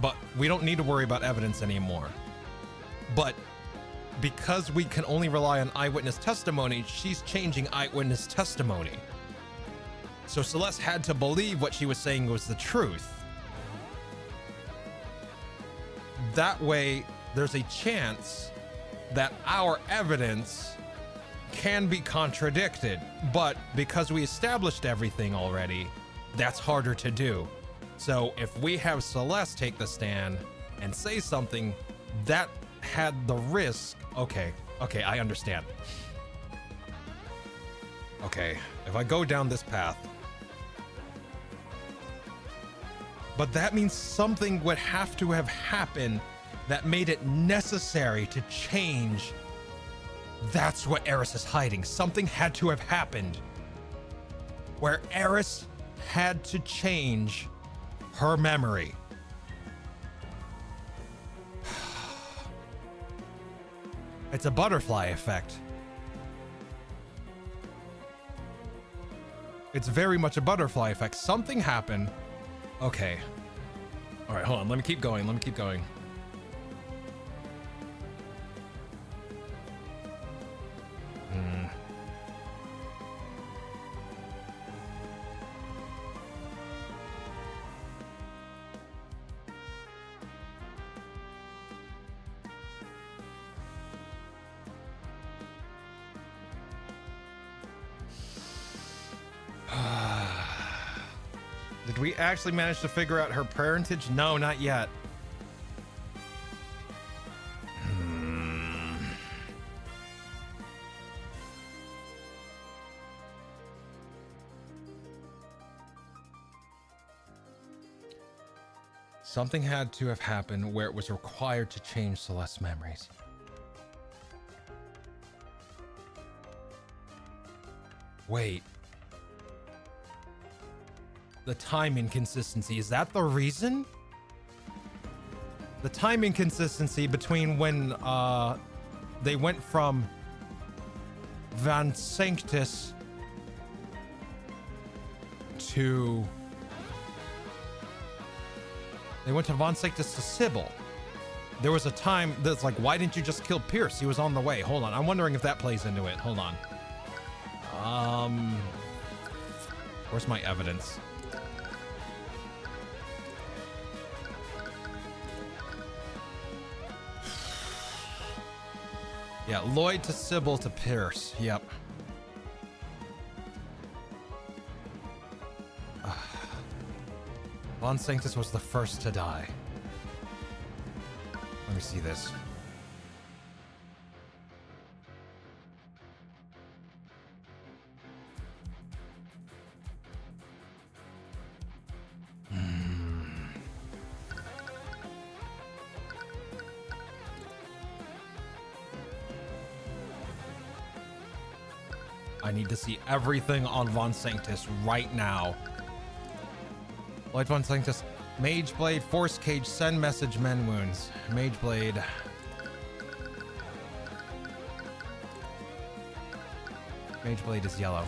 but we don't need to worry about evidence anymore. But because we can only rely on eyewitness testimony, she's changing eyewitness testimony. So Celeste had to believe what she was saying was the truth. That way, there's a chance that our evidence can be contradicted, but because we established everything already, that's harder to do. So if we have Celeste take the stand and say something that had the risk, okay, I understand. Okay, if I go down this path, but that means something would have to have happened that made it necessary to change. That's what Eris is hiding. Something had to have happened where Eris had to change her memory. It's a butterfly effect. It's very much a butterfly effect. Something happened. Okay. All right, hold on. Let me keep going. The Did we actually manage to figure out her parentage? No, not yet. Something had to have happened where it was required to change Celeste's memories. Wait. The time inconsistency, is that the reason? The time inconsistency between when they went from Van Sanctus to... They went to Von Sanctus to Sybil. There was a time that's like, why didn't you just kill Pierce? He was on the way. Hold on. I'm wondering if that plays into it. Hold on. Where's my evidence? Yeah, Lloyd to Sybil to Pierce. Yep. Von Sanctus was the first to die. Let me see this. I need to see everything on Von Sanctus right now. Lloyd Von Sanctus, Mage Blade, Force Cage, Send Message, Men Wounds. Mage Blade. Mage Blade is yellow.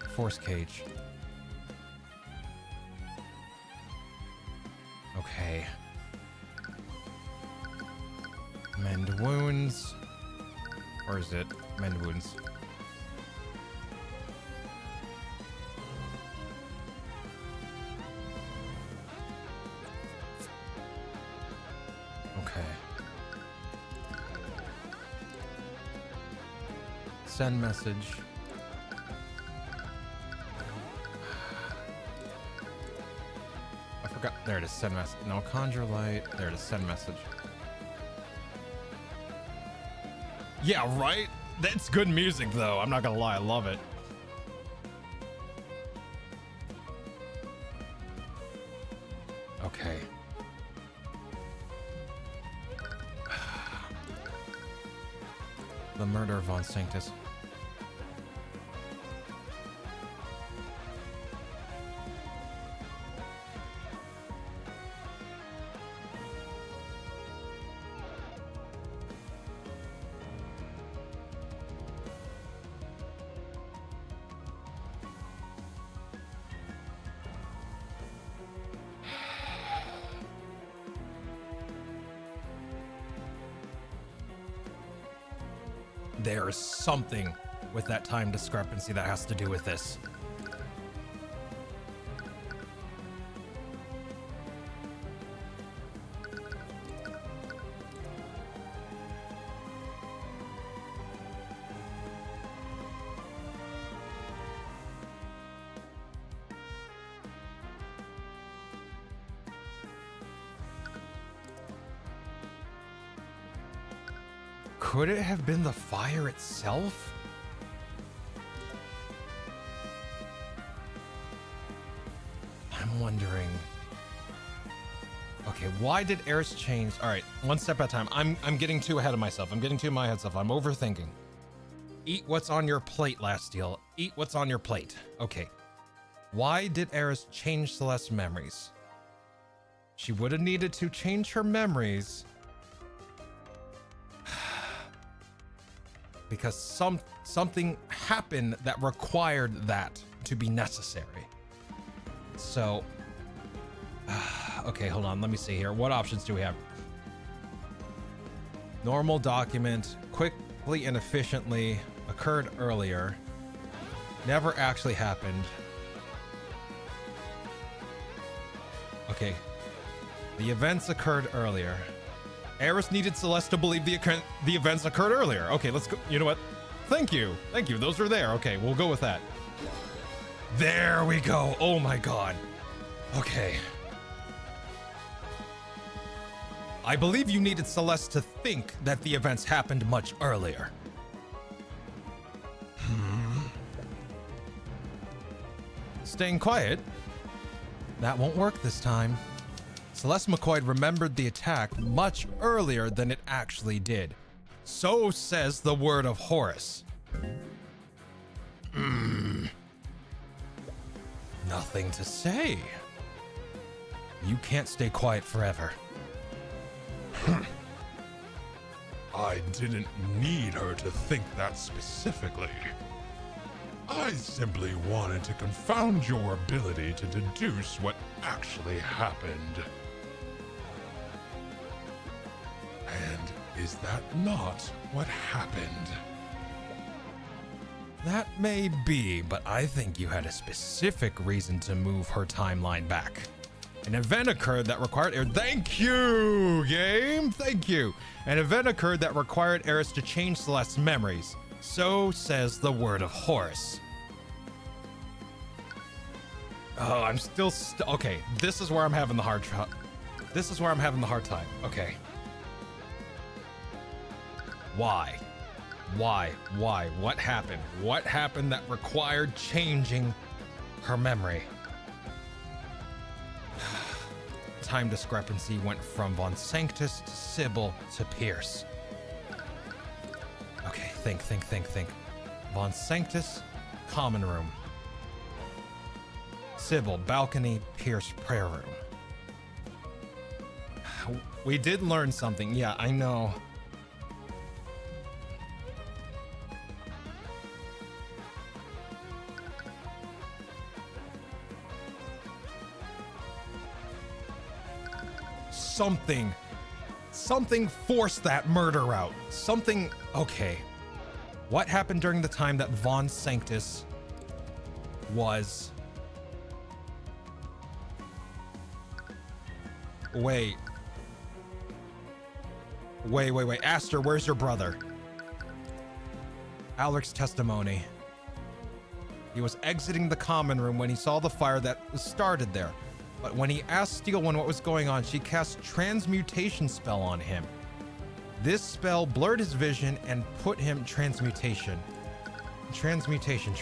Force Cage. Okay. Mend Wounds. Or is it Mend Wounds? Okay. Send message. I forgot. There it is. Send message. No, conjure light. There it is. Send message. Yeah, right? That's good music, though. I'm not gonna lie, I love it. Okay. The murder of Von Sanctus. There is something with that time discrepancy that has to do with this. Could it have been the fire itself? I'm wondering. Okay, why did Eris change? All right, one step at a time. I'm getting too ahead of myself. I'm getting too my head stuff. I'm overthinking. Eat what's on your plate, Lastiel. Eat what's on your plate. Okay. Why did Eris change Celeste's memories? She would have needed to change her memories because something happened that required that to be necessary. So, okay, hold on. Let me see here. What options do we have? Normal document, quickly and efficiently, occurred earlier, never actually happened. Okay, the events occurred earlier. Eris needed Celeste to believe the events occurred earlier. Okay, let's go. You know what? Thank you. Thank you. Those are there. Okay, we'll go with that. There we go. Oh my god. Okay. I believe you needed Celeste to think that the events happened much earlier. Staying quiet? That won't work this time. Celeste McCoy remembered the attack much earlier than it actually did. So says the word of Horus. Nothing to say. You can't stay quiet forever. I didn't need her to think that specifically. I simply wanted to confound your ability to deduce what actually happened. And is that not what happened? That may be, but I think you had a specific reason to move her timeline back. An event occurred that required Thank you, game! Thank you! An event occurred that required Eris to change Celeste's memories. So says the word of Horus. Oh, I'm still okay, this is where I'm having the hard time. This is where I'm having the hard time. Okay. Why? Why? What happened? What happened that required changing her memory? Time discrepancy went from Von Sanctus to Sybil to Pierce. Okay, think. Von Sanctus, common room. Sybil, balcony, Pierce, prayer room. We did learn something. Yeah, I know. Something forced that murder out. Something, okay. What happened during the time that Von Sanctus was... Wait. Aster, where's your brother? Alec's testimony. He was exiting the common room when he saw the fire that was started there. But when he asked Steelwind what was going on, she cast transmutation spell on him. This spell blurred his vision and put him transmutation. Transmutation.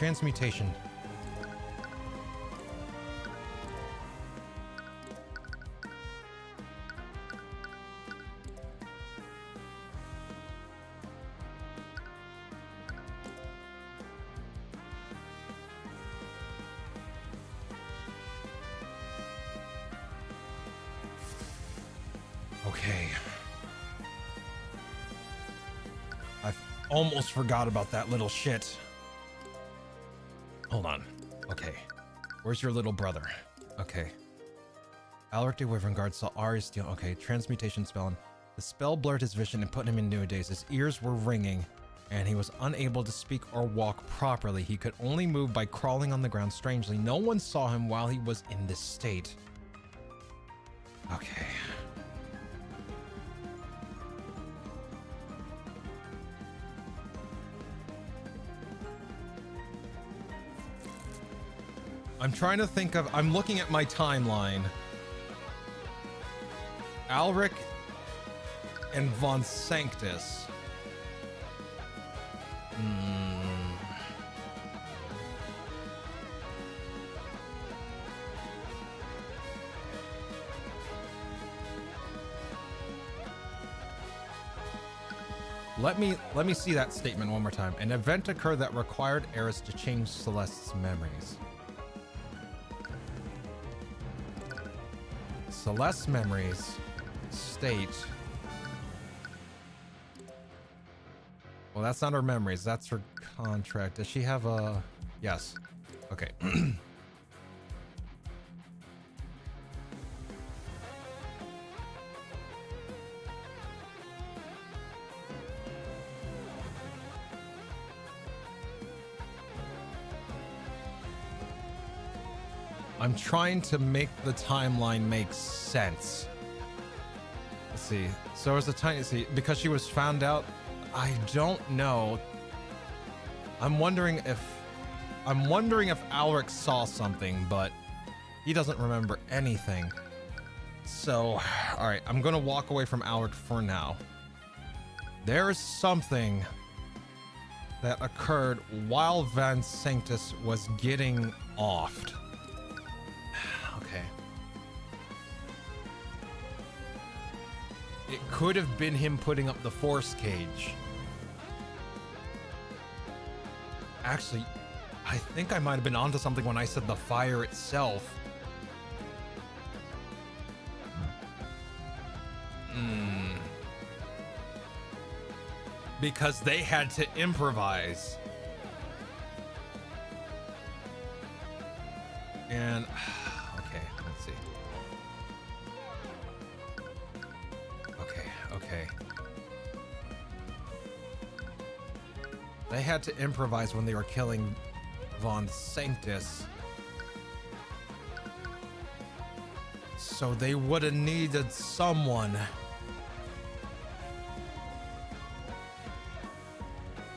Okay. I almost forgot about that little shit. Hold on. Okay. Where's your little brother? Okay. Alaric de Wyverngard saw Ari steal. Okay, transmutation spell. The spell blurred his vision and put him in new daze. His ears were ringing, and he was unable to speak or walk properly. He could only move by crawling on the ground. Strangely, no one saw him while he was in this state. Okay. I'm trying to think of... I'm looking at my timeline. Alaric and Von Sanctus. Let me see that statement one more time. An event occurred that required Eris to change Celeste's memories. Celeste's memories state... Well, that's not her memories. That's her contract. Does she have a... Yes. Okay. I'm trying to make the timeline make sense. Let's see. So it was a tiny, see, because she was found out. I don't know. I'm wondering if Alric saw something, but he doesn't remember anything. So, all right, I'm gonna walk away from Alric for now. There is something that occurred while Van Sanctus was getting offed. Okay. It could have been him putting up the force cage. Actually, I think I might have been onto something when I said the fire itself. Because they had to improvise. And, okay, let's see. Okay. They had to improvise when they were killing Von Sanctus. So they would have needed someone.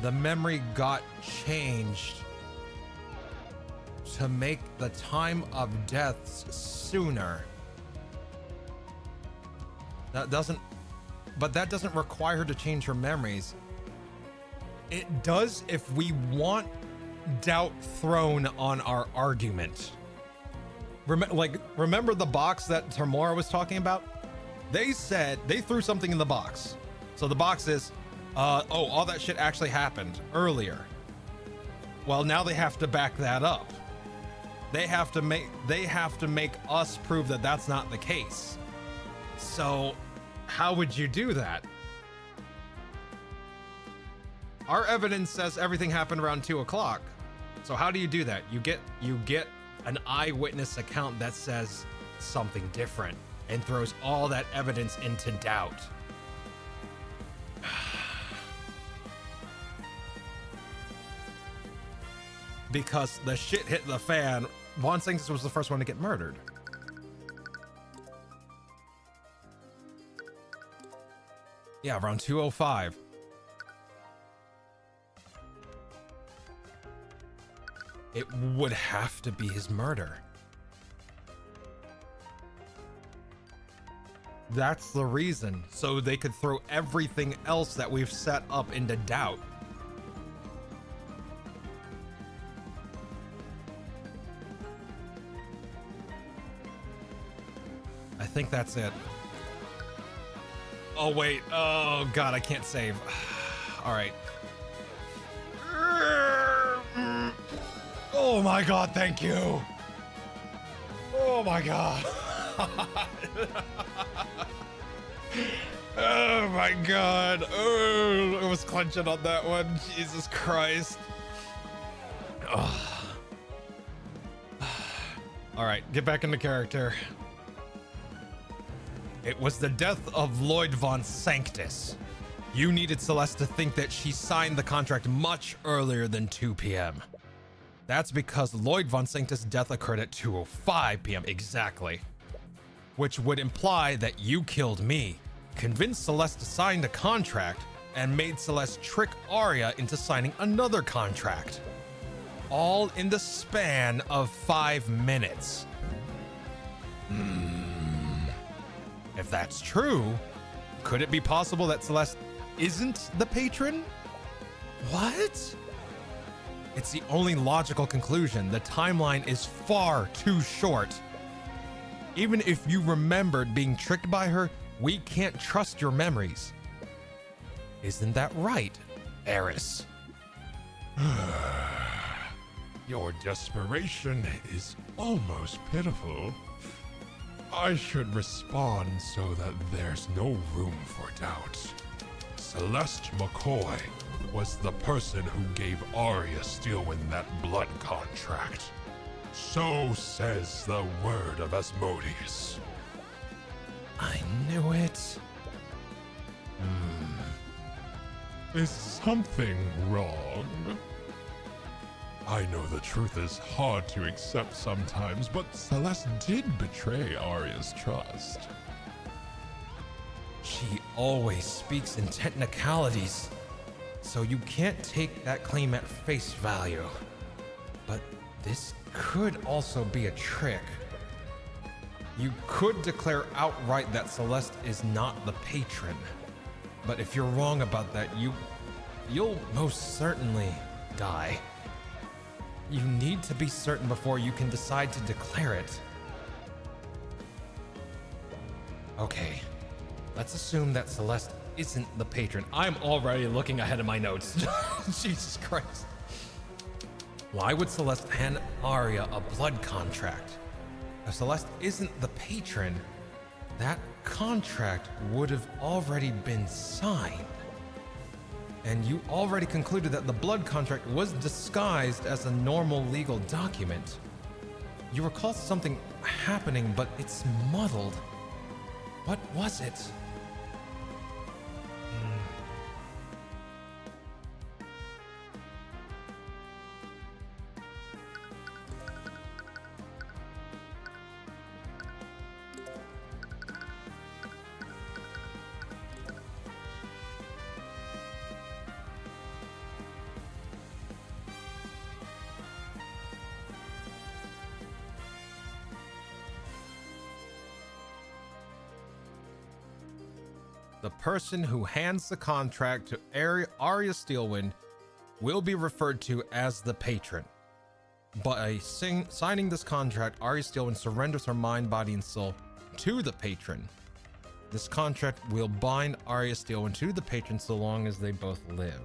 The memory got changed to make the time of deaths sooner. That doesn't require her to change her memories. It does if we want doubt thrown on our argument. Remember the box that Tamora was talking about? They said they threw something in the box. So the box is, all that shit actually happened earlier. Well, now they have to back that up. They have to make us prove that that's not the case. So how would you do that? Our evidence says everything happened around 2 o'clock. So how do you do that? You get an eyewitness account that says something different and throws all that evidence into doubt. Because the shit hit the fan. Von Sanctus was the first one to get murdered. Yeah, around 2:05. It would have to be his murder. That's the reason. So they could throw everything else that we've set up into doubt. I think that's it. Oh, wait. Oh, God, I can't save. All right. Oh, my God, thank you. Oh, my God. Oh, my God. Oh, I was clenching on that one. Jesus Christ. Oh. All right, get back into character. It was the death of Lloyd Von Sanctus. You needed Celeste to think that she signed the contract much earlier than 2 p.m. That's because Lloyd Von Sanctus' death occurred at 2:05 p.m. exactly. Which would imply that you killed me, convinced Celeste to sign the contract, and made Celeste trick Arya into signing another contract. All in the span of 5 minutes. If that's true, could it be possible that Celeste isn't the patron? What? It's the only logical conclusion. The timeline is far too short. Even if you remembered being tricked by her, we can't trust your memories. Isn't that right, Eris? Your desperation is almost pitiful. I should respond so that there's no room for doubt. Celeste McCoy was the person who gave Arya Steelwind that blood contract. So says the word of Asmodeus. I knew it. Is something wrong? I know the truth is hard to accept sometimes, but Celeste did betray Arya's trust. She always speaks in technicalities, so you can't take that claim at face value. But this could also be a trick. You could declare outright that Celeste is not the patron. But if you're wrong about that, you'll most certainly die. You need to be certain before you can decide to declare it. Okay, let's assume that Celeste isn't the patron. I'm already looking ahead of my notes. Jesus Christ. Why would Celeste hand Arya a blood contract? If Celeste isn't the patron, that contract would have already been signed. And you already concluded that the blood contract was disguised as a normal legal document. You recall something happening, but it's muddled. What was it? The person who hands the contract to Arya Steelwind will be referred to as the patron. By signing this contract, Arya Steelwind surrenders her mind, body, and soul to the patron. This contract will bind Arya Steelwind to the patron so long as they both live.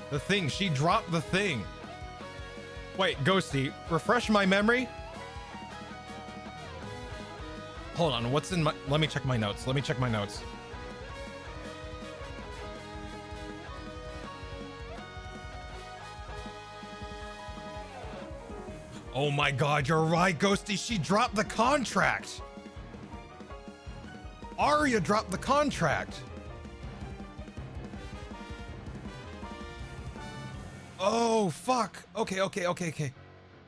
The thing, she dropped the thing. Wait, Ghosty, refresh my memory. Hold on, what's in my, let me check my notes. Oh my God, you're right, Ghosty, she dropped the contract. Arya dropped the contract. Oh, fuck. Okay.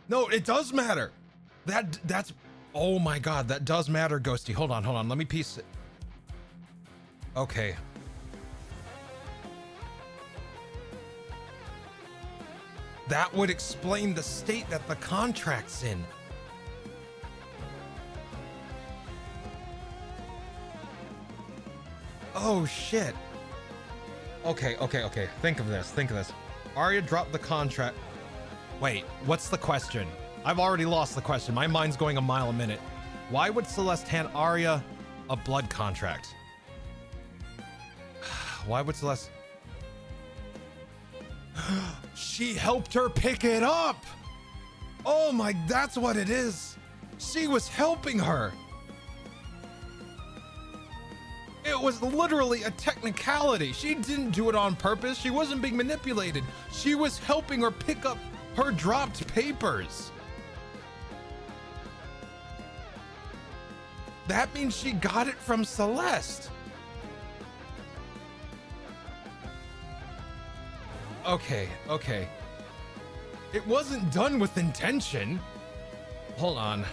No, it does matter. That's, oh my God, that does matter, Ghosty. Hold on. Let me piece it. Okay. That would explain the state that the contract's in. Oh, shit. Okay. Think of this. Arya dropped the contract. Wait, what's the question? I've already lost the question. My mind's going a mile a minute. Why would Celeste hand Arya a blood contract? Why would Celeste? She helped her pick it up. Oh my, that's what it is. She was helping her. It was literally a technicality. She didn't do it on purpose. She wasn't being manipulated. She was helping her pick up her dropped papers. That means she got it from Celeste. Okay. It wasn't done with intention. Hold on.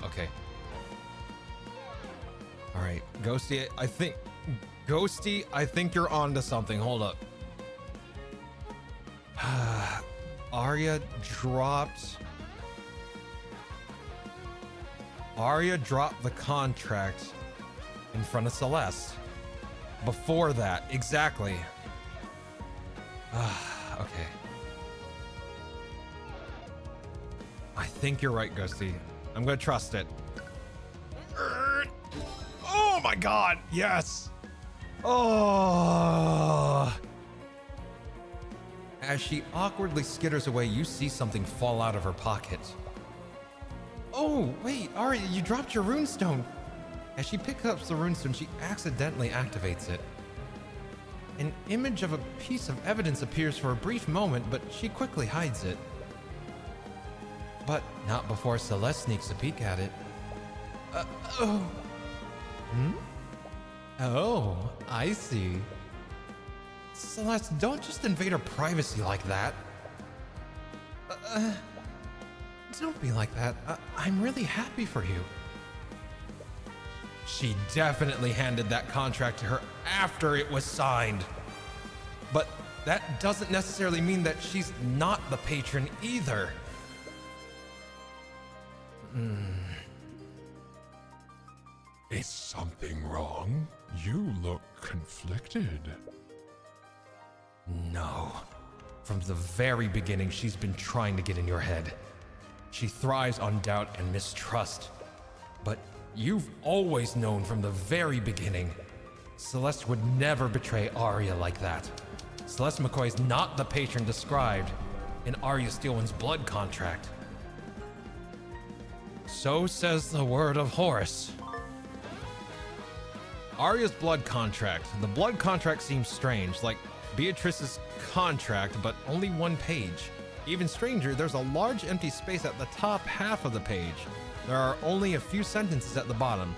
Okay. All right, Ghosty, I think you're onto something. Hold up. Arya dropped the contract in front of Celeste. Before that, exactly. Okay. I think you're right, Ghosty. I'm gonna trust it. Oh my God, yes. Oh. As she awkwardly skitters away, you see something fall out of her pocket. Oh, wait, Arya, you dropped your runestone. As she picks up the runestone, she accidentally activates it. An image of a piece of evidence appears for a brief moment, but she quickly hides it. but not before Celeste sneaks a peek at it. Oh. Hmm? Oh, I see. Celeste, don't just invade her privacy like that. Don't be like that. I'm really happy for you. She definitely handed that contract to her after it was signed. But that doesn't necessarily mean that she's not the patron either. Is something wrong? You look conflicted. No. From the very beginning, she's been trying to get in your head. She thrives on doubt and mistrust. But you've always known from the very beginning, Celeste would never betray Arya like that. Celeste McCoy is not the patron described in Arya Steelwind's blood contract. So says the word of Horus. Arya's blood contract. The blood contract seems strange, like Beatrice's contract, but only one page. Even stranger, there's a large empty space at the top half of the page. There are only a few sentences at the bottom.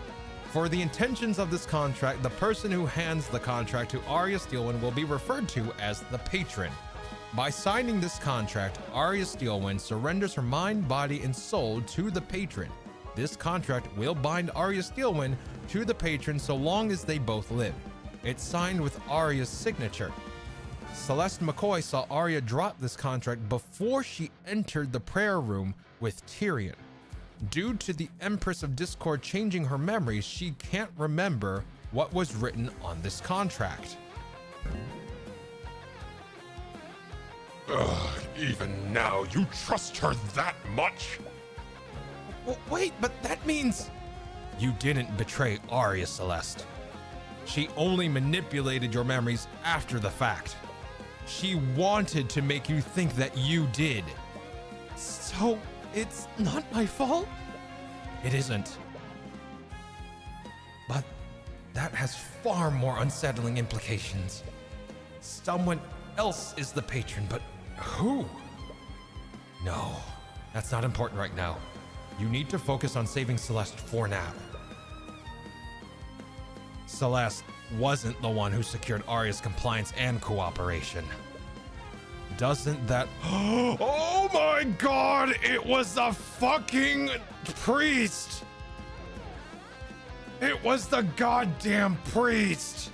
For the intentions of this contract, the person who hands the contract to Arya Steelwind will be referred to as the patron. By signing this contract, Arya Steelwind surrenders her mind, body, and soul to the patron. This contract will bind Arya Steelwind to the patron so long as they both live. It's signed with Arya's signature. Celeste McCoy saw Arya drop this contract before she entered the prayer room with Tyrion. Due to the Empress of Discord changing her memories, she can't remember what was written on this contract. Ugh, even now, you trust her that much? Wait, but that means you didn't betray Arya, Celeste. She only manipulated your memories after the fact. She wanted to make you think that you did. So it's not my fault? It isn't. But that has far more unsettling implications. Someone else is the patron, but who? No, that's not important right now. You need to focus on saving Celeste for now. Celeste wasn't the one who secured Arya's compliance and cooperation. Doesn't that... Oh my god! It was the fucking priest! It was the goddamn priest!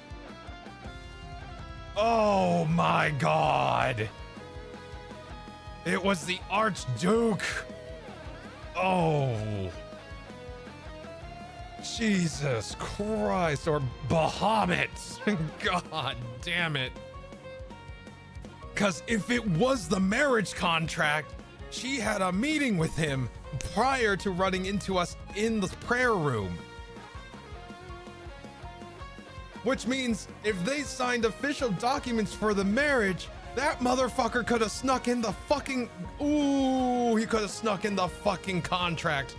Oh my god! It was the Archduke! Oh... Jesus Christ, or Bahamut. God damn it. Because if it was the marriage contract, she had a meeting with him prior to running into us in the prayer room. Which means if they signed official documents for the marriage, that motherfucker could have snuck in the fucking... Ooh, he could have snuck in the fucking contract.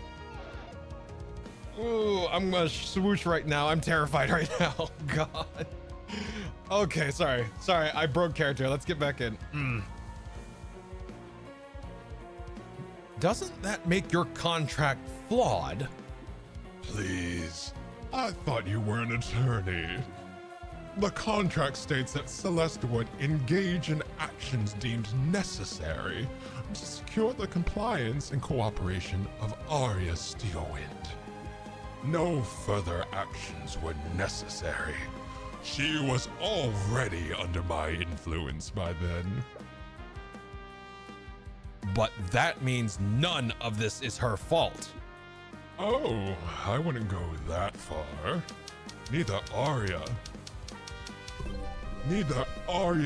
Ooh, I'm gonna swoosh right now. I'm terrified right now. God. Okay, sorry. I broke character. Let's get back in. Doesn't that make your contract flawed? Please. I thought you were an attorney. The contract states that Celeste would engage in actions deemed necessary to secure the compliance and cooperation of Arya Steelwind. No further actions were necessary. She was already under my influence by then. But that means none of this is her fault. Oh, I wouldn't go that far. Neither Arya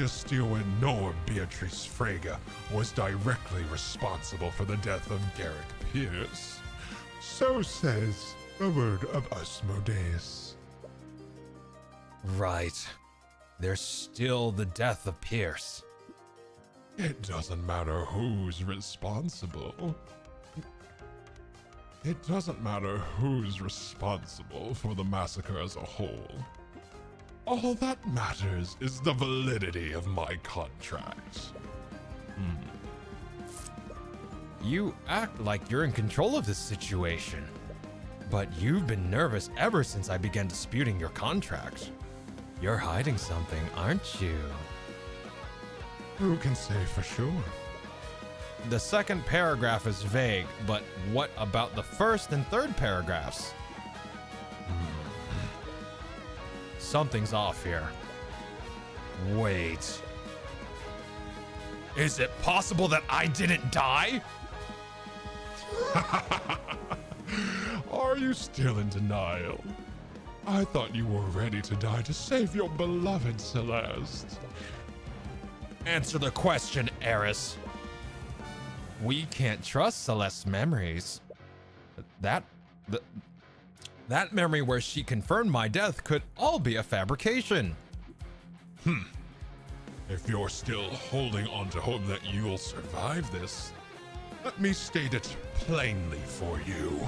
Steelwind nor Beatrice Frege was directly responsible for the death of Garrick Pierce. So says the word of Asmodeus. Right. There's still the death of Pierce. It doesn't matter who's responsible. It doesn't matter who's responsible for the massacre as a whole. All that matters is the validity of my contract. You act like you're in control of this situation. But you've been nervous ever since I began disputing your contract. You're hiding something, aren't you? Who can say for sure? The second paragraph is vague, but what about the first and third paragraphs? Something's off here. Wait. Is it possible that I didn't die? Are you still in denial? I thought you were ready to die to save your beloved Celeste. Answer the question, Eris. We can't trust Celeste's memories. That memory where she confirmed my death could all be a fabrication. If you're still holding on to hope that you'll survive this, let me state it plainly for you.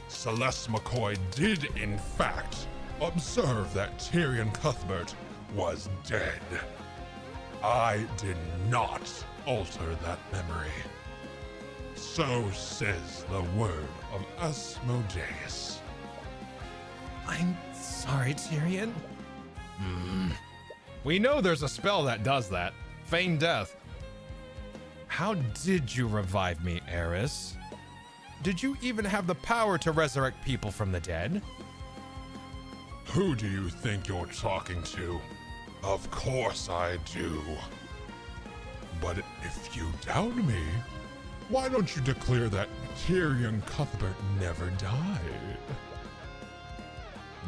Celeste McCoy did, in fact, observe that Tyrion Cuthbert was dead. I did not alter that memory. So says the word of Asmodeus. I'm sorry, Tyrion. We know there's a spell that does that. Feign death. How did you revive me, Eris? Did you even have the power to resurrect people from the dead? Who do you think you're talking to? Of course I do. But if you doubt me, why don't you declare that Tyrion Cuthbert never died?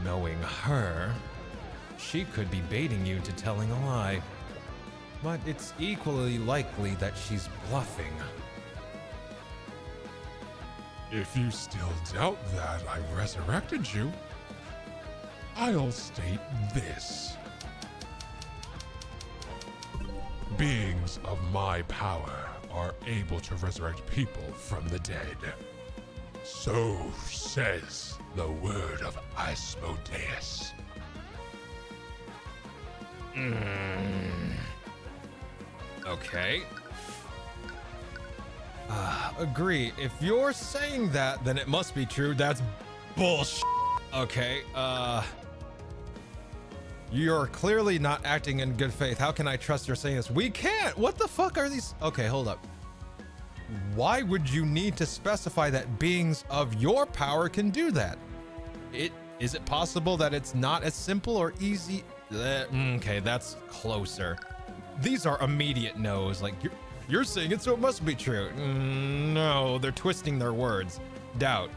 Knowing her, she could be baiting you into telling a lie. But it's equally likely that she's bluffing. If you still doubt that I resurrected you, I'll state this. Beings of my power are able to resurrect people from the dead. So says the word of Asmodeus. Okay. Agree. If you're saying that, then it must be true. That's bullshit. Okay, you're clearly not acting in good faith. How can I trust you're saying this? We can't! What the fuck are these? Okay, hold up. Why would you need to specify that beings of your power can do that? Is it possible that it's not as simple or easy? Okay, that's closer. These are immediate no's. Like, you're saying it, so it must be true. No, they're twisting their words. Doubt.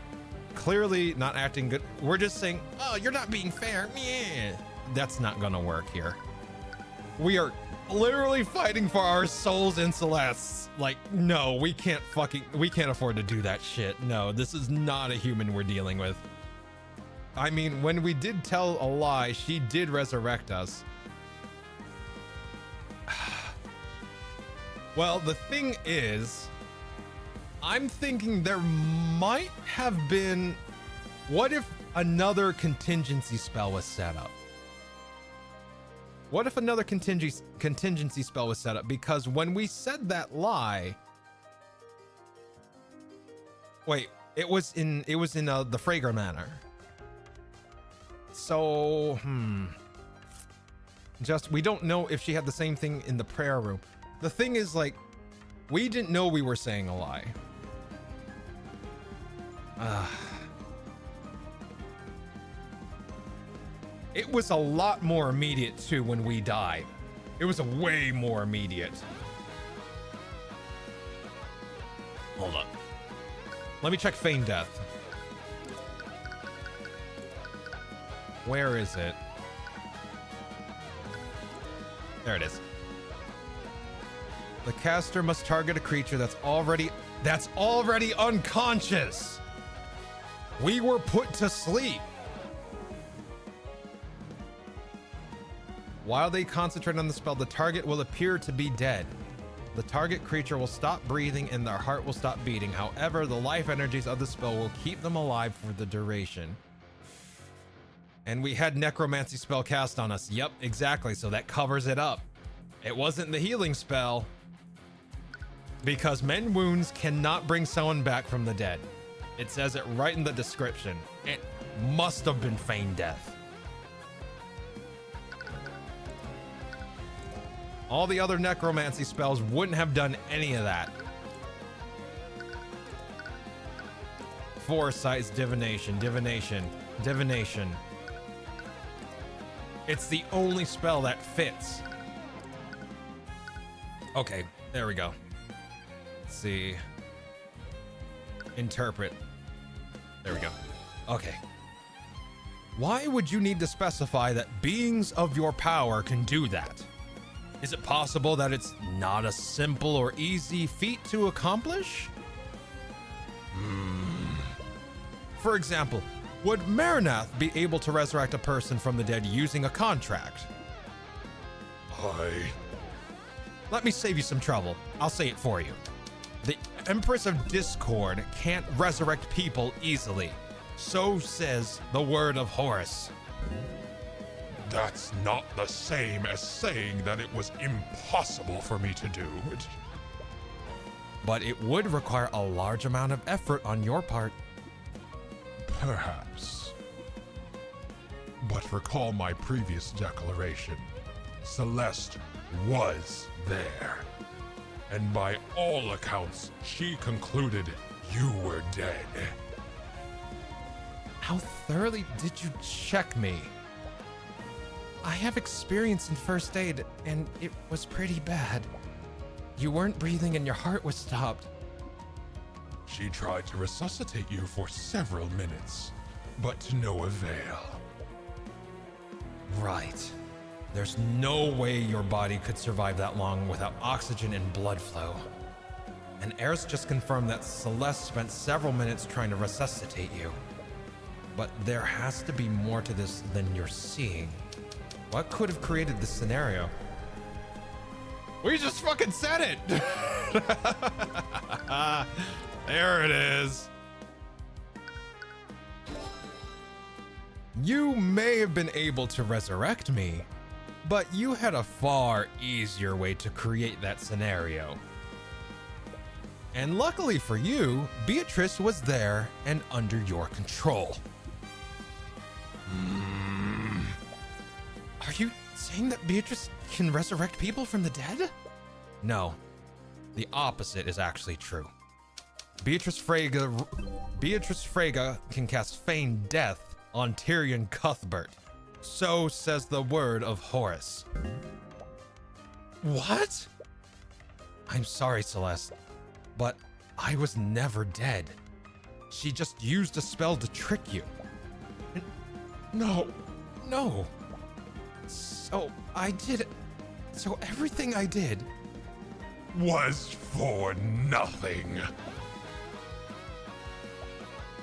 Clearly not acting good. We're just saying, oh, you're not being fair. Yeah. That's not gonna work here. We are literally fighting for our souls in Celeste. Like, no, we can't afford to do that shit. No, this is not a human we're dealing with. I mean, when we did tell a lie, she did resurrect us. Well, the thing is, I'm thinking there might have been, what if another contingency spell was set up? What if another contingency spell was set up? Because when we said that lie, wait, it was in the Frager Manor. So, just, we don't know if she had the same thing in the prayer room. The thing is, like, we didn't know we were saying a lie. It was a lot more immediate too when we died. It was a way more immediate. Hold up. Let me check feign death. Where is it? There it is. The caster must target a creature that's already unconscious. We were put to sleep. While they concentrate on the spell, the target will appear to be dead. The target creature will stop breathing and their heart will stop beating. However, the life energies of the spell will keep them alive for the duration. And we had necromancy spell cast on us. Yep, exactly. So that covers it up. It wasn't the healing spell. Because mend wounds cannot bring someone back from the dead. It says it right in the description. It must have been feigned death. All the other necromancy spells wouldn't have done any of that. Foresight's divination, divination, divination. It's the only spell that fits. Okay, there we go. Let's see. Interpret. There we go. Okay. Why would you need to specify that beings of your power can do that? Is it possible that it's not a simple or easy feat to accomplish? For example, would Marinath be able to resurrect a person from the dead using a contract? Let me save you some trouble. I'll say it for you. The Empress of Discord can't resurrect people easily. So says the word of Horus. That's not the same as saying that it was impossible for me to do it. But it would require a large amount of effort on your part. Perhaps. But recall my previous declaration. Celeste was there. And by all accounts, she concluded you were dead. How thoroughly did you check me? I have experience in first aid, and it was pretty bad. You weren't breathing and your heart was stopped. She tried to resuscitate you for several minutes, but to no avail. Right. There's no way your body could survive that long without oxygen and blood flow. And Eris just confirmed that Celeste spent several minutes trying to resuscitate you. But there has to be more to this than you're seeing. What could have created this scenario? We just fucking said it! There it is. You may have been able to resurrect me, but you had a far easier way to create that scenario. And luckily for you, Beatrice was there and under your control. Are you saying that Beatrice can resurrect people from the dead? No, the opposite is actually true. Beatrice Frege can cast Feign Death on Tyrion Cuthbert. So says the word of Horus. What? I'm sorry, Celeste, but I was never dead. She just used a spell to trick you. No. So I did it. So everything I did Was for nothing.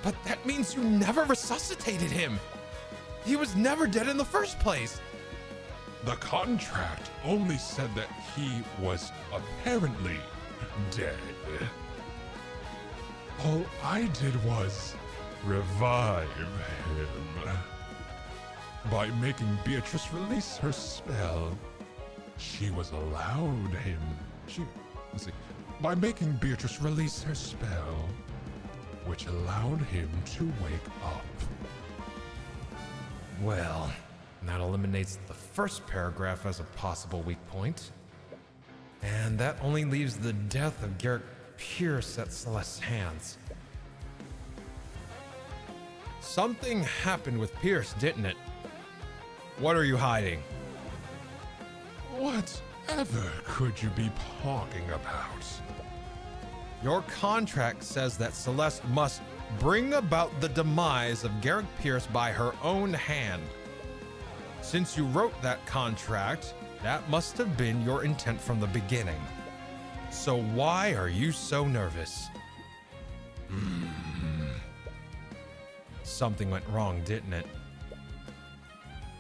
But that means you never resuscitated him. He was never dead in the first place. The contract only said that he was apparently dead. All I did was revive him. By making Beatrice release her spell, she was allowed him. By making Beatrice release her spell, which allowed him to wake up. Well, that eliminates the first paragraph as a possible weak point. And that only leaves the death of Garrett Pierce at Celeste's hands. Something happened with Pierce, didn't it? What are you hiding? Whatever could you be talking about? Your contract says that Celeste must bring about the demise of Garrett Pierce by her own hand. Since you wrote that contract, that must have been your intent from the beginning. So why are you so nervous? Something went wrong, didn't it?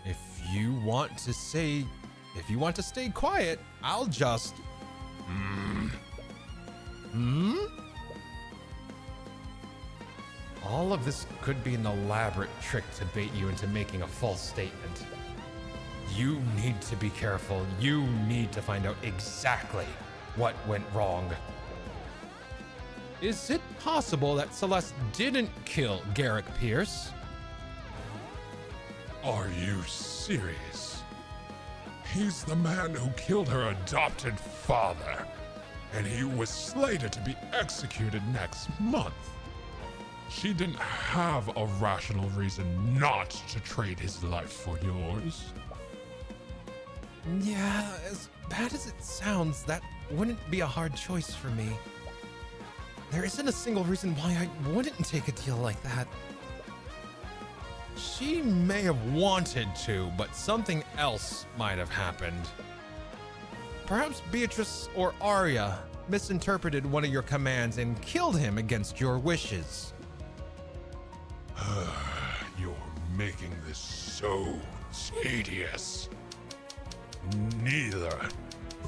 If you want to stay quiet, I'll just... All of this could be an elaborate trick to bait you into making a false statement. You need to be careful. You need to find out exactly what went wrong. Is it possible that Celeste didn't kill Garrick Pierce? Are you serious? He's the man who killed her adopted father, and he was slated to be executed next month. She didn't have a rational reason not to trade his life for yours. Yeah, as bad as it sounds, that wouldn't be a hard choice for me. There isn't a single reason why I wouldn't take a deal like that. She may have wanted to, but something else might have happened. Perhaps Beatrice or Arya misinterpreted one of your commands and killed him against your wishes. You're making this so tedious. Neither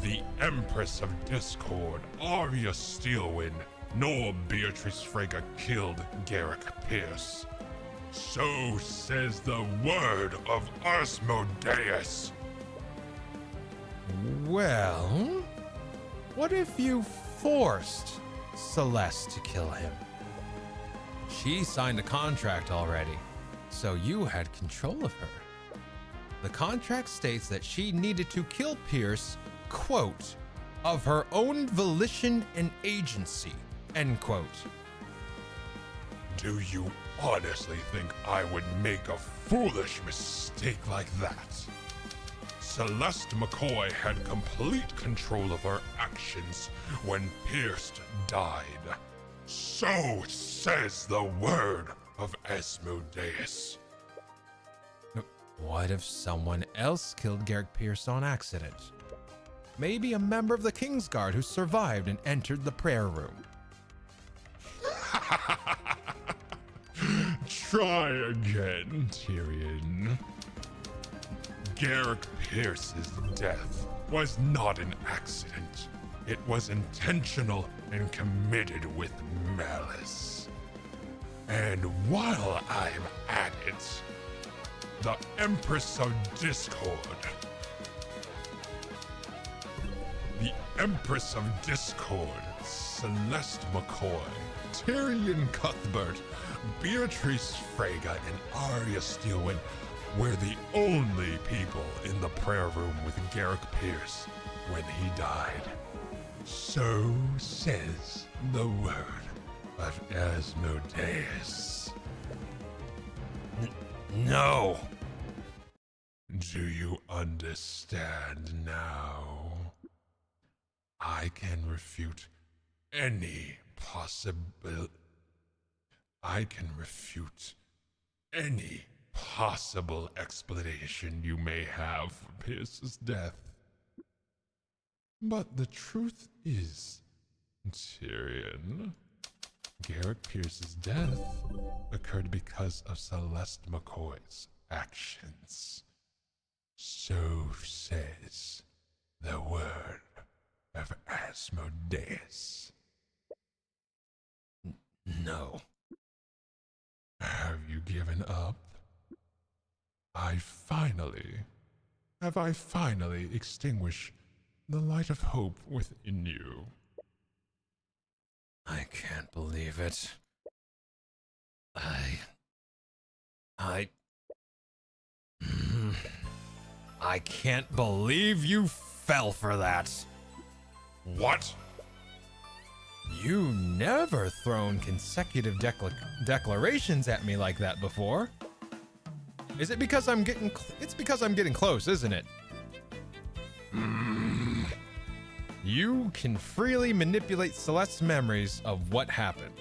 the Empress of Discord, Arya Steelwind, nor Beatrice Frege killed Garrick Pierce. So says the word of Asmodeus. Well, what if you forced Celeste to kill him? She signed a contract already, so you had control of her. The contract states that she needed to kill Pierce, quote, of her own volition and agency, end quote. Do you honestly think I would make a foolish mistake like that? Celeste McCoy had complete control of her actions when Pierce died. So says the word of Asmodeus. What if someone else killed Garrick Pierce on accident? Maybe a member of the Kingsguard who survived and entered the prayer room. Try again, Tyrion. Garrick Pierce's death was not an accident. It was intentional and committed with malice. And while I'm at it, the Empress of Discord. The Empress of Discord, Celeste McCoy, Tyrion Cuthbert, Beatrice Frege, and Arya Steelwind were the only people in the prayer room with Garrick Pierce when he died. So says the word of Asmodeus. No. Do you understand now? I can refute any possible. I can refute any possible explanation you may have for Pierce's death. But the truth is, Tyrion, Garrick Pierce's death occurred because of Celeste McCoy's actions. So says the word of Asmodeus. No. Have you given up? Have I finally extinguished the light of hope within you? I can't believe it. I can't believe you fell for that. What? You never thrown consecutive declarations at me like that before. Is it because I'm getting it's because I'm getting close, isn't it? You can freely manipulate Celeste's memories of what happened.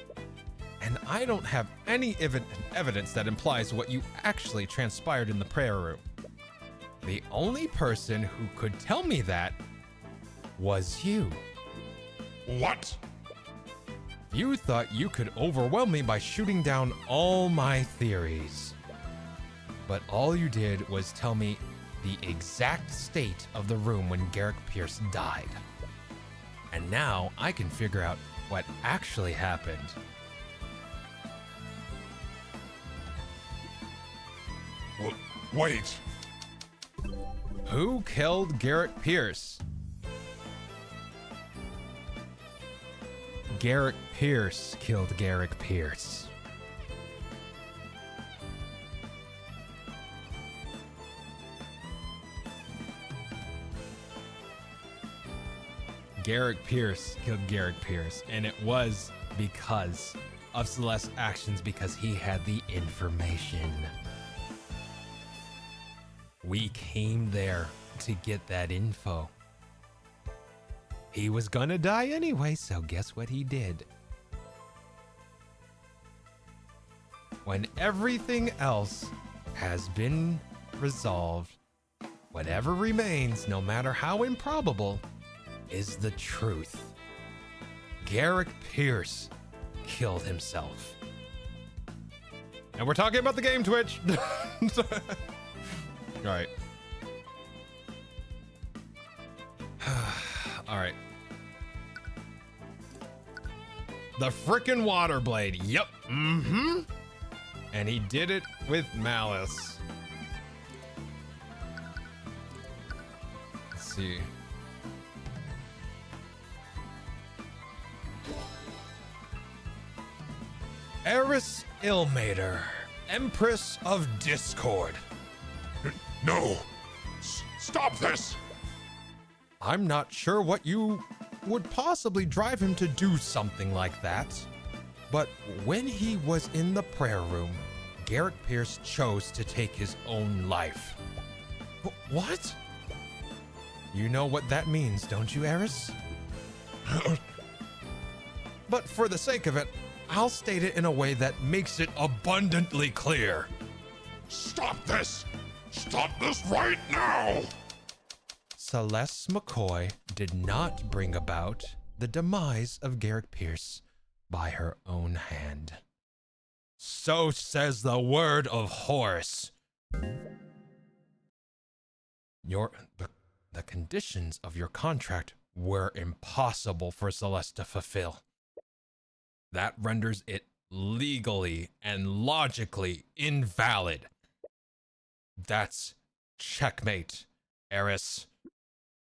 And I don't have any evidence that implies what you actually transpired in the prayer room. The only person who could tell me that was you. What? You thought you could overwhelm me by shooting down all my theories. But all you did was tell me the exact state of the room when Garrick Pierce died. And now I can figure out what actually happened. Wait. Who killed Garrick Pierce? Garrick Pierce killed Garrick Pierce. Garrick Pierce killed Garrick Pierce, and it was because of Celeste's actions, because he had the information. We came there to get that info. He was gonna die anyway, so guess what he did? When everything else has been resolved, whatever remains, no matter how improbable, is the truth. Garrick Pierce killed himself. And we're talking about the game, Twitch. All right. All right. The frickin' water blade. Yep. Mm-hmm. And he did it with malice. Let's see. Eris Ilmater, Empress of Discord. No! Stop this! I'm not sure what you would possibly drive him to do something like that. But when he was in the prayer room, Garrick Pierce chose to take his own life. What? You know what that means, don't you, Eris? But for the sake of it, I'll state it in a way that makes it abundantly clear. Stop this! Stop this right now! Celeste McCoy did not bring about the demise of Garrick Pierce by her own hand. So says the word of Horus. The conditions of your contract were impossible for Celeste to fulfill. That renders it legally and logically invalid. That's checkmate, Eris.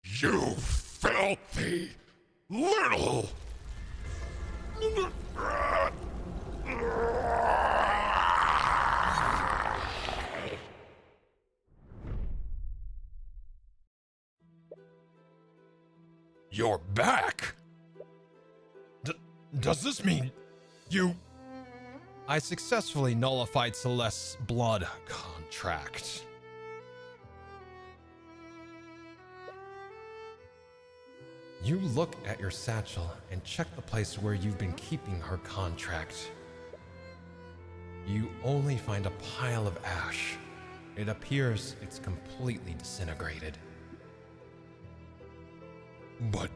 You filthy little... You're back? Does this mean you... I successfully nullified Celeste's blood contract. You look at your satchel and check the place where you've been keeping her contract. You only find a pile of ash. It appears it's completely disintegrated. But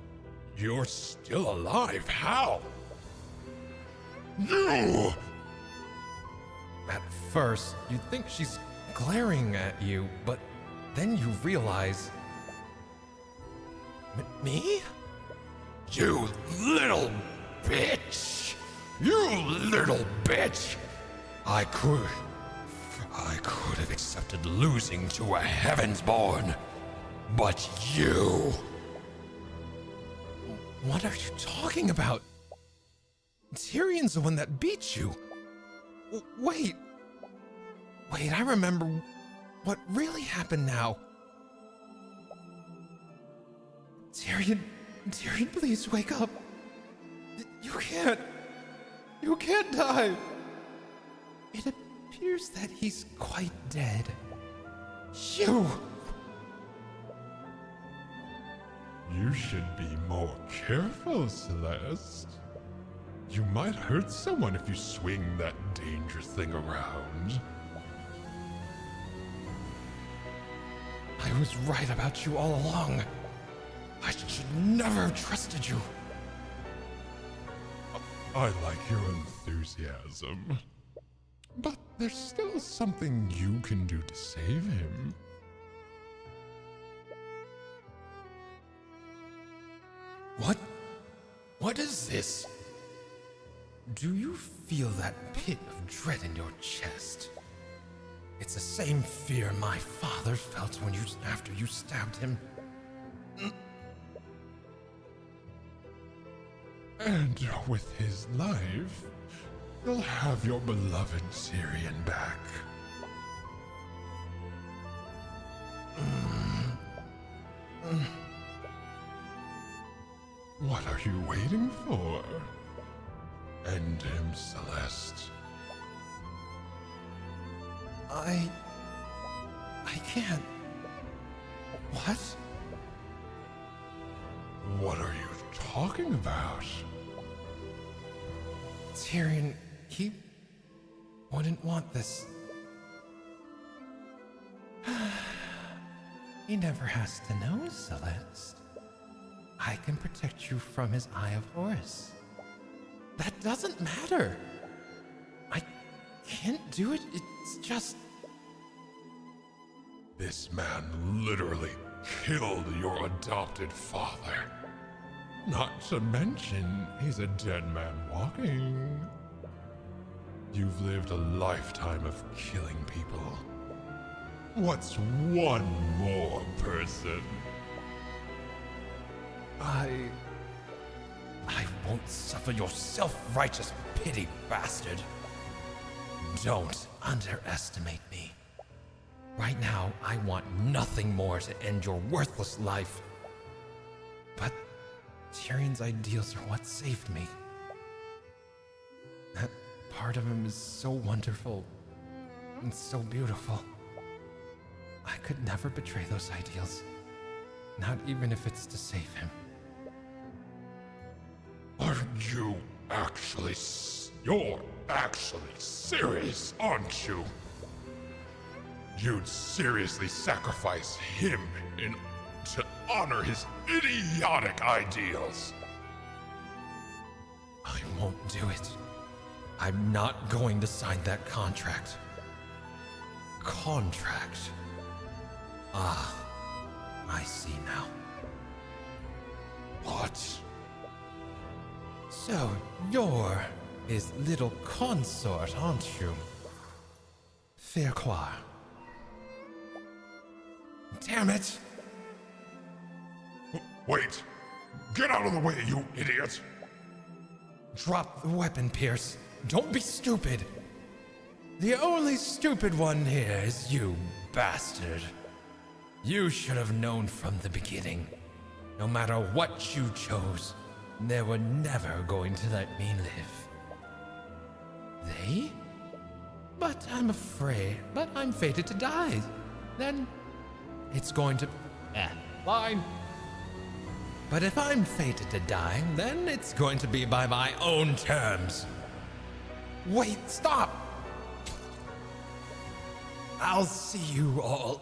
you're still alive. How? You! At first, you think she's glaring at you, but then you realize... Me? You little bitch! You little bitch! I could have accepted losing to a Heavensborn, but you... What are you talking about? Tyrion's the one that beat you. Wait, I remember what really happened now. Tyrion, please wake up. You can't die. It appears that he's quite dead. You should be more careful, Celeste. You might hurt someone if you swing that dangerous thing around. I was right about you all along. I should never have trusted you. I like your enthusiasm. But there's still something you can do to save him. What is this? Do you feel that pit of dread in your chest? It's the same fear my father felt after you stabbed him. And with his life, you'll have your beloved Tyrion back. What are you waiting for? End him, Celeste. I can't. What? What are you talking about? Tyrion, he wouldn't want this. He never has to know, Celeste. I can protect you from his Eye of Horus. That doesn't matter. I can't do it. It's just... This man literally killed your adopted father. Not to mention, he's a dead man walking. You've lived a lifetime of killing people. What's one more person? I won't suffer your self-righteous pity, bastard. Don't underestimate me. Right now, I want nothing more to end your worthless life. But Tyrion's ideals are what saved me. That part of him is so wonderful and so beautiful. I could never betray those ideals, not even if it's to save him. Are you actually... You're actually serious, aren't you? You'd seriously sacrifice him to honor his idiotic ideals. I won't do it. I'm not going to sign that contract. Contract? Ah, I see now. What? So, you're his little consort, aren't you? Fair quoi. Damn it! Wait! Get out of the way, you idiot! Drop the weapon, Pierce. Don't be stupid. The only stupid one here is you, bastard. You should have known from the beginning. No matter what you chose, they were never going to let me live. They? But I'm fated to die. Then it's going to... fine. But if I'm fated to die, then it's going to be by my own terms. Wait, stop! I'll see you all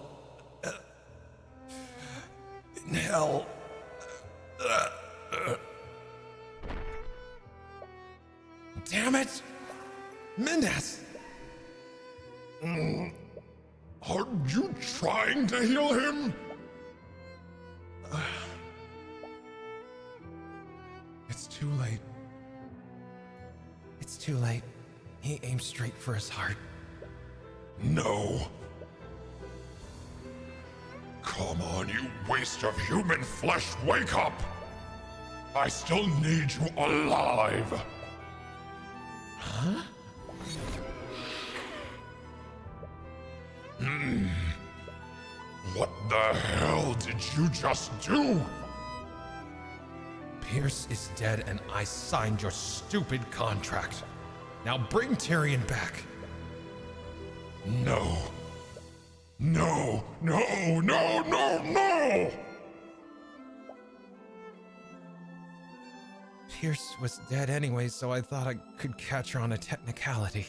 in hell. Damn it! Mendes! Are you trying to heal him? It's too late. It's too late. He aimed straight for his heart. No. Come on, you waste of human flesh, wake up! I still need you alive! Huh? What the hell did you just do? Pierce is dead and I signed your stupid contract. Now bring Tyrion back. No. No, no, no, no, no! Pierce was dead anyway, so I thought I could catch her on a technicality.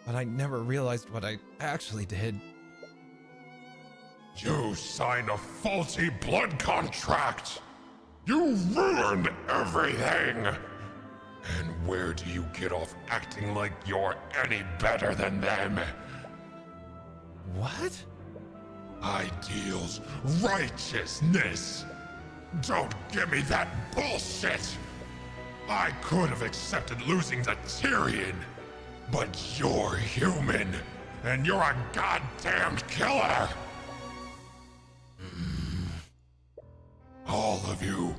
But I never realized what I actually did. You signed a faulty blood contract! You ruined everything! And where do you get off acting like you're any better than them? What? Ideals, righteousness. Don't give me that bullshit! I could have accepted losing to Tyrion, but you're human, and you're a goddamned killer! All of you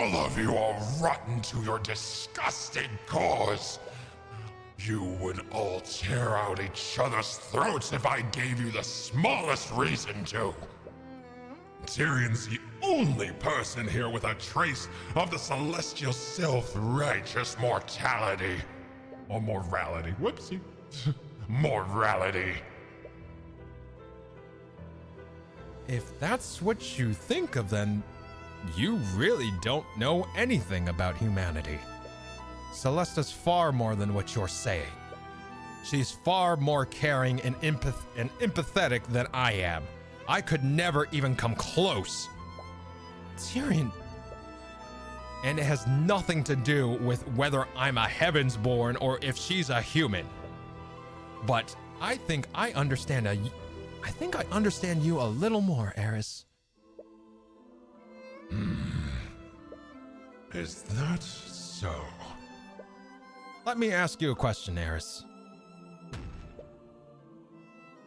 All of you are rotten to your disgusting cause. You would all tear out each other's throats if I gave you the smallest reason to. Tyrion's the only person here with a trace of the celestial self-righteous mortality. Or morality. Whoopsie. Morality. If that's what you think of, then you really don't know anything about humanity. Celesta's far more than what you're saying. She's far more caring and empathetic than I am. I could never even come close. Tyrion. And it has nothing to do with whether I'm a Heavensborn or if she's a human. But I think I understand you a little more, Eris. Is that so? Let me ask you a question, Eris.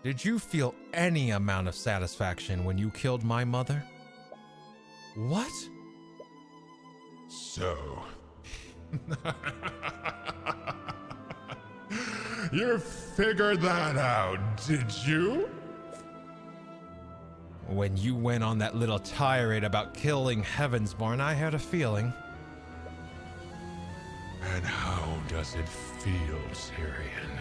Did you feel any amount of satisfaction when you killed my mother? What? So. You figured that out, did you? When you went on that little tirade about killing Heavensborn, I had a feeling. And how does it feel, Tyrion?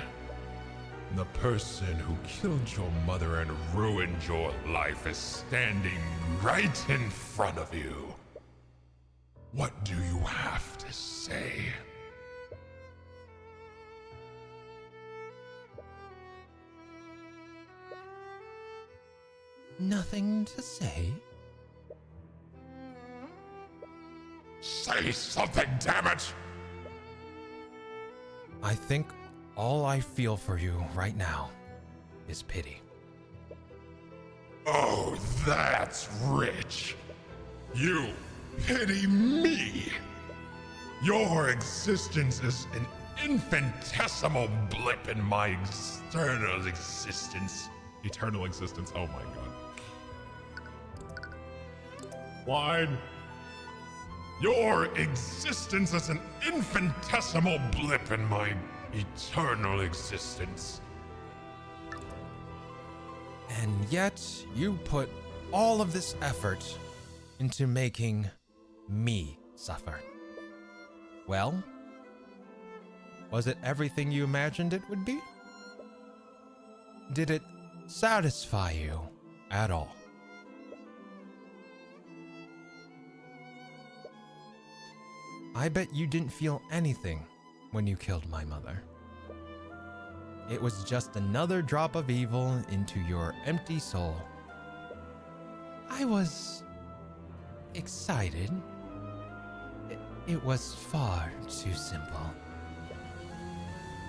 The person who killed your mother and ruined your life is standing right in front of you. What do you have to say? Nothing to say. Say something, damn it! I think all I feel for you right now is pity. Oh, that's rich. You pity me. Your existence is an infinitesimal blip in my eternal existence. Eternal existence, oh my god. Wine. Your existence is an infinitesimal blip in my eternal existence. And yet, you put all of this effort into making me suffer. Well, was it everything you imagined it would be? Did it satisfy you at all? I bet you didn't feel anything when you killed my mother. It was just another drop of evil into your empty soul. I was excited. It was far too simple.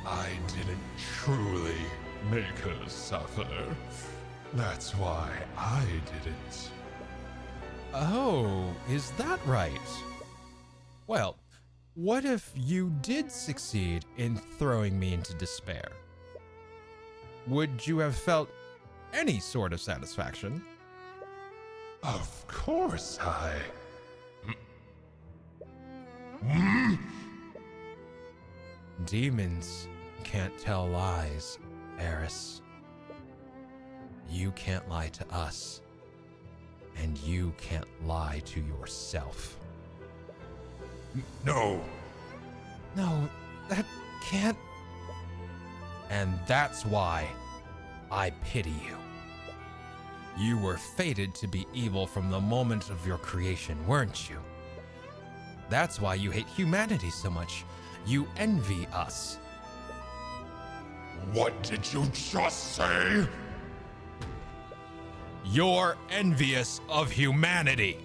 I didn't truly make her suffer. That's why I didn't. Oh, is that right? Well, what if you did succeed in throwing me into despair? Would you have felt any sort of satisfaction? Of course I... Demons can't tell lies, Eris. You can't lie to us, and you can't lie to yourself. No. No, that can't. And that's why I pity you. You were fated to be evil from the moment of your creation, weren't you? That's why you hate humanity so much. You envy us. What did you just say? You're envious of humanity.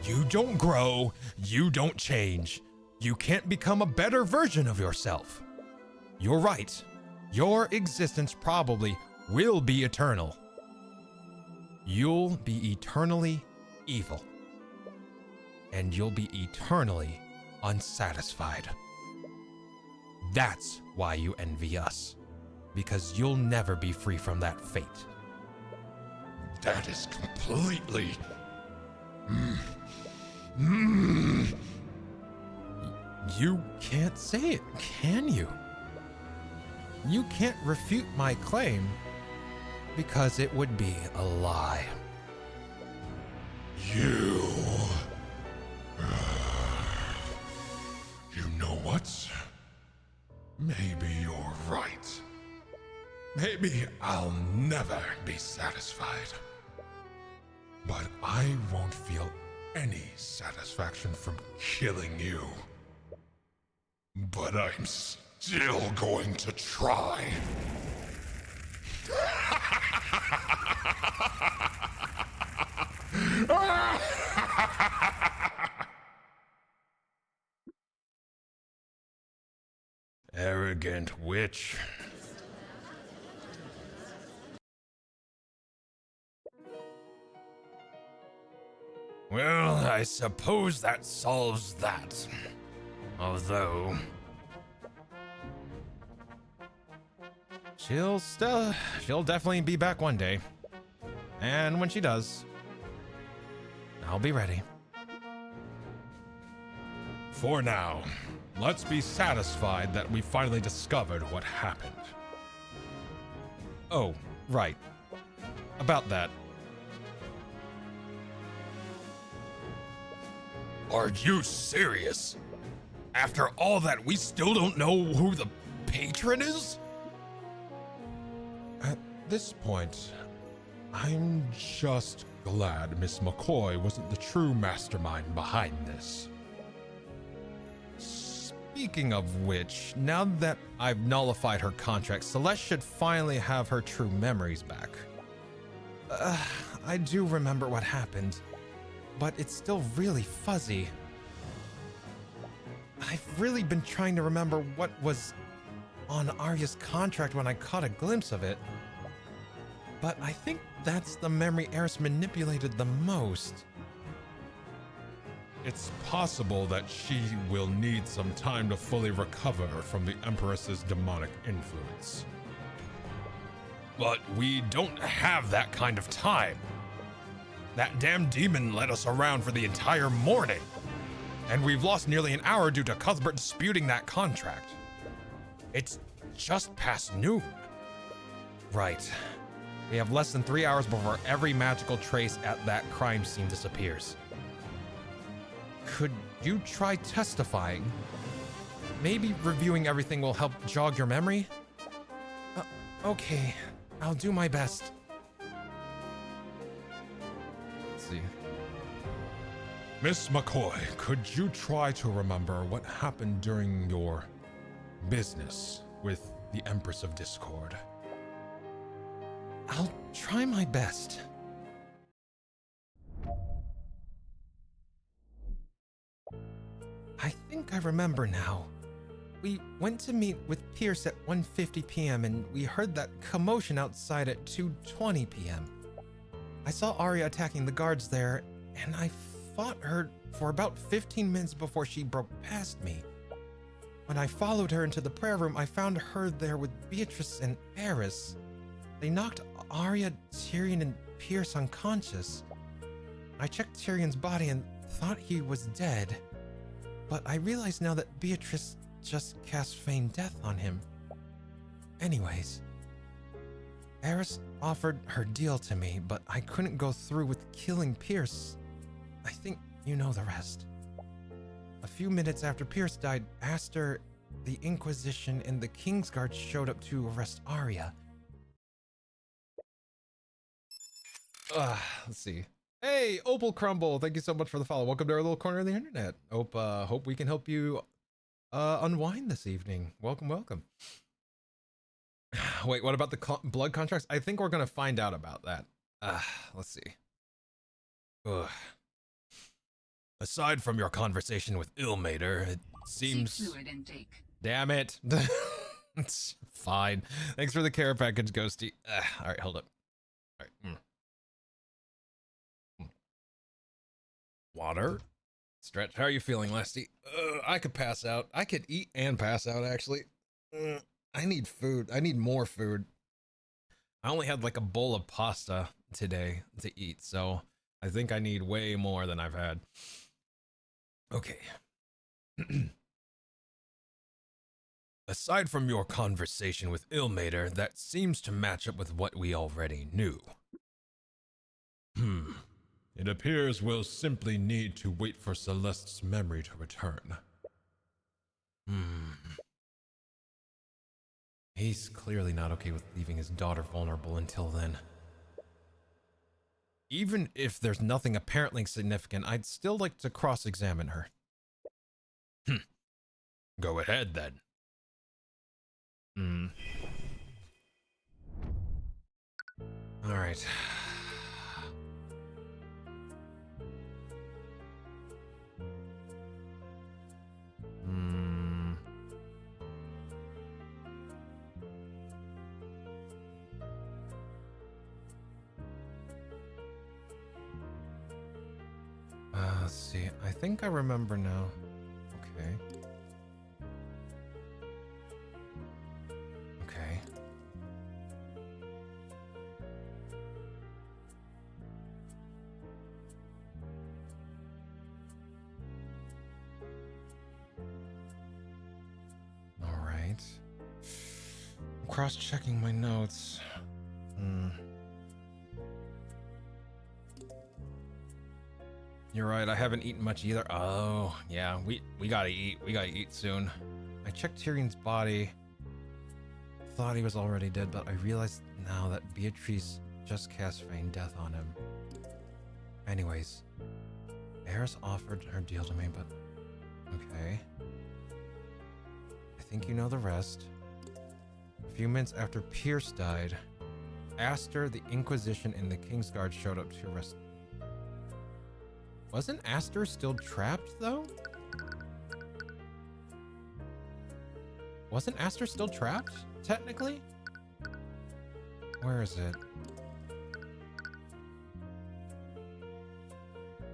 You don't grow, you don't change. You can't become a better version of yourself. You're right. Your existence probably will be eternal. You'll be eternally evil. And you'll be eternally unsatisfied. That's why you envy us. Because you'll never be free from that fate. That is completely... You can't say it, can you? You can't refute my claim because it would be a lie. You. You know what? Maybe you're right. Maybe I'll never be satisfied. But I won't feel any satisfaction from killing you. But I'm still going to try. Arrogant witch. Well, I suppose that solves that. Although... she'll definitely be back one day. And when she does, I'll be ready. For now, let's be satisfied that we finally discovered what happened. Oh, right. About that. Are you serious? After all that, we still don't know who the patron is? At this point, I'm just glad Miss McCoy wasn't the true mastermind behind this. Speaking of which, now that I've nullified her contract, Celeste should finally have her true memories back. I do remember what happened, but it's still really fuzzy. I've really been trying to remember what was on Arya's contract when I caught a glimpse of it. But I think that's the memory Eris manipulated the most. It's possible that she will need some time to fully recover from the Empress's demonic influence. But we don't have that kind of time. That damn demon led us around for the entire morning. And we've lost nearly an hour due to Cuthbert disputing that contract. It's just past noon. Right. We have less than 3 hours before every magical trace at that crime scene disappears. Could you try testifying? Maybe reviewing everything will help jog your memory? Okay, I'll do my best. Let's see. Miss McCoy, could you try to remember what happened during your business with the Empress of Discord? I'll try my best. I think I remember now. We went to meet with Pierce at 1:50 p.m. and we heard that commotion outside at 2:20 p.m. I saw Arya attacking the guards there, and I fought her for about 15 minutes before she broke past me. When I followed her into the prayer room, I found her there with Beatrice and Eris. They knocked Arya, Tyrion, and Pierce unconscious. I checked Tyrion's body and thought he was dead, but I realize now that Beatrice just cast feigned death on him. Anyways, Eris offered her deal to me, but I couldn't go through with killing Pierce. I think you know the rest. A few minutes after Pierce died, Aster, the Inquisition, and the Kingsguard showed up to arrest Arya. Let's see. Hey, Opal Crumble, thank you so much for the follow. Welcome to our little corner of the internet. Hope we can help you unwind this evening. Welcome, welcome. Wait, what about the blood contracts? I think we're gonna find out about that. Let's see. Ugh. Aside from your conversation with Ilmater, it seems... Fluid intake. Damn it. It's fine. Thanks for the care package, Ghosty. All right, hold up. All right. Water. Stretch. How are you feeling, Lasty? I could pass out. I could eat and pass out, actually. I need food. I need more food. I only had like a bowl of pasta today to eat, so I think I need way more than I've had. Okay. Aside from your conversation with Ilmater, that seems to match up with what we already knew. It appears we'll simply need to wait for Celeste's memory to return. He's clearly not okay with leaving his daughter vulnerable until then. Even if there's nothing apparently significant, I'd still like to cross-examine her. Go ahead then. All right. Let's see. I think I remember now. Okay. Okay. All right. I'm cross-checking my notes. You're right, I haven't eaten much either. Oh, yeah, we gotta eat. We gotta eat soon. I checked Tyrion's body. Thought he was already dead, but I realized now that Beatrice just cast Feign Death on him. Anyways, Eris offered her deal to me, but... Okay. I think you know the rest. A few minutes after Pierce died, Aster, the Inquisition, and the Kingsguard showed up to arrest... Wasn't Aster still trapped, though? Wasn't Aster still trapped, technically? Where is it?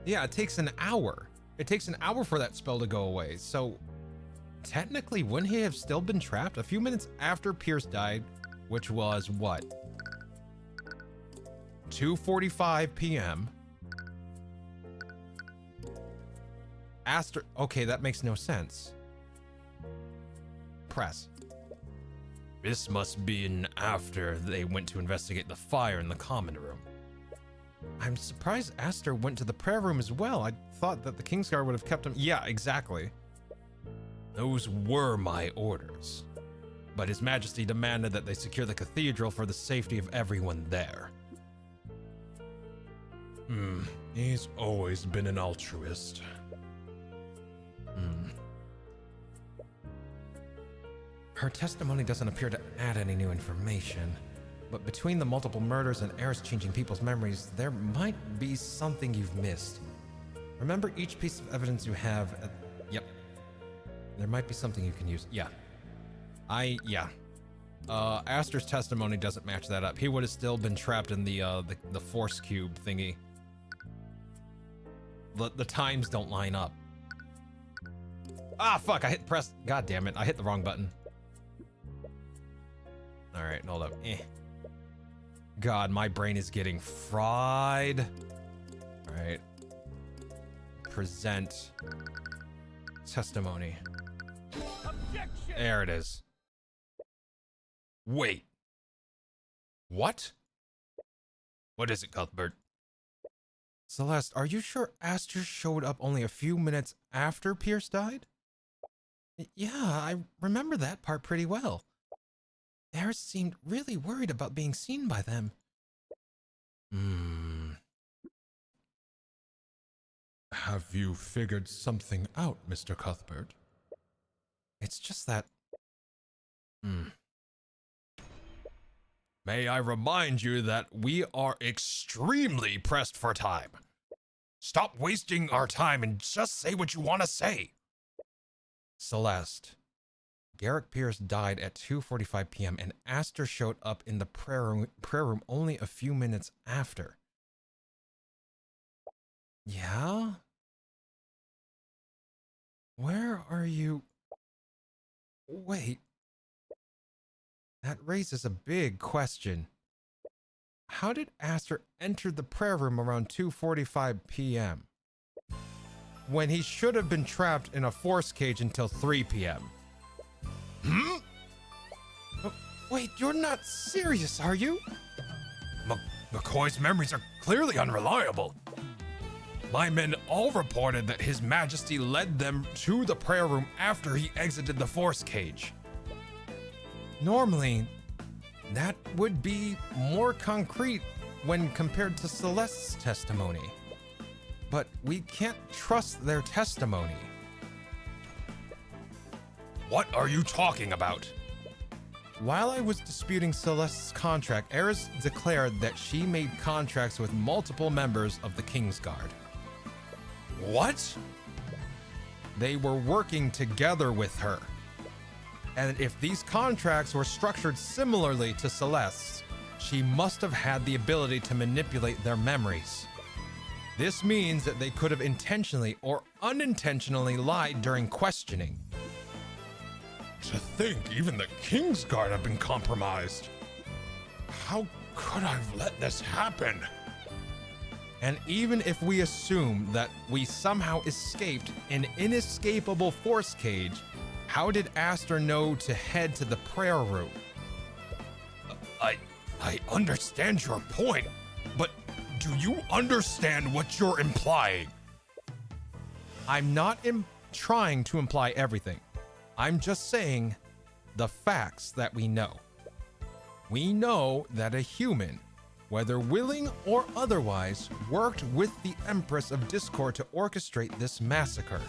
Yeah, it takes an hour. It takes an hour for that spell to go away, so... Technically, wouldn't he have still been trapped? A few minutes after Pierce died, which was, what? 2:45 p.m. Aster... Okay, that makes no sense. Press. This must be an after they went to investigate the fire in the common room. I'm surprised Aster went to the prayer room as well. I thought that the Kingsguard would have kept him... Yeah, exactly. Those were my orders. But His Majesty demanded that they secure the cathedral for the safety of everyone there. He's always been an altruist. Her testimony doesn't appear to add any new information, but between the multiple murders and Eris changing people's memories, there might be something you've missed. Remember each piece of evidence you have Yep. There might be something you can use. Yeah. Aster's testimony doesn't match that up. He would have still been trapped in the force cube thingy. The times don't line up. Ah, fuck, I hit press. God damn it, I hit the wrong button. All right, hold up. God, my brain is getting fried. All right. Present testimony. Objection! There it is. Wait. What? What is it, Cuthbert? Celeste, are you sure Aster showed up only a few minutes after Pierce died? Yeah, I remember that part pretty well. Eris seemed really worried about being seen by them. Have you figured something out, Mr. Cuthbert? It's just that... May I remind you that we are extremely pressed for time. Stop wasting our time and just say what you want to say. Celeste, Garrick Pierce died at 2:45 p.m. and Aster showed up in the prayer room only a few minutes after. Yeah? Where are you? Wait. That raises a big question. How did Aster enter the prayer room around 2:45 p.m.? when he should have been trapped in a force cage until 3 p.m. Wait, you're not serious, are you? McCoy's memories are clearly unreliable. My men all reported that His Majesty led them to the prayer room after he exited the force cage. Normally, that would be more concrete when compared to Celeste's testimony. But we can't trust their testimony. What are you talking about? While I was disputing Celeste's contract, Eris declared that she made contracts with multiple members of the Kingsguard. What? They were working together with her. And if these contracts were structured similarly to Celeste's, she must have had the ability to manipulate their memories. This means that they could have intentionally or unintentionally lied during questioning. To think even the Kingsguard have been compromised. How could I have let this happen? And even if we assume that we somehow escaped an inescapable force cage, how did Aster know to head to the prayer room? I understand your point, but do you understand what you're implying? I'm not trying to imply everything. I'm just saying the facts that we know. We know that a human, whether willing or otherwise, worked with the Empress of Discord to orchestrate this massacre.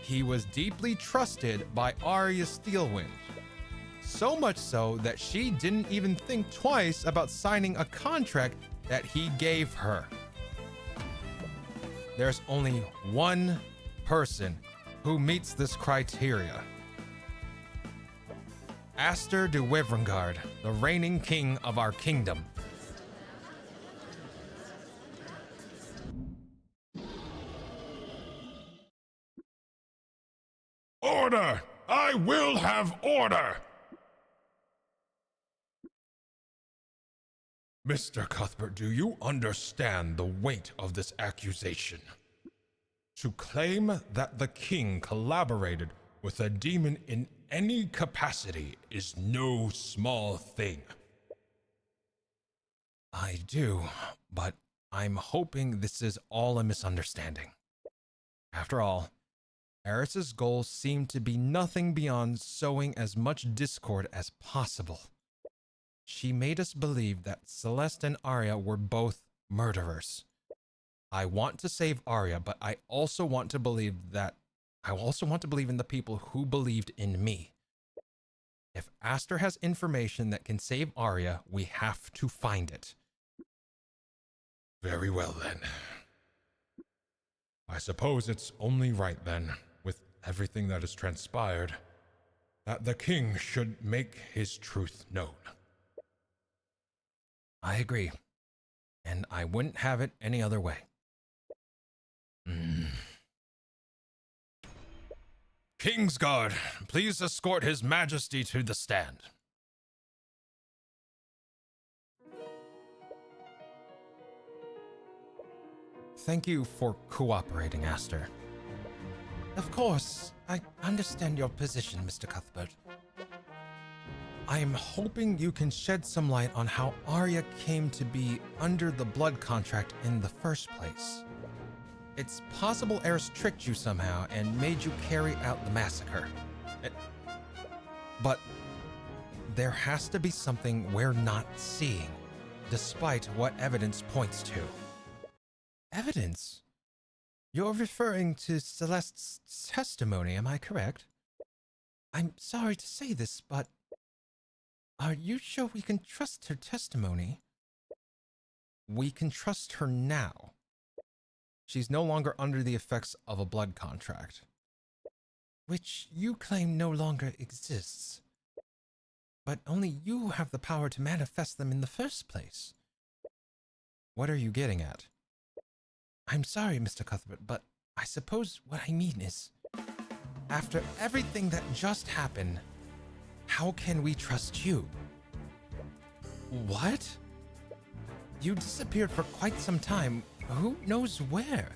He was deeply trusted by Arya Steelwind, so much so that she didn't even think twice about signing a contract that he gave her. There's only one person who meets this criteria. Aster de Wyverngard, the reigning king of our kingdom. Order! I will have order! Mr. Cuthbert, do you understand the weight of this accusation? To claim that the king collaborated with a demon in any capacity is no small thing. I do, but I'm hoping this is all a misunderstanding. After all, Eris's goals seem to be nothing beyond sowing as much discord as possible. She made us believe that Celeste and Arya were both murderers. I want to save Arya, but I also want to believe in the people who believed in me. If Aster has information that can save Arya, we have to find it. Very well then. I suppose it's only right then, with everything that has transpired, that the king should make his truth known. I agree, and I wouldn't have it any other way. Kingsguard, please escort His Majesty to the stand. Thank you for cooperating, Aster. Of course, I understand your position, Mr. Cuthbert. I am hoping you can shed some light on how Arya came to be under the blood contract in the first place. It's possible Eris tricked you somehow and made you carry out the massacre. But there has to be something we're not seeing, despite what evidence points to. Evidence? You're referring to Celeste's testimony, am I correct? I'm sorry to say this, but are you sure we can trust her testimony? We can trust her now. She's no longer under the effects of a blood contract, which you claim no longer exists. But only you have the power to manifest them in the first place. What are you getting at? I'm sorry, Mr. Cuthbert, but I suppose what I mean is, after everything that just happened, how can we trust you? What? You disappeared for quite some time. Who knows where?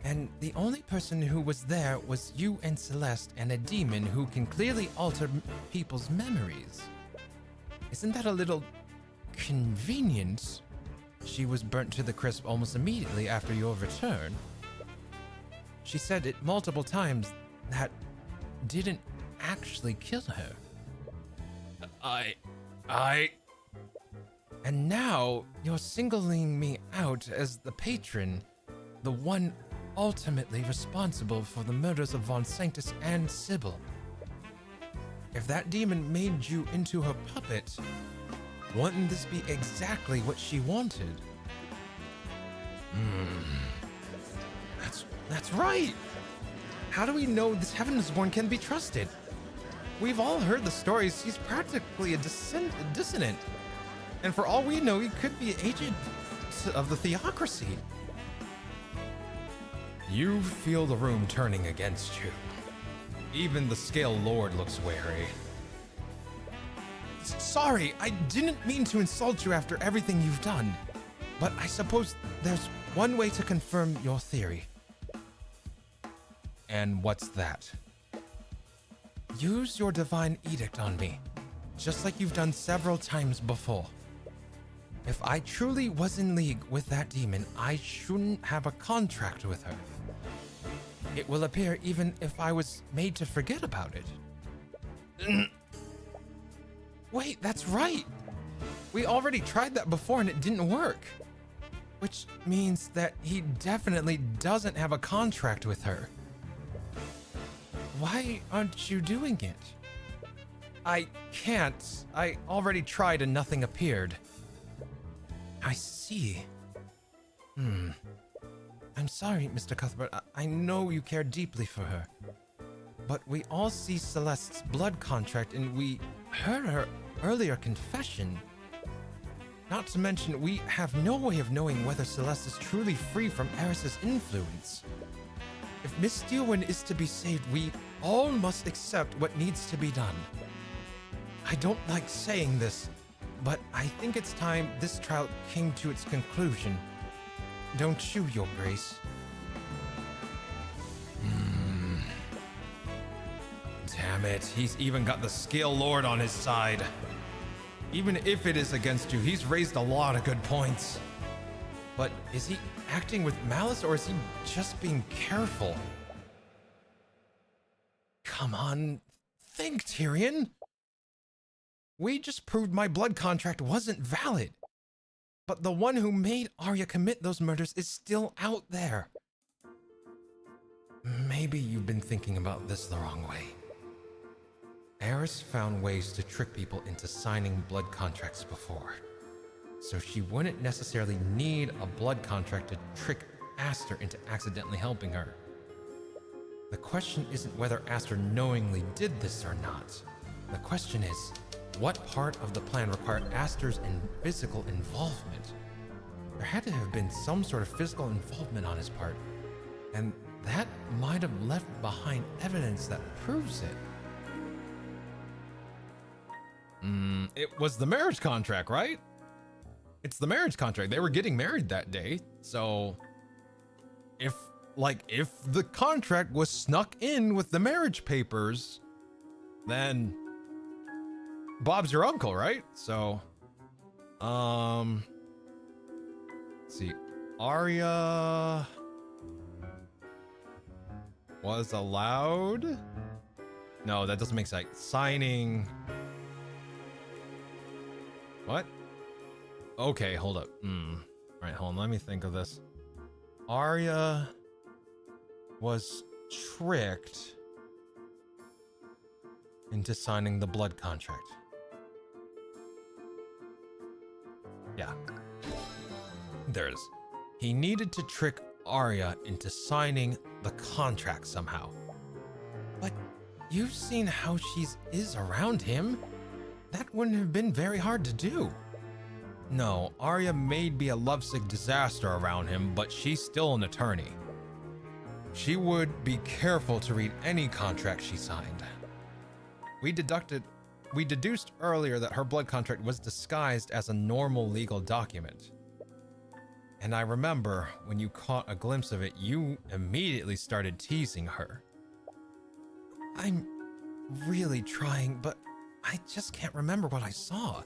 And the only person who was there was you and Celeste and a demon who can clearly alter people's memories. Isn't that a little convenient? She was burnt to the crisp almost immediately after your return. She said it multiple times that didn't actually kill her. And now you're singling me out as the patron, the one ultimately responsible for the murders of Von Sanctus and Sybil. If that demon made you into her puppet, wouldn't this be exactly what she wanted? That's right. How do we know this Heaven-is-Born can be trusted? We've all heard the stories. He's practically a dissonant. And for all we know, he could be an agent of the theocracy. You feel the room turning against you. Even the Scale Lord looks wary. Sorry, I didn't mean to insult you after everything you've done. But I suppose there's one way to confirm your theory. And what's that? Use your divine edict on me, just like you've done several times before. If I truly was in league with that demon, I shouldn't have a contract with her. It will appear even if I was made to forget about it. Wait, that's right. We already tried that before and it didn't work. Which means that he definitely doesn't have a contract with her. Why aren't you doing it? I can't. I already tried and nothing appeared. I see. I'm sorry, Mr. Cuthbert. I know you care deeply for her. But we all see Celeste's blood contract and we heard her earlier confession. Not to mention, we have no way of knowing whether Celeste is truly free from Eris's influence. If Miss Steelwind is to be saved, we all must accept what needs to be done. I don't like saying this, but I think it's time this trial came to its conclusion. Don't you, Your Grace? Damn it, he's even got the Scale Lord on his side. Even if it is against you, he's raised a lot of good points. But is he acting with malice or is he just being careful? Come on, think, Tyrion. We just proved my blood contract wasn't valid. But the one who made Arya commit those murders is still out there. Maybe you've been thinking about this the wrong way. Eris found ways to trick people into signing blood contracts before, so she wouldn't necessarily need a blood contract to trick Aster into accidentally helping her. The question isn't whether Aster knowingly did this or not. The question is, what part of the plan required Aster's physical involvement? There had to have been some sort of physical involvement on his part, and that might have left behind evidence that proves it. It was the marriage contract, right? It's the marriage contract. They were getting married that day. So if the contract was snuck in with the marriage papers, then Bob's your uncle, right? So, let's see. Arya was allowed. No, that doesn't make sense. Signing. What? Okay, hold up. All right, hold on. Let me think of this. Arya was tricked into signing the blood contract. Yeah. There it is. He needed to trick Arya into signing the contract somehow. But you've seen how she is around him. That wouldn't have been very hard to do. No, Arya may be a lovesick disaster around him, but she's still an attorney. She would be careful to read any contract she signed. We deduced earlier that her blood contract was disguised as a normal legal document. And I remember when you caught a glimpse of it, you immediately started teasing her. I'm really trying, but I just can't remember what I saw.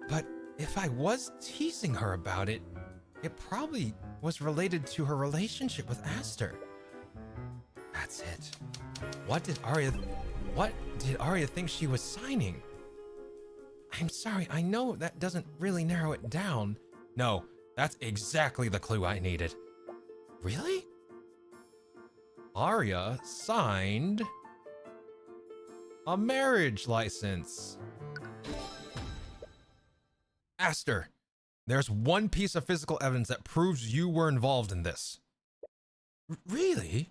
But if I was teasing her about it, it probably was related to her relationship with Aster. That's it. What did Arya think she was signing? I'm sorry, I know that doesn't really narrow it down. No, that's exactly the clue I needed. Really? Arya signed a marriage license. Aster, there's one piece of physical evidence that proves you were involved in this. Really?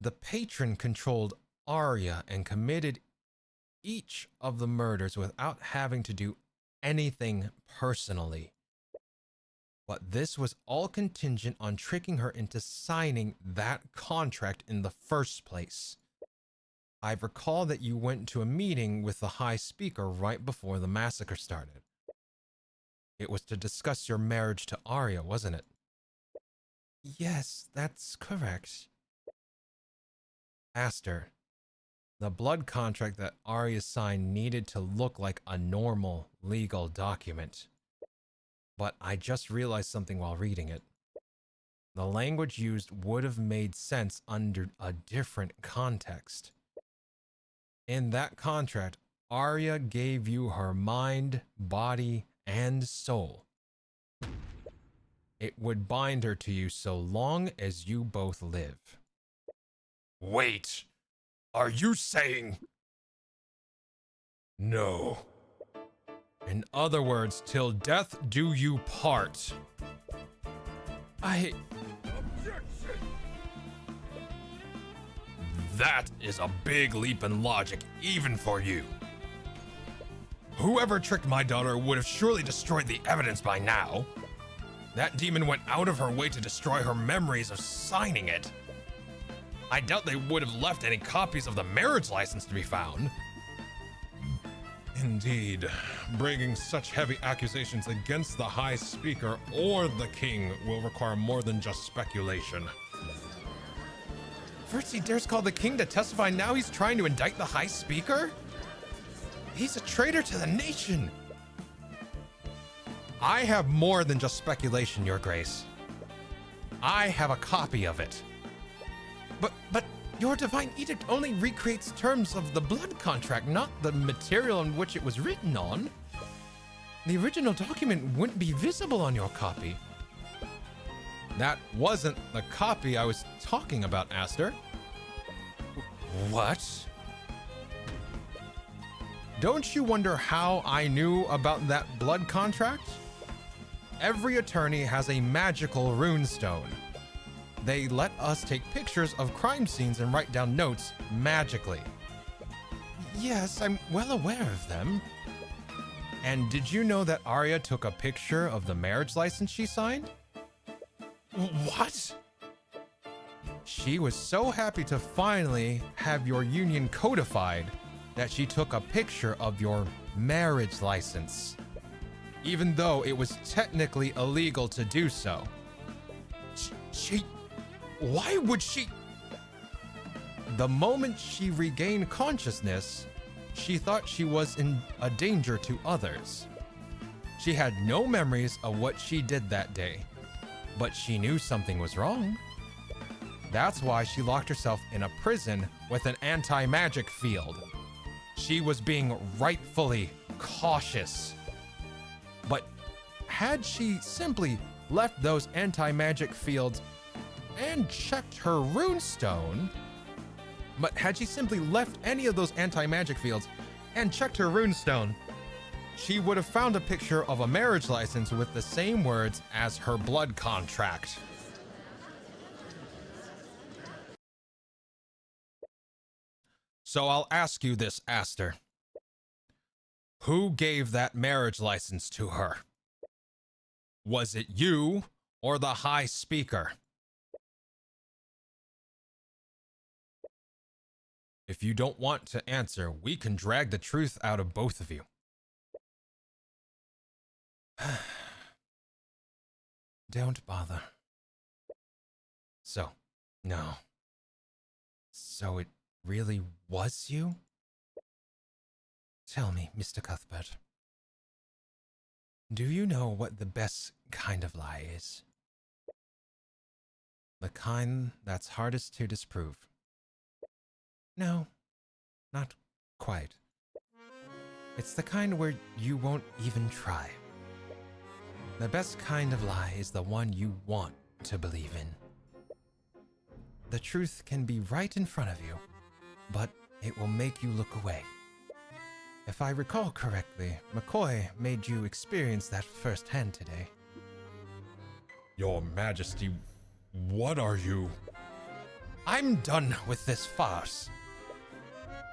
The patron controlled Arya and committed each of the murders without having to do anything personally. But this was all contingent on tricking her into signing that contract in the first place. I recall that you went to a meeting with the High Speaker right before the massacre started. It was to discuss your marriage to Arya, wasn't it? Yes, that's correct. Aster, the blood contract that Arya signed needed to look like a normal legal document. But I just realized something while reading it. The language used would have made sense under a different context. In that contract, Arya gave you her mind, body, and soul. It would bind her to you so long as you both live. Wait, are you saying? No. In other words, till death do you part. Objection! That is a big leap in logic, even for you. Whoever tricked my daughter would have surely destroyed the evidence by now. That demon went out of her way to destroy her memories of signing it. I doubt they would have left any copies of the marriage license to be found. Indeed, bringing such heavy accusations against the High Speaker or the King will require more than just speculation. First he dares call the king to testify, now he's trying to indict the High Speaker? He's a traitor to the nation. I have more than just speculation, Your Grace. I have a copy of it. But your divine edict only recreates terms of the blood contract, not the material on which it was written on. The original document wouldn't be visible on your copy. That wasn't the copy I was talking about, Aster. What? Don't you wonder how I knew about that blood contract? Every attorney has a magical runestone. They let us take pictures of crime scenes and write down notes magically. Yes, I'm well aware of them. And did you know that Arya took a picture of the marriage license she signed? What? She was so happy to finally have your union codified that she took a picture of your marriage license, even though it was technically illegal to do so. Why would she? The moment she regained consciousness, she thought she was in a danger to others. She had no memories of what she did that day, but she knew something was wrong. That's why she locked herself in a prison with an anti-magic field. She was being rightfully cautious. But had she simply left those anti-magic fields and checked her runestone, but had she simply left any of those anti-magic fields and checked her runestone, she would have found a picture of a marriage license with the same words as her blood contract. So I'll ask you this, Aster. Who gave that marriage license to her? Was it you or the High Speaker? If you don't want to answer, we can drag the truth out of both of you. Don't bother. So, no. So it really was you? Tell me, Mr. Cuthbert. Do you know what the best kind of lie is? The kind that's hardest to disprove. No, not quite. It's the kind where you won't even try. The best kind of lie is the one you want to believe in. The truth can be right in front of you, but it will make you look away. If I recall correctly, McCoy made you experience that firsthand today. Your Majesty, what are you? I'm done with this farce.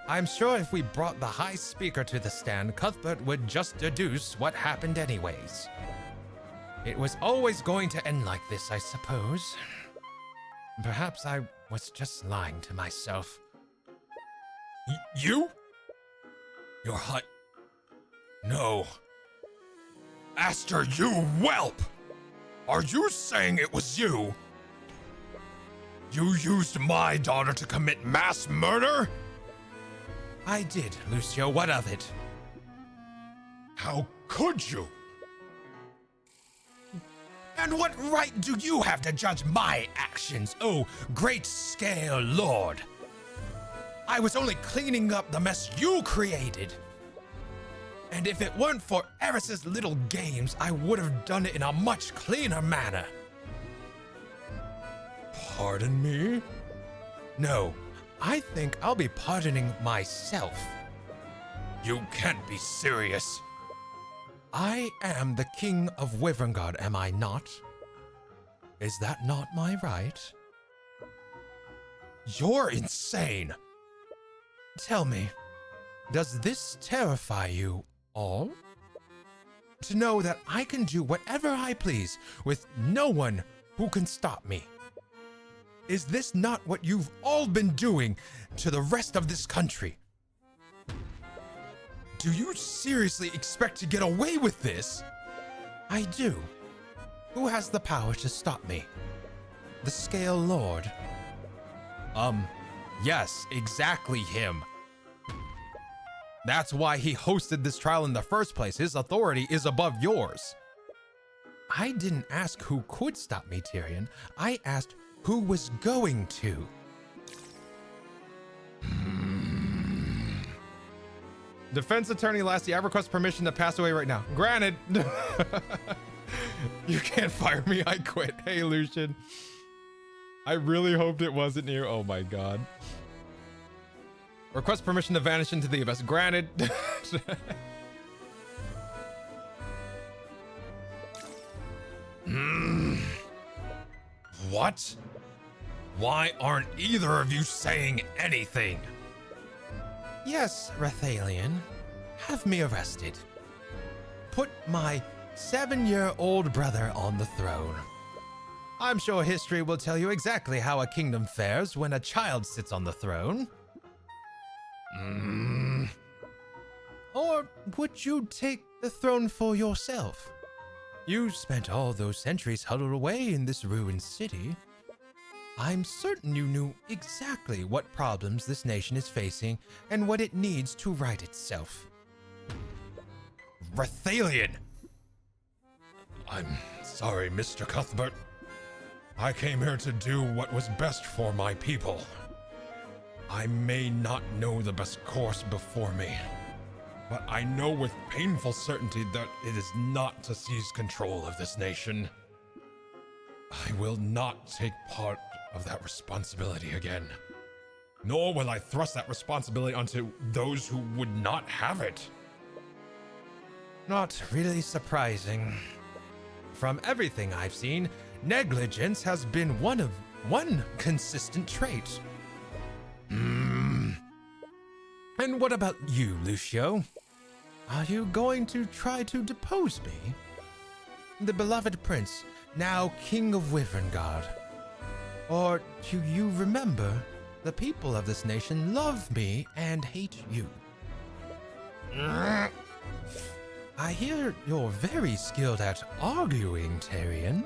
I'm sure if we brought the High Speaker to the stand, Cuthbert would just deduce what happened anyways. It was always going to end like this, I suppose. Perhaps I was just lying to myself. You? Your hut? No. Aster, you whelp! Are you saying it was you? You used my daughter to commit mass murder? I did, Lucio. What of it? How could you? And what right do you have to judge my actions, oh great scale lord? I was only cleaning up the mess you created. And if it weren't for Eris's little games, I would have done it in a much cleaner manner. Pardon me? No, I think I'll be pardoning myself. You can't be serious. I am the King of Wyverngard, am I not? Is that not my right? You're insane. Tell me, does this terrify you all? To know that I can do whatever I please with no one who can stop me. Is this not what you've all been doing to the rest of this country? Do you seriously expect to get away with this? I do. Who has the power to stop me? The Scale Lord. Yes, exactly him. That's why he hosted this trial in the first place. His authority is above yours. I didn't ask who could stop me, Tyrion. I asked who was going to. Defense attorney Lastiel, I request permission to pass away right now. Granted. You can't fire me. I quit. Hey, Lucian. I really hoped it wasn't you. Oh my god. Request permission to vanish into the abyss. Granted. What? Why aren't either of you saying anything? Yes, Rathalion. Have me arrested. Put my 7-year-old brother on the throne. I'm sure history will tell you exactly how a kingdom fares when a child sits on the throne. Or would you take the throne for yourself? You spent all those centuries huddled away in this ruined city. I'm certain you knew exactly what problems this nation is facing and what it needs to right itself. Rathalion! I'm sorry, Mr. Cuthbert. I came here to do what was best for my people. I may not know the best course before me, but I know with painful certainty that it is not to seize control of this nation. I will not take part of that responsibility again, nor will I thrust that responsibility onto those who would not have it. Not really surprising. From everything I've seen, negligence has been one consistent trait. And what about you, Lucio? Are you going to try to depose me? The beloved prince, now King of Wyverngard. Or do you remember, the people of this nation love me and hate you? I hear you're very skilled at arguing, Tyrion,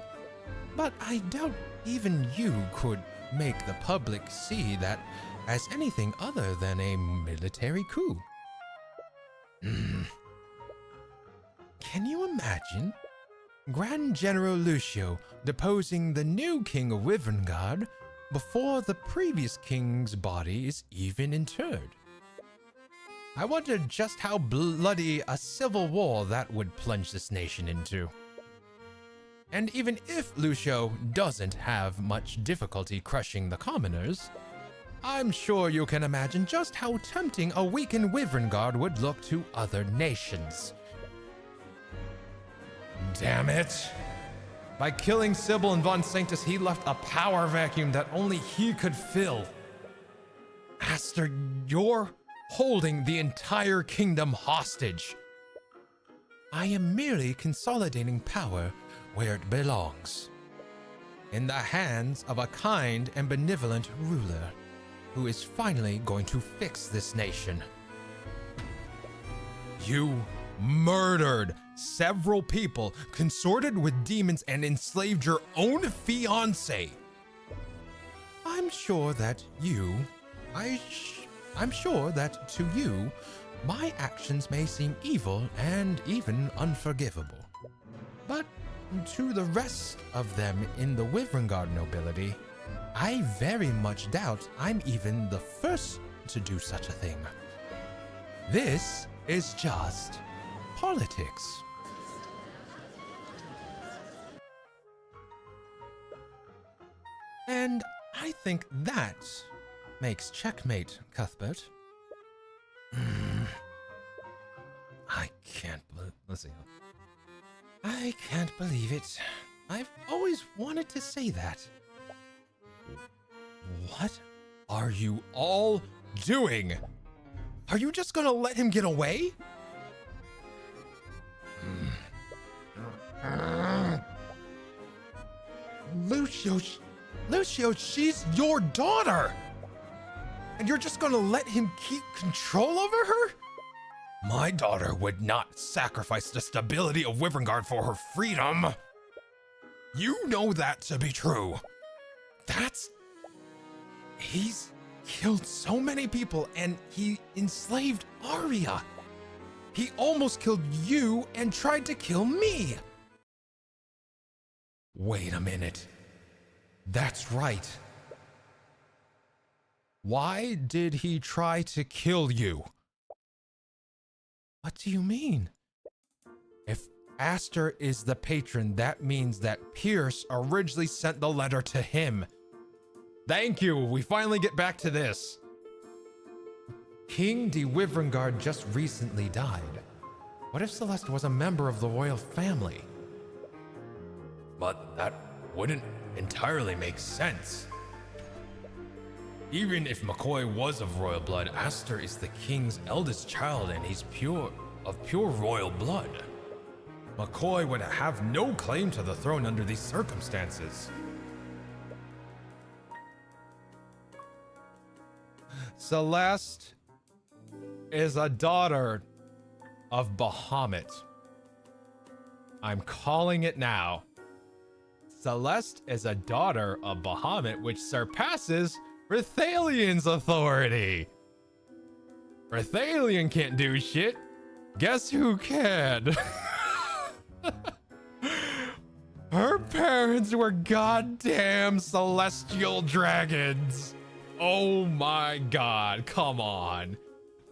but I doubt even you could make the public see that as anything other than a military coup. Can you imagine Grand General Lucio deposing the new king of Wyverngard before the previous king's body is even interred? I wonder just how bloody a civil war that would plunge this nation into. And even if Lucio doesn't have much difficulty crushing the commoners, I'm sure you can imagine just how tempting a weakened Wyverngard would look to other nations. Damn it! By killing Sybil and Von Sanctus, he left a power vacuum that only he could fill. Aster, you're holding the entire kingdom hostage. I am merely consolidating power where it belongs, in the hands of a kind and benevolent ruler who is finally going to fix this nation. You murdered several people, consorted with demons, and enslaved your own fiancé. I'm sure that to you, my actions may seem evil and even unforgivable. But to the rest of them in the Wyverngard nobility, I very much doubt I'm even the first to do such a thing. This is just politics. And I think that makes checkmate, Cuthbert. I can't believe. Let's see. I can't believe it. I've always wanted to say that. What are you all doing? Are you just gonna let him get away? Lucio, she's your daughter! And you're just gonna let him keep control over her? My daughter would not sacrifice the stability of Wyverngard for her freedom. You know that to be true. He's killed so many people and he enslaved Arya. He almost killed you and tried to kill me. Wait a minute. That's right. Why did he try to kill you? What do you mean? If Aster is the patron, that means that Pierce originally sent the letter to him. Thank you, we finally get back to this. King de Wyverngard just recently died. What if Celeste was a member of the royal family? But that wouldn't entirely make sense. Even if McCoy was of royal blood, Aster is the king's eldest child and he's of pure royal blood. McCoy would have no claim to the throne under these circumstances. Celeste is a daughter of Bahamut. I'm calling it now. Celeste is a daughter of Bahamut, which surpasses Rithalion's authority. Rithalion can't do shit. Guess who can? Her parents were goddamn celestial dragons. Oh my god, come on.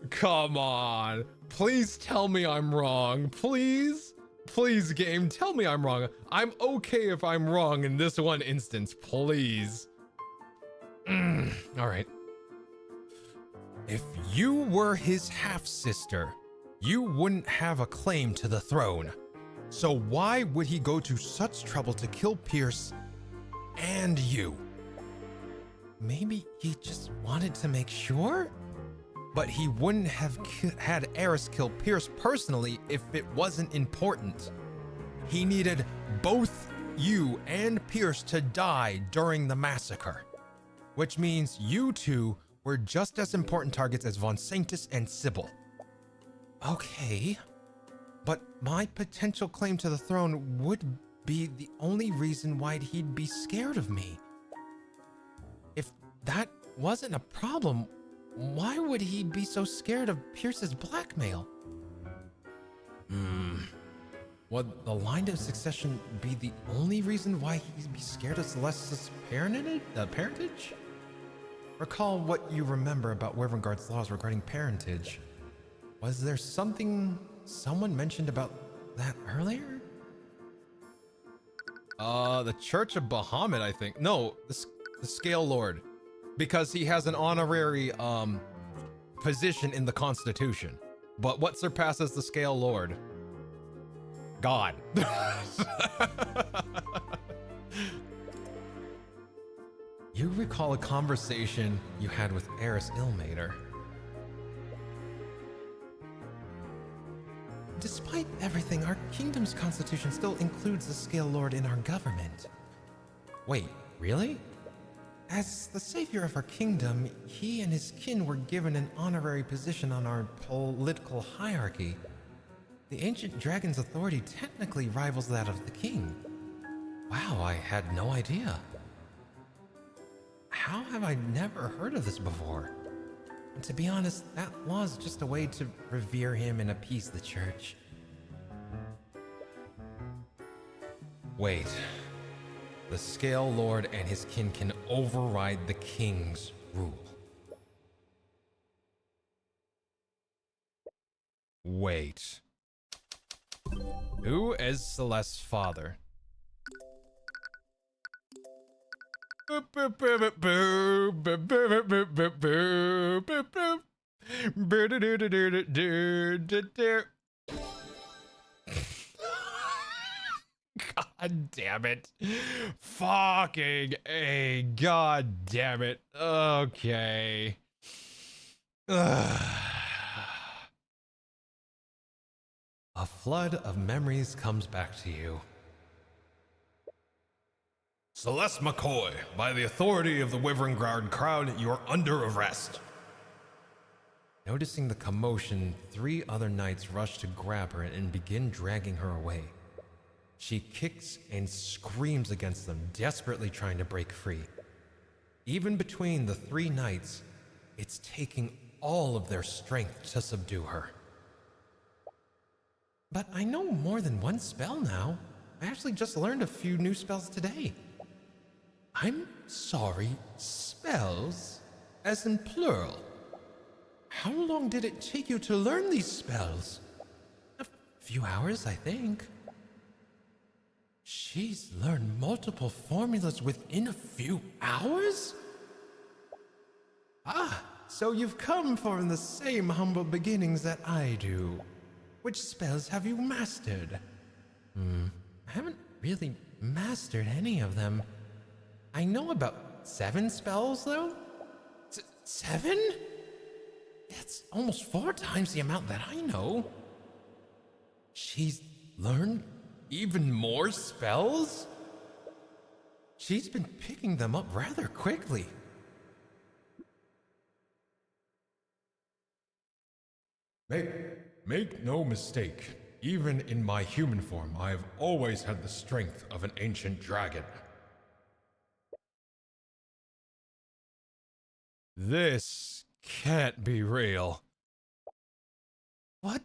Come on. Please tell me I'm wrong. Please? Please, game, tell me I'm wrong. I'm okay if I'm wrong in this one instance, please. All right. If you were his half-sister, you wouldn't have a claim to the throne. So why would he go to such trouble to kill Pierce and you? Maybe he just wanted to make sure? But he wouldn't have had Eris kill Pierce personally if it wasn't important. He needed both you and Pierce to die during the massacre, which means you two were just as important targets as Von Sanctus and Sybil. Okay, but my potential claim to the throne would be the only reason why he'd be scared of me. If that wasn't a problem, why would he be so scared of Pierce's blackmail? Would the line of succession be the only reason why he'd be scared of Celeste's parentage? Recall what you remember about Wyvernguard's laws regarding parentage. Was there something someone mentioned about that earlier? The Church of Bahamut, I think. No, the Scale Lord. Because he has an honorary, position in the Constitution. But what surpasses the Scale Lord? God. You recall a conversation you had with Eris Ilmater. Despite everything, our kingdom's constitution still includes the Scale Lord in our government. Wait, really? As the savior of our kingdom, he and his kin were given an honorary position on our political hierarchy. The ancient dragon's authority technically rivals that of the king. Wow, I had no idea. How have I never heard of this before? And to be honest, that law is just a way to revere him and appease the church. Wait. The Scale Lord and his kin can override the king's rule. Wait. Who is Celeste's father? God damn it. Fucking A. God damn it. Okay. Ugh. A flood of memories comes back to you. Celeste McCoy, by the authority of the Wyvernguard Crown, you're under arrest. Noticing the commotion, 3 other knights rush to grab her and begin dragging her away. She kicks and screams against them, desperately trying to break free. Even between the 3 knights, it's taking all of their strength to subdue her. But I know more than one spell now. I actually just learned a few new spells today. I'm sorry, spells? As in plural. How long did it take you to learn these spells? A few hours, I think. She's learned multiple formulas within a few hours? Ah, so you've come from the same humble beginnings that I do. Which spells have you mastered? I haven't really mastered any of them. I know about 7 spells, though. 7? That's almost 4 times the amount that I know. She's learned even more spells? She's been picking them up rather quickly. Make no mistake. Even in my human form, I have always had the strength of an ancient dragon. This can't be real. What?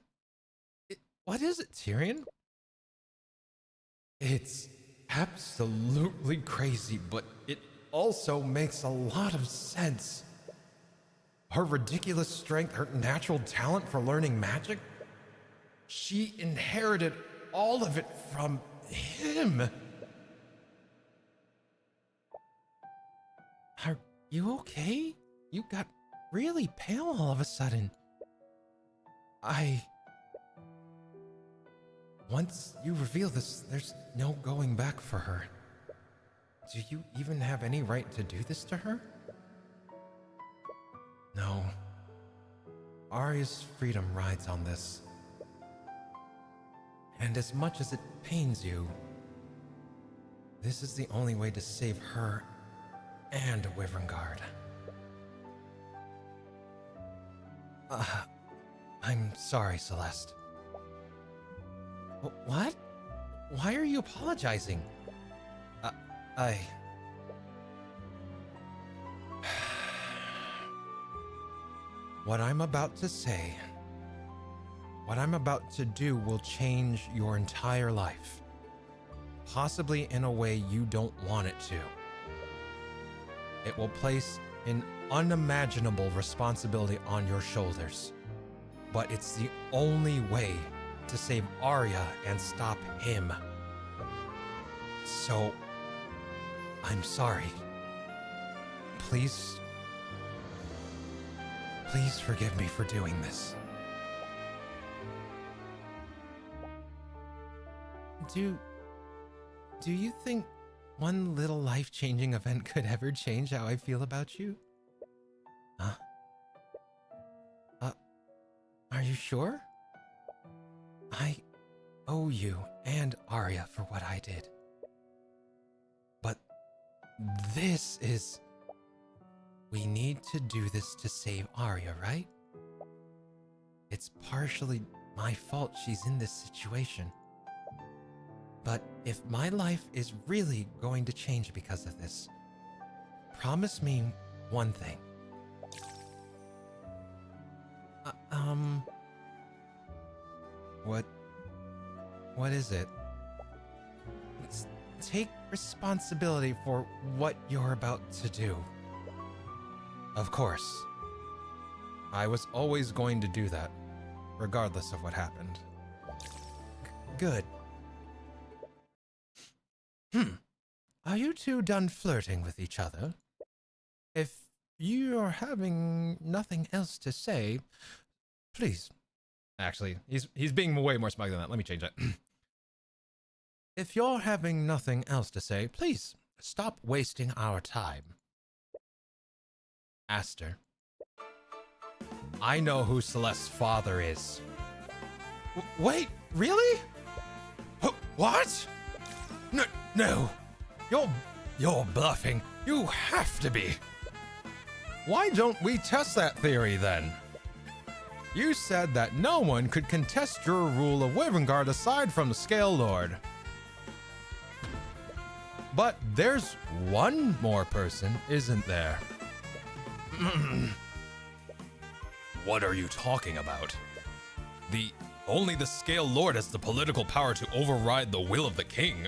What is it, Tyrion? It's absolutely crazy, but it also makes a lot of sense. Her ridiculous strength, her natural talent for learning magic, she inherited all of it from him. Are you okay? You got really pale all of a sudden. Once you reveal this, there's no going back for her. Do you even have any right to do this to her? No. Arya's freedom rides on this. And as much as it pains you, this is the only way to save her and Wyvernguard. I'm sorry, Celeste. What? Why are you apologizing? I... What I'm about to say, what I'm about to do will change your entire life. Possibly in a way you don't want it to. It will place an unimaginable responsibility on your shoulders. But it's the only way to save Arya and stop him. So, I'm sorry. Please forgive me for doing this. Do you think one little life-changing event could ever change how I feel about you? Huh? Are you sure? I owe you and Arya for what I did. But this is... We need to do this to save Arya, right? It's partially my fault she's in this situation. But if my life is really going to change because of this, promise me one thing. What is it? Take responsibility for what you're about to do. Of course. I was always going to do that, regardless of what happened. Good. Are you two done flirting with each other? If you're having nothing else to say, please. Actually, he's being way more smug than that. Let me change that. If you're having nothing else to say, please stop wasting our time. Aster. I know who Celeste's father is. Wait, really? What? No. You're bluffing. You have to be. Why don't we test that theory then? You said that no one could contest your rule of Wyverngard aside from the Scale Lord. But there's one more person, isn't there? What are you talking about? Only the Scale Lord has the political power to override the will of the king.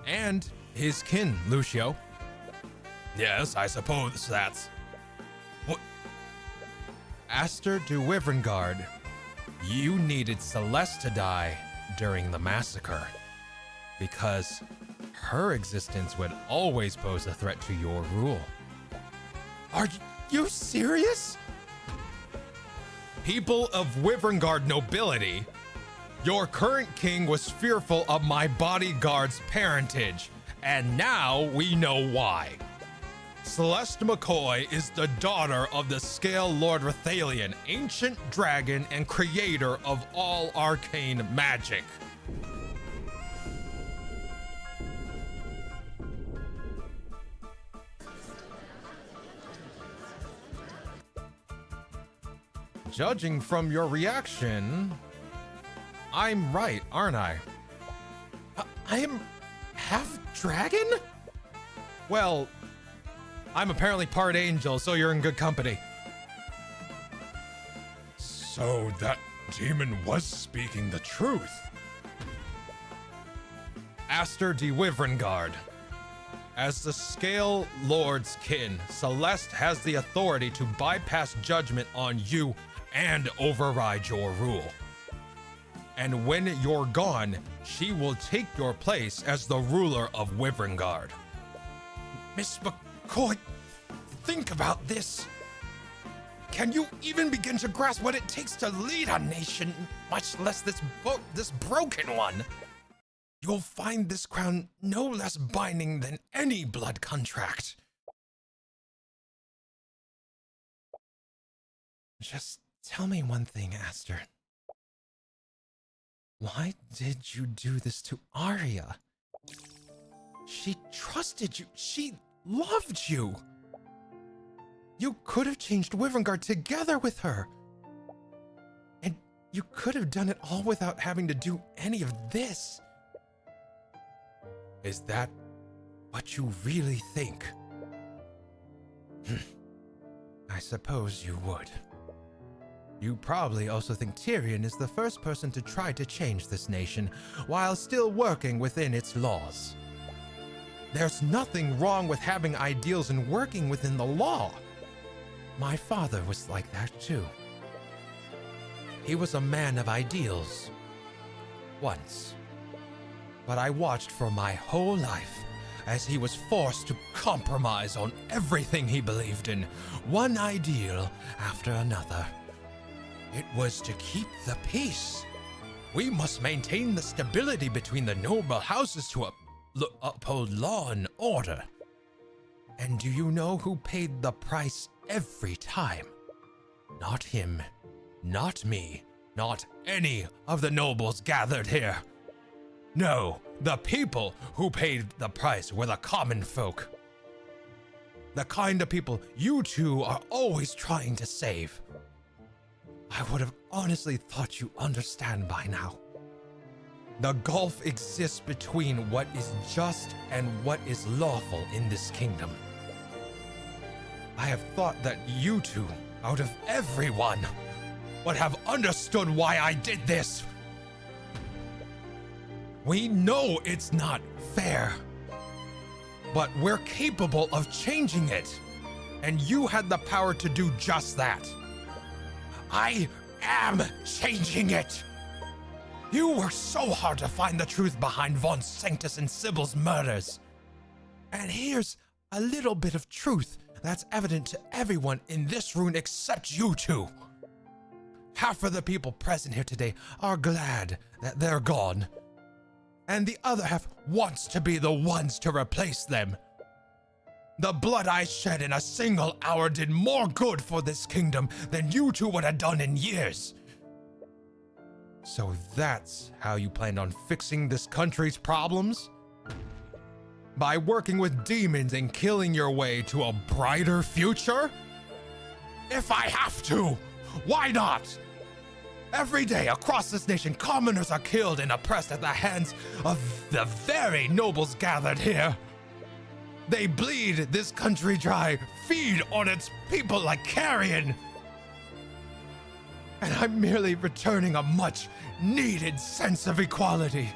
And his kin, Lucio. Yes, I suppose that's... What? Aster de Wyverngard, you needed Celeste to die during the massacre, because her existence would always pose a threat to your rule. Are you serious? People of Wyverngard nobility, your current king was fearful of my bodyguard's parentage, and now we know why. Celeste McCoy is the daughter of the Scale Lord Rathalion, ancient dragon and creator of all arcane magic. Judging from your reaction, I'm right, aren't I? I am half dragon? Well, I'm apparently part angel, so you're in good company. So that demon was speaking the truth. Aster de Wyverngard. As the Scale Lord's kin, Celeste has the authority to bypass judgment on you and override your rule. And when you're gone, she will take your place as the ruler of Wyverngard. Miss McCoy, think about this. Can you even begin to grasp what it takes to lead a nation, much less this broken one? You'll find this crown no less binding than any blood contract. Just tell me one thing, Aster. Why did you do this to Arya? She trusted you. She loved you. You could have changed Wyverngard together with her. You could have done it all without having to do any of this. Is that what you really think? I suppose you would. You probably also think Tyrion is the first person to try to change this nation while still working within its laws. There's nothing wrong with having ideals and working within the law. My father was like that too. He was a man of ideals. Once. But I watched for my whole life as he was forced to compromise on everything he believed in, one ideal after another. It was to keep the peace. We must maintain the stability between the noble houses to uphold law and order. And do you know who paid the price every time? Not him, not me, not any of the nobles gathered here. No, the people who paid the price were the common folk. The kind of people you two are always trying to save. I would have honestly thought you understand by now. The gulf exists between what is just and what is lawful in this kingdom. I have thought that you two, out of everyone, would have understood why I did this. We know it's not fair, but we're capable of changing it, and you had the power to do just that. I am changing it. You worked so hard to find the truth behind Von Sanctus and Sybil's murders. And here's a little bit of truth that's evident to everyone in this room except you two. Half of the people present here today are glad that they're gone, and the other half wants to be the ones to replace them. The blood I shed in a single hour did more good for this kingdom than you two would have done in years. So that's how you planned on fixing this country's problems? By working with demons and killing your way to a brighter future? If I have to, why not? Every day across this nation, commoners are killed and oppressed at the hands of the very nobles gathered here. They bleed this country dry, feed on its people like carrion. And I'm merely returning a much needed sense of equality.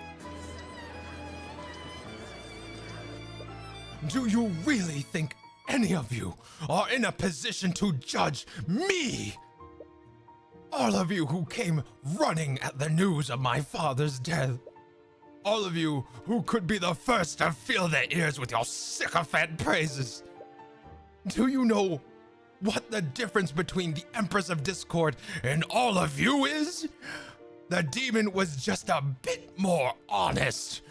Do you really think any of you are in a position to judge me? All of you who came running at the news of my father's death. All of you who could be the first to fill their ears with your sycophant praises. Do you know what the difference between the Empress of Discord and all of you is? The demon was just a bit more honest.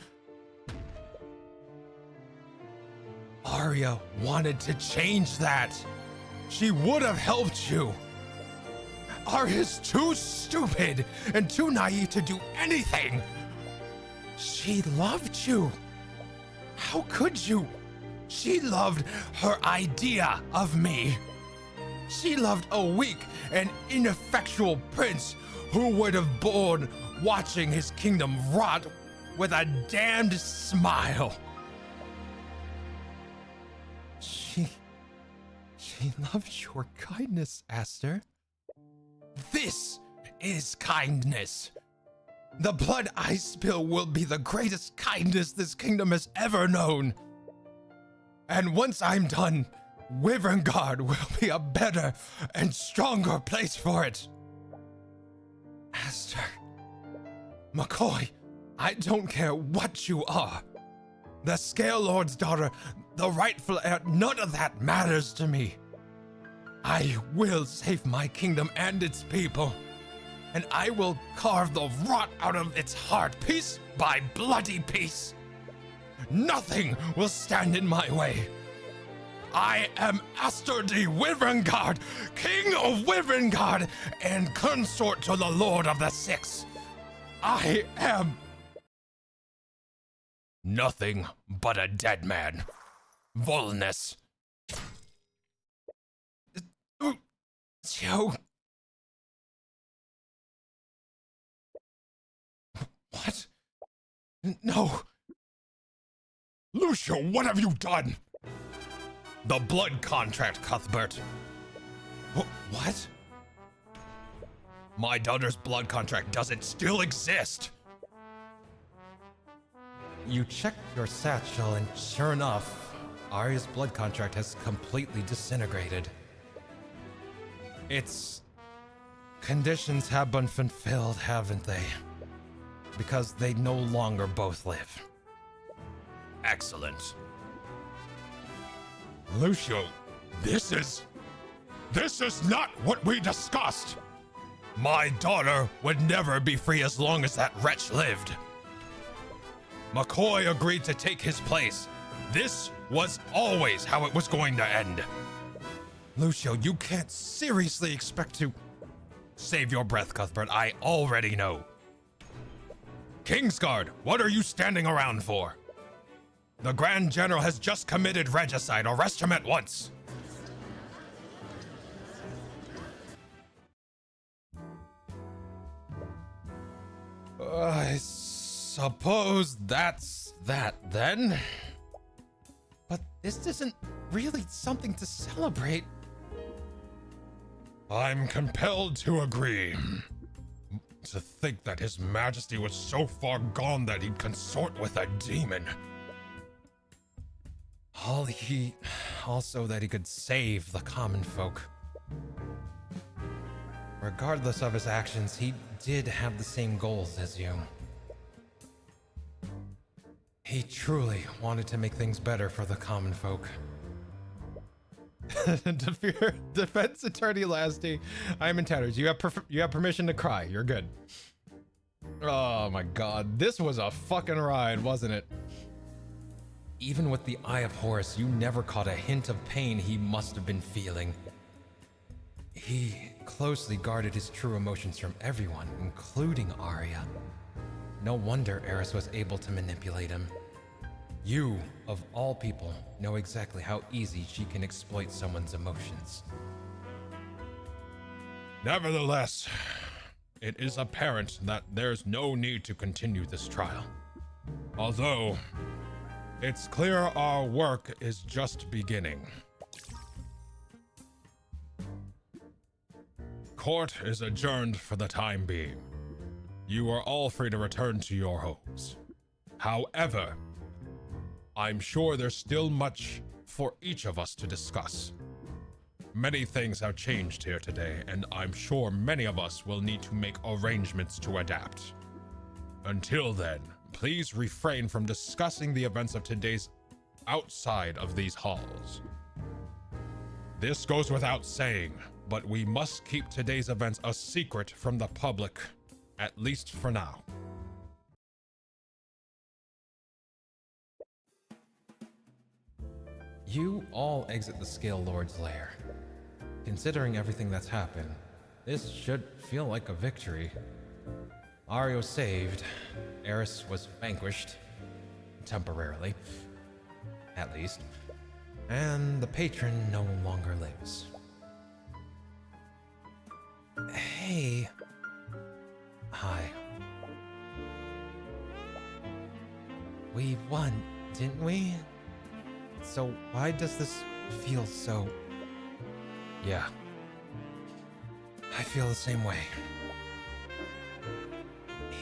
Arya wanted to change that. She would have helped you. Arya's too stupid and too naive to do anything. She loved you. How could you? She loved her idea of me. She loved a weak and ineffectual prince who would have borne watching his kingdom rot with a damned smile. She loved your kindness, Aster. This is kindness. The blood I spill will be the greatest kindness this kingdom has ever known. And once I'm done, Wyverngard will be a better and stronger place for it. Aster, McCoy, I don't care what you are. The Scale Lord's daughter, the rightful heir, none of that matters to me. I will save my kingdom and its people, and I will carve the rot out of its heart piece by bloody piece. Nothing will stand in my way. I am Aster de Wyverngard, King of Wyverngard, and consort to the Lord of the Six. I am nothing but a dead man. Volness. Joe. What? No! Lucio, what have you done? The blood contract, Cuthbert. What? My daughter's blood contract, does it still exist? You checked your satchel, and sure enough, Arya's blood contract has completely disintegrated. Its conditions have been fulfilled, haven't they? Because they no longer both live. Excellent. Lucio, this is not what we discussed. My daughter would never be free as long as that wretch lived. McCoy agreed to take his place. This was always how it was going to end. Lucio, you can't seriously expect to... Save your breath, Cuthbert. I already know. Kingsguard, what are you standing around for? The Grand General has just committed regicide. Arrest him at once. I suppose that's that then. But this isn't really something to celebrate. I'm compelled to agree. To think that His Majesty was so far gone that he'd consort with a demon. Also that he could save the common folk. Regardless of his actions, he did have the same goals as you. He truly wanted to make things better for the common folk. Defense Attorney Lasty, I'm in tatters. You have permission to cry. You're good. Oh my god, this was a fucking ride, wasn't it? Even with the Eye of Horus, you never caught a hint of pain he must have been feeling. He closely guarded his true emotions from everyone, including Arya. No wonder Eris was able to manipulate him. You, of all people, know exactly how easy she can exploit someone's emotions. Nevertheless, it is apparent that there's no need to continue this trial. Although, it's clear our work is just beginning. Court is adjourned for the time being. You are all free to return to your homes. However, I'm sure there's still much for each of us to discuss. Many things have changed here today, and I'm sure many of us will need to make arrangements to adapt. Until then, please refrain from discussing the events of today's outside of these halls. This goes without saying, but we must keep today's events a secret from the public, at least for now. You all exit the Scale Lord's lair. Considering everything that's happened, this should feel like a victory. Arya was saved, Eris was vanquished, temporarily, at least, and the patron no longer lives. Hey. Hi. We won, didn't we? So why does this feel so... Yeah. I feel the same way.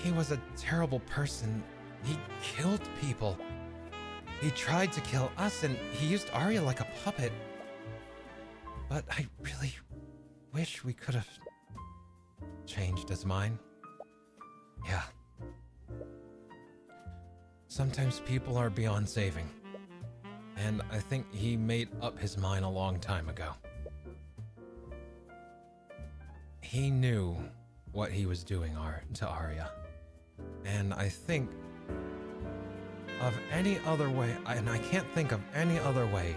He was a terrible person. He killed people. He tried to kill us, and he used Arya like a puppet. But I really wish we could have changed his mind. Yeah. Sometimes people are beyond saving. And I think he made up his mind a long time ago. He knew what he was doing to Arya. And I think of any other way, and I can't think of any other way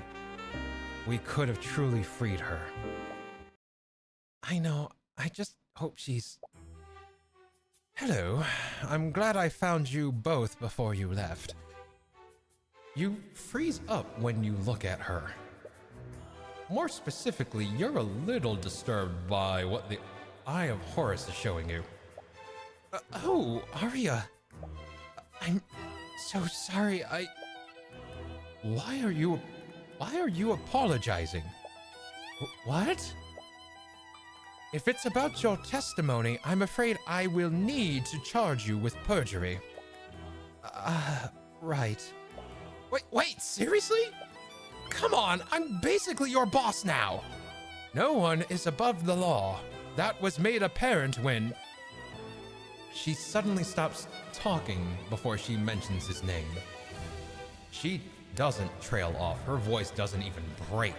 we could have truly freed her. I know, I just hope she's... Hello, I'm glad I found you both before you left. You freeze up when you look at her. More specifically, you're a little disturbed by what the Eye of Horus is showing you. Oh, Arya. I'm so sorry. Why are you apologizing? What? If it's about your testimony, I'm afraid I will need to charge you with perjury. Right. Wait, seriously? Come on, I'm basically your boss now. No one is above the law. That was made apparent when... She suddenly stops talking before she mentions his name. She doesn't trail off. Her voice doesn't even break.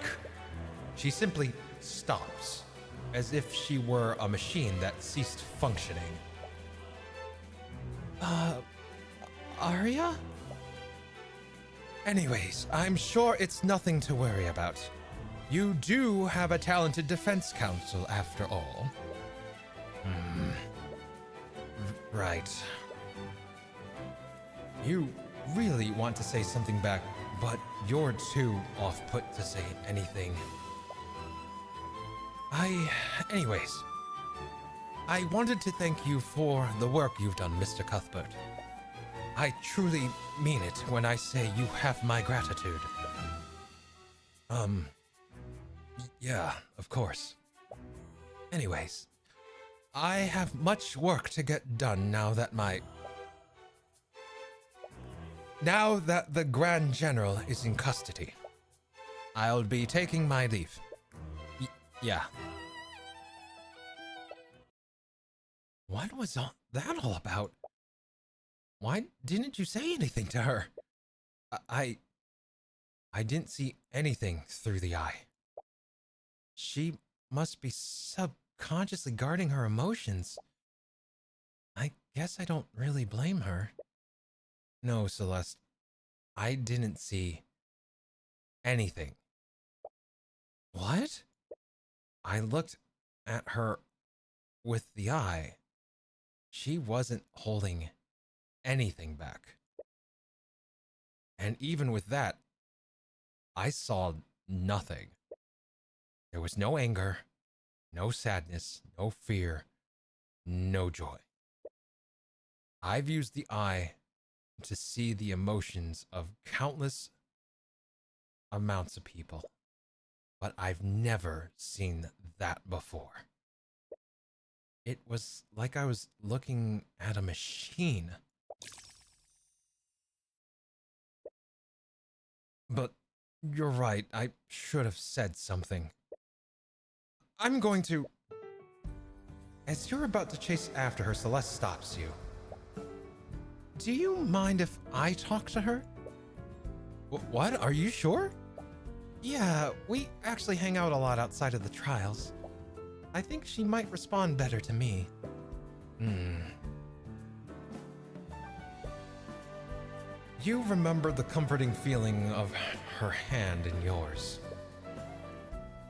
She simply stops, as if she were a machine that ceased functioning. Arya? Anyways, I'm sure it's nothing to worry about. You do have a talented defense counsel, after all. Right. You really want to say something back, but you're too off-put to say anything. Anyways, I wanted to thank you for the work you've done, Mr. Cuthbert. I truly mean it when I say you have my gratitude. Yeah, of course. Anyways, I have much work to get done now that the Grand General is in custody. I'll be taking my leave. Yeah. What was that all about? Why didn't you say anything to her? I didn't see anything through the eye. She must be subconsciously guarding her emotions. I guess I don't really blame her. No, Celeste, I didn't see anything. What? I looked at her with the eye. She wasn't holding anything back. And even with that, I saw nothing. There was no anger, no sadness, no fear, no joy. I've used the eye to see the emotions of countless amounts of people, but I've never seen that before. It was like I was looking at a machine. But you're right, I should have said something. I'm going to... As you're about to chase after her, Celeste stops you. Do you mind if I talk to her? What? Are you sure? Yeah, we actually hang out a lot outside of the trials. I think she might respond better to me. You remember the comforting feeling of her hand in yours.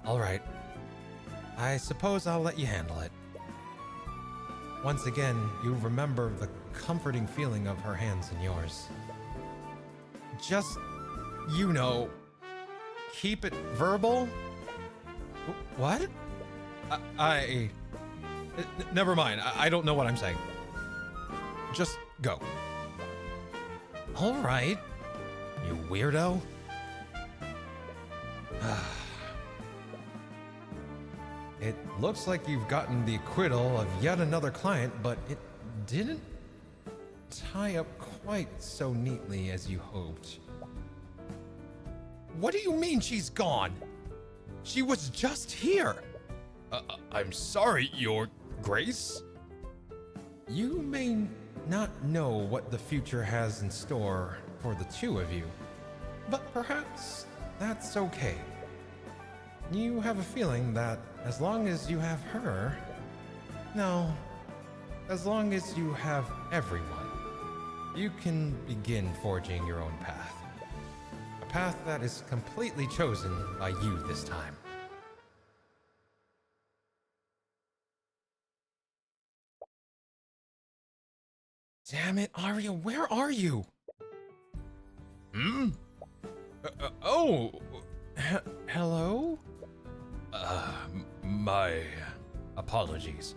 All right. I suppose I'll let you handle it. Once again, you remember the comforting feeling of her hands in yours. Just, keep it verbal? What? Never mind. I don't know what I'm saying. Just go. All right, you weirdo. It looks like you've gotten the acquittal of yet another client, but it didn't tie up quite so neatly as you hoped. What do you mean she's gone? She was just here. I'm sorry, Your Grace. You may not know what the future has in store for the two of you, but perhaps that's okay. You have a feeling that as long as you have her, no, as long as you have everyone, you can begin forging your own path. A path that is completely chosen by you this time. Damn it, Arya, where are you? Hello? My apologies.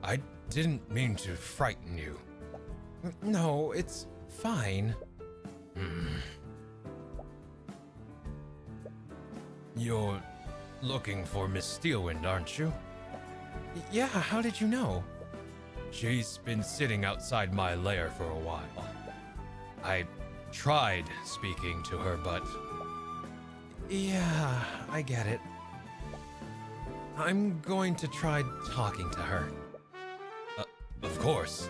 I didn't mean to frighten you. No, it's fine. You're looking for Miss Steelwind, aren't you? Yeah, how did you know? She's been sitting outside my lair for a while. I tried speaking to her, but... Yeah, I get it. I'm going to try talking to her. Of course.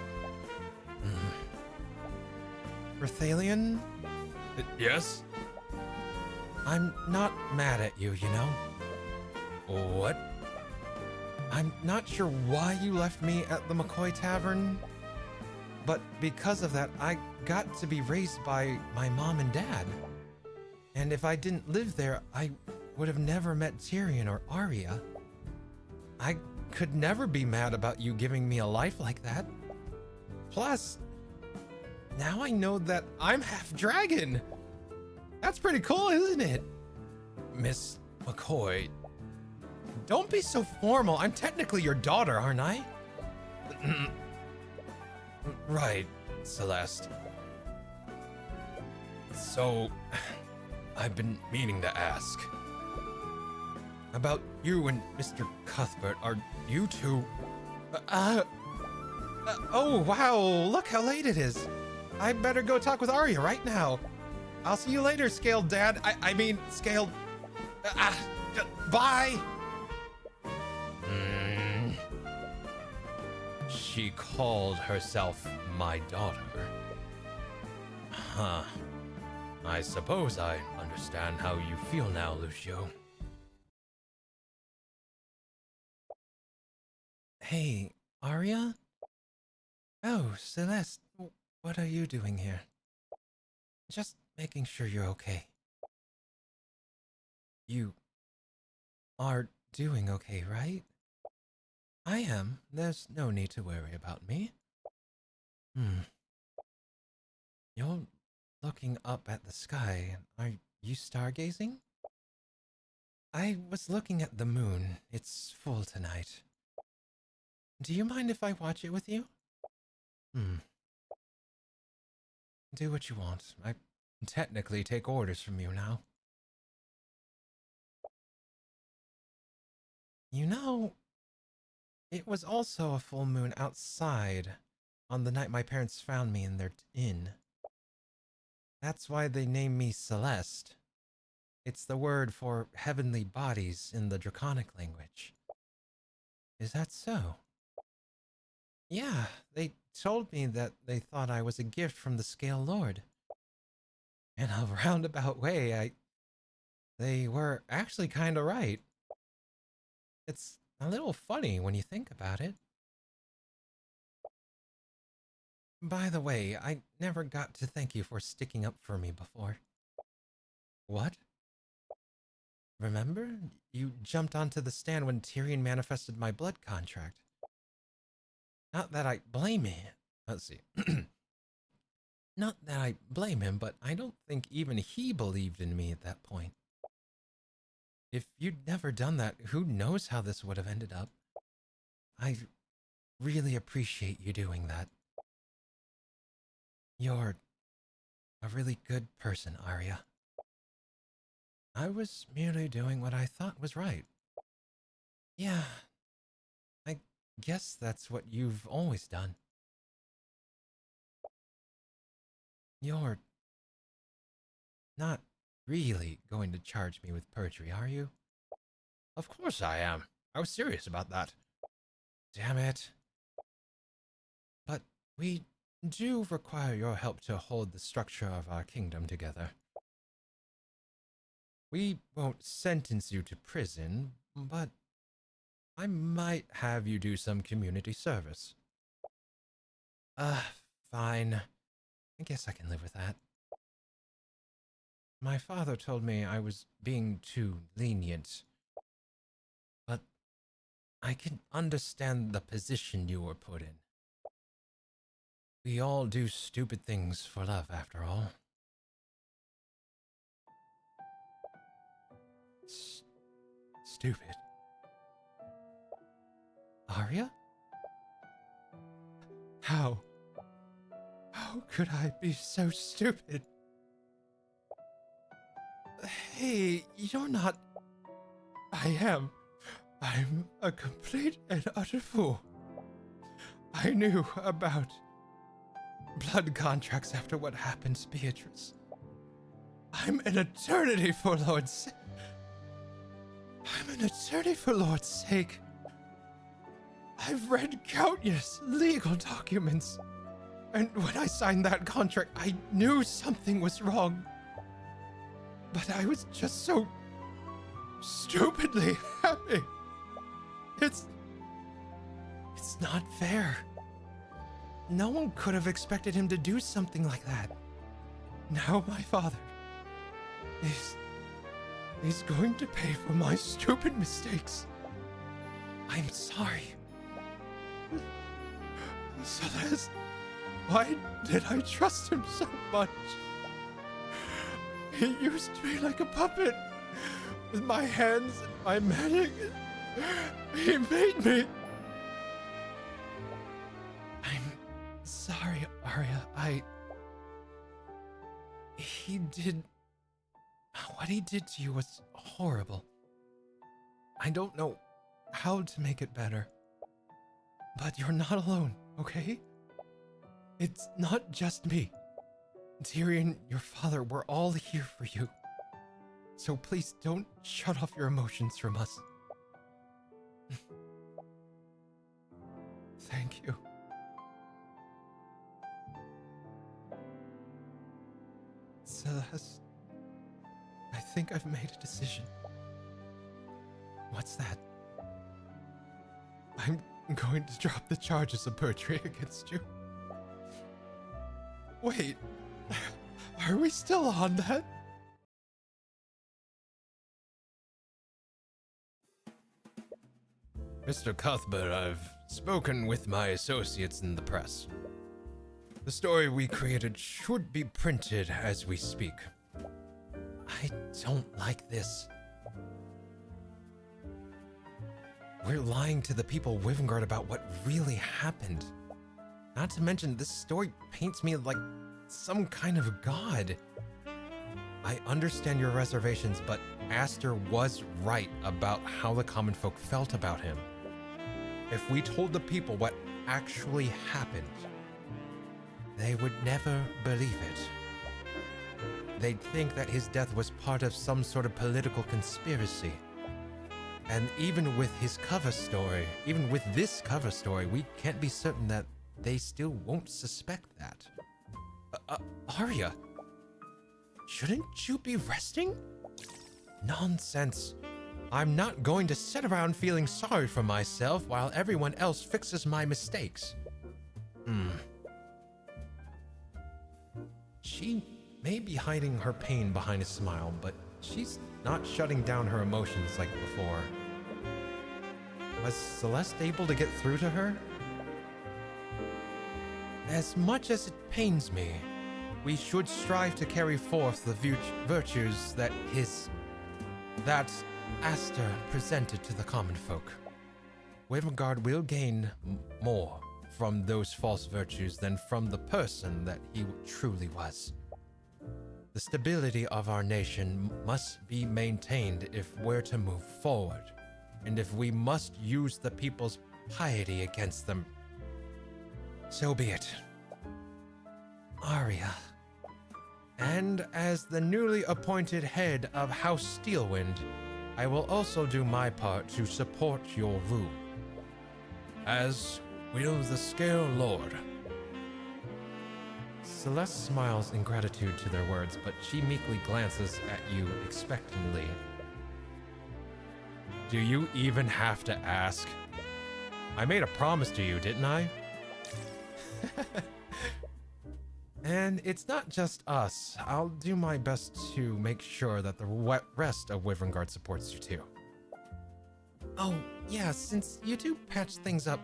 Berthalion? Yes? I'm not mad at you, you know? What? I'm not sure why you left me at the McCoy Tavern, but because of that, I got to be raised by my mom and dad. And if I didn't live there, I would have never met Tyrion or Arya. I could never be mad about you giving me a life like that. Plus, now I know that I'm half dragon. That's pretty cool, isn't it? Miss McCoy, don't be so formal. I'm technically your daughter, aren't I? Right, Celeste. So, I've been meaning to ask. About you and Mr. Cuthbert, are you two... oh, wow, look how late it is. I better go talk with Arya right now. I'll see you later, Scaled Dad. I mean, Scaled... bye! She called herself my daughter. Huh. I suppose I understand how you feel now, Lucio. Hey, Arya? Oh, Celeste, what are you doing here? Just making sure you're okay. You are doing okay, right? I am. There's no need to worry about me. You're looking up at the sky. Are you stargazing? I was looking at the moon. It's full tonight. Do you mind if I watch it with you? Do what you want. I technically take orders from you now. You know, it was also a full moon outside on the night my parents found me in their inn. That's why they named me Celeste. It's the word for heavenly bodies in the Draconic language. Is that so? Yeah, they told me that they thought I was a gift from the Scale Lord. In a roundabout way, they were actually kinda right. It's a little funny when you think about it. By the way, I never got to thank you for sticking up for me before. What? Remember? You jumped onto the stand when Tyrion manifested my blood contract. Not that I blame him. Let's see. Not that I blame him, but I don't think even he believed in me at that point. If you'd never done that, who knows how this would have ended up. I really appreciate you doing that. You're a really good person, Arya. I was merely doing what I thought was right. Yeah, I guess that's what you've always done. You're not really going to charge me with perjury, are you? Of course I am. I was serious about that. Damn it. But we do require your help to hold the structure of our kingdom together. We won't sentence you to prison, but I might have you do some community service. Fine. I guess I can live with that. My father told me I was being too lenient, but I can understand the position you were put in. We all do stupid things for love, after all. Stupid. Arya? How How could I be so stupid? Hey, you're not... I am. I'm a complete and utter fool. I knew about blood contracts after what happened to Beatrice. I'm an attorney for Lord's sake. I'm an attorney for Lord's sake. I've read countless legal documents. And when I signed that contract, I knew something was wrong. But I was just so stupidly happy. It's not fair. No one could have expected him to do something like that. Now my father he's going to pay for my stupid mistakes. I'm sorry. Celeste, why did I trust him so much? He used me like a puppet with my hands and my magic. He made me. I'm sorry, Arya. What he did to you was horrible. I don't know how to make it better. But you're not alone, okay? It's not just me. Tyrion, your father, we're all here for you. So please don't shut off your emotions from us. Thank you. Celeste, I think I've made a decision. What's that? I'm going to drop the charges of perjury against you. Wait, are we still on that? Mr. Cuthbert, I've spoken with my associates in the press. The story we created should be printed as we speak. I don't like this. We're lying to the people of Wivengard about what really happened. Not to mention, this story paints me like some kind of god. I understand your reservations, but Aster was right about how the common folk felt about him. If we told the people what actually happened, they would never believe it. They'd think that his death was part of some sort of political conspiracy. And even with his cover story, even with this cover story, we can't be certain that they still won't suspect that. Arya, shouldn't you be resting? Nonsense. I'm not going to sit around feeling sorry for myself while everyone else fixes my mistakes. She may be hiding her pain behind a smile, but she's not shutting down her emotions like before. Was Celeste able to get through to her? As much as it pains me, we should strive to carry forth the virtues that Aster presented to the common folk. Wivengard will gain more from those false virtues than from the person that he truly was. The stability of our nation must be maintained if we're to move forward, and if we must use the people's piety against them, so be it. Arya. And as the newly appointed head of House Steelwind, I will also do my part to support your rule. As will the Scale Lord. Celeste smiles in gratitude to their words, but she meekly glances at you expectantly. Do you even have to ask? I made a promise to you, didn't I? And it's not just us. I'll do my best to make sure that the rest of Wivengard supports you too. Oh, yeah, since you do patch things up,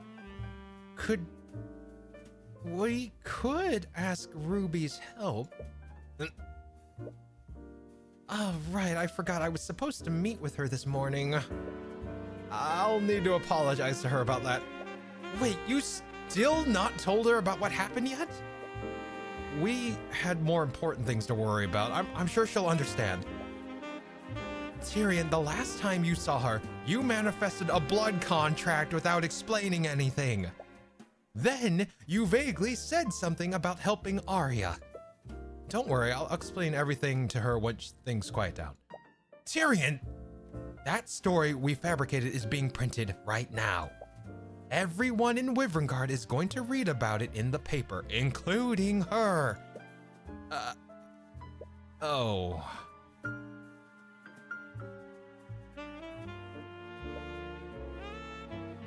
we could ask Ruby's help. Oh, right, I forgot I was supposed to meet with her this morning. I'll need to apologize to her about that. Wait, you still not told her about what happened yet? we had more important things to worry about. I'm sure she'll understand. Tyrion, the last time you saw her, you manifested a blood contract without explaining anything. Then, you vaguely said something about helping Arya. Don't worry, I'll explain everything to her once things quiet down. Tyrion! That story we fabricated is being printed right now. Everyone in Wyverngard is going to read about it in the paper, including her. Oh.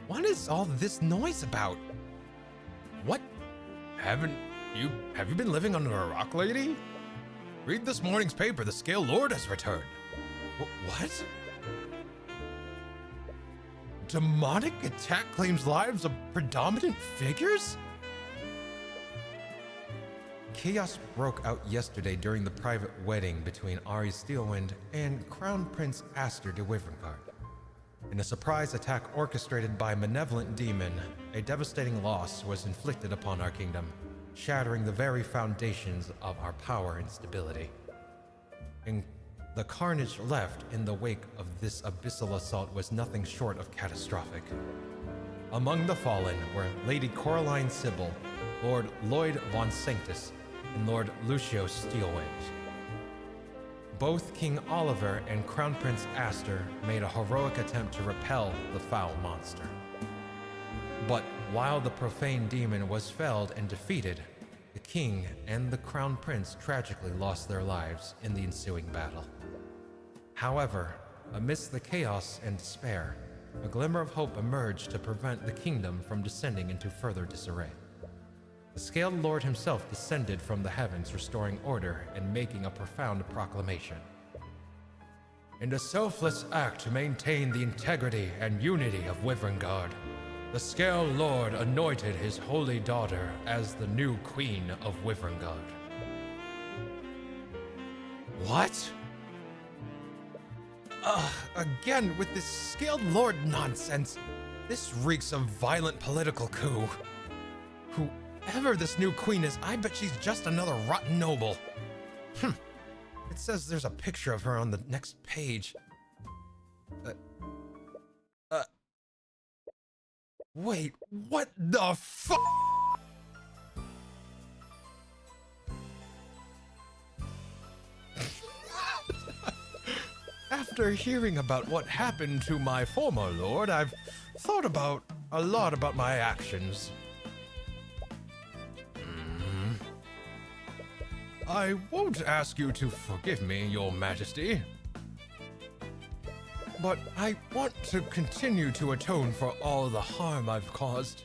What is all this noise about? What? Have you been living under a rock, lady? Read this morning's paper. The Scale Lord has returned. What? Demonic attack claims lives of predominant figures? Chaos broke out yesterday during the private wedding between Ari Steelwind and Crown Prince Aster de Wyverngard. In a surprise attack orchestrated by a malevolent demon, a devastating loss was inflicted upon our kingdom, shattering the very foundations of our power and stability. And the carnage left in the wake of this abyssal assault was nothing short of catastrophic. Among the fallen were Lady Coraline Sybil, Lord Lloyd von Sanctus, and Lord Lucio Steelwind. Both King Oliver and Crown Prince Aster made a heroic attempt to repel the foul monster. But while the profane demon was felled and defeated, the king and the crown prince tragically lost their lives in the ensuing battle. However, amidst the chaos and despair, a glimmer of hope emerged to prevent the kingdom from descending into further disarray. The Scaled Lord himself descended from the heavens, restoring order and making a profound proclamation. In a selfless act to maintain the integrity and unity of Wyverngard, the Scaled Lord anointed his holy daughter as the new queen of Wyverngard. What? Again with this Scaled Lord nonsense. This reeks of violent political coup. Whoever this new queen is, I bet she's just another rotten noble. It says there's a picture of her on the next page. Wait, what the fuck? After hearing about what happened to my former lord, I've thought a lot about my actions. I won't ask you to forgive me, Your Majesty. But I want to continue to atone for all the harm I've caused.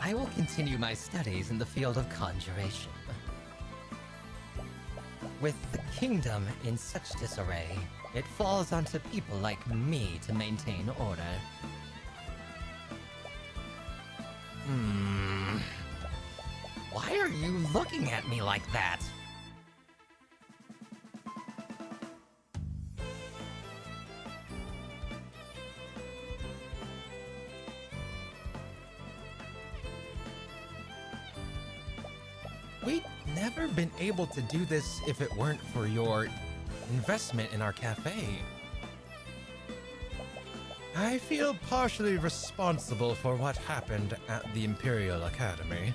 I will continue my studies in the field of conjuration. With the kingdom in such disarray, it falls onto people like me to maintain order. Why are you looking at me like that? We'd never been able to do this if it weren't for your investment in our cafe. I feel partially responsible for what happened at the Imperial Academy.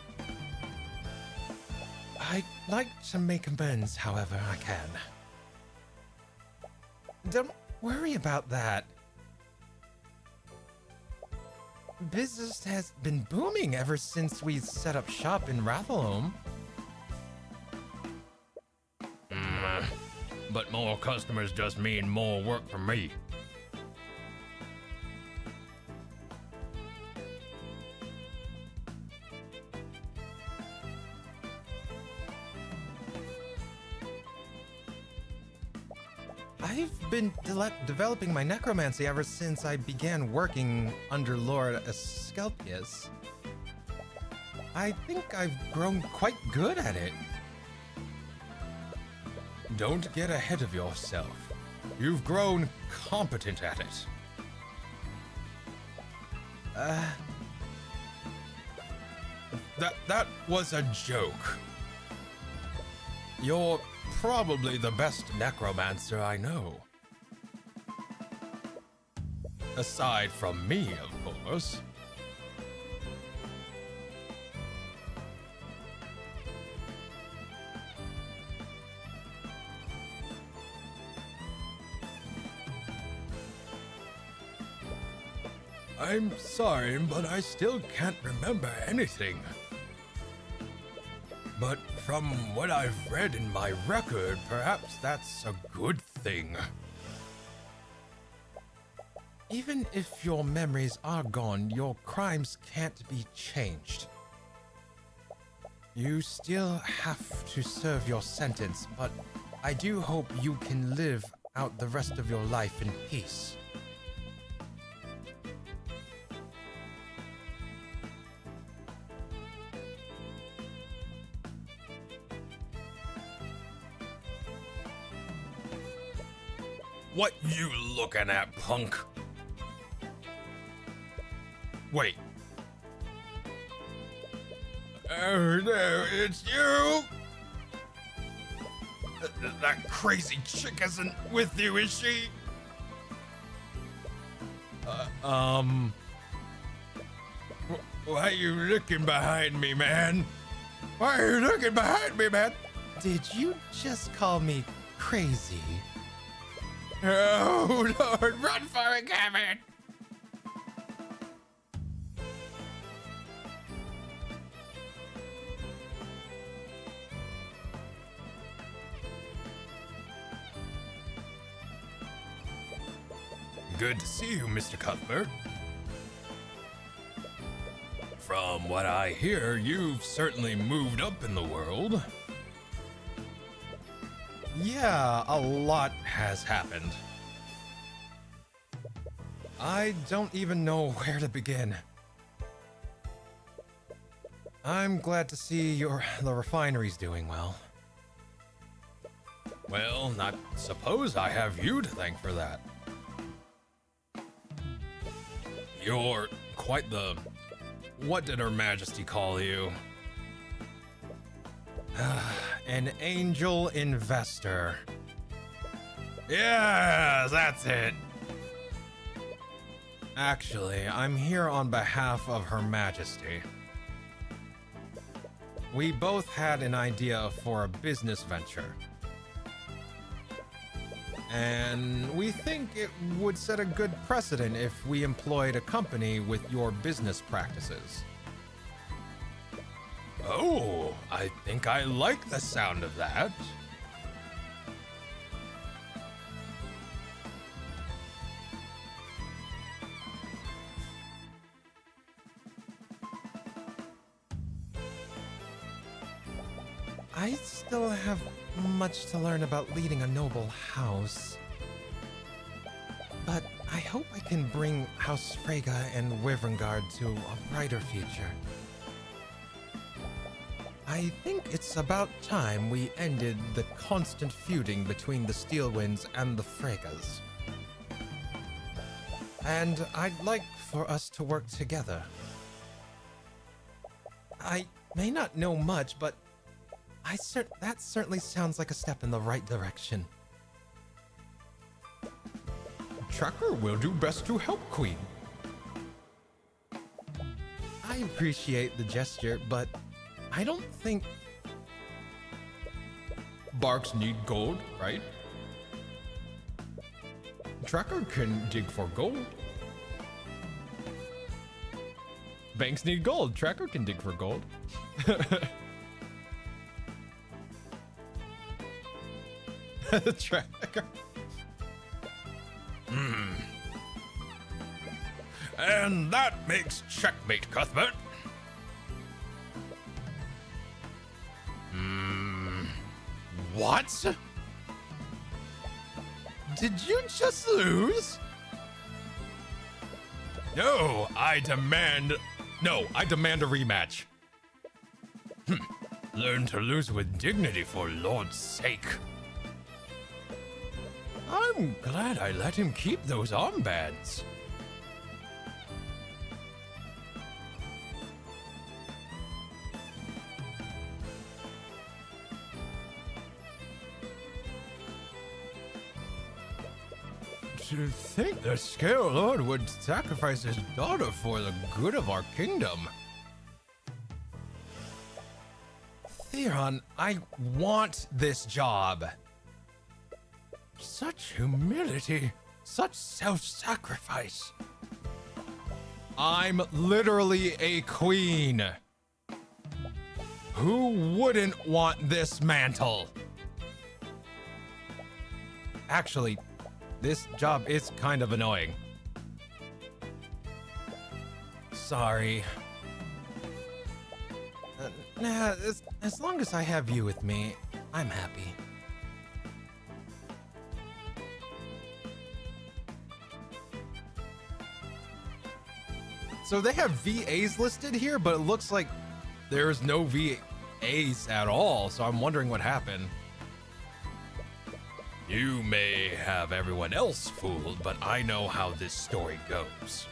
I'd like to make amends however I can. Don't worry about that. Business has been booming ever since we set up shop in Rathelholm. But more customers just mean more work for me. I've been developing my necromancy ever since I began working under Lord Asclepius. I think I've grown quite good at it. Don't get ahead of yourself. You've grown competent at it. That was a joke. You're probably the best necromancer I know. Aside from me, of course. I'm sorry, but I still can't remember anything. But from what I've read in my record, perhaps that's a good thing. Even if your memories are gone, your crimes can't be changed. You still have to serve your sentence, but I do hope you can live out the rest of your life in peace. What you looking at, punk? Wait. Oh no, it's you! That crazy chick isn't with you, is she? Why are you looking behind me, man? Why are you looking behind me, man? Did you just call me crazy? Oh, Lord, run for it, Kevin! Good to see you, Mr. Cuthbert. From what I hear, you've certainly moved up in the world. Yeah, a lot has happened. I don't even know where to begin. I'm glad to see the refinery's doing well. Well, I suppose I have you to thank for that. You're quite the... What did Her Majesty call you? An angel investor. Yeah, that's it. Actually, I'm here on behalf of Her Majesty. We both had an idea for a business venture. And we think it would set a good precedent if we employed a company with your business practices. Oh, I think I like the sound of that. I still have much to learn about leading a noble house. But I hope I can bring House Freyga and Wyverngard to a brighter future. I think it's about time we ended the constant feuding between the Steelwinds and the Freygas. And I'd like for us to work together. I may not know much, but that certainly sounds like a step in the right direction. Tracker will do best to help, Queen. I appreciate the gesture, but I don't think... Barks need gold, right? Tracker can dig for gold. Banks need gold. Tracker can dig for gold. The tracker. And that makes checkmate, Cuthbert. What? Did you just lose? No, I demand a rematch. Learn to lose with dignity, for Lord's sake. I'm glad I let him keep those armbands. To think the Scale Lord would sacrifice his daughter for the good of our kingdom. Theron, I want this job. Such humility, such self-sacrifice. I'm literally a queen. Who wouldn't want this mantle? Actually, this job is kind of annoying. Sorry. Nah, as long as I have you with me, I'm happy. So they have VAs listed here, but it looks like there's no VAs at all, so I'm wondering what happened. You may have everyone else fooled, but I know how this story goes.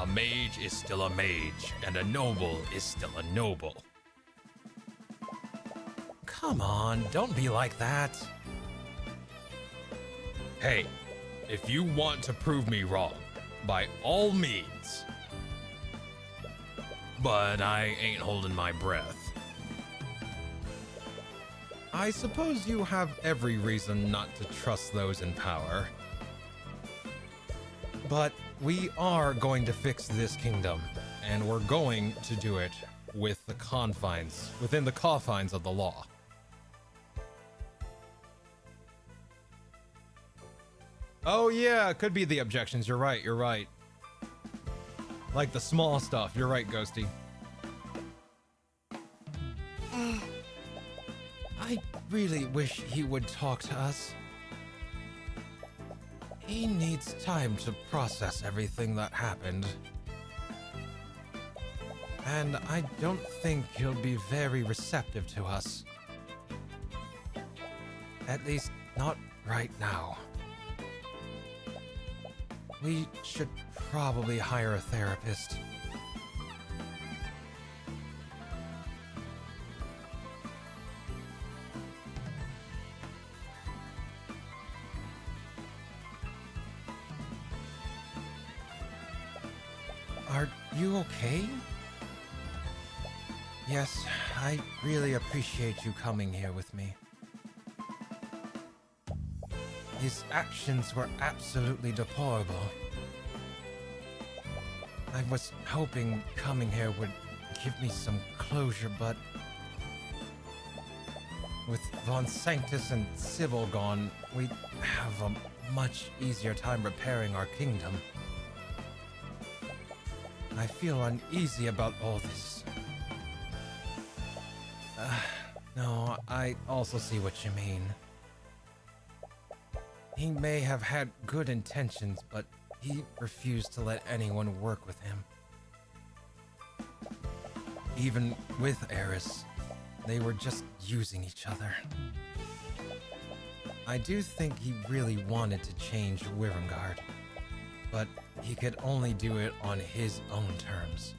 A mage is still a mage, and a noble is still a noble. Come on, don't be like that. Hey, if you want to prove me wrong, by all means. But I ain't holding my breath. I suppose you have every reason not to trust those in power. But we are going to fix this kingdom, and we're going to do it within the confines of the law. Oh yeah, it could be the objections. You're right. Like the small stuff. You're right, Ghosty. I really wish he would talk to us. He needs time to process everything that happened. And I don't think he'll be very receptive to us. At least, not right now. We should probably hire a therapist. Are you okay? Yes, I really appreciate you coming here with me. His actions were absolutely deplorable. I was hoping coming here would give me some closure, but with Von Sanctus and Sybil gone, we'd have a much easier time repairing our kingdom. I feel uneasy about all this. No, I also see what you mean. He may have had good intentions, but he refused to let anyone work with him. Even with Eris, they were just using each other. I do think he really wanted to change Wyrmgard, but he could only do it on his own terms.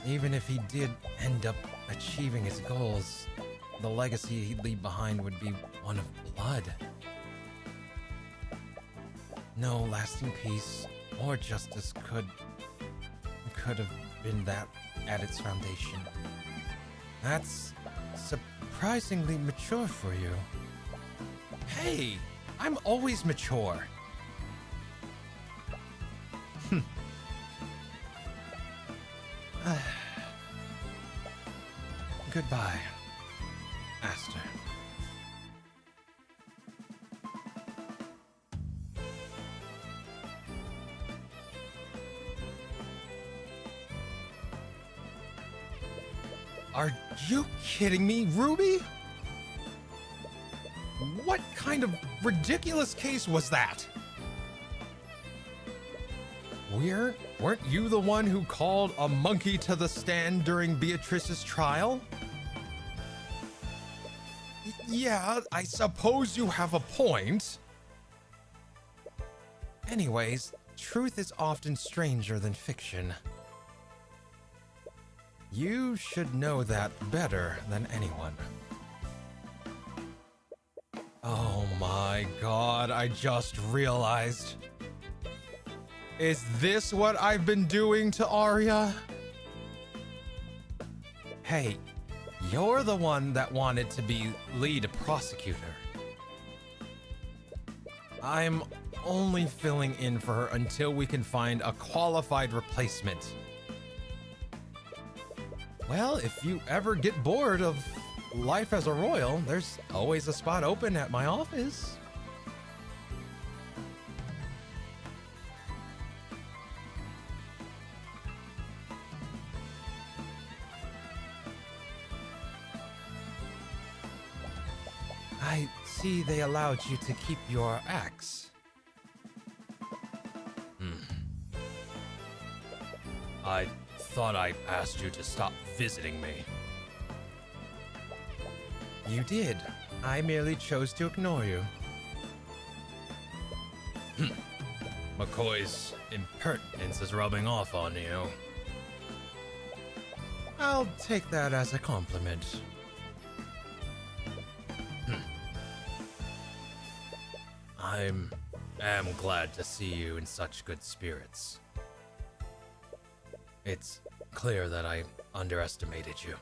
Even if he did end up achieving his goals, the legacy he'd leave behind would be one of blood. No lasting peace or justice could have been that at its foundation. That's surprisingly mature for you. Hey, I'm always mature. Goodbye, Aster. Are you kidding me, Ruby? What kind of ridiculous case was that? Weren't you the one who called a monkey to the stand during Beatrice's trial? Yeah, I suppose you have a point. Anyways, truth is often stranger than fiction. You should know that better than anyone. Oh my god, I just realized. Is this what I've been doing to Arya? Hey, you're the one that wanted to be lead prosecutor. I'm only filling in for her until we can find a qualified replacement. Well, if you ever get bored of life as a royal, there's always a spot open at my office. I see they allowed you to keep your axe. I thought I asked you to stop visiting me. You did. I merely chose to ignore you. McCoy's impertinence is rubbing off on you. I'll take that as a compliment. I am glad to see you in such good spirits. It's clear that I underestimated you.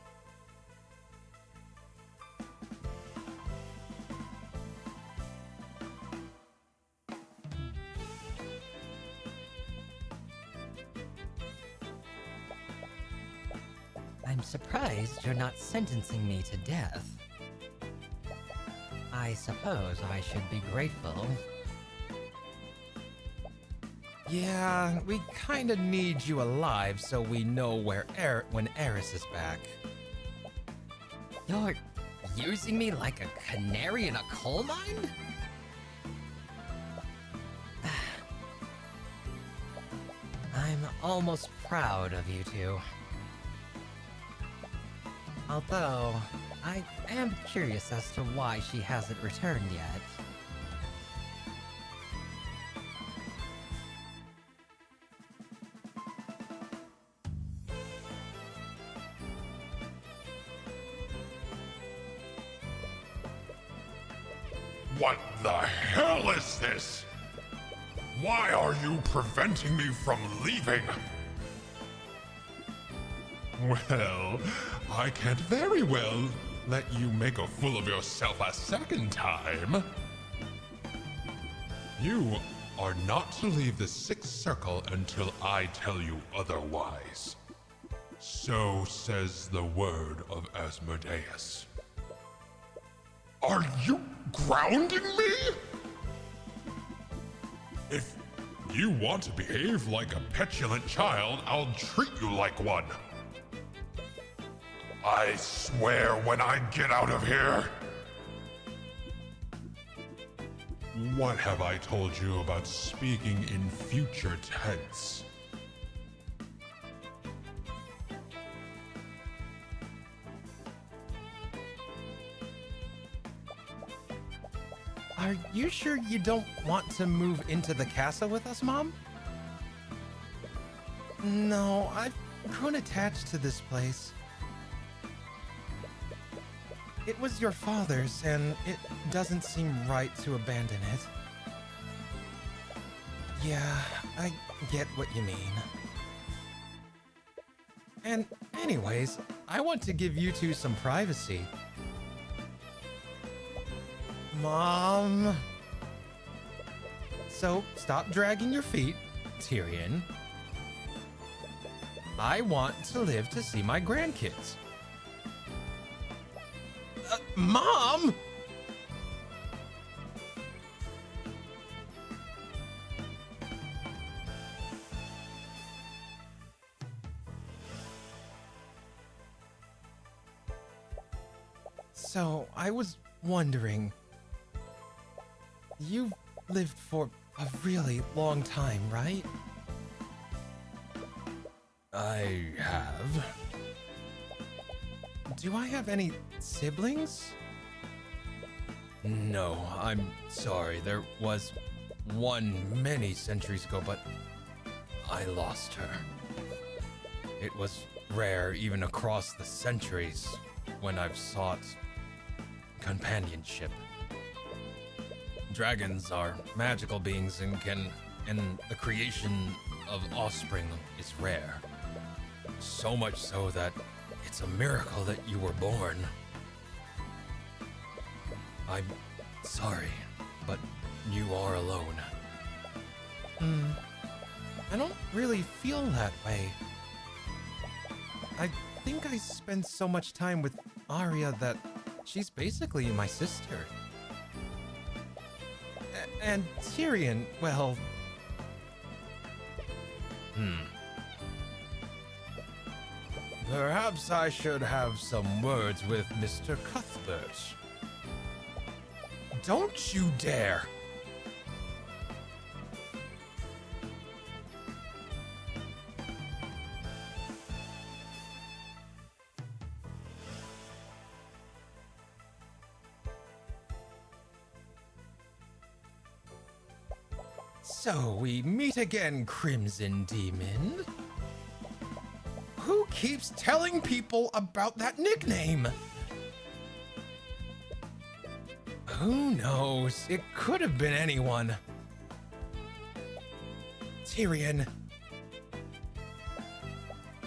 I'm surprised you're not sentencing me to death. I suppose I should be grateful. Yeah, we kinda need you alive so we know when Eris is back. You're using me like a canary in a coal mine? I'm almost proud of you two. Although, I am curious as to why she hasn't returned yet. What the hell is this? Why are you preventing me from leaving? Well, I can't very well let you make a fool of yourself a second time. You are not to leave the Sixth Circle until I tell you otherwise. So says the word of Asmodeus. Are you grounding me? If you want to behave like a petulant child, I'll treat you like one. I swear when I get out of here. What have I told you about speaking in future tense? Are you sure you don't want to move into the castle with us, Mom? No, I've grown attached to this place. It was your father's, and it doesn't seem right to abandon it. Yeah, I get what you mean. And anyways, I want to give you two some privacy. Mom. So stop dragging your feet, Tyrion. I want to live to see my grandkids. Mom! So, I was wondering, you've lived for a really long time, right? I have. Do I have any siblings? No, I'm sorry. There was one many centuries ago, but I lost her. It was rare even across the centuries when I've sought companionship. Dragons are magical beings and the creation of offspring is rare. So much so that it's a miracle that you were born. I'm sorry, but you are alone. I don't really feel that way. I think I spend so much time with Arya that she's basically my sister. And Tyrion, well... Perhaps I should have some words with Mr. Cuthbert. Don't you dare! So we meet again, Crimson Demon. Who keeps telling people about that nickname? Who knows? It could have been anyone. Tyrion.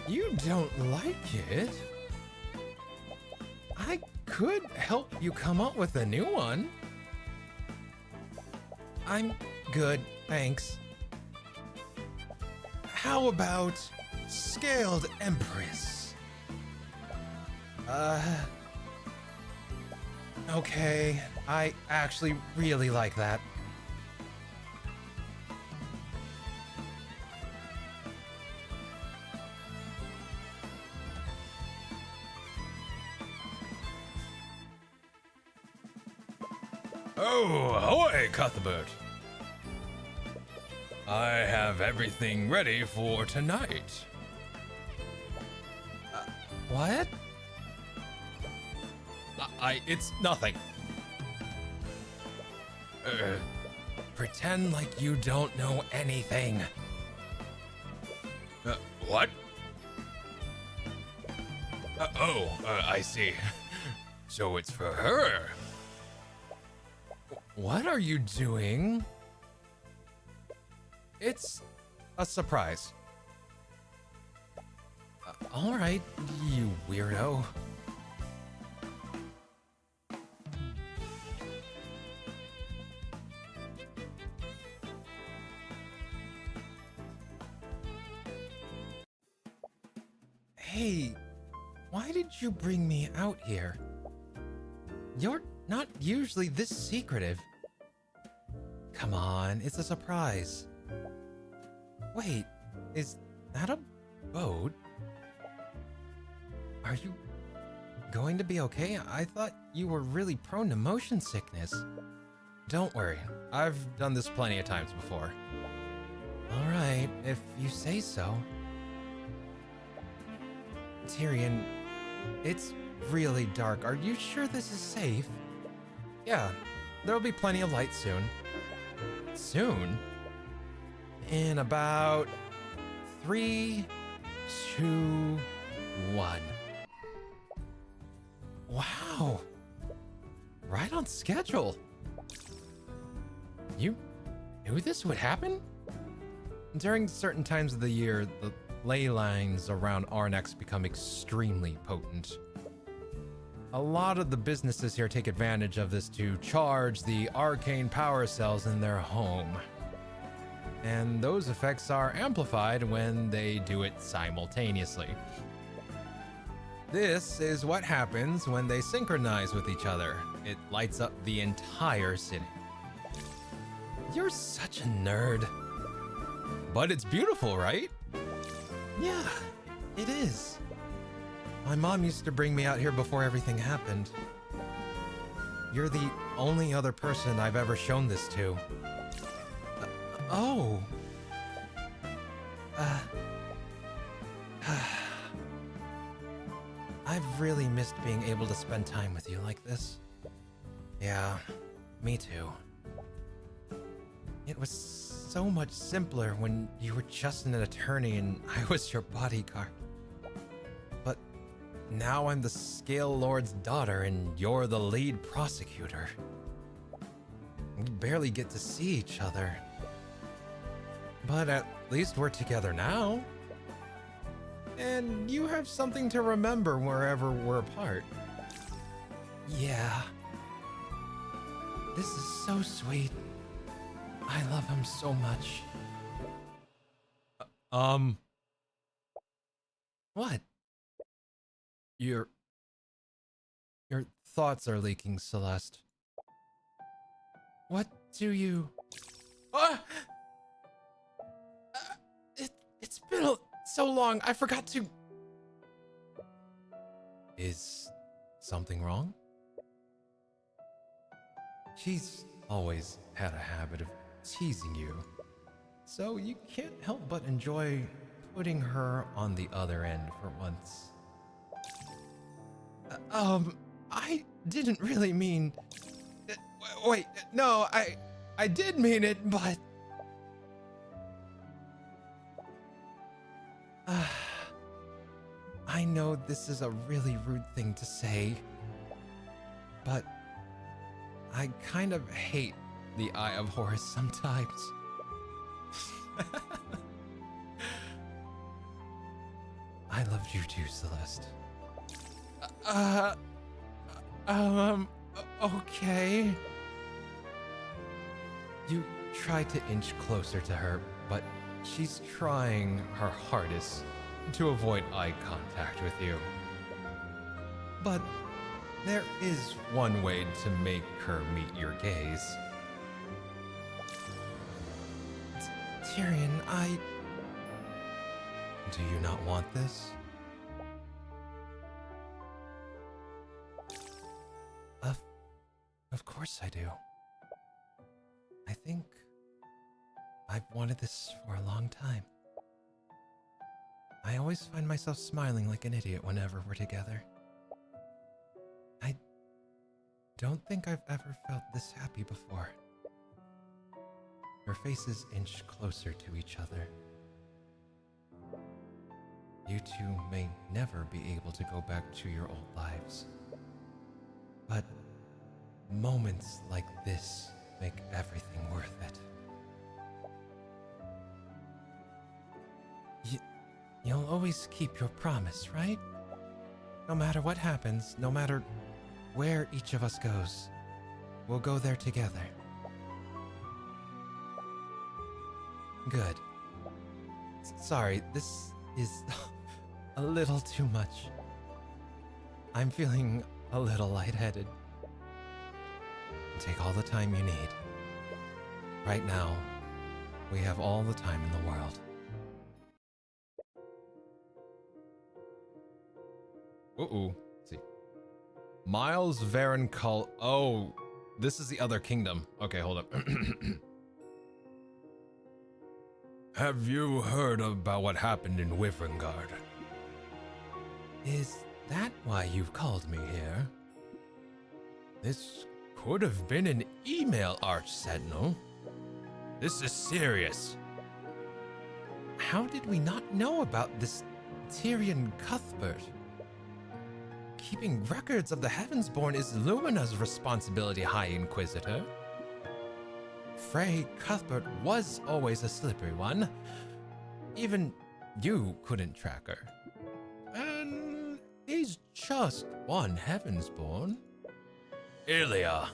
You don't like it? I could help you come up with a new one. I'm good, thanks. How about Scaled Empress? Okay, I actually really like that. Oh, ahoy, Cuthbert! I have everything ready for tonight. What? It's nothing. Pretend like you don't know anything. What? I see. So it's for her. What are you doing? It's a surprise. All right, you weirdo. Hey, why did you bring me out here? You're not usually this secretive. Come on, it's a surprise. Wait, is that a boat? Are you going to be okay? I thought you were really prone to motion sickness. Don't worry, I've done this plenty of times before. All right, if you say so. Tyrion, it's really dark. Are you sure this is safe? Yeah, there'll be plenty of light soon. Soon? In about 3, 2, 1. Wow. Right on schedule. You knew this would happen? During certain times of the year, the ley lines around Arnex become extremely potent. A lot of the businesses here take advantage of this to charge the arcane power cells in their home. And those effects are amplified when they do it simultaneously. This is what happens when they synchronize with each other. It lights up the entire city. You're such a nerd. But it's beautiful, right? Yeah, it is. My mom used to bring me out here before everything happened. You're the only other person I've ever shown this to. Oh. I've really missed being able to spend time with you like this. Yeah, Me too. It was so much simpler when you were just an attorney and I was your bodyguard. But now I'm the Scale Lord's daughter and you're the lead prosecutor. We barely get to see each other. But at least we're together now. And you have something to remember wherever we're apart. Yeah. This is so sweet. I love him so much. What? Your thoughts are leaking, Celeste. What do you... Ah! It's been so long, I forgot to... Is something wrong? She's always had a habit of teasing you, so you can't help but enjoy putting her on the other end for once. I didn't really mean... Wait, no, I did mean it, but... I know this is a really rude thing to say, but I kind of hate the Eye of Horus sometimes. I loved you too, Celeste. Okay. You tried to inch closer to her, but she's trying her hardest to avoid eye contact with you. But there is one way to make her meet your gaze. Tyrion, do you not want this? Of course I do. I think I've wanted this for a long time. I always find myself smiling like an idiot whenever we're together. I don't think I've ever felt this happy before. Our faces inch closer to each other. You two may never be able to go back to your old lives. But moments like this make everything worth it. You'll always keep your promise, right? No matter what happens, no matter where each of us goes, we'll go there together. Good. Sorry, this is a little too much. I'm feeling a little lightheaded. Take all the time you need. Right now, we have all the time in the world. Uh-oh. Let's see. Miles Varen Cull. Oh, this is the other kingdom. Okay, hold up. Have you heard about what happened in Wyverngard? Is that why you've called me here? This could have been an email, Arch Sentinel. This is serious. How did we not know about this Tyrion Cuthbert? Keeping records of the Heavensborn is Lumina's responsibility, High Inquisitor. Frey Cuthbert was always a slippery one. Even you couldn't track her. And he's just one Heavensborn. Ilya.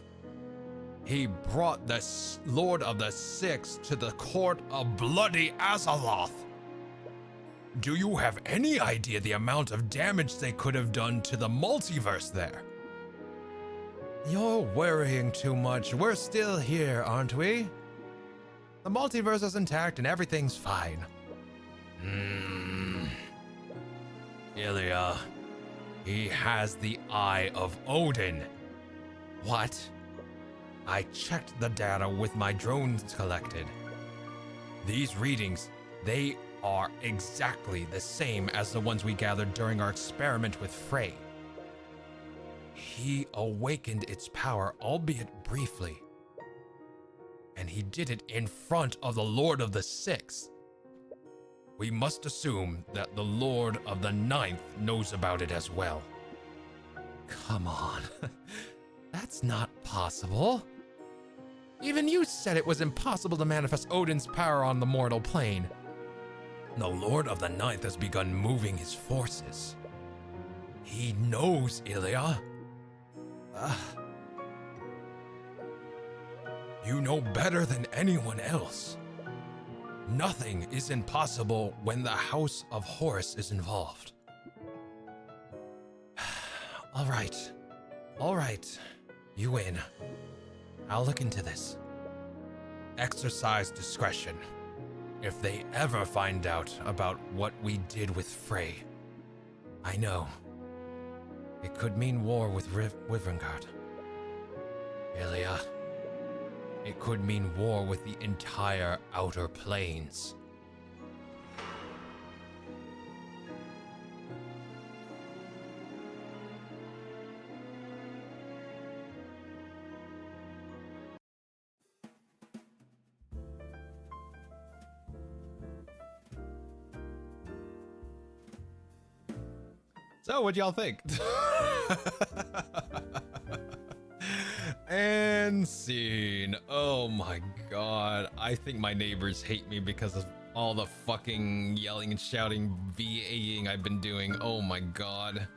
He brought the Lord of the Six to the court of bloody Azeroth. Do you have any idea the amount of damage they could have done to the multiverse there? You're worrying too much. We're still here, aren't we? The multiverse is intact and everything's fine. Ilya. He has the Eye of Odin. What? I checked the data with my drones collected. These readings, they are exactly the same as the ones we gathered during our experiment with Frey. He awakened its power, albeit briefly, and he did it in front of the Lord of the Sixth. We must assume that the Lord of the Ninth knows about it as well. Come on. That's not possible. Even you said it was impossible to manifest Odin's power on the mortal plane. The Lord of the Ninth has begun moving his forces. He knows, Ilya. You know better than anyone else. Nothing is impossible when the House of Horus is involved. All right. You win. I'll look into this. Exercise discretion. If they ever find out about what we did with Frey, I know. It could mean war with Wyverngard. Ilya, it could mean war with the entire Outer Planes. So, what'd y'all think? And scene. Oh my god. I think my neighbors hate me because of all the fucking yelling and shouting VAing I've been doing. Oh my god.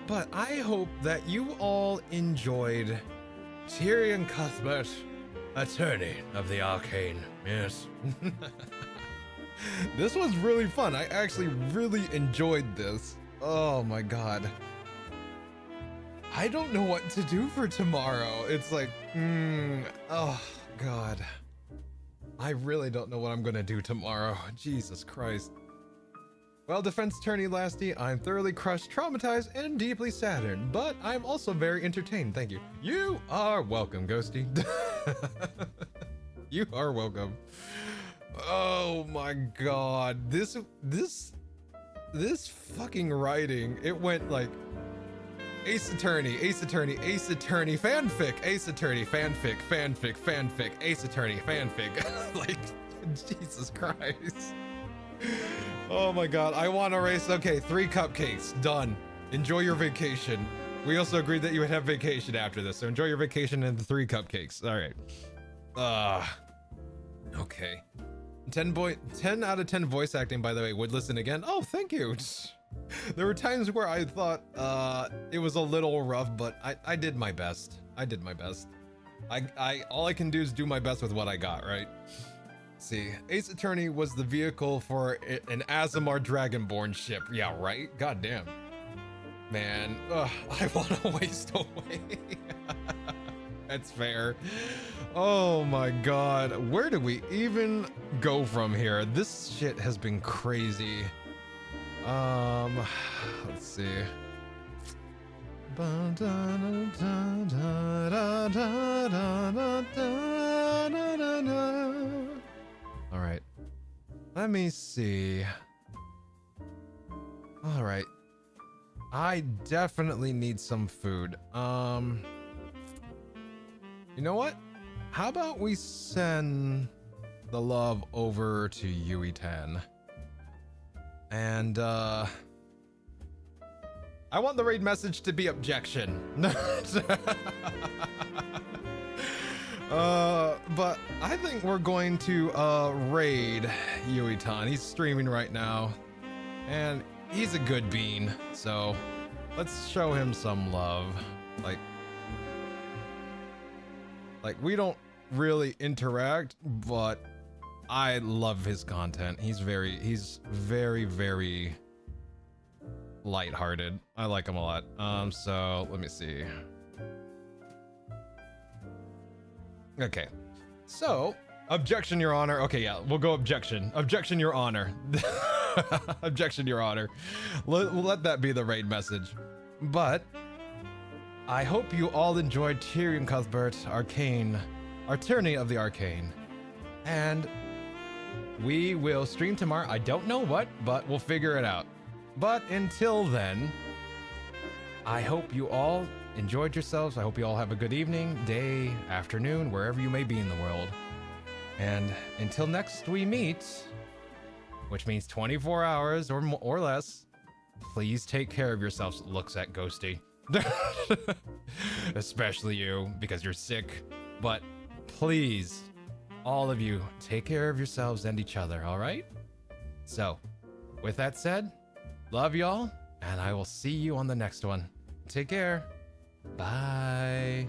But I hope that you all enjoyed Tyrion Cuthbert, Attorney of the Arcane. Yes. This was really fun. I actually really enjoyed this. Oh my god. I don't know what to do for tomorrow. It's like, oh god. I really don't know what I'm gonna do tomorrow. Jesus Christ. Well, defense attorney Lasty, I'm thoroughly crushed, traumatized, and deeply saddened, but I'm also very entertained. Thank you. You are welcome, Ghosty. You are welcome. Oh my god. This fucking writing, it went like Ace Attorney, fanfic, Ace Attorney, fanfic, Ace Attorney, fanfic. Like, Jesus Christ. Oh my god, I want to race. Okay, 3 cupcakes, done. Enjoy your vacation. We also agreed that you would have vacation after this, so enjoy your vacation and the 3 cupcakes. All right. Okay. 10 out of 10 voice acting, by the way. Would listen again. Oh, thank you. There were times where I thought it was a little rough, but I did my best. I did my best. All I can do is do my best with what I got, right? See, Ace Attorney was the vehicle for an Azamar Dragonborn ship. Yeah, right? God damn. Man, I want to waste away. That's fair. Oh my god. Where do we even go from here? This shit has been crazy. Let's see. All right. Let me see. All right. I definitely need some food. You know what? How about we send the love over to Yui-tan? And, I want the raid message to be objection. But I think we're going to, raid Yui-tan. He's streaming right now. And he's a good bean, so let's show him some love. Like we don't really interact, but I love his content. He's very, very lighthearted. I like him a lot. So let me see. Okay. So, objection, Your Honor. Okay, yeah, we'll go objection. Objection, Your Honor. Objection, Your Honor. Let that be the raid message. But I hope you all enjoyed Tyrion Cuthbert, Arcane, Attorney of the Arcane. And we will stream tomorrow. I don't know what, but we'll figure it out. But until then, I hope you all enjoyed yourselves. I hope you all have a good evening, day, afternoon, wherever you may be in the world. And until next we meet, which means 24 hours or less, please take care of yourselves. Looks at Ghosty. Especially you, because you're sick. But please, all of you, take care of yourselves and each other, all right? So, with that said, love y'all, and I will see you on the next one. Take care. Bye.